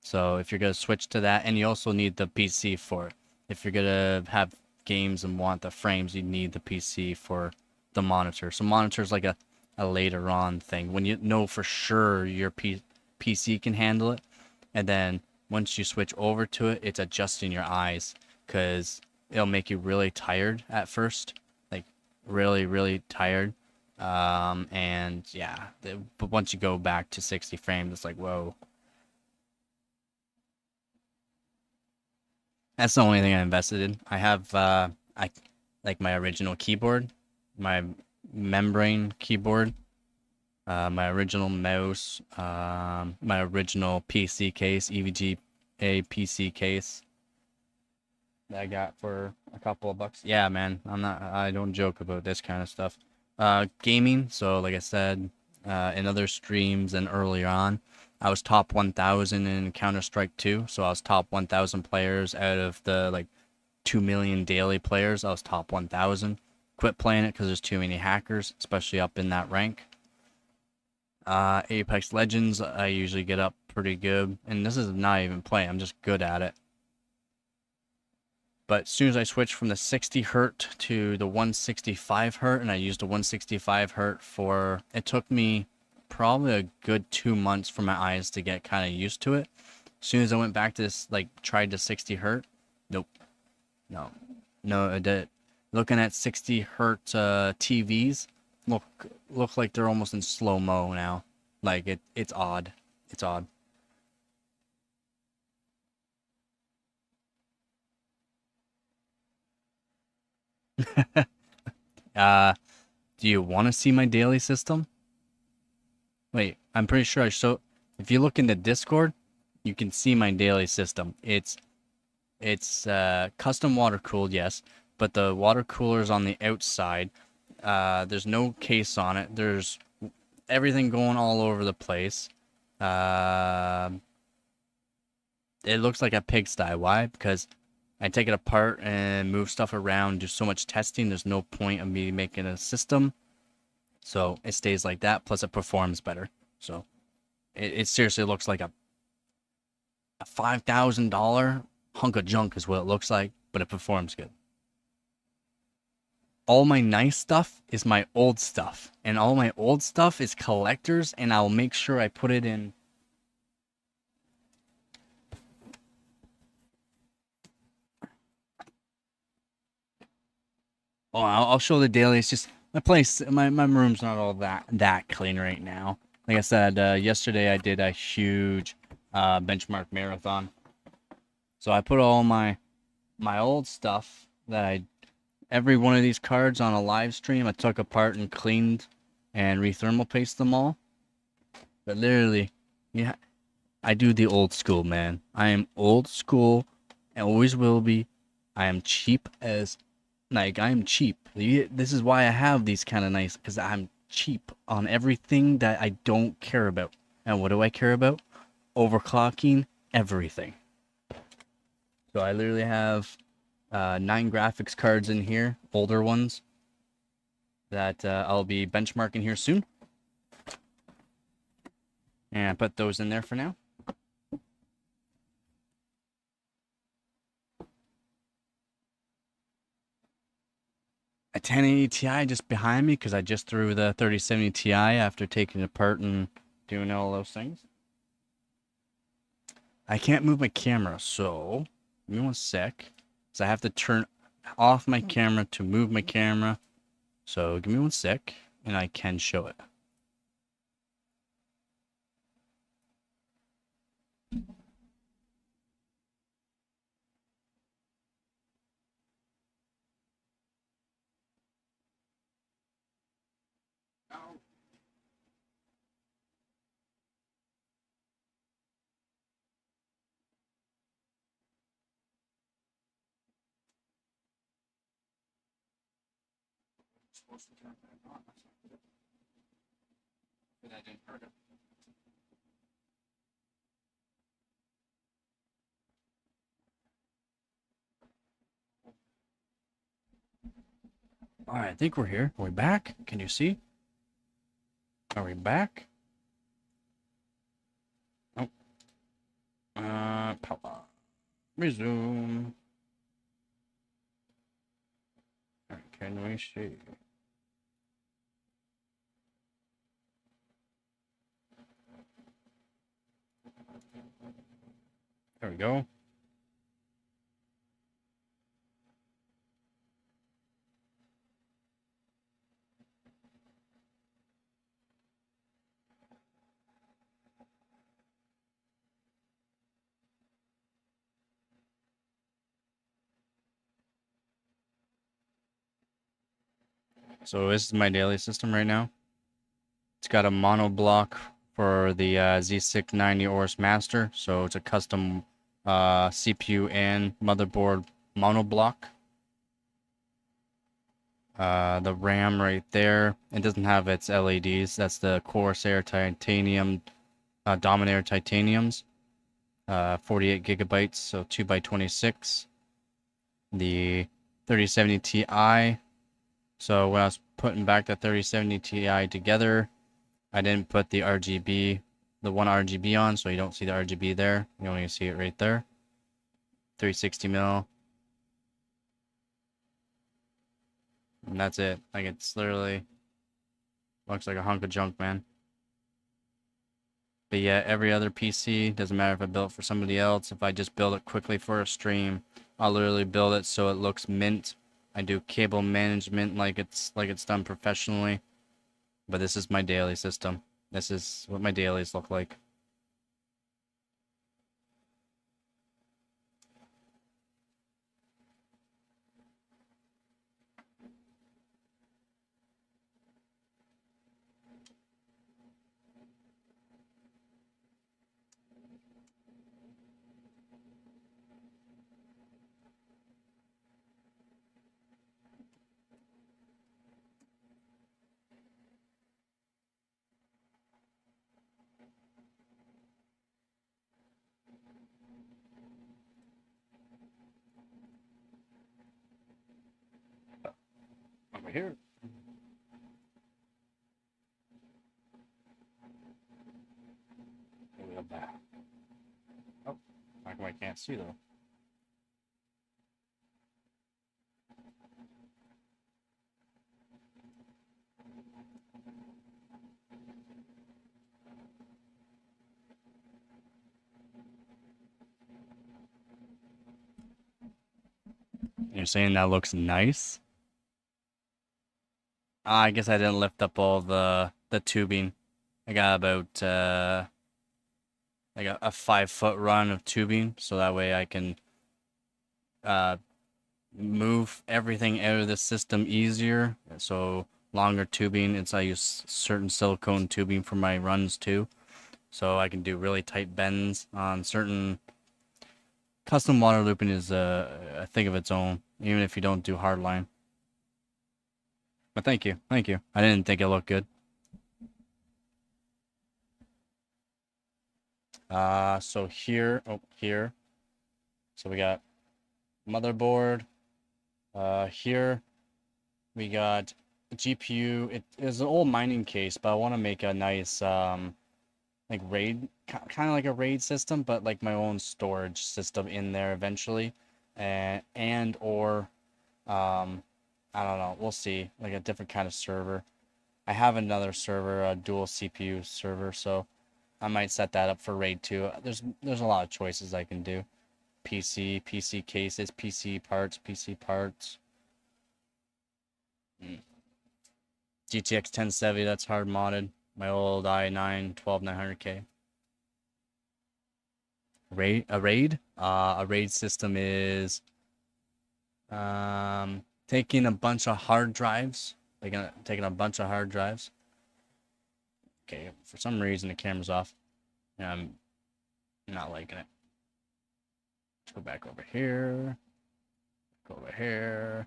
So if you're going to switch to that, and you also need the PC for it. If you're going to have games and want the frames, you need the PC for the monitor. So monitor's like a later on thing. When you know for sure your PC can handle it, and then once you switch over to it, it's adjusting your eyes, because it'll make you really tired at first. Like really, really tired. And yeah, but once you go back to 60 frames, it's like, whoa. That's the only thing I invested in. I have I like my original keyboard, my membrane keyboard, my original mouse, my original PC case, EVGA PC case that I got for a couple of bucks. Yeah, man, I don't joke about this kind of stuff. Gaming, so like I said, in other streams and earlier on, I was top 1,000 in Counter-Strike 2, so I was top 1,000 players out of the like 2 million daily players. I was top 1,000. Quit playing it because there's too many hackers, especially up in that rank. Apex Legends, I usually get up pretty good, and this is not even playing, I'm just good at it. But as soon as I switched from the 60 hertz to the 165 hertz, and I used the 165 hertz for, it took me probably a good 2 months for my eyes to get kind of used to it. As soon as I went back to this, like tried the 60 hertz, nope, no, I did. Looking at 60 hertz TVs, look like they're almost in slow-mo now. Like it's odd. It's odd. Do you want to see my daily system? Wait, I'm pretty sure I show. If you look in the Discord, you can see my daily system. It's custom water cooled, yes, but the water cooler is on the outside. There's no case on it. There's everything going all over the place. It looks like a pigsty. Why? Because I take it apart and move stuff around, do so much testing. There's no point of me making a system. So it stays like that. Plus it performs better. So it seriously looks like a A $5,000 hunk of junk is what it looks like, but it performs good. All my nice stuff is my old stuff, and all my old stuff is collectors, and I'll make sure I put it in. Oh, I'll show the daily. It's just my place, my room's not all that clean right now. Like I said, yesterday I did a huge benchmark marathon, so I put all my old stuff that every one of these cards on a live stream I took apart and cleaned and re-thermal paste them all. But literally, yeah, I do the old school, man. I am old school and always will be. I am cheap as, like, I am cheap. This is why I have these kind of nice, because I'm cheap on everything that I don't care about. And what do I care about? Overclocking everything. So I literally have 9 graphics cards in here, older ones, that I'll be benchmarking here soon. And I put those in there for now. A 1080 Ti just behind me because I just threw the 3070 Ti after taking it apart and doing all those things. I can't move my camera, so give me one sec. So I have to turn off my camera to move my camera. So give me one sec, and I can show it. All right, I think we're here. Are we back? Can you see? Are we back? Oh. Power. Resume. All right, can we see? There we go. So this is my daily system right now. It's got a mono block for the Z690 Oris Master, so it's a custom CPU and motherboard mono block. The RAM right there, it doesn't have its LEDs. That's the Corsair Titanium, Dominator Titaniums. 48 gigabytes, so 2x26. The 3070 Ti. So when I was putting back the 3070 Ti together, I didn't put the RGB, the one RGB on, so you don't see the RGB there. You only see it right there. 360 mil. And that's it. Like, it's literally looks like a hunk of junk, man. But yeah, every other PC, doesn't matter if I built it for somebody else, if I just build it quickly for a stream, I'll literally build it so it looks mint. I do cable management like it's done professionally. But this is my daily system. This is what my dailies look like. Over here. We go back. Oh, can't see though. You're saying that looks nice? I guess I didn't lift up all the tubing. I got about like a 5 foot run of tubing, so that way I can move everything out of the system easier. So longer tubing. I use certain silicone tubing for my runs too, so I can do really tight bends on certain. Custom water looping is a thing of its own, even if you don't do hardline. But thank you. I didn't think it looked good. So here, here. So we got motherboard. Here we got GPU. It is an old mining case, but I want to make a nice like RAID, kind of like a RAID system, but like my own storage system in there eventually, and or I don't know. We'll see. Like a different kind of server. I have another server, a dual CPU server, so I might set that up for RAID 2. There's a lot of choices I can do. PC cases, PC parts. GTX 1070, that's hard modded. My old i9 12900K. A RAID system is taking a bunch of hard drives. Taking a bunch of hard drives. Okay, for some reason the camera's off. And I'm not liking it. Let's go back over here. Go over here.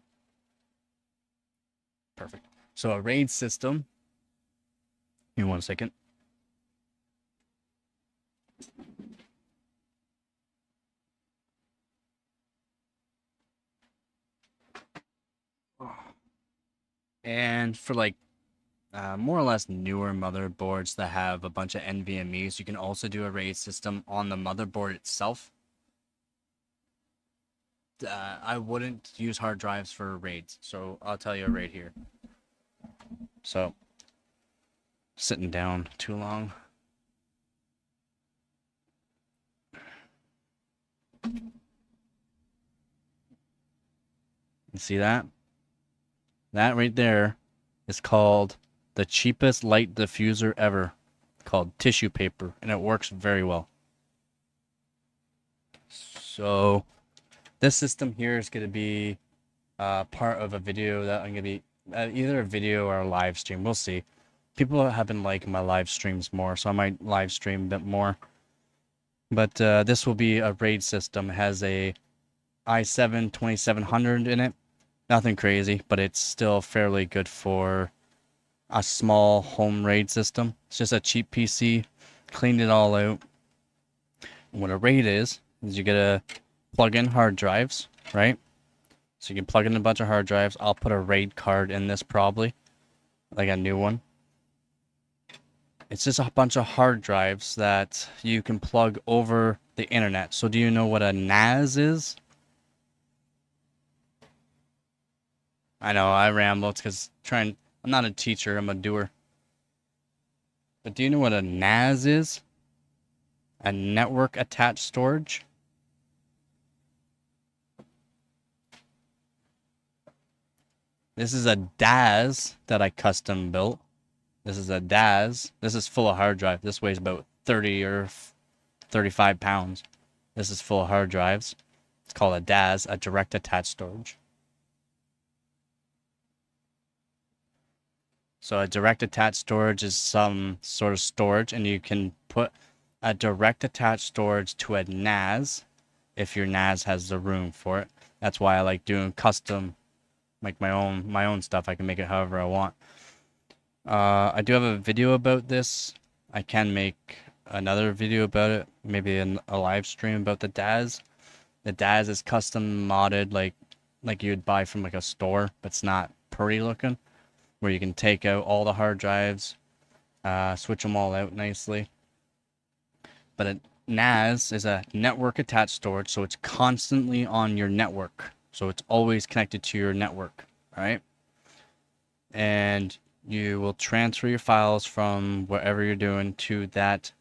Perfect. So a RAID system. Give me 1 second. And for like more or less newer motherboards that have a bunch of NVMe's, you can also do a RAID system on the motherboard itself. I wouldn't use hard drives for RAIDs, so I'll tell you right here. So, sitting down too long. You see that? That right there is called the cheapest light diffuser ever, called tissue paper, and it works very well. So this system here is going to be part of a video that I'm going to be either a video or a live stream. We'll see. People have been liking my live streams more, so I might live stream a bit more. But this will be a RAID system. It has a i7 2700 in it. Nothing crazy, but it's still fairly good for a small home RAID system. It's just a cheap PC. Cleaned it all out. What a RAID is you get to plug in hard drives, right? So you can plug in a bunch of hard drives. I'll put a RAID card in this probably, like a new one. It's just a bunch of hard drives that you can plug over the internet. So do you know what a NAS is? I know, I ramble. It's because I'm not a teacher, I'm a doer. But do you know what a NAS is? A network attached storage? This is a DAS that I custom built. This is a DAS. This is full of hard drive. This weighs about 30 or 35 pounds. This is full of hard drives. It's called a DAS, a direct attached storage. So a direct attached storage is some sort of storage, and you can put a direct attached storage to a NAS if your NAS has the room for it. That's why I like doing custom, like my own stuff. I can make it however I want. I do have a video about this. I can make another video about it, maybe a live stream about the DAS. The DAS is custom modded, like you'd buy from like a store, but it's not pretty looking. Where you can take out all the hard drives, switch them all out nicely. But NAS is a network attached storage, so it's constantly on your network. So it's always connected to your network, right? And you will transfer your files from whatever you're doing to that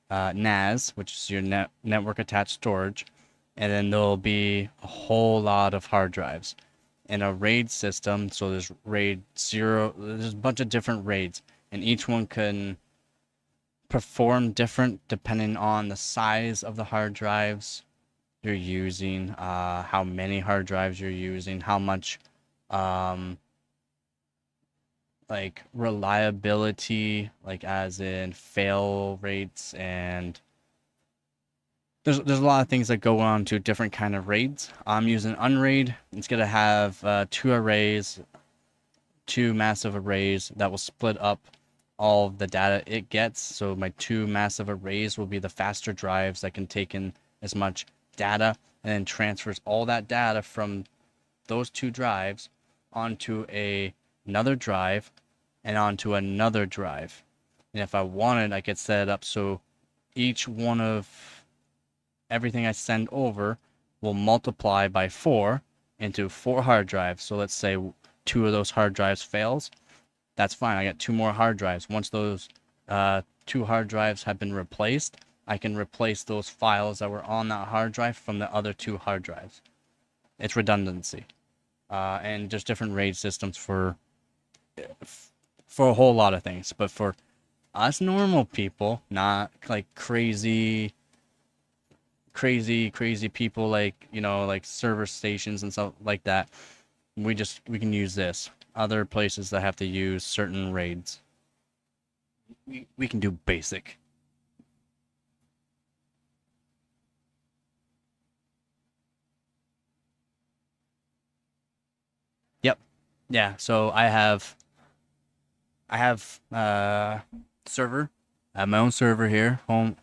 NAS, which is your network attached storage, and then there'll be a whole lot of hard drives. In a RAID system, so there's RAID 0, there's a bunch of different RAIDs, and each one can perform different depending on the size of the hard drives you're using, how many hard drives you're using, how much like reliability, like as in fail rates, and there's a lot of things that go on to different kind of RAIDs. I'm using unraid. It's gonna have two massive arrays that will split up all of the data it gets. So my two massive arrays will be the faster drives that can take in as much data, and then transfers all that data from those two drives onto another drive and onto another drive. And if I wanted, I could set it up so each one of everything I send over will multiply by 4 into 4 hard drives. So let's say 2 of those hard drives fails. That's fine. I got 2 more hard drives. Once those 2 hard drives have been replaced, I can replace those files that were on that hard drive from the other 2 hard drives. It's redundancy. And just different RAID systems for a whole lot of things. But for us normal people, not like crazy people, like, you know, like server stations and stuff like that, we can use this. Other places that have to use certain RAIDs, we can do basic. Yep. Yeah, so I have server. I have my own server here, home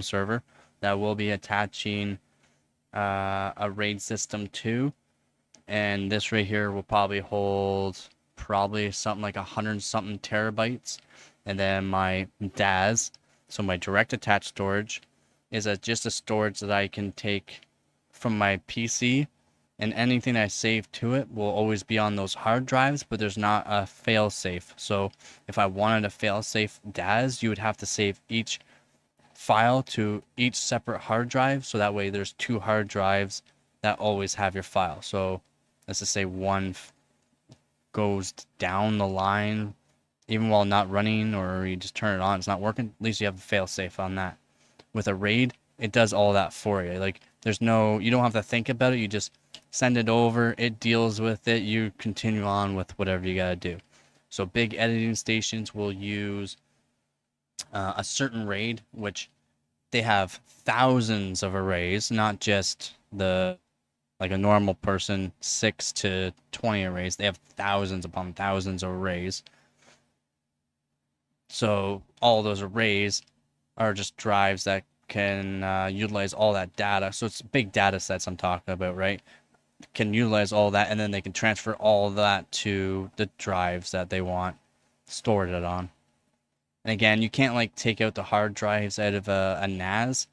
server, that will be attaching a RAID system to, and this right here will probably hold something like 100 something terabytes. And then my DAS, so my direct attached storage, is just a storage that I can take from my PC, and anything I save to it will always be on those hard drives, but there's not a fail safe. So if I wanted a fail safe DAS, you would have to save each file to each separate hard drive, so that way there's 2 hard drives that always have your file. So let's just say one goes down the line even while not running, or you just turn it on, it's not working, at least you have a fail safe on that. With a RAID, it does all that for you. Like, you don't have to think about it, you just send it over, it deals with it, you continue on with whatever you gotta do. So big editing stations will use a certain RAID, which they have thousands of arrays, not just like a normal person 6 to 20 arrays. They have thousands upon thousands of arrays. So all those arrays are just drives that can utilize all that data. So it's big data sets I'm talking about, right? Can utilize all that, and then they can transfer all that to the drives that they want stored it on. And again, you can't like take out the hard drives out of a NAS.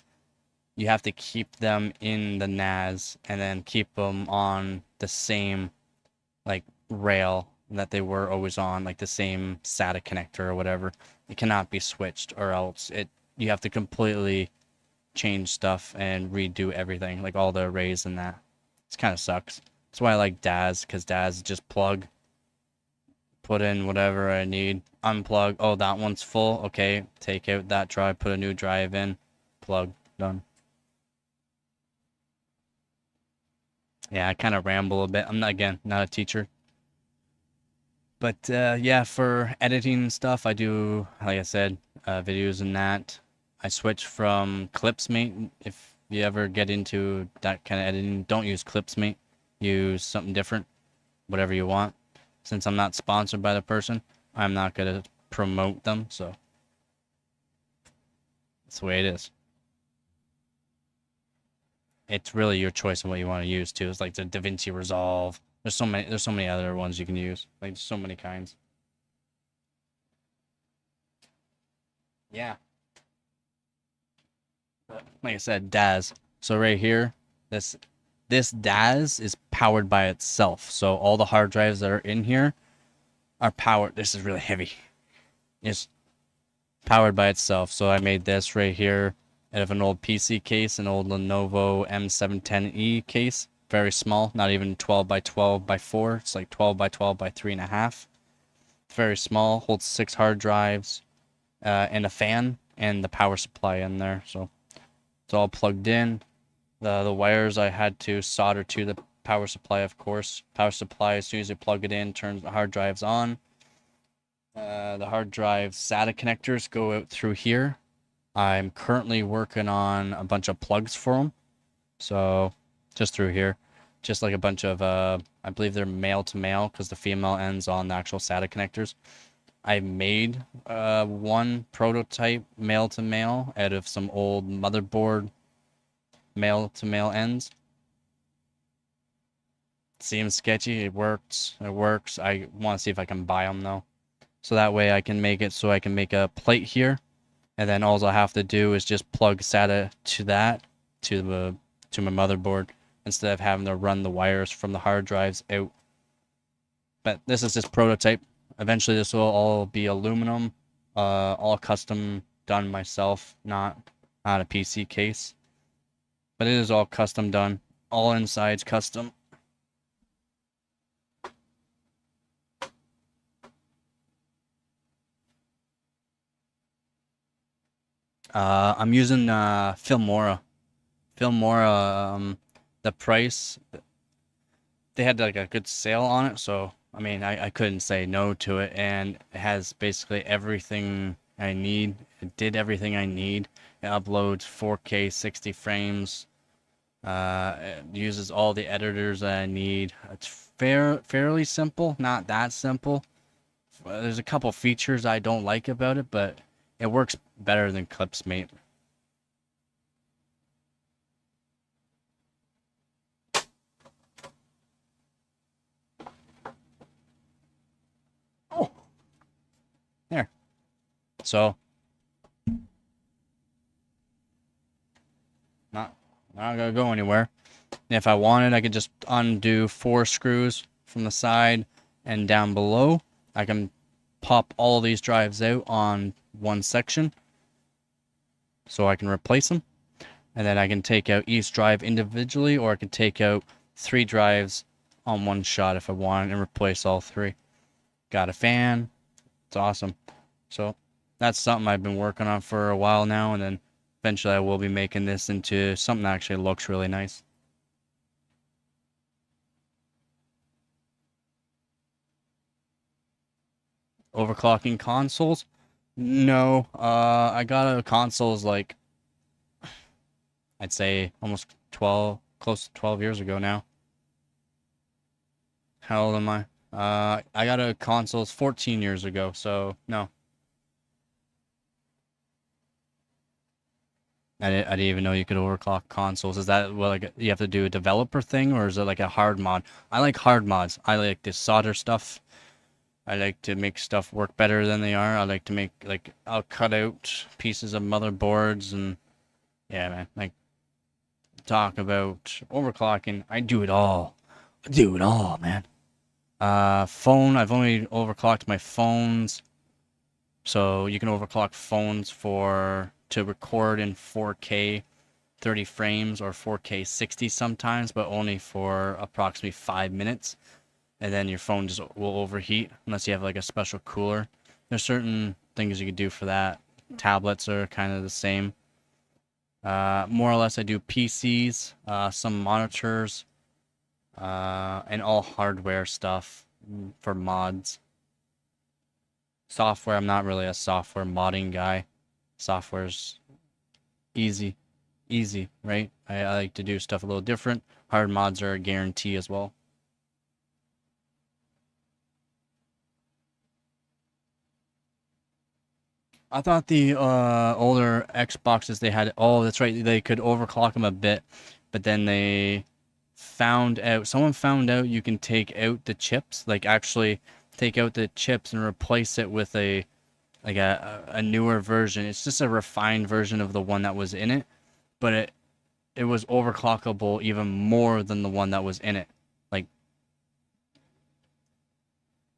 You have to keep them in the NAS and then keep them on the same like rail that they were always on, like the same SATA connector or whatever. It cannot be switched, or else you have to completely change stuff and redo everything, like all the arrays and that. It kind of sucks. That's why I like DAS, because DAS just plug, put in whatever I need, unplug. Oh, that one's full. Okay, take out that drive, put a new drive in, plug, done. Yeah, I kind of ramble a bit. I'm not, again, not a teacher. But yeah, for editing stuff, I do, like I said, videos and that. I switch from Clipsmate. If you ever get into that kind of editing, don't use Clipsmate. Use something different, whatever you want. Since I'm not sponsored by the person, I'm not going to promote them, so that's the way it is. It's really your choice of what you want to use too. It's like the DaVinci Resolve. There's so many other ones you can use. Like, so many kinds. Yeah. like I said, DAS. So right here, this DAS is powered by itself. So all the hard drives that are in here are powered. This is really heavy. It's powered by itself. So I made this right here out of an old PC case, an old Lenovo M710E case. Very small, not even 12 by 12 by 4. It's like 12 by 12 by 3.5. Very small, holds 6 hard drives, and a fan, and the power supply in there. So it's all plugged in. The wires I had to solder to the power supply, of course. Power supply, as soon as you plug it in, turns the hard drives on. The hard drive SATA connectors go out through here. I'm currently working on a bunch of plugs for them. So just through here. Just like a bunch of, I believe they're male to male because the female ends on the actual SATA connectors. I made one prototype male to male out of some old motherboard male to male ends. Seems sketchy. It works. It works. I want to see if I can buy them though. So that way I can make it so I can make a plate here. And then all I have to do is just plug SATA to that, to my motherboard, instead of having to run the wires from the hard drives out. But this is just prototype. Eventually this will all be aluminum, all custom done myself, not a PC case. But it is all custom done. All insides custom. I'm using Filmora. Filmora, the price, they had like a good sale on it, so I mean I couldn't say no to it, and it has basically everything I need. It did everything I need. It uploads 4K 60 frames. It uses all the editors that I need. It's fairly simple, not that simple. There's a couple features I don't like about it, but it works better than Clipsmate. Oh, there. So, not gonna go anywhere. If I wanted, I could just undo 4 screws from the side and down below. I can pop all these drives out on one section, so I can replace them. And then I can take out each drive individually, or I can take out 3 drives on one shot if I want and replace all 3. Got a fan. It's awesome. So that's something I've been working on for a while now, and then eventually I will be making this into something that actually looks really nice. Overclocking consoles? No. I got a consoles like, I'd say almost 12, close to 12 years ago now. How old am I? I got a consoles 14 years ago, so no. I didn't even know you could overclock consoles. Is that well, like you have to do a developer thing, or is it like a hard mod? I like hard mods. I like to solder stuff. I like to make stuff work better than they are. I like to make, like, I'll cut out pieces of motherboards and, yeah, man, like, talk about overclocking. I do it all. I do it all, man. Phone, I've only overclocked my phones. So you can overclock phones to record in 4K 30 frames or 4K 60 sometimes, but only for approximately 5 minutes. And then your phone just will overheat unless you have like a special cooler. There's certain things you could do for that. Tablets are kind of the same. More or less I do PCs, some monitors, and all hardware stuff for mods. Software, I'm not really a software modding guy. Software's easy, right? I like to do stuff a little different. Hard mods are a guarantee as well. I thought the older Xboxes, they had, oh, that's right, they could overclock them a bit, but then they found out, someone found out you can take out the chips, like actually take out the chips and replace it with a newer version. It's just a refined version of the one that was in it, but it was overclockable even more than the one that was in it. Like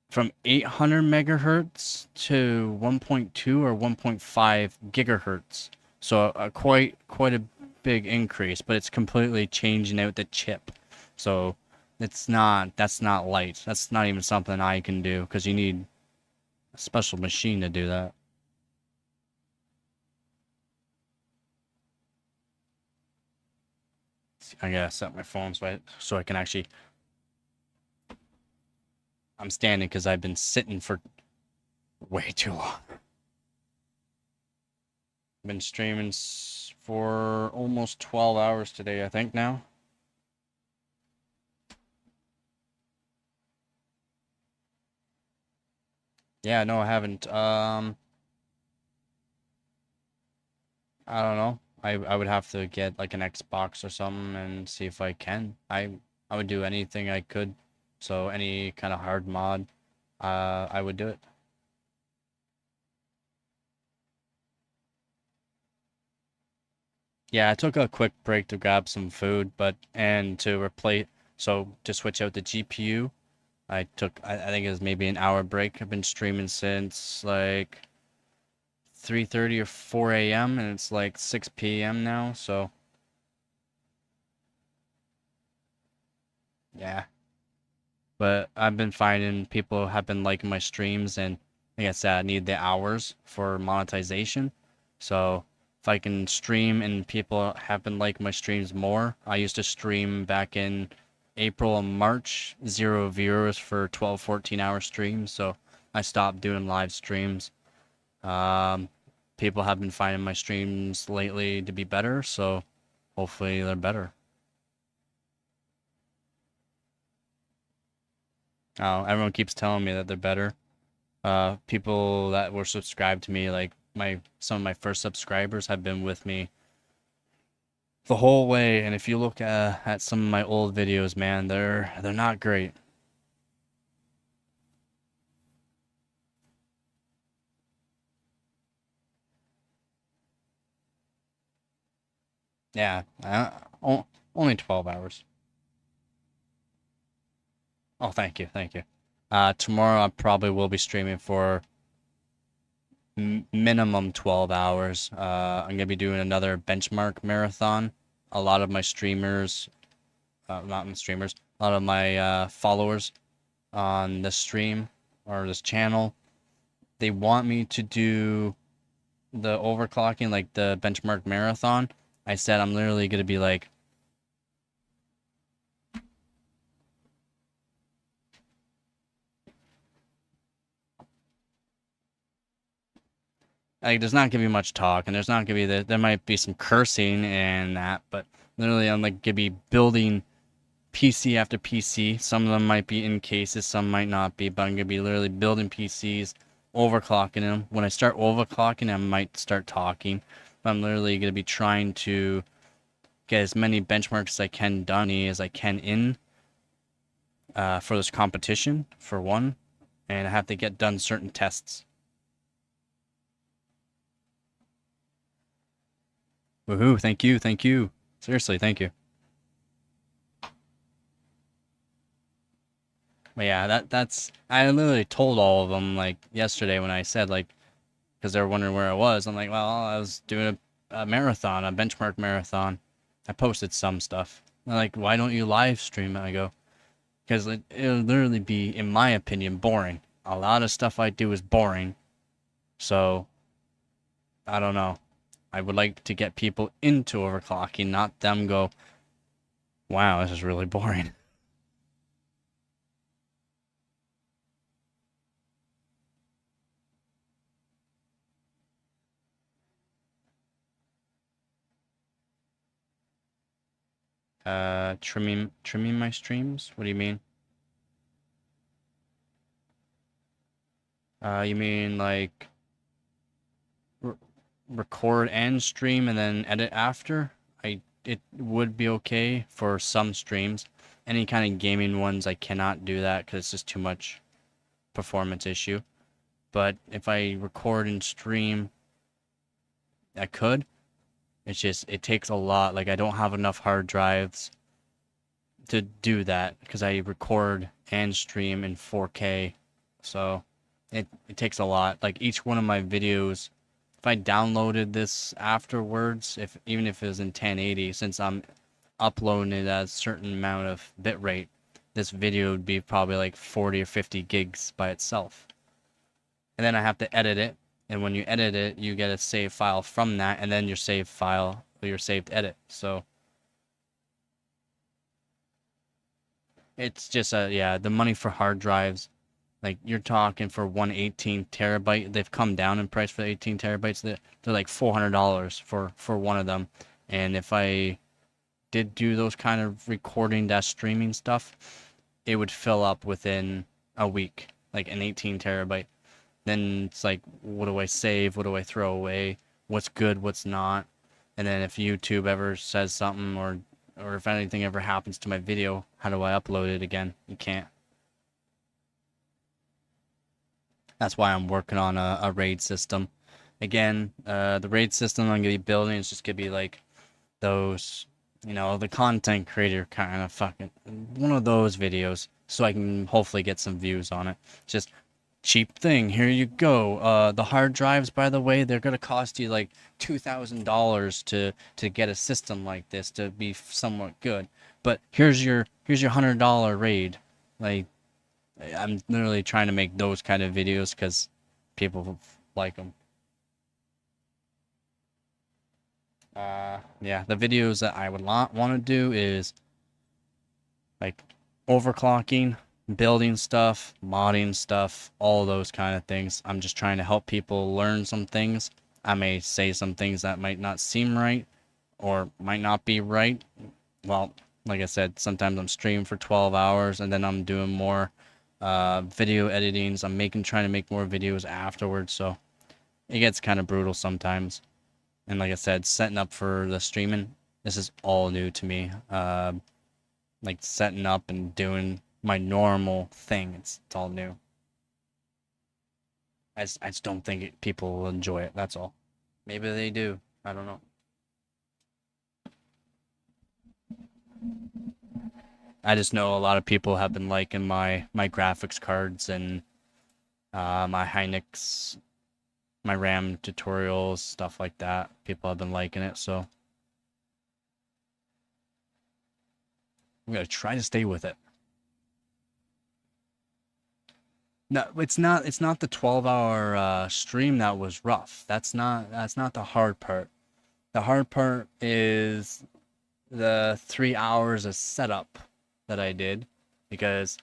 from 800 megahertz to 1.2 or 1.5 gigahertz. So quite a big increase, but it's completely changing out the chip. So that's not light. That's not even something I can do because you need a special machine to do that. I gotta set my phone so I can actually. I'm standing because I've been sitting for way too long. Been streaming for almost 12 hours today, I think now. Yeah, no, I haven't. I don't know. I would have to get like an Xbox or something and see if I can. I would do anything I could. So any kind of hard mod, I would do it. Yeah, I took a quick break to grab some food, and to replace, so to switch out the GPU, I think it was maybe an hour break. I've been streaming since like 3:30 or 4 a.m. and it's like 6 p.m. now, so yeah. But I've been finding people have been liking my streams, and like I said, I need the hours for monetization. So if I can stream and people have been liking my streams more, I used to stream back in April and March, 0 viewers for 12, 14-hour streams. So I stopped doing live streams. Um, People have been finding my streams lately to be better, so hopefully they're better. Everyone keeps telling me that they're better. People that were subscribed to me, like some of my first subscribers, have been with me the whole way. And if you look at some of my old videos, man, they're not great. Yeah, only 12 hours. Oh, thank you, thank you. Tomorrow I probably will be streaming for minimum 12 hours. I'm gonna be doing another benchmark marathon. A lot of my streamers, not streamers, a lot of my followers on this stream or this channel, they want me to do the overclocking, like the benchmark marathon. I said I'm literally gonna be like there's not gonna be much talk, and there's not gonna be there might be some cursing and that, but literally I'm like gonna be building PC after PC. Some of them might be in cases, some might not be, but I'm gonna be literally building PCs, overclocking them. When I start overclocking, I might start talking, but I'm literally gonna be trying to get as many benchmarks as I can done as I can in for this competition for one, and I have to get done certain tests. Woohoo! Thank you, thank you. Seriously, thank you. But yeah, that's I literally told all of them like yesterday when I said like because they were wondering where I was. I'm like, well, I was doing a marathon, a benchmark marathon. I posted some stuff. They're like, why don't you live stream it? I go, because it'll literally be, in my opinion, boring. A lot of stuff I do is boring. So I don't know. I would like to get people into overclocking, not them go, wow, this is really boring. Trimming my streams? What do you mean? You mean like record and stream and then edit after? It would be okay for some streams. Any kind of gaming ones, I cannot do that because it's just too much performance issue. But if I record and stream, I could. It's just, it takes a lot. Like, I don't have enough hard drives to do that because I record and stream in 4K. So it takes a lot. Like, each one of my videos, if I downloaded this afterwards, if even if it was in 1080, since I'm uploading it at a certain amount of bitrate, this video would be probably like 40 or 50 gigs by itself. And then I have to edit it. And when you edit it, you get a save file from that, and then your save file or your saved edit. So it's just yeah, the money for hard drives, like you're talking for one 18 terabyte, they've come down in price for the 18 terabytes. They're like $400 for one of them. And if I did do those kind of recording dash streaming stuff, it would fill up within a week, like an 18 terabyte. Then it's like, what do I save? What do I throw away? What's good? What's not? And then if YouTube ever says something, or if anything ever happens to my video, how do I upload it again? You can't. That's why I'm working on a RAID system. Again, the RAID system I'm gonna be building is just gonna be like those, the content creator kind of fucking one of those videos, so I can hopefully get some views on it. Just cheap thing, here you go. The hard drives, by the way, they're gonna cost you like $2,000 to get a system like this to be somewhat good. But here's your $100 RAID. Like, I'm literally trying to make those kind of videos because people like them. Yeah, the videos that I would want to do is like overclocking, building stuff, modding stuff, all those kind of things. I'm just trying to help people learn some things. I may say some things that might not seem right or might not be right. Well, like I said, sometimes I'm streaming for 12 hours and then I'm doing more video editings. I'm trying to make more videos afterwards, so it gets kind of brutal sometimes. And like I said, setting up for the streaming, this is all new to me. Like setting up and doing my normal thing, it's all new. I just don't think people will enjoy it, that's all. Maybe they do, I don't know. I just know a lot of people have been liking my graphics cards and my Hynix, my RAM tutorials, stuff like that. People have been liking it, so I'm gonna try to stay with it. No, it's not the 12-hour stream that was rough. That's not the hard part. The hard part is the 3 hours of setup that I did, because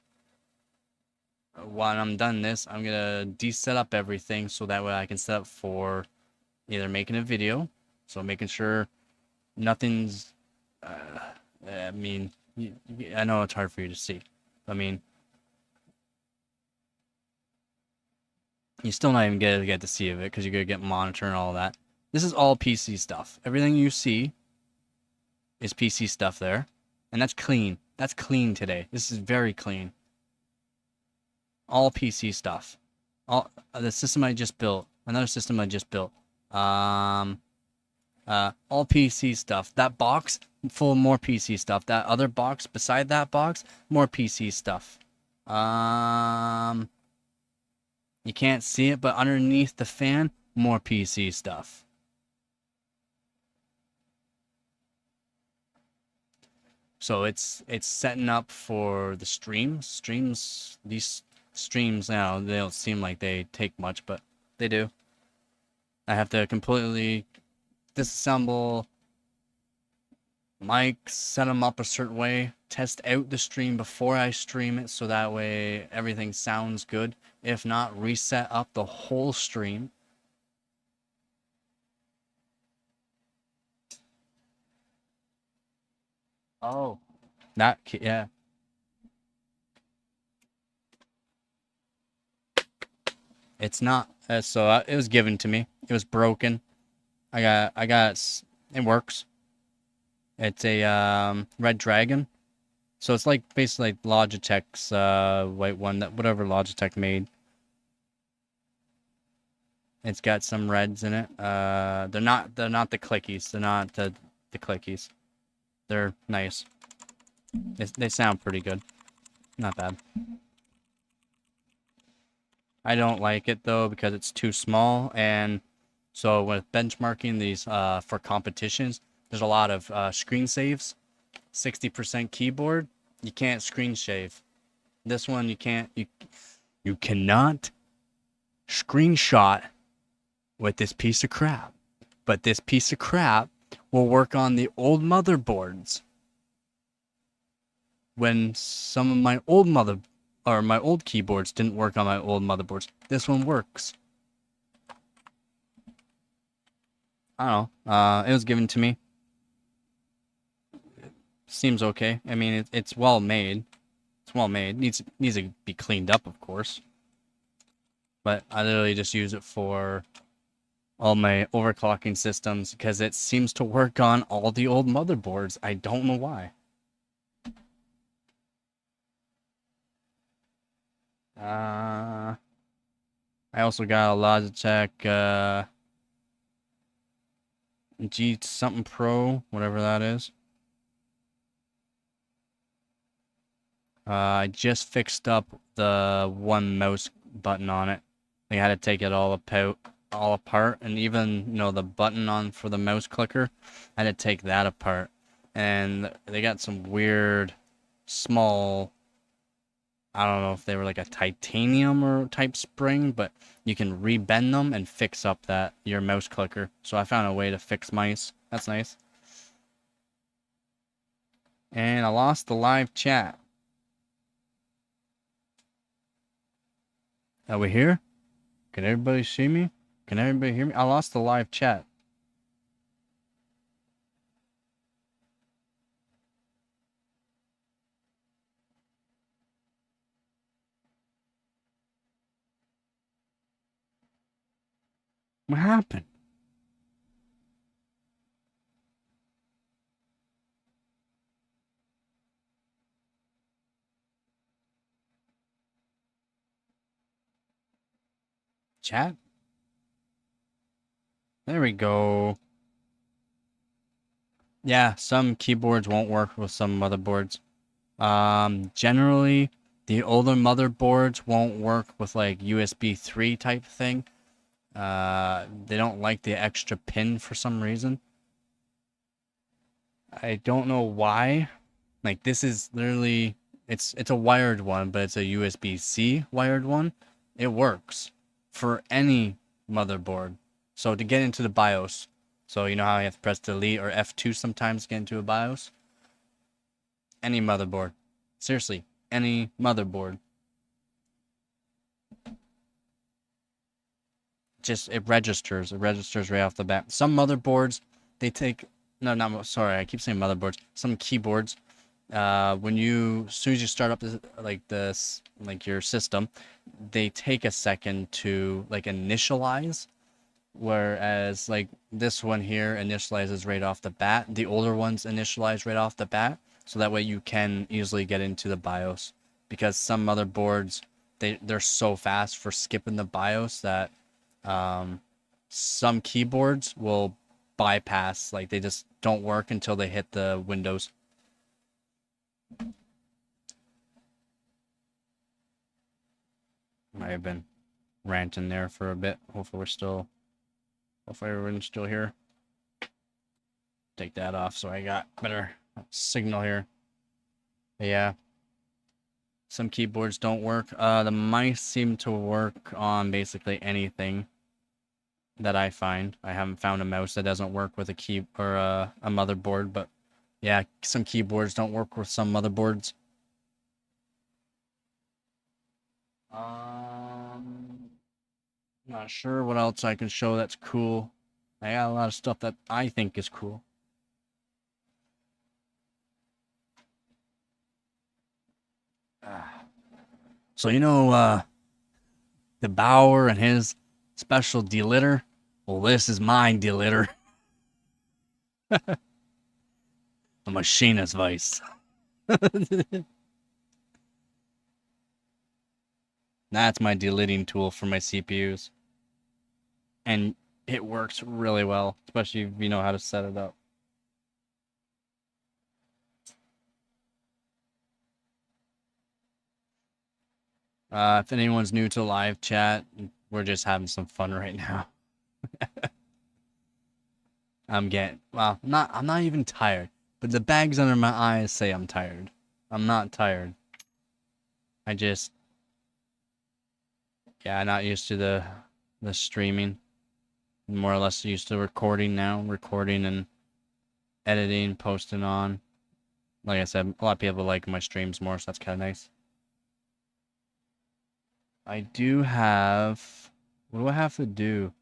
when I'm done this, I'm gonna de-set up everything so that way I can set up for either making a video, so making sure nothing's I mean, I know it's hard for you to see. I mean, you're still not even gonna get to see of it because you're gonna get monitor and all that. This is all PC stuff. Everything you see is PC stuff there, and that's clean. That's clean today. This is very clean. All PC stuff. All the system I just built. Another system I just built. All PC stuff. That box full of more PC stuff. That other box beside that box, more PC stuff. You can't see it, but underneath the fan, more PC stuff. So it's setting up for the streams. These streams now, they don't seem like they take much, but they do. I have to completely disassemble mics, set them up a certain way, test out the stream before I stream it so that way everything sounds good. If not, reset up the whole stream. Oh, yeah. It's not. So it was given to me. It was broken. I got. It works. It's a Red Dragon. So it's like basically like Logitech's white one, that whatever Logitech made. It's got some reds in it. They're not the clickies. They're not the clickies. They're nice. They sound pretty good. Not bad. I don't like it though because it's too small, and so with benchmarking these for competitions, there's a lot of screen saves. 60% keyboard. You can't screen shave. This one you can't. You cannot screenshot with this piece of crap. But this piece of crap will work on the old motherboards. When some of my old my old keyboards didn't work on my old motherboards, this one works. I don't know. It was given to me. Seems okay. I mean, it's well made. It's well made. Needs to be cleaned up, of course. But I literally just use it for all my overclocking systems because it seems to work on all the old motherboards. I don't know why. I also got a Logitech G something Pro, whatever that is. I just fixed up the one mouse button on it. I had to take it all apart, and even the button on for the mouse clicker, I had to take that apart. And they got some weird small, I don't know if they were like a titanium or type spring, but you can rebend them and fix up your mouse clicker. So I found a way to fix mice. That's nice. And I lost the live chat. Are we here? Can everybody see me? Can everybody hear me? I lost the live chat. What happened? Chat? There we go. Yeah, some keyboards won't work with some motherboards. Generally, the older motherboards won't work with like USB 3 type thing. They don't like the extra pin for some reason. I don't know why. Like this is literally it's a wired one, but it's a USB-C wired one. It works for any motherboard. So to get into the BIOS, so you know how you have to press delete or F2 sometimes to get into a BIOS? Any motherboard. Seriously, any motherboard. It registers right off the bat. Some motherboards, they take, no, not, sorry, I keep saying motherboards. Some keyboards, as soon as you start up like your system, they take a second to like initialize. Whereas like this one here initializes right off the bat. The older ones initialize right off the bat. So that way you can easily get into the BIOS. Because some motherboards, they're so fast for skipping the BIOS that some keyboards will bypass, like they just don't work until they hit the Windows. Might have been ranting there for a bit. Hopefully everyone's still here. Take that off so I got better signal here. But yeah. Some keyboards don't work. The mice seem to work on basically anything that I find. I haven't found a mouse that doesn't work with a key or a motherboard, but yeah, some keyboards don't work with some motherboards. Not sure what else I can show that's cool. I got a lot of stuff that I think is cool. So the Bauer and his special delitter. Well, this is my delitter. A machinist vice. That's my deliting tool for my CPUs. and it works really well, especially if you know how to set it up. If anyone's new to live chat, we're just having some fun right now. I'm not even tired, but the bags under my eyes say I'm tired. I'm not tired. I just, yeah, not used to the streaming. More or less used to recording now, recording and editing, posting on. Like I said, a lot of people like my streams more, so that's kind of nice. I do have. What do I have to do?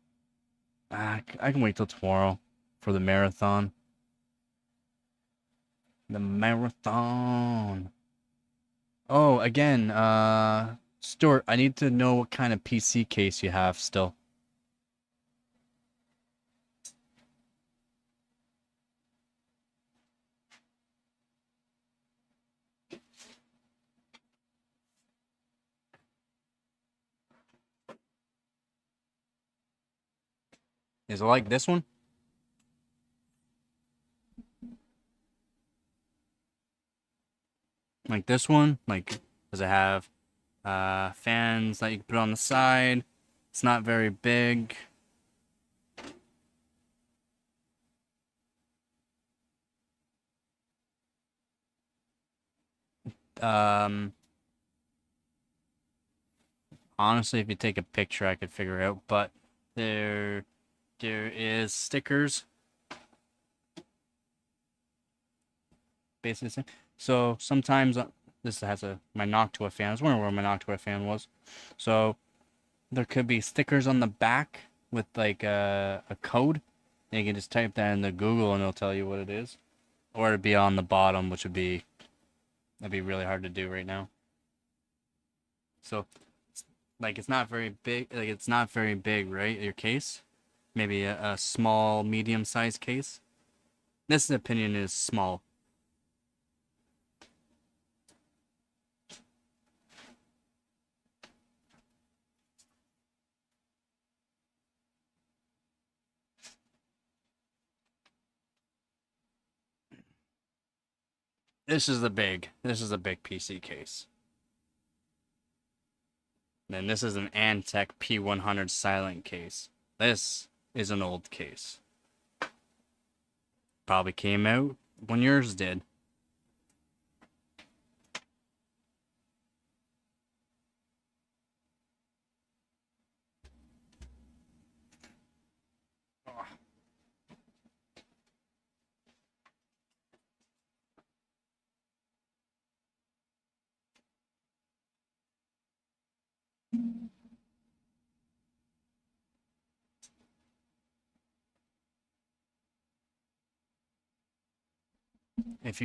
I can wait till tomorrow for the marathon. The marathon. Oh, again, Stuart, I need to know what kind of PC case you have still. Is it like this one? Like this one? Like, does it have fans that you can put on the side? It's not very big. Honestly, if you take a picture, I could figure it out. But there is stickers. Basically the same. So sometimes this has my Noctua fan. I was wondering where my Noctua fan was. So there could be stickers on the back with like a code. And you can just type that into Google and it'll tell you what it is. Or it'd be on the bottom, which that'd be really hard to do right now. So like it's not very big. Like it's not very big, right? Your case, maybe a small, medium-sized case. This opinion is small. This is a big PC case. Then this is an Antec P100 silent case. This is an old case. Probably came out when yours did. If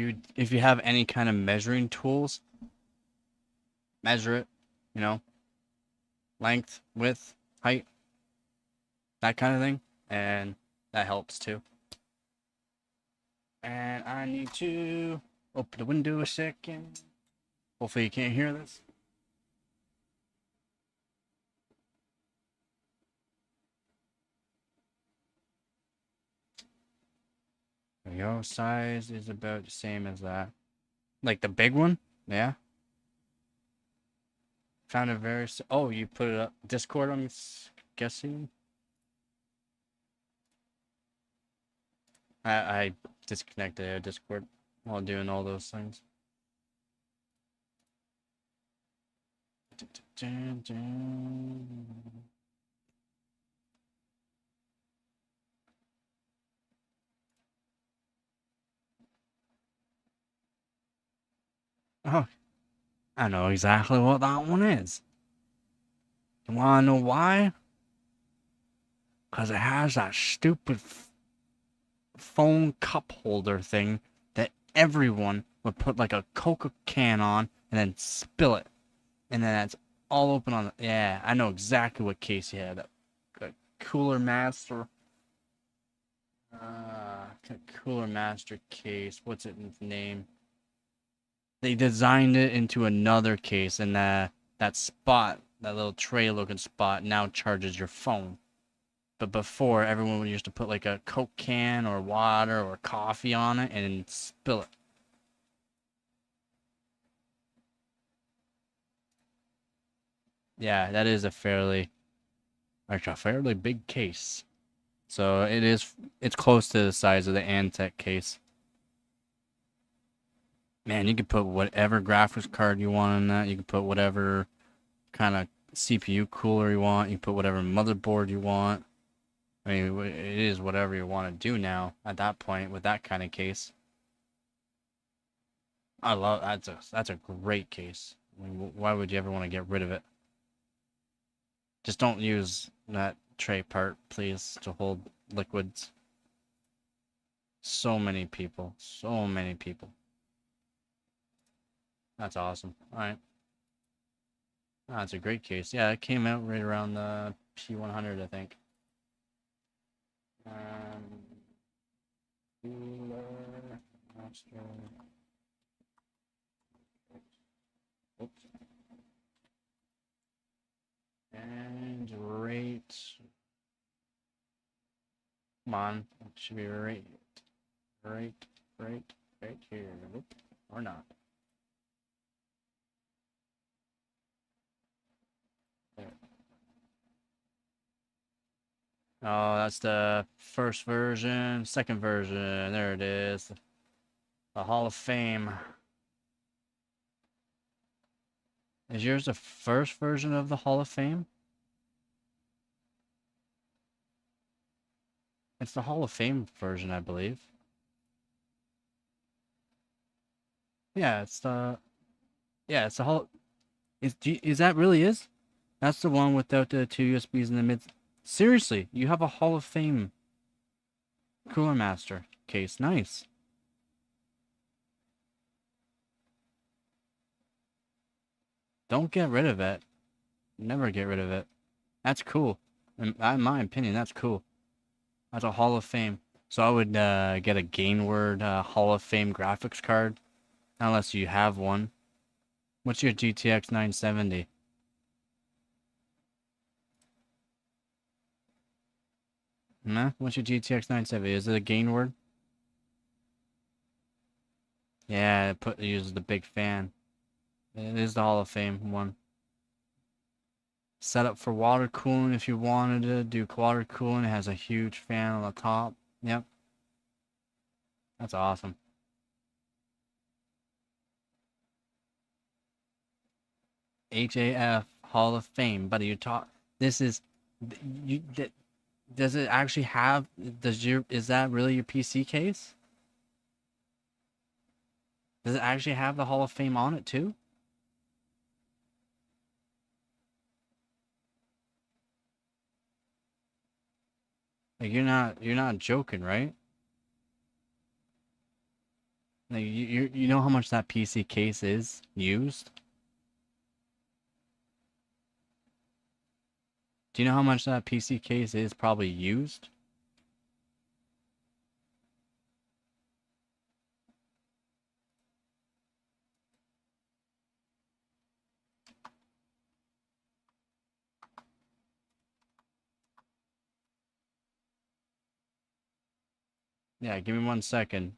you have any kind of measuring tools, measure it, you know, length, width, height, that kind of thing, and that helps too. And I need to open the window a second. Hopefully you can't hear this. There we go. Size is about the same as that. Like the big one? Yeah. Found a very... Oh, you put it up. Discord, I'm guessing? I disconnected Discord while doing all those things. Oh, I know exactly what that one is. You wanna know why? Because it has that stupid phone cup holder thing that everyone would put like a Coca can on and then spill it. And then that's all open on the... Yeah, I know exactly what case you had. A Cooler Master. Cooler Master case. What's its name? They designed it into another case, and that spot, that little tray looking spot, now charges your phone. But before, everyone would used to put like a Coke can or water or coffee on it and spill it. Yeah, that is actually a fairly big case. So it's close to the size of the Antec case. Man, you can put whatever graphics card you want in that. You can put whatever kind of CPU cooler you want. You can put whatever motherboard you want. I mean, it is whatever you want to do now at that point with that kind of case. I love that's a great case. I mean, why would you ever want to get rid of it? Just don't use that tray part, please, to hold liquids. So many people, so many people. That's awesome. All right. That's a great case. Yeah, it came out right around the P100, I think. Cooler master. Oops. And rate. Come on, it should be right here. Whoop. Or not. There. Oh, that's the first version, second version. There it is. The Hall of Fame. Is yours the first version of the Hall of Fame? It's the Hall of Fame version, I believe. Yeah, it's the Hall. Is that really is? That's the one without the two USBs in the mid. Seriously, you have a Hall of Fame Cooler Master case. Nice. Don't get rid of it. Never get rid of it. That's cool. In my opinion, that's cool. That's a Hall of Fame. So I would get a Gainward Hall of Fame graphics card, unless you have one. What's your GTX 970? Nah, what's your GTX 970? Is it a Gainward? Yeah, it uses the big fan. It is the Hall of Fame one. Set up for water cooling if you wanted to do water cooling. It has a huge fan on the top. Yep. That's awesome. HAF Hall of Fame, buddy. This is you. Does it actually have? Is that really your PC case? Does it actually have the Hall of Fame on it too? Like you're not joking, right? Like you know how much that PC case is used? Do you know how much that PC case is probably used? Yeah, give me 1 second.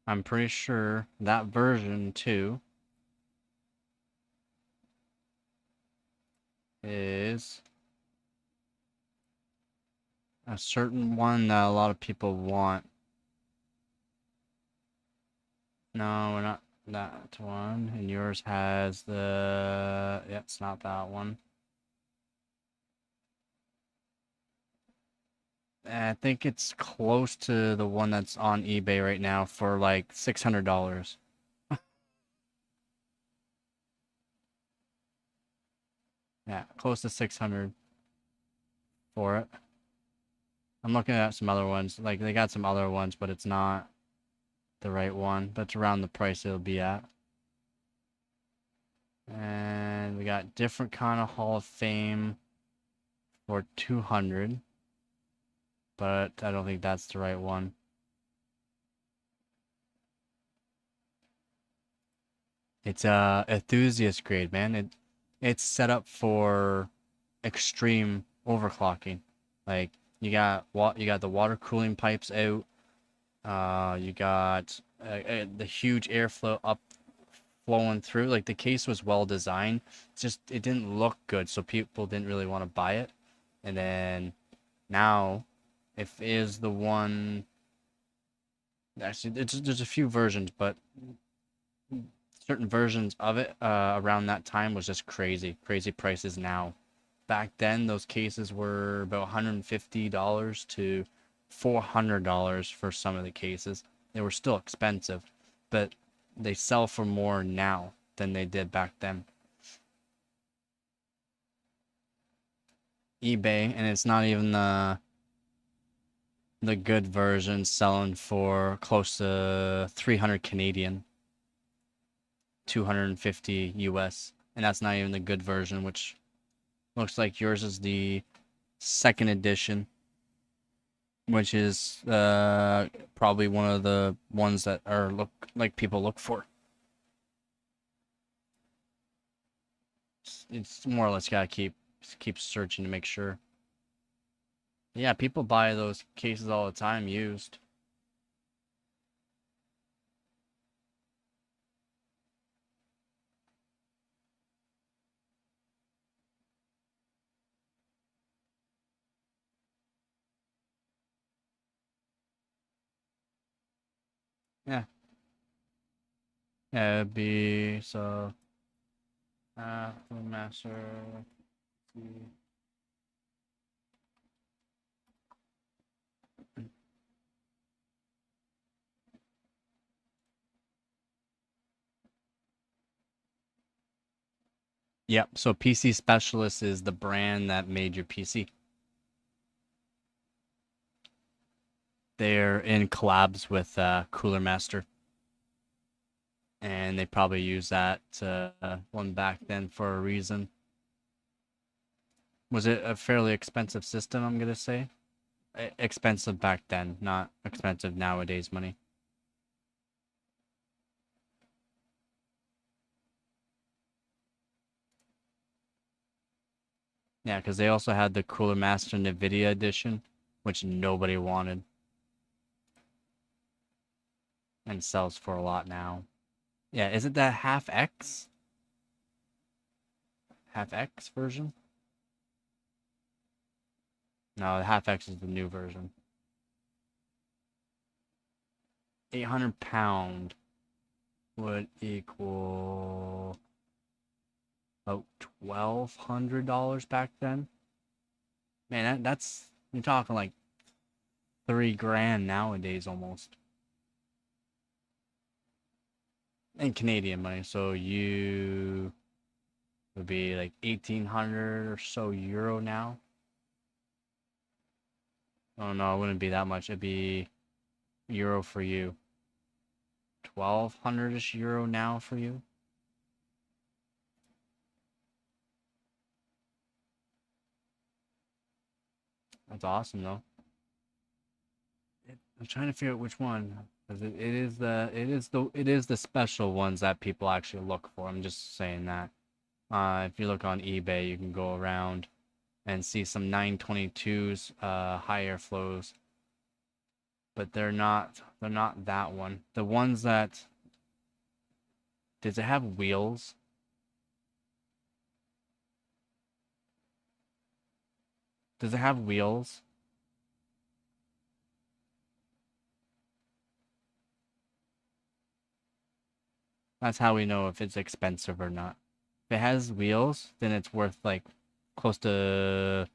I'm pretty sure that version too is a certain one that a lot of people want. No, we're not that one. And yours has the... Yeah, it's not that one. I think it's close to the one that's on eBay right now for like $600. Yeah, close to 600 for it. I'm looking at some other ones. Like, they got some other ones, but it's not the right one. That's around the price it'll be at. And we got different kind of Hall of Fame for 200. But I don't think that's the right one. It's a enthusiast grade, man. It's set up for extreme overclocking. Like You got the water cooling pipes out. You got the huge airflow up flowing through. Like the case was well designed. It's just it didn't look good, so people didn't really want to buy it. And then now, if is the one actually there's a few versions, but certain versions of it around that time was just crazy prices now. Back then, those cases were about $150 to $400 for some of the cases. They were still expensive, but they sell for more now than they did back then. eBay, and it's not even the good version, selling for close to 300 Canadian, 250 US, and that's not even the good version, which looks like yours is the second edition, which is probably one of the ones that are look like people look for. It's more or less gotta keep searching to make sure. Yeah, people buy those cases all the time used. Yeah. Yeah, it'd be so the master. Yep, so PC Specialist is the brand that made your PC. They're in collabs with Cooler Master, and they probably use that one back then for a reason. Was it a fairly expensive system, I'm gonna say? Expensive back then, not expensive nowadays money. Yeah, because they also had the Cooler Master NVIDIA edition, which nobody wanted, and sells for a lot now. Yeah, is it the half X? Half X version? No, the half X is the new version. 800 pound would equal about $1,200 back then. Man, that's you're talking like 3 grand nowadays almost. In Canadian money, so you would be like 1,800 or so euro now. Oh no, it wouldn't be that much. It'd be euro for you. 1,200-ish euro now for you. That's awesome though. I'm trying to figure out which one, because it is the special ones that people actually look for. I'm just saying that. If you look on eBay, you can go around and see some 922s, high air flows, but they're not that one. The ones that does it have wheels? Does it have wheels? That's how we know if it's expensive or not. If it has wheels, then it's worth like close to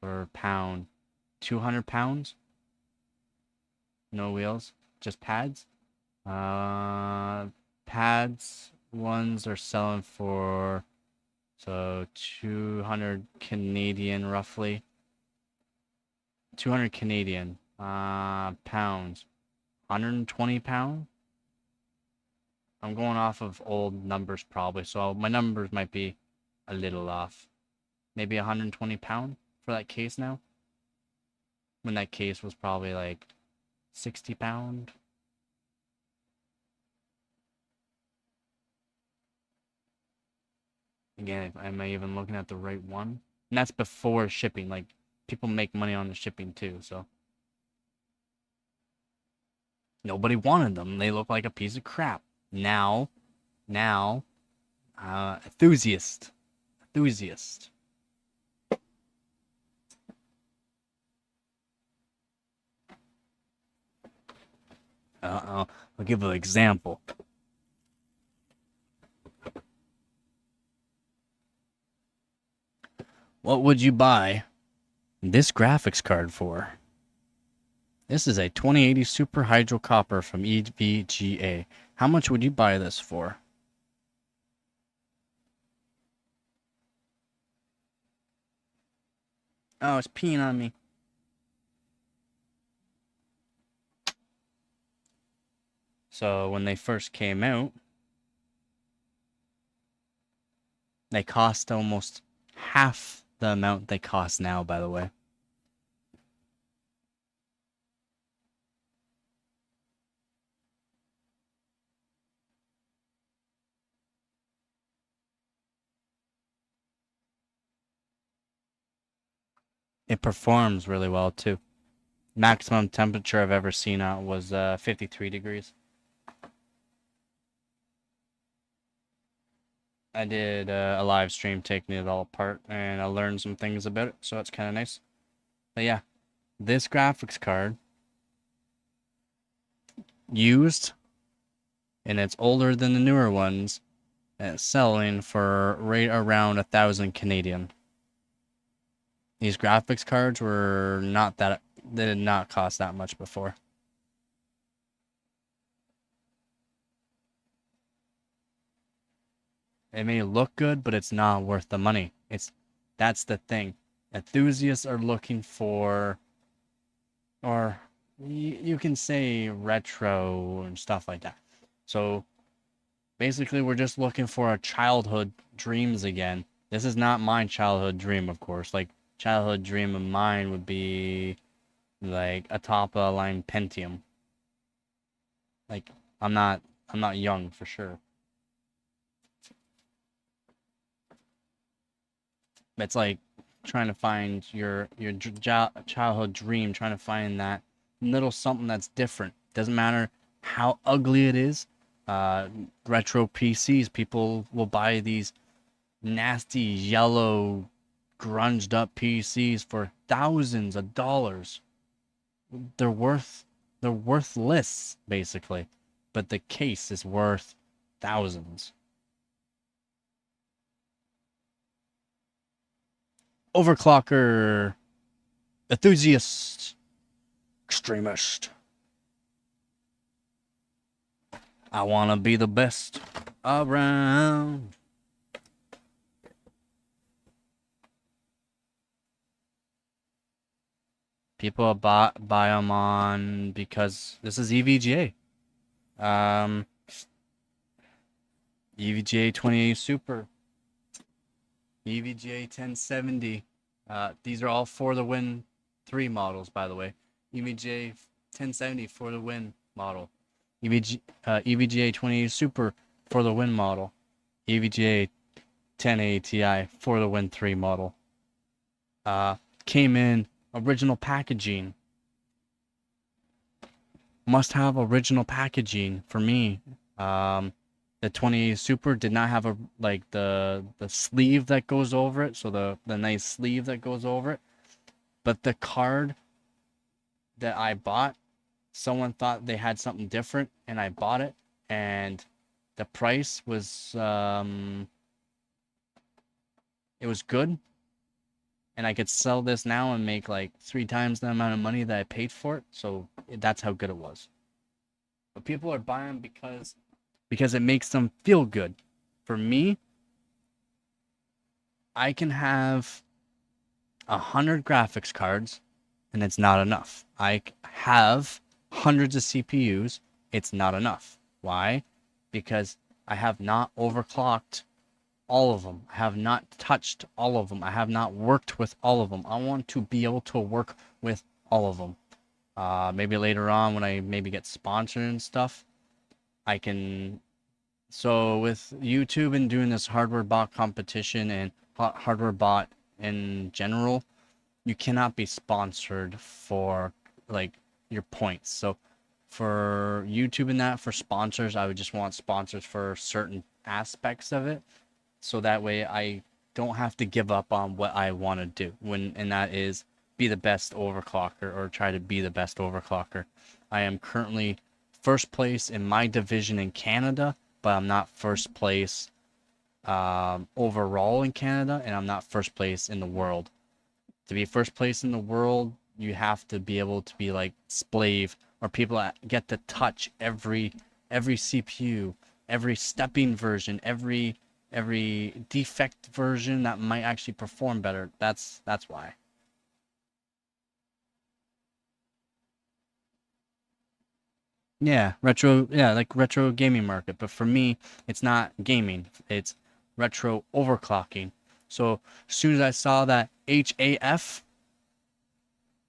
per pound, 200 pounds. No wheels, just pads. Uh, pads ones are selling for so 200 Canadian roughly. 200 Canadian pounds. 120 pound. I'm going off of old numbers probably, so my numbers might be a little off. Maybe 120 pound for that case now. When that case was probably like 60 pound. Again, am I even looking at the right one? And that's before shipping. Like people make money on the shipping too, so nobody wanted them. They look like a piece of crap. Now, enthusiast. I'll give an example. What would you buy this graphics card for? This is a 2080 Super Hydro Copper from EVGA. How much would you buy this for? Oh, it's peeing on me. So when they first came out, they cost almost half the amount they cost now, by the way. It performs really well too. Maximum temperature I've ever seen out was 53 degrees. I did a live stream taking it all apart, and I learned some things about it, so it's kind of nice. But yeah, this graphics card, used, and it's older than the newer ones, and it's selling for right around 1,000 Canadian. These graphics cards were not that, they did not cost that much before. It may look good, but it's not worth the money. That's the thing. Enthusiasts are looking for, or you can say retro and stuff like that. So basically, we're just looking for our childhood dreams again. This is not my childhood dream, of course. Like, childhood dream of mine would be like a top of the line Pentium. Like, I'm not young for sure. It's like trying to find your childhood dream, trying to find that little something that's different. Doesn't matter how ugly it is. Retro PCs, people will buy these nasty yellow grunged up PCs for thousands of dollars. They're worthless basically, but the case is worth thousands. Overclocker enthusiast extremist. I want to be the best around. People buy them on because this is EVGA. EVGA 2080 Super. EVGA 1070. These are all for the Win 3 models, by the way. EVGA 1070 for the Win model. EVGA 2080 Super for the Win model. EVGA 1080 Ti for the Win 3 model. Came in original packaging. Must have original packaging for me. The 2080 Super did not have the sleeve that goes over it, so the nice sleeve that goes over it. But the card that I bought, someone thought they had something different, and I bought it, and the price was it was good, and I could sell this now and make like 3 times the amount of money that I paid for it. So that's how good it was. But people are buying because it makes them feel good. For me, I can have 100 graphics cards and it's not enough. I have hundreds of CPUs, it's not enough. Why? Because I have not overclocked all of them. I have not touched all of them. I have not worked with all of them. I want to be able to work with all of them. Maybe later on when I maybe get sponsored and stuff, I can. So with YouTube and doing this hardware bot competition and hardware bot in general, you cannot be sponsored for like your points. So for YouTube and that, for sponsors, I would just want sponsors for certain aspects of it, so that way I don't have to give up on what I want to do, and that is be the best overclocker, or try to be the best overclocker. I am currently first place in my division in Canada, but I'm not first place overall in Canada, and I'm not first place in the world. To be first place in the world, you have to be able to be like Splave, or people that get to touch every CPU, every stepping version, every defect version that might actually perform better. That's why. Yeah, retro, yeah, like retro gaming market. But for me, it's not gaming. It's retro overclocking. So as soon as I saw that HAF,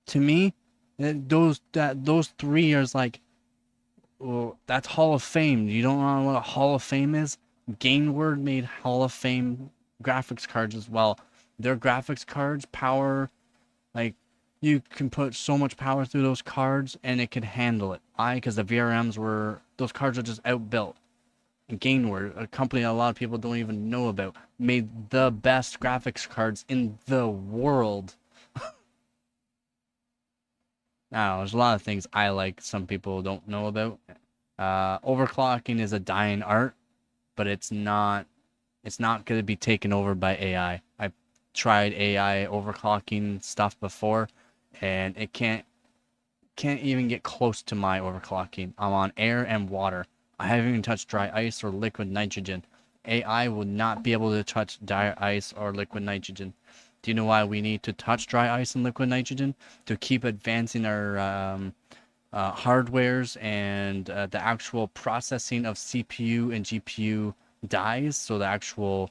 to me, those three are like, well, that's Hall of Fame. You don't know what a Hall of Fame is? Gainward made Hall of Fame graphics cards as well. Their graphics cards power, like, you can put so much power through those cards and it could handle it. Why? Because the VRMs were, those cards are just outbuilt. And Gainward, a company a lot of people don't even know about, made the best graphics cards in the world. Now, there's a lot of things I like some people don't know about. Overclocking is a dying art, but it's not going to be taken over by AI. I've tried AI overclocking stuff before, and it can't even get close to my overclocking. I'm on air and water. I haven't even touched dry ice or liquid nitrogen. AI would not be able to touch dry ice or liquid nitrogen. Do you know why we need to touch dry ice and liquid nitrogen? To keep advancing our hardwares and the actual processing of CPU and GPU dies. So the actual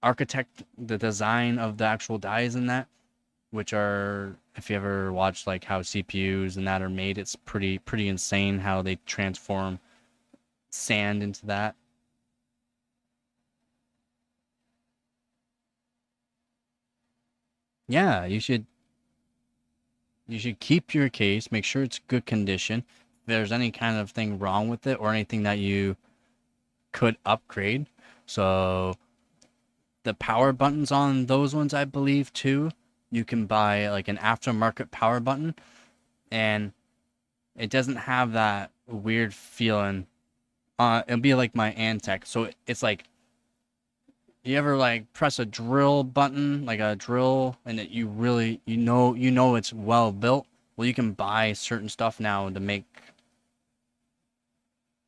architect, the design of the actual dies in that, which are, if you ever watched like how CPUs and that are made, it's pretty insane how they transform sand into that. Yeah, you should keep your case, make sure it's good condition. If there's any kind of thing wrong with it or anything that you could upgrade. So the power buttons on those ones, I believe too, you can buy like an aftermarket power button, and it doesn't have that weird feeling. It'll be like my Antec. So it's like, you ever like press a drill button, like a drill, and you really, you know it's well built. Well, you can buy certain stuff now to make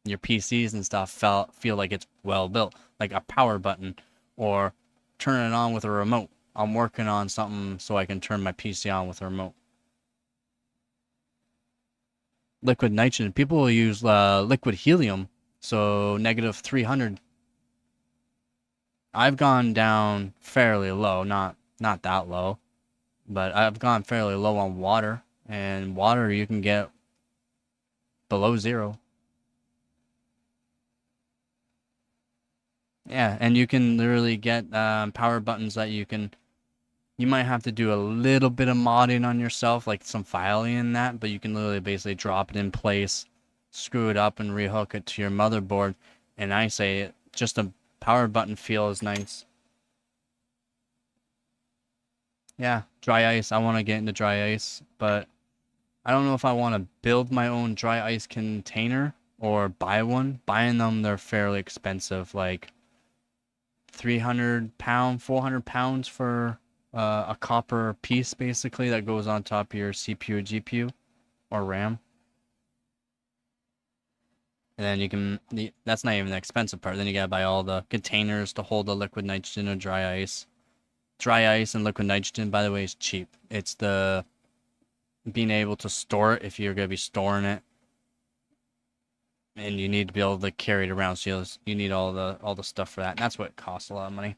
your PCs and stuff feel like it's well built, like a power button, or turn it on with a remote. I'm working on something so I can turn my PC on with a remote. Liquid nitrogen. People will use liquid helium, so negative 300. I've gone down fairly low, not that low, but I've gone fairly low on water, and water you can get below zero. Yeah, and you can literally get power buttons that you might have to do a little bit of modding on yourself, like some filing and that, but you can literally basically drop it in place, screw it up, and rehook it to your motherboard. And I say just a power button feels nice. Yeah, dry ice. I want to get into dry ice, but I don't know if I want to build my own dry ice container or buy one. Buying them, they're fairly expensive, like 300 pound, 400 pounds for a copper piece, basically, that goes on top of your CPU or GPU or RAM. And then that's not even the expensive part. Then you gotta buy all the containers to hold the liquid nitrogen or dry ice. Dry ice and liquid nitrogen, by the way, is cheap. It's the being able to store it if you're gonna be storing it, and you need to be able to carry it around. So you need all the stuff for that. And that's what costs a lot of money.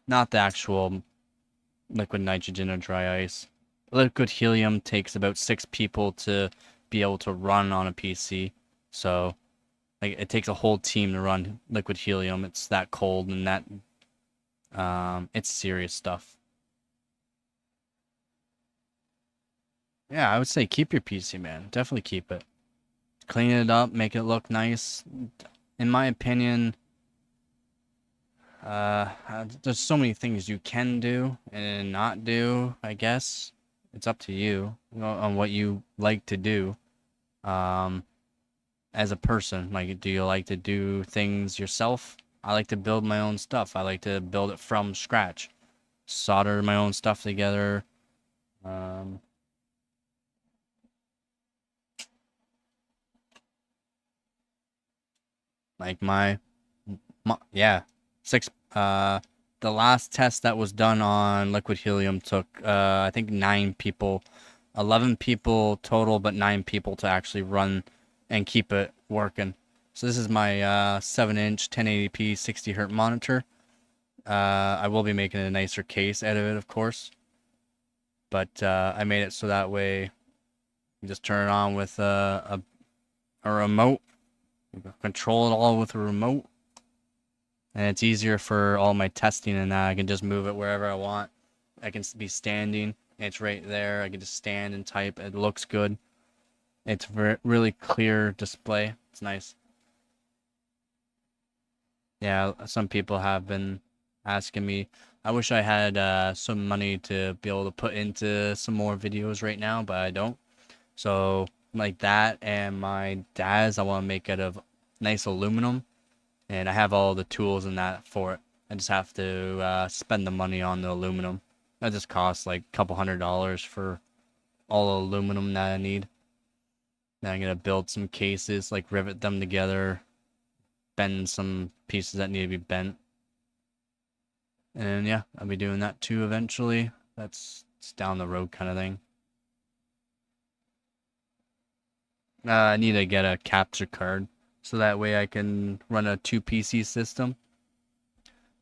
Not the actual liquid nitrogen or dry ice. Liquid helium takes about 6 people to be able to run on a PC. So like it takes a whole team to run liquid helium. It's that cold, and that it's serious stuff. Yeah, I would say keep your PC, man. Definitely keep it. Clean it up, make it look nice. In my opinion, there's so many things you can do and not do, I guess. It's up to you, on what you like to do. Um, as a person, like, do you like to do things yourself? I like to build my own stuff. I like to build it from scratch, solder my own stuff together. Um, like yeah, six. The last test that was done on liquid helium took I think 9 people, 11 people total, but 9 people to actually run and keep it working. So this is my 7-inch 1080p 60 Hz monitor. I will be making a nicer case out of it, of course, but I made it so that way you just turn it on with a remote. You can control it all with a remote. And it's easier for all my testing and that. I can just move it wherever I want. I can be standing. It's right there. I can just stand and type. It looks good. It's really clear display. It's nice. Yeah, some people have been asking me. I wish I had some money to be able to put into some more videos right now, but I don't. So, like that and my dad's, I want to make out of nice aluminum. And I have all the tools and that for it. I just have to spend the money on the aluminum. That just costs like a couple $100 for all the aluminum that I need. Then I'm gonna build some cases, like rivet them together, bend some pieces that need to be bent. And yeah, I'll be doing that too eventually. It's down the road kind of thing. I need to get a capture card so that way I can run a 2 PC system.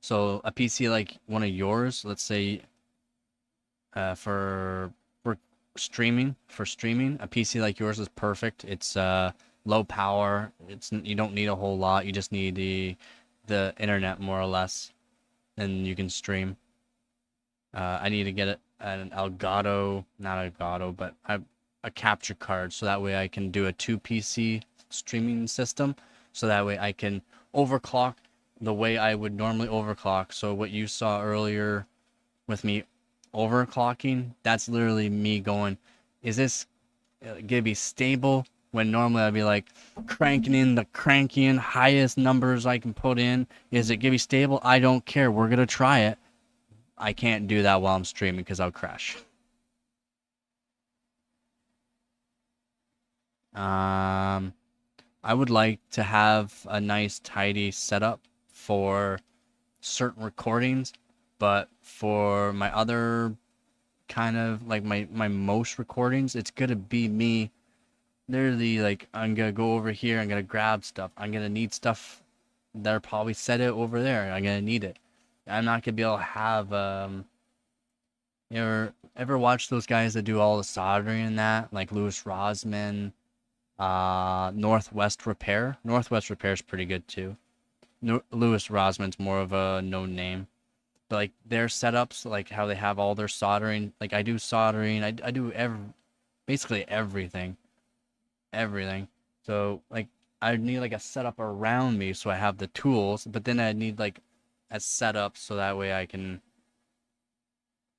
So a PC like one of yours, let's say, for streaming, a PC like yours is perfect. It's low power. You don't need a whole lot. You just need the internet more or less, and you can stream. I need to get an Elgato, not Elgato, but a capture card so that way I can do a 2 PC streaming system. So that way I can overclock the way I would normally overclock. So what you saw earlier with me overclocking, that's literally me going, is this gonna be stable? When normally I'd be like cranking highest numbers I can put in. Is it gonna be stable? I don't care. We're gonna try it. I can't do that while I'm streaming because I'll crash. Um, I would like to have a nice tidy setup for certain recordings, but for my other kind of like my most recordings, it's gonna be me literally like I'm gonna go over here, I'm gonna grab stuff, I'm gonna need stuff that are probably set it over there, I'm gonna need it. I'm not gonna be able to have you ever watch those guys that do all the soldering and that, like Louis Rosman, Northwest Repair. Northwest Repair is pretty good too. No, Louis Rosman's more of a known name. But like their setups, like how they have all their soldering, like I do soldering, I do basically everything. So like I need like a setup around me so I have the tools, but then I need like a setup so that way I can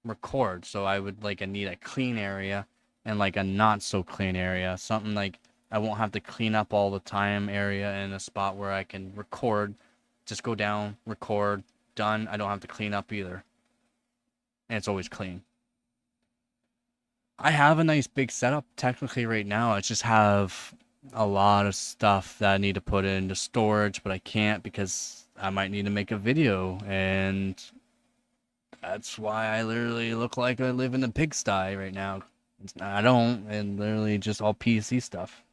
record. So I would like I need a clean area and like a not so clean area, something like I won't have to clean up all the time area in a spot where I can record, just go down, record, done. I don't have to clean up either. And it's always clean. I have a nice big setup technically right now. I just have a lot of stuff that I need to put into storage, but I can't because I might need to make a video, and that's why I literally look like I live in a pigsty right now. I don't, and literally just all PC stuff.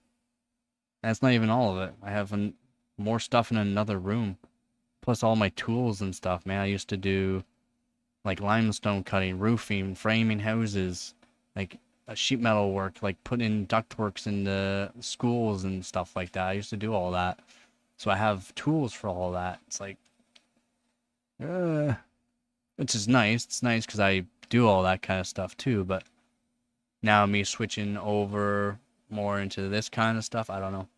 That's not even all of it. I have more stuff in another room, plus all my tools and stuff. Man, I used to do like limestone cutting, roofing, framing houses, like sheet metal work, like putting ductworks in the schools and stuff like that. I used to do all that. So I have tools for all that. It's like, which is nice. It's nice because I do all that kind of stuff too, but now me switching over more into this kind of stuff, I don't know.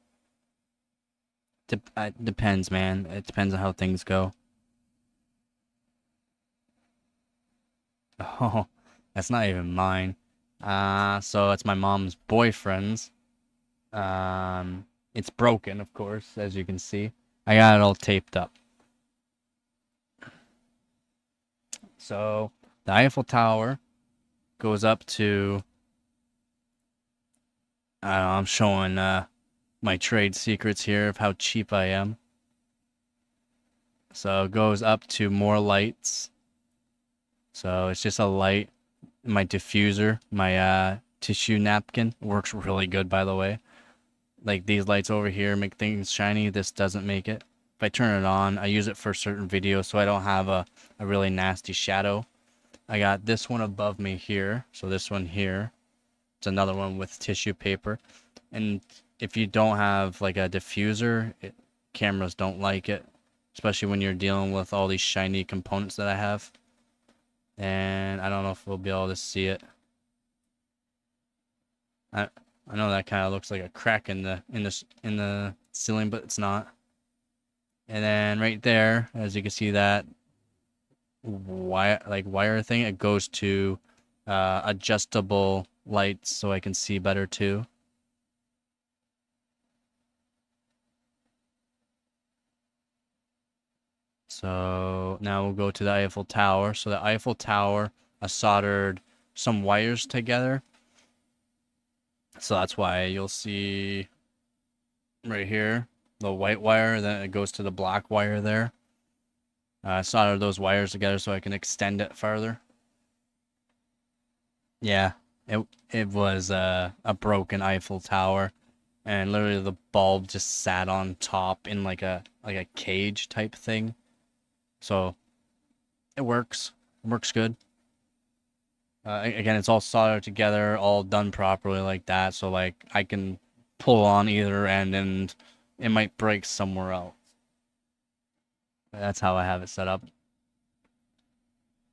Depends, man. It depends on how things go. Oh, that's not even mine. So it's my mom's boyfriend's. It's broken, of course, as you can see. I got it all taped up. So the Eiffel Tower goes up to. I don't know, I'm showing my trade secrets here of how cheap I am. So it goes up to more lights. So it's just a light. My diffuser, my tissue napkin works really good, by the way. Like these lights over here make things shiny. This doesn't make it. If I turn it on, I use it for certain videos so I don't have a really nasty shadow. I got this one above me here. So this one here. It's another one with tissue paper. And if you don't have like a diffuser, cameras don't like it. Especially when you're dealing with all these shiny components that I have. And I don't know if we'll be able to see it. I know that kind of looks like a crack in the ceiling, but it's not. And then right there, as you can see that wire thing, it goes to adjustable lights so I can see better too. So now we'll go to the Eiffel Tower. So the Eiffel Tower, I soldered some wires together. So that's why you'll see right here the white wire, then it goes to the black wire there. I soldered those wires together so I can extend it farther. Yeah, it was a broken Eiffel Tower, and literally the bulb just sat on top in like a cage type thing. So it works. It works good. Again, it's all soldered together, all done properly like that. So like I can pull on either end, and it might break somewhere else. That's how I have it set up.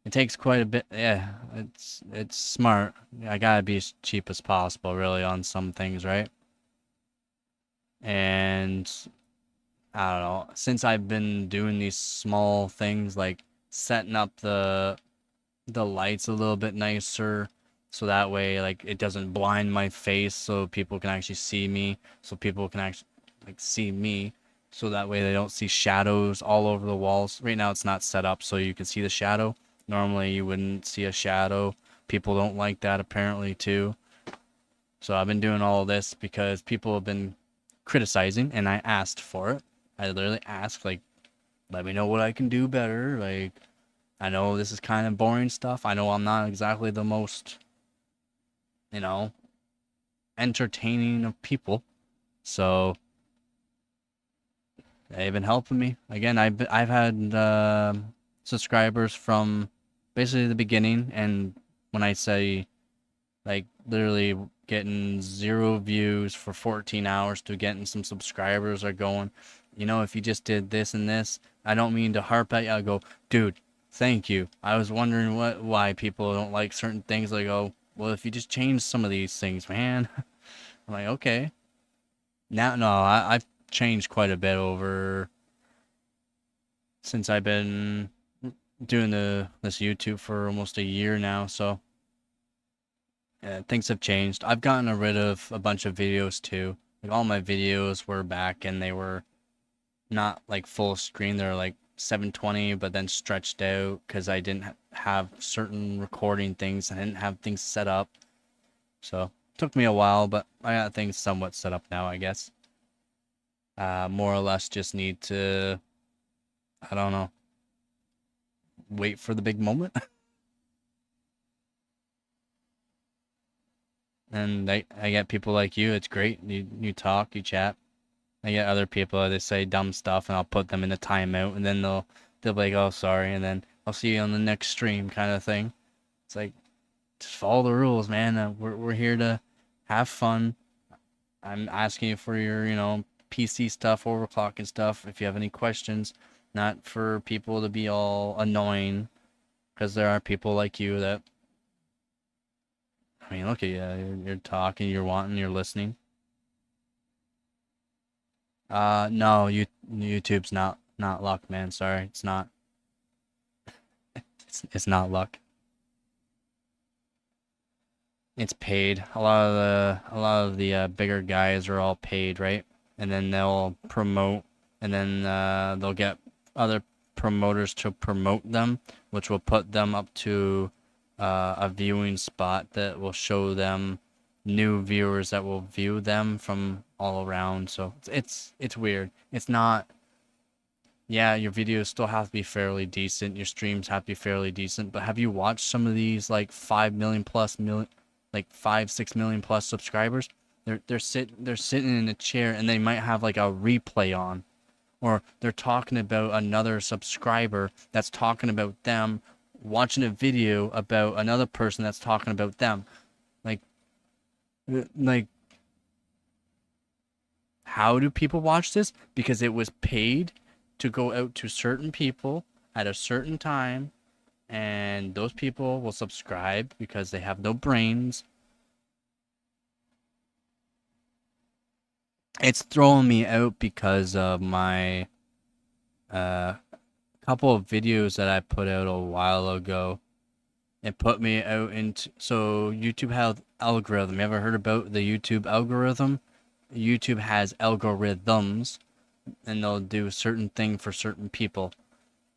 It takes quite a bit. Yeah, it's smart. I gotta be as cheap as possible, really, on some things, right? And I don't know. Since I've been doing these small things like setting up the lights a little bit nicer, so that way like it doesn't blind my face, so people can actually see me, so people can actually like see me, so that way they don't see shadows all over the walls. Right now it's not set up so you can see the shadow. Normally you wouldn't see a shadow. People don't like that apparently too. So I've been doing all of this because people have been criticizing, and I asked for it. I literally asked, like, let me know what I can do better. Like, I know this is kind of boring stuff. I know I'm not exactly the most, you know, entertaining of people. So they've been helping me. Again, I've had subscribers from basically the beginning, and when I say like literally getting 0 views for 14 hours to getting some subscribers are going, you know, if you just did this and this, I don't mean to harp at you. I go, dude, thank you. I was wondering why people don't like certain things. Like, oh, well, if you just change some of these things, man. I'm like, okay. Now, no, I've changed quite a bit over since I've been doing this YouTube for almost a year now. So things have changed. I've gotten rid of a bunch of videos too. Like all my videos were back, and they were not like full screen. They're like 720, but then stretched out because I didn't have certain recording things. I didn't have things set up. So it took me a while, but I got things somewhat set up now, I guess. More or less just need to, I don't know, wait for the big moment. And I get people like you. It's great. You talk, you chat. I get other people that say dumb stuff, and I'll put them in a timeout, and then they'll be like, "Oh, sorry," and then I'll see you on the next stream, kind of thing. It's like, just follow the rules, man. We're here to have fun. I'm asking you for your, PC stuff, overclocking stuff. If you have any questions, not for people to be all annoying, because there are people like you that I mean, look at you. You're talking, you're listening. No, YouTube's not luck, man. Sorry, it's not. It's not luck. It's paid. A lot of the bigger guys are all paid, right? And then they'll promote, and then they'll get other promoters to promote them, which will put them up to a viewing spot that will show them new viewers that will view them from all around. So it's weird. It's not. Yeah, your videos still have to be fairly decent. Your streams have to be fairly decent. But have you watched some of these like 5 million plus million, like 5, 6 million plus subscribers? They're sitting in a chair and they might have like a replay on, or they're talking about another subscriber that's talking about them, watching a video about another person that's talking about them. Like, like, how do people watch this? Because it was paid to go out to certain people at a certain time, and those people will subscribe because they have no brains. It's throwing me out because of my couple of videos that I put out a while ago. It put me out into, so YouTube has algorithm. You ever heard about the YouTube algorithm? YouTube has algorithms, and they'll do a certain thing for certain people.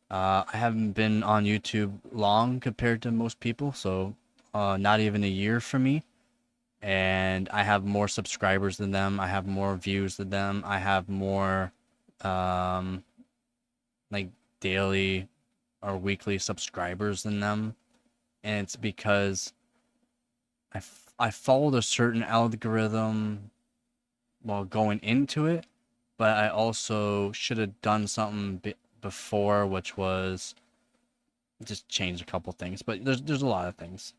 I haven't been on YouTube long compared to most people, so not even a year for me. And I have more subscribers than them. I have more views than them. I have more um, like daily or weekly subscribers than them. And it's because I followed a certain algorithm while going into it, but I also should have done something before, which was just change a couple things. But there's a lot of things.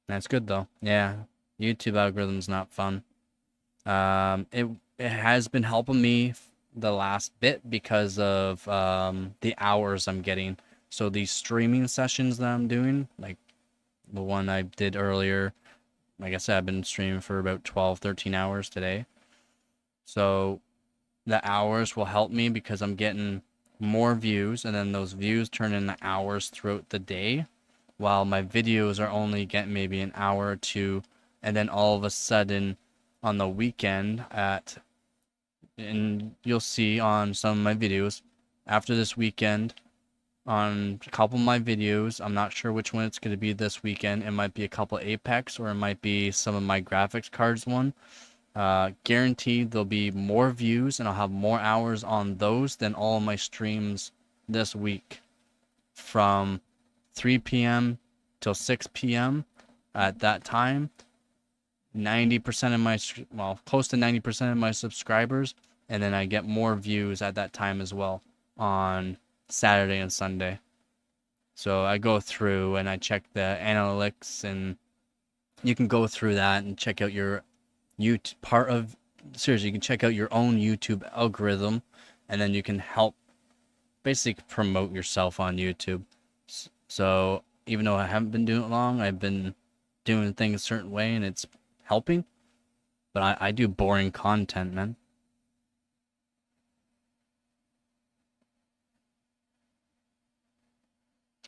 That's good though. Yeah, YouTube algorithm's not fun. It has been helping me the last bit because of the hours I'm getting. So these streaming sessions that I'm doing, like the one I did earlier, like I said, I've been streaming for about 12, 13 hours today. So the hours will help me because I'm getting more views, and then those views turn into hours throughout the day, while my videos are only getting maybe an hour or two, and then all of a sudden on the weekend and you'll see on some of my videos after this weekend on a couple of my videos, I'm not sure which one it's going to be this weekend. It might be a couple Apex, or it might be some of my graphics cards one. Guaranteed there'll be more views and I'll have more hours on those than all of my streams this week from 3 p.m. till 6 p.m. At that time, 90% of my, well, close to 90% of my subscribers, and then I get more views at that time as well on Saturday and Sunday. So I go through and I check the analytics, and you can go through that and check out your seriously, you can check out your own YouTube algorithm, and then you can help basically promote yourself on YouTube. So even though I haven't been doing it long, I've been doing things a certain way and it's helping. But I do boring content, man.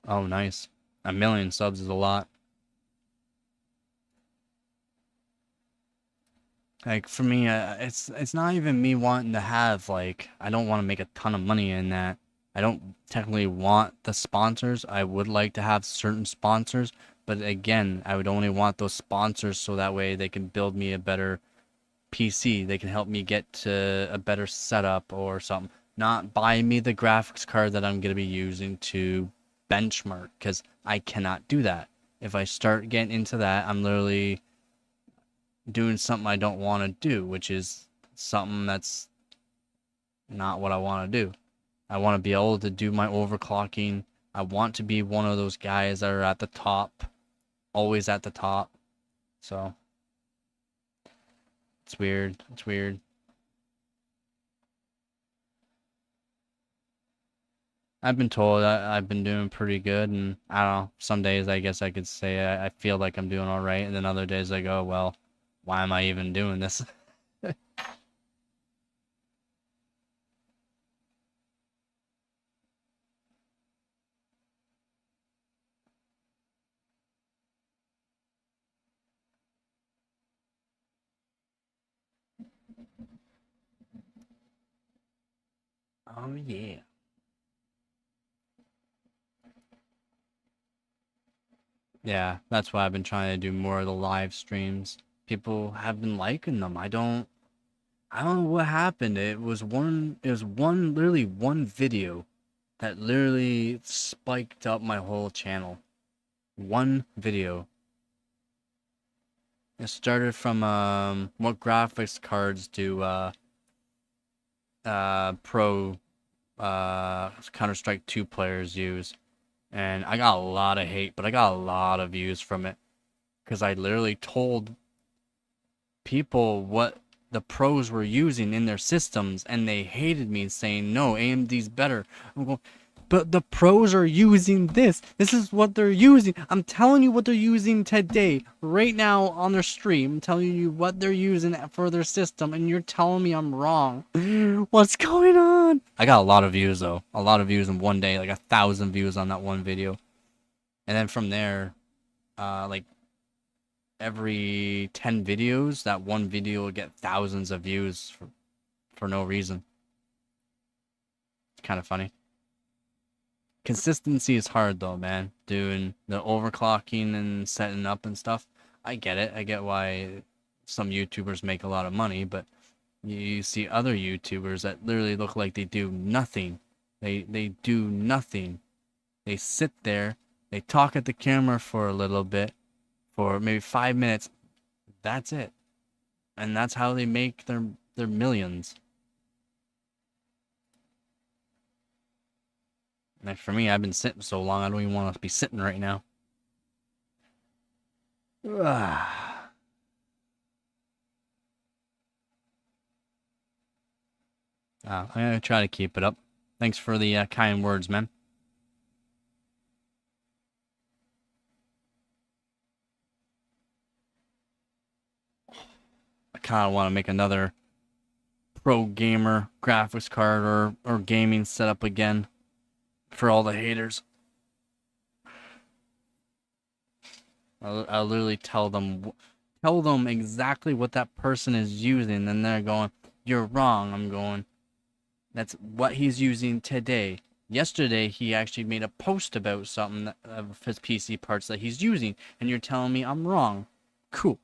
Oh, nice. 1 million subs is a lot. Like for me, it's not even me wanting to have, like, I don't want to make a ton of money in that. I don't technically want the sponsors. I would like to have certain sponsors, but again, I would only want those sponsors so that way they can build me a better PC. They can help me get to a better setup or something. Not buy me the graphics card that I'm gonna be using to benchmark, because I cannot do that. If I start getting into that, I'm literally doing something I don't want to do, which is something that's not what I want to do. I want to be able to do my overclocking. I want to be one of those guys that are at the top, always at the top. So it's weird. It's weird. I've been told I've been doing pretty good, and I don't know. Some days I guess I could say I feel like I'm doing all right, and then other days I go, well, why am I even doing this? Oh yeah. Yeah, that's why I've been trying to do more of the live streams. People have been liking them. I don't know what happened. It was one literally one video that literally spiked up my whole channel. One video. It started from what graphics cards do pro Counter-Strike 2 players use. And I got a lot of hate, but I got a lot of views from it because I literally told people what the pros were using in their systems, and they hated me saying, no, AMD's better. I'm going, but the pros are using this. This is what they're using. I'm telling you what they're using today, right now on their stream. I'm telling you what they're using for their system, and you're telling me I'm wrong. What's going on? I got a lot of views, though. A lot of views in one day, like 1,000 views on that one video. And then from there, like every 10 videos, that one video will get thousands of views for no reason. It's kind of funny. Consistency is hard though, man. Doing the overclocking and setting up and stuff. I get it. I get why some YouTubers make a lot of money, but you see other YouTubers that literally look like they do nothing. They do nothing. They sit there, they talk at the camera for a little bit, for maybe 5 minutes. That's it. And that's how they make their millions. And for me, I've been sitting so long, I don't even want to be sitting right now. I'm gonna try to keep it up. Thanks for the kind words, man. I kind of want to make another pro gamer graphics card or gaming setup again for all the haters. I'll literally tell them exactly what that person is using, and they're going, "You're wrong." I'm going, "That's what he's using today." Yesterday, he actually made a post about something of his PC parts that he's using, and you're telling me I'm wrong. Cool.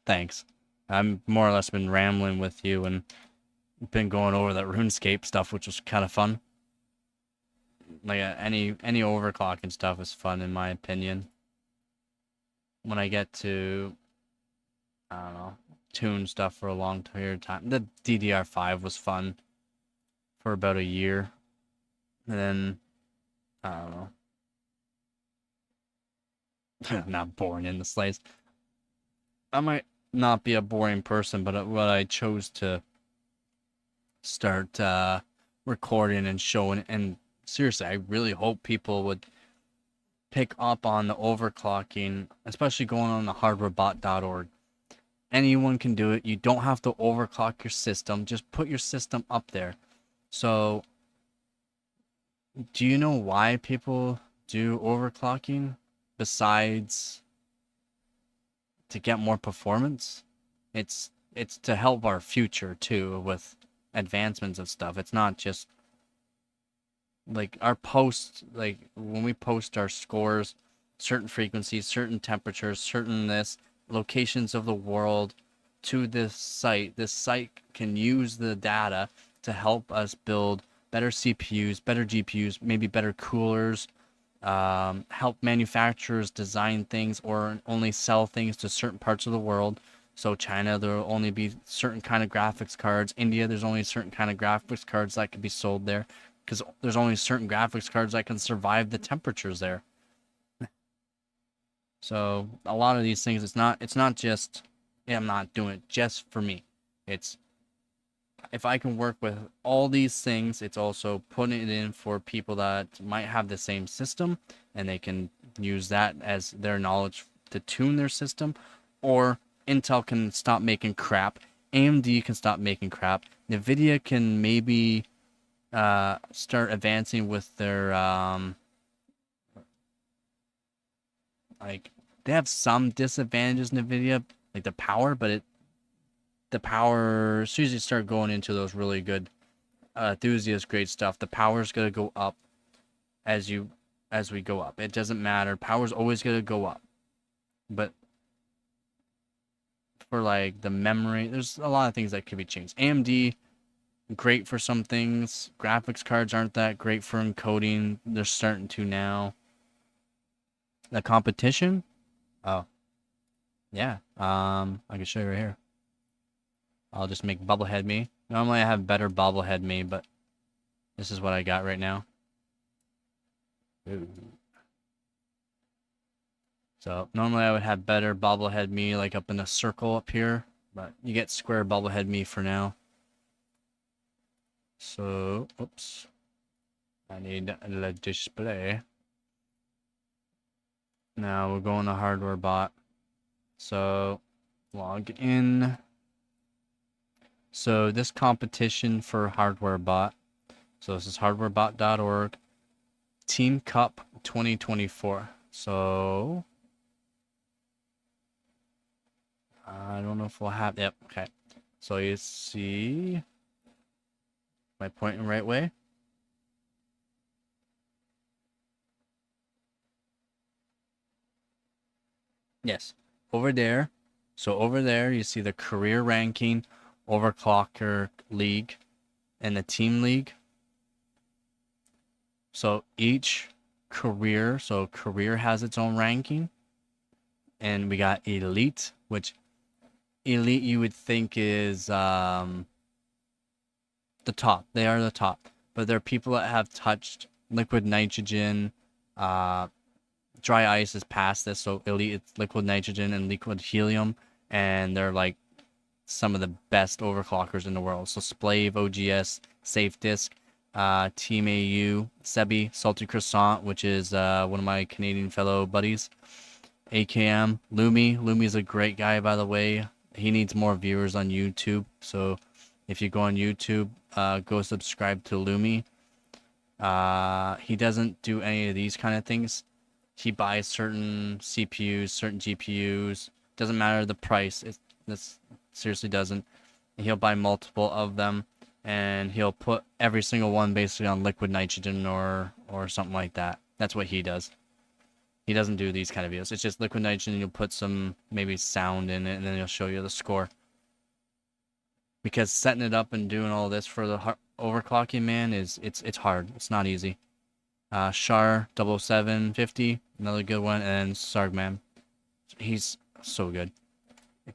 Thanks. I'm more or less been rambling with you and been going over that RuneScape stuff, which was kind of fun. Like any overclocking stuff is fun in my opinion. When I get to, I don't know, tune stuff for a long period of time. The DDR5 was fun for about a year, and then I don't know. Not boring in the slice. I might not be a boring person, but what I chose to start recording and showing, and seriously, I really hope people would pick up on the overclocking, especially going on the hardwarebot.org. Anyone can do it. You don't have to overclock your system. Just put your system up there. So, do you know why people do overclocking besides to get more performance? It's to help our future too with advancements of stuff. It's not just like our posts, like when we post our scores, certain frequencies, certain temperatures, certain this locations of the world to this site can use the data to help us build better CPUs, better GPUs, maybe better coolers, help manufacturers design things or only sell things to certain parts of the world. So China, there will only be certain kind of graphics cards. India, there's only certain kind of graphics cards that can be sold there because there's only certain graphics cards that can survive the temperatures there. So a lot of these things, it's not just, yeah, I'm not doing it just for me. It's if I can work with all these things, it's also putting it in for people that might have the same system, and they can use that as their knowledge to tune their system. Or Intel can stop making crap, AMD can stop making crap, Nvidia can maybe start advancing with their like, they have some disadvantages, Nvidia, like the power, but the power, as soon as you start going into those really good enthusiast grade stuff, the power's gonna go up as we go up. It doesn't matter. Power's always gonna go up. But for like the memory, there's a lot of things that could be changed. AMD, great for some things. Graphics cards aren't that great for encoding. They're starting to now. The competition? Oh. Yeah. I can show you right here. I'll just make Bubblehead me. Normally I have better Bubblehead me, but this is what I got right now. Ooh. So normally I would have better Bobblehead me like up in a circle up here, but you get square Bobblehead me for now. So, oops. I need the display. Now we're going to hardware bot. So, log in. So this competition for hardware bot. So this is hardwarebot.org. Team Cup 2024. So I don't know if we'll have, yep, okay. So you see, am I pointing the right way? Yes, over there. So over there, you see the career ranking, overclocker league, and the team league. So each career, so career has its own ranking. And we got elite, which elite you would think is the top. They are the top. But there are people that have touched liquid nitrogen, dry ice is past this, so elite it's liquid nitrogen and liquid helium, and they're like some of the best overclockers in the world. So Splave, OGS, Safe Disk, Team AU, Sebi, Salty Croissant, which is one of my Canadian fellow buddies, AKM, Lumi. Lumi's a great guy, by the way. He needs more viewers on YouTube, so if you go on YouTube, go subscribe to Lumi. He doesn't do any of these kind of things. He buys certain CPUs, certain GPUs. Doesn't matter the price. This seriously doesn't. He'll buy multiple of them, and he'll put every single one basically on liquid nitrogen or something like that. That's what he does. He doesn't do these kind of videos. It's just liquid nitrogen, and you'll put some maybe sound in it, and then he'll show you the score. Because setting it up and doing all this for the overclocking, man, it's hard. It's not easy. Char 0750, another good one, and Sargman. He's so good.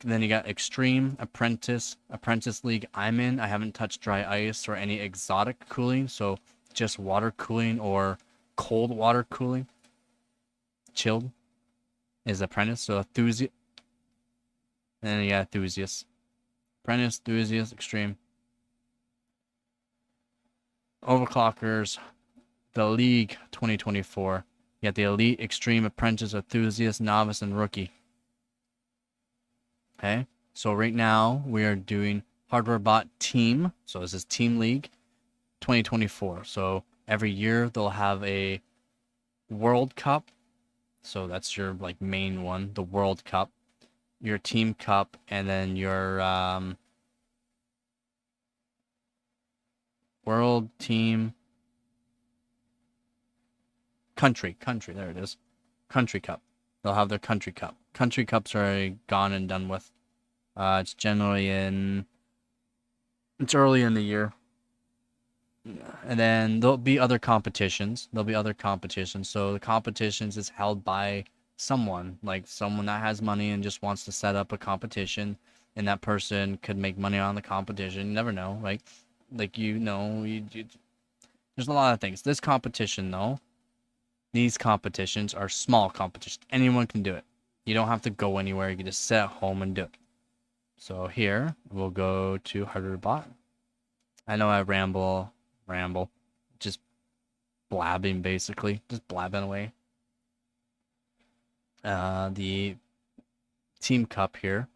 Then you got Extreme, Apprentice League I'm in. I haven't touched dry ice or any exotic cooling, so just water cooling or cold water cooling. Chilled is Apprentice, so Enthusiast. And then you got Enthusiast. Apprentice, Enthusiast, Extreme. Overclockers, the League 2024. You got the Elite, Extreme, Apprentice, Enthusiast, Novice, and Rookie. Okay, so right now we are doing Hardware Bot Team. So this is Team League 2024. So every year they'll have a World Cup. So that's your like main one, the World Cup, your Team Cup, and then your World Team Country, there it is. Country Cup. They'll have their Country Cup. Country Cups are gone and done with. It's generally it's early in the year. And then there'll be other competitions. So the competitions is held by someone, like someone that has money and just wants to set up a competition, and that person could make money on the competition. You never know, right? Like, you know, there's a lot of things. This competition, though, these competitions are small competitions. Anyone can do it. You don't have to go anywhere. You can just sit at home and do it. So here, we'll go to Hardware Bot. I know I ramble, just blabbing basically, just blabbing away. The Team Cup here,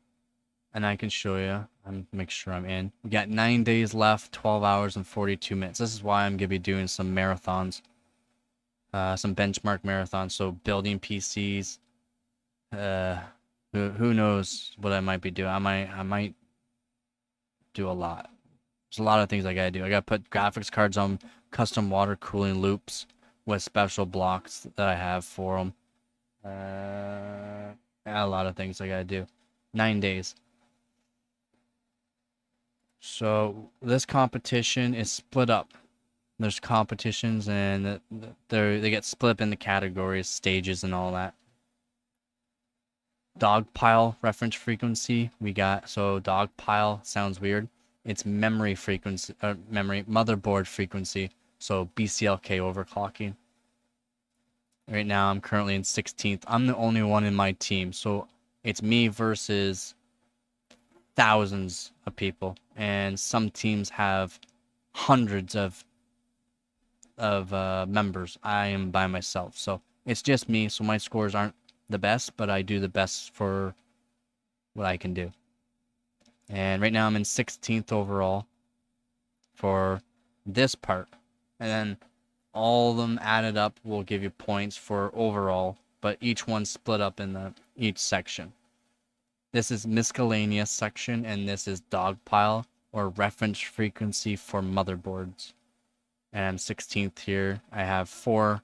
and I can show you. I'm make sure I'm in. We got 9 days left, 12 hours and 42 minutes. This is why I'm gonna be doing some marathons, some benchmark marathons. So building PCs. Who knows what I might be doing? I might do a lot. There's a lot of things I gotta do. I gotta put graphics cards on custom water cooling loops with special blocks that I have for them. A lot of things I gotta do. 9 days. So this competition is split up. There's competitions and they get split up into categories, stages, and all that. Dogpile reference frequency we got. So dogpile sounds weird. It's memory frequency, motherboard frequency. So BCLK overclocking. Right now I'm currently in 16th. I'm the only one in my team, so it's me versus thousands of people, and some teams have hundreds of members. I am by myself, so it's just me. So my scores aren't the best, but I do the best for what I can do. And right now I'm in 16th overall for this part, and then all of them added up will give you points for overall, but each one's split up in each section. This is miscellaneous section, and this is dogpile or reference frequency for motherboards. And I'm 16th here. I have four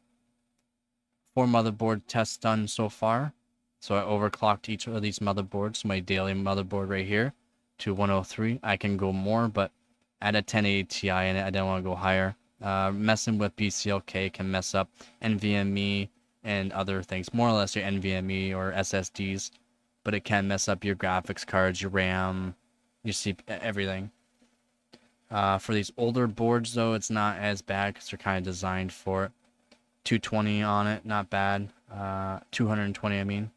motherboard tests done so far. So I overclocked each of these motherboards. My daily motherboard right here to 103. I can go more, but I had a 1080 Ti in it. I didn't want to go higher. Messing with BCLK can mess up NVMe and other things. More or less your NVMe or SSDs. But it can mess up your graphics cards, your RAM, your CPU, everything. For these older boards, though, it's not as bad because they're kind of designed for it. 220 on it, not bad. 220, I mean.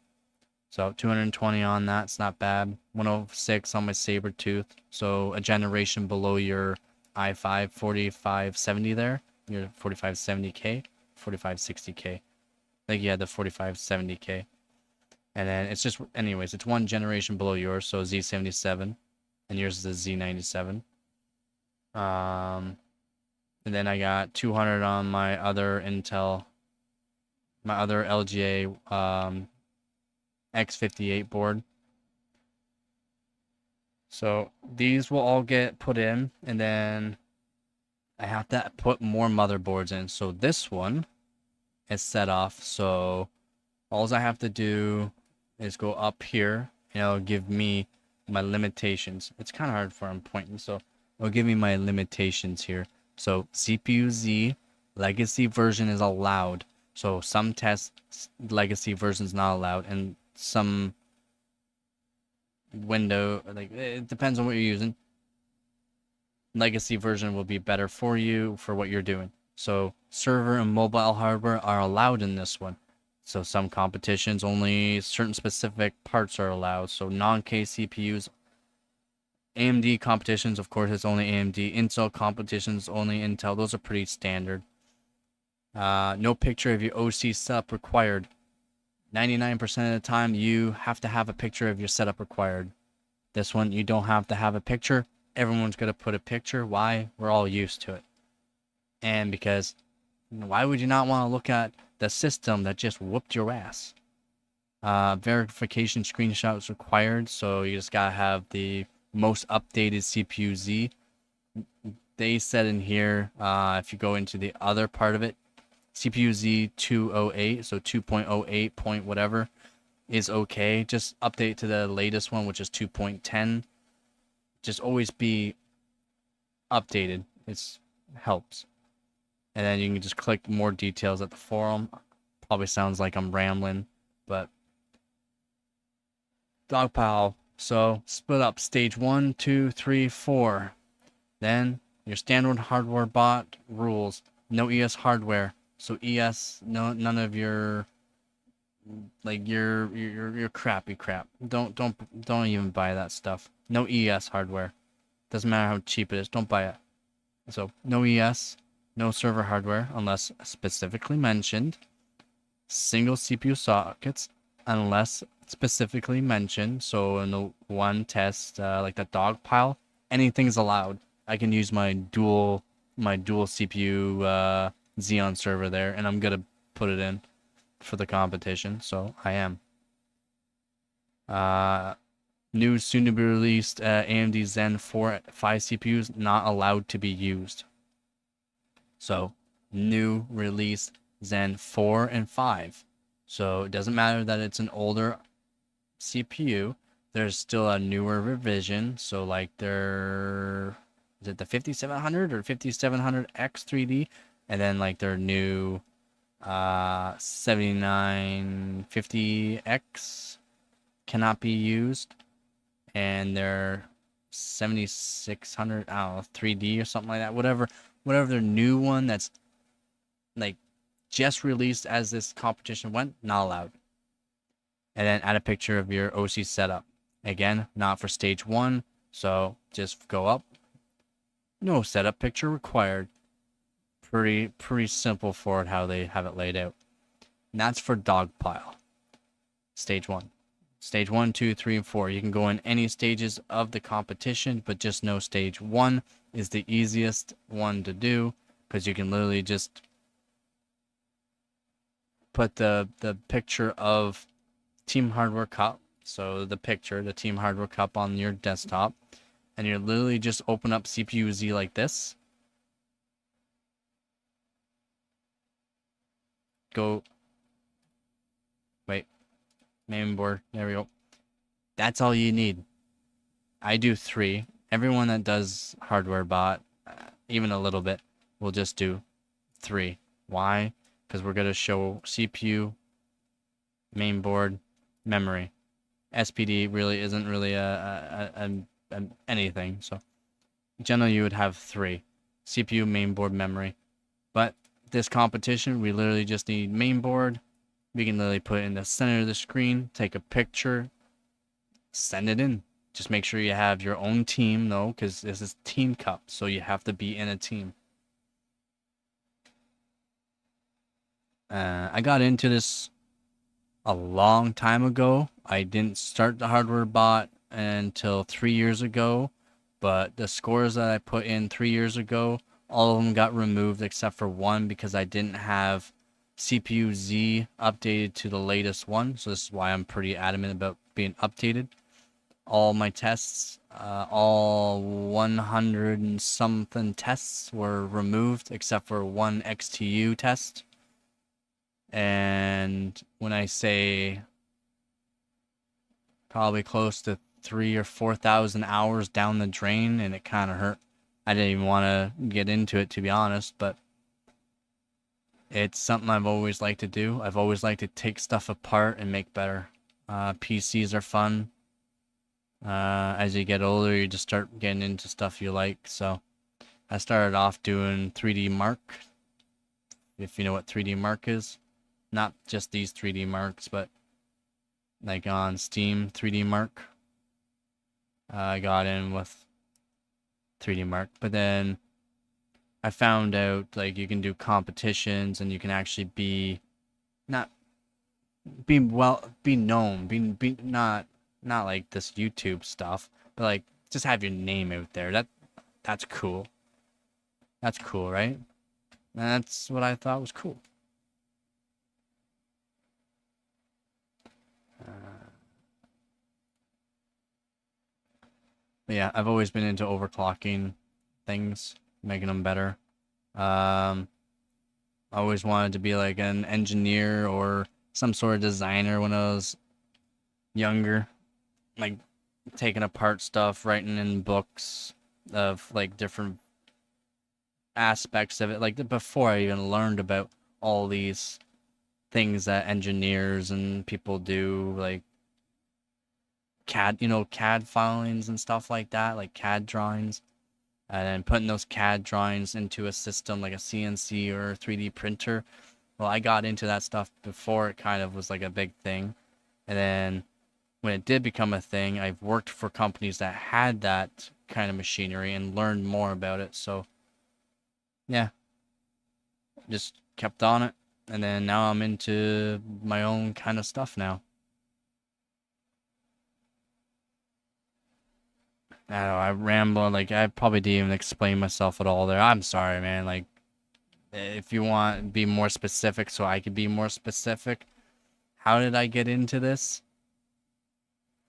So 220 on that, it's not bad. 106 on my Sabertooth. So a generation below your i5 4570 there. Your 4570K, 4560K. I think you had the 4570K. And then it's just, anyways, it's one generation below yours, so Z77, and yours is a Z97. And then I got 200 on my other Intel, my other LGA X58 board. So these will all get put in, and then I have to put more motherboards in. So this one is set off, so all I have to do is go up here, and it'll give me my limitations. It's kind of hard for I'm pointing, so it'll give me my limitations here. So CPU Z legacy version is allowed. So some tests legacy version is not allowed, and some window, like, it depends on what you're using. Legacy version will be better for you for what you're doing. So server and mobile hardware are allowed in this one. So some competitions, only certain specific parts are allowed. So non-K CPUs, AMD competitions, of course, it's only AMD. Intel competitions, only Intel. Those are pretty standard. No picture of your OC setup required. 99% of the time, you have to have a picture of your setup required. This one, you don't have to have a picture. Everyone's going to put a picture. Why? We're all used to it. And because, why would you not want to look at the system that just whooped your ass? Verification screenshots required, so you just gotta have the most updated CPU Z. They said in here, if you go into the other part of it, CPU Z 208, so 2.08 point whatever is okay. Just update to the latest one, which is 2.10. Just always be updated. It helps. And then you can just click more details at the forum. Probably sounds like I'm rambling, but dogpile. So split up stage 1, 2, 3, 4. Then your standard hardware bot rules. No ES hardware. So ES, no, none of your, like, your crappy crap. Don't even buy that stuff. No ES hardware. Doesn't matter how cheap it is. Don't buy it. So no ES, no server hardware unless specifically mentioned. Single CPU sockets unless specifically mentioned. So in the one test, like the dog pile, anything's allowed. I can use my dual CPU Xeon server there, and I'm gonna put it in for the competition. So I am. New soon to be released AMD Zen 4 5 CPUs not allowed to be used. So new release Zen 4 and 5. So it doesn't matter that it's an older CPU. There's still a newer revision. So like is it the 5700 or 5700X 3D? And then like their new 7950X cannot be used. And their 7600, I don't know, 3D or something like that. Whatever their new one that's like just released as this competition went, not allowed. And then add a picture of your OC setup. Again, not for stage 1, so just go up. No setup picture required. Pretty simple for it how they have it laid out. And that's for dogpile. Stage 1. Stage 1, 2, 3, and 4. You can go in any stages of the competition, but just know stage 1 is the easiest one to do because you can literally just put the picture of Team Hardware Cup, so the Team Hardware Cup on your desktop, and you literally just open up CPU Z like this. Go, wait, main board, there we go. That's all you need. I do 3. Everyone that does hardware bot, even a little bit, will just do 3. Why? Because we're going to show CPU, main board, memory. SPD really isn't really anything. So generally you would have 3. CPU, main board, memory. But this competition, we literally just need main board. We can literally put it in the center of the screen, take a picture, send it in. Just make sure you have your own team though, because this is Team Cup, so you have to be in a team. I got into this a long time ago. I didn't start the hardware bot until 3 years ago, but the scores that I put in 3 years ago, all of them got removed except for one because I didn't have CPU Z updated to the latest one. So this is why I'm pretty adamant about being updated. All my tests, all 100 and something tests were removed except for one XTU test. And when I say probably close to 3,000 or 4,000 hours down the drain, and it kind of hurt. I didn't even want to get into it, to be honest, but it's something I've always liked to do. I've always liked to take stuff apart and make better. PCs are fun. As you get older, you just start getting into stuff you like. So I started off doing 3D Mark, if you know what 3D Mark is. Not just these 3D Marks, but like on Steam 3D Mark. I got in with 3D Mark, but then I found out like you can do competitions and you can actually be known, be not like this YouTube stuff, but like just have your name out there. That's cool. That's cool, right? And that's what I thought was cool. But yeah, I've always been into overclocking things, making them better. I always wanted to be like an engineer or some sort of designer when I was younger, like taking apart stuff, writing in books of like different aspects of it, like before I even learned about all these things that engineers and people do, like CAD filings and stuff like that, like CAD drawings, and then putting those CAD drawings into a system like a CNC or a 3D printer. Well, I got into that stuff before it kind of was like a big thing. And then when it did become a thing, I've worked for companies that had that kind of machinery and learned more about it. So yeah, just kept on it. And then now I'm into my own kind of stuff now. I don't know, I ramble, like, I probably didn't even explain myself at all there. I'm sorry, man. Like, if you want to be more specific so I could be more specific, how did I get into this?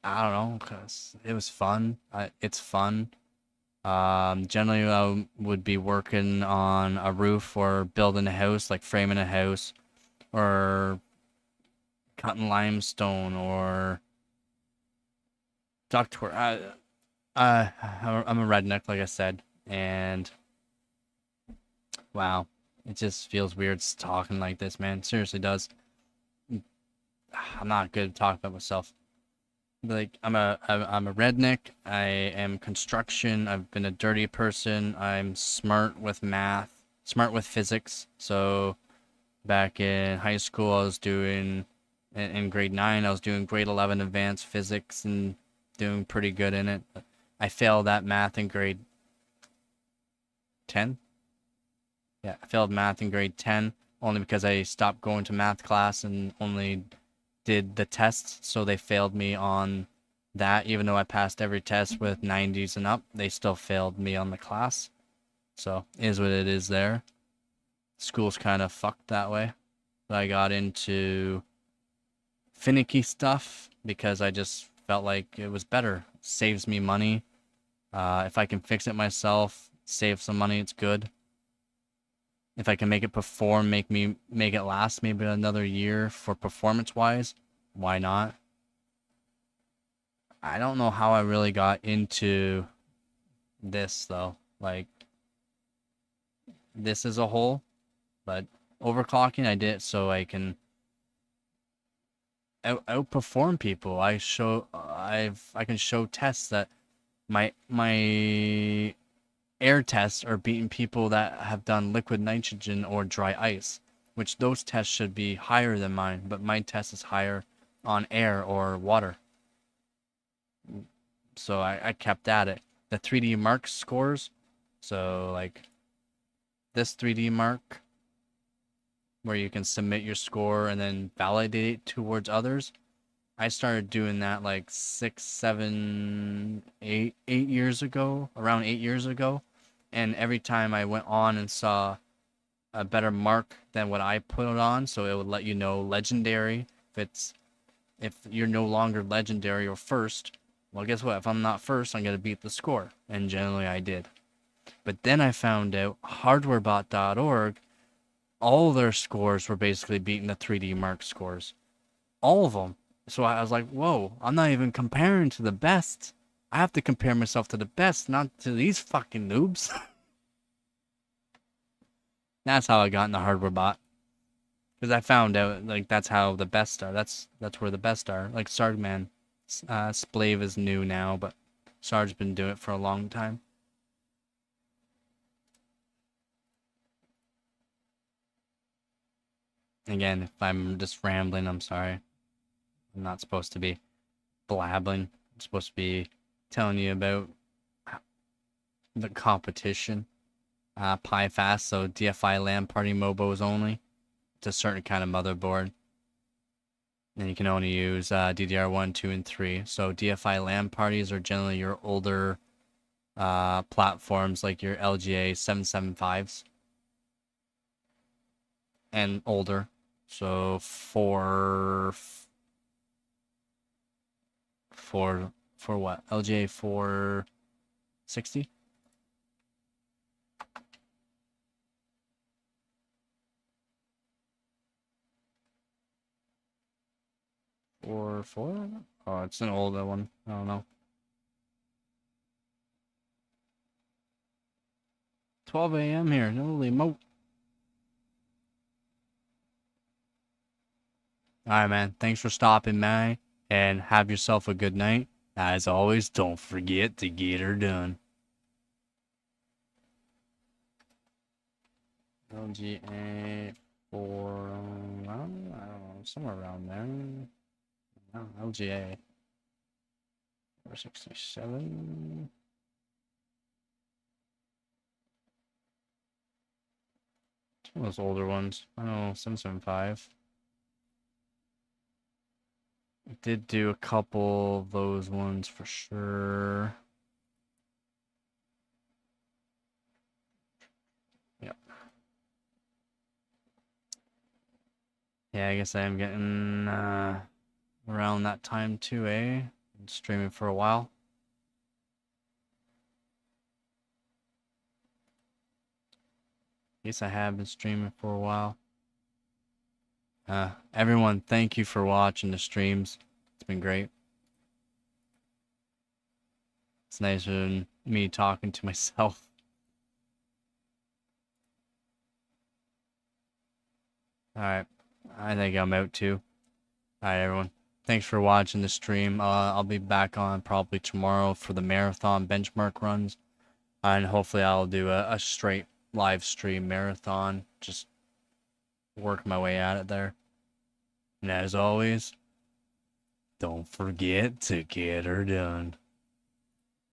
I don't know, because it was fun. It's fun. Generally, I would be working on a roof or building a house, like framing a house, or cutting limestone, or ductwork. I'm a redneck, like I said, and wow, it just feels weird talking like this, man. It seriously does. I'm not good at talking about myself. Like I'm a redneck. I am construction. I've been a dirty person. I'm smart with math, smart with physics. So back in high school, I was doing in grade 9, I was doing grade 11 advanced physics and doing pretty good in it. I failed that math in grade 10. Yeah, I failed math in grade 10 only because I stopped going to math class and only did the tests, so they failed me on that. Even though I passed every test with 90s and up, they still failed me on the class. So, is what it is there. School's kind of fucked that way. But I got into finicky stuff because I just felt like it was better. Saves me money. If I can fix it myself, save some money, it's good. If I can make it perform, make it last maybe another year for performance wise, why not? I don't know how I really got into this though, like this as a whole, but overclocking I did so I can outperform people. I can show tests that my air tests are beating people that have done liquid nitrogen or dry ice, which those tests should be higher than mine, but my test is higher on air or water. So I kept at it. The 3D Mark scores, so like this 3D Mark, where you can submit your score and then validate it towards others. I started doing that like 6, 7, 8 years ago, around 8 years ago. And every time I went on and saw a better mark than what I put it on, so it would let you know legendary. If you're no longer legendary or first, well, guess what? If I'm not first, I'm gonna beat the score, and generally I did. But then I found out hardwarebot.org, all their scores were basically beating the 3D Mark scores, all of them. So I was like, whoa, I'm not even comparing to the best. I have to compare myself to the best, not to these fucking noobs. That's how I got into hardware bot. Because I found out, like, that's how the best are. That's where the best are. Like, Sargman. Splave is new now, but Sarge's been doing it for a long time. Again, if I'm just rambling, I'm sorry. I'm not supposed to be blabbing. I'm supposed to be telling you about the competition. Pi fast, so DFI LAN party mobos only. It's a certain kind of motherboard. And you can only use DDR1, 2, and 3. So DFI LAN parties are generally your older platforms like your LGA 775s and older. So for what? LGA 460? Or 4? Oh, it's an older one. I don't know. 12 a.m. here. Holy mo. Alright, man. Thanks for stopping by, and have yourself a good night. As always, don't forget to get her done. LGA 4, I don't know, somewhere around there. No, LGA 467. Those older ones. I know 775. I did do a couple of those ones for sure. Yep. Yeah, I guess I am getting around that time too, eh? Been streaming for a while. Yes, I have been streaming for a while. Everyone, thank you for watching the streams. It's been great. It's nicer than me talking to myself. Alright, I think I'm out too. Alright, everyone. Thanks for watching the stream. I'll be back on probably tomorrow for the marathon benchmark runs. And hopefully I'll do a straight live stream marathon. Just work my way at it there. And as always, don't forget to get her done.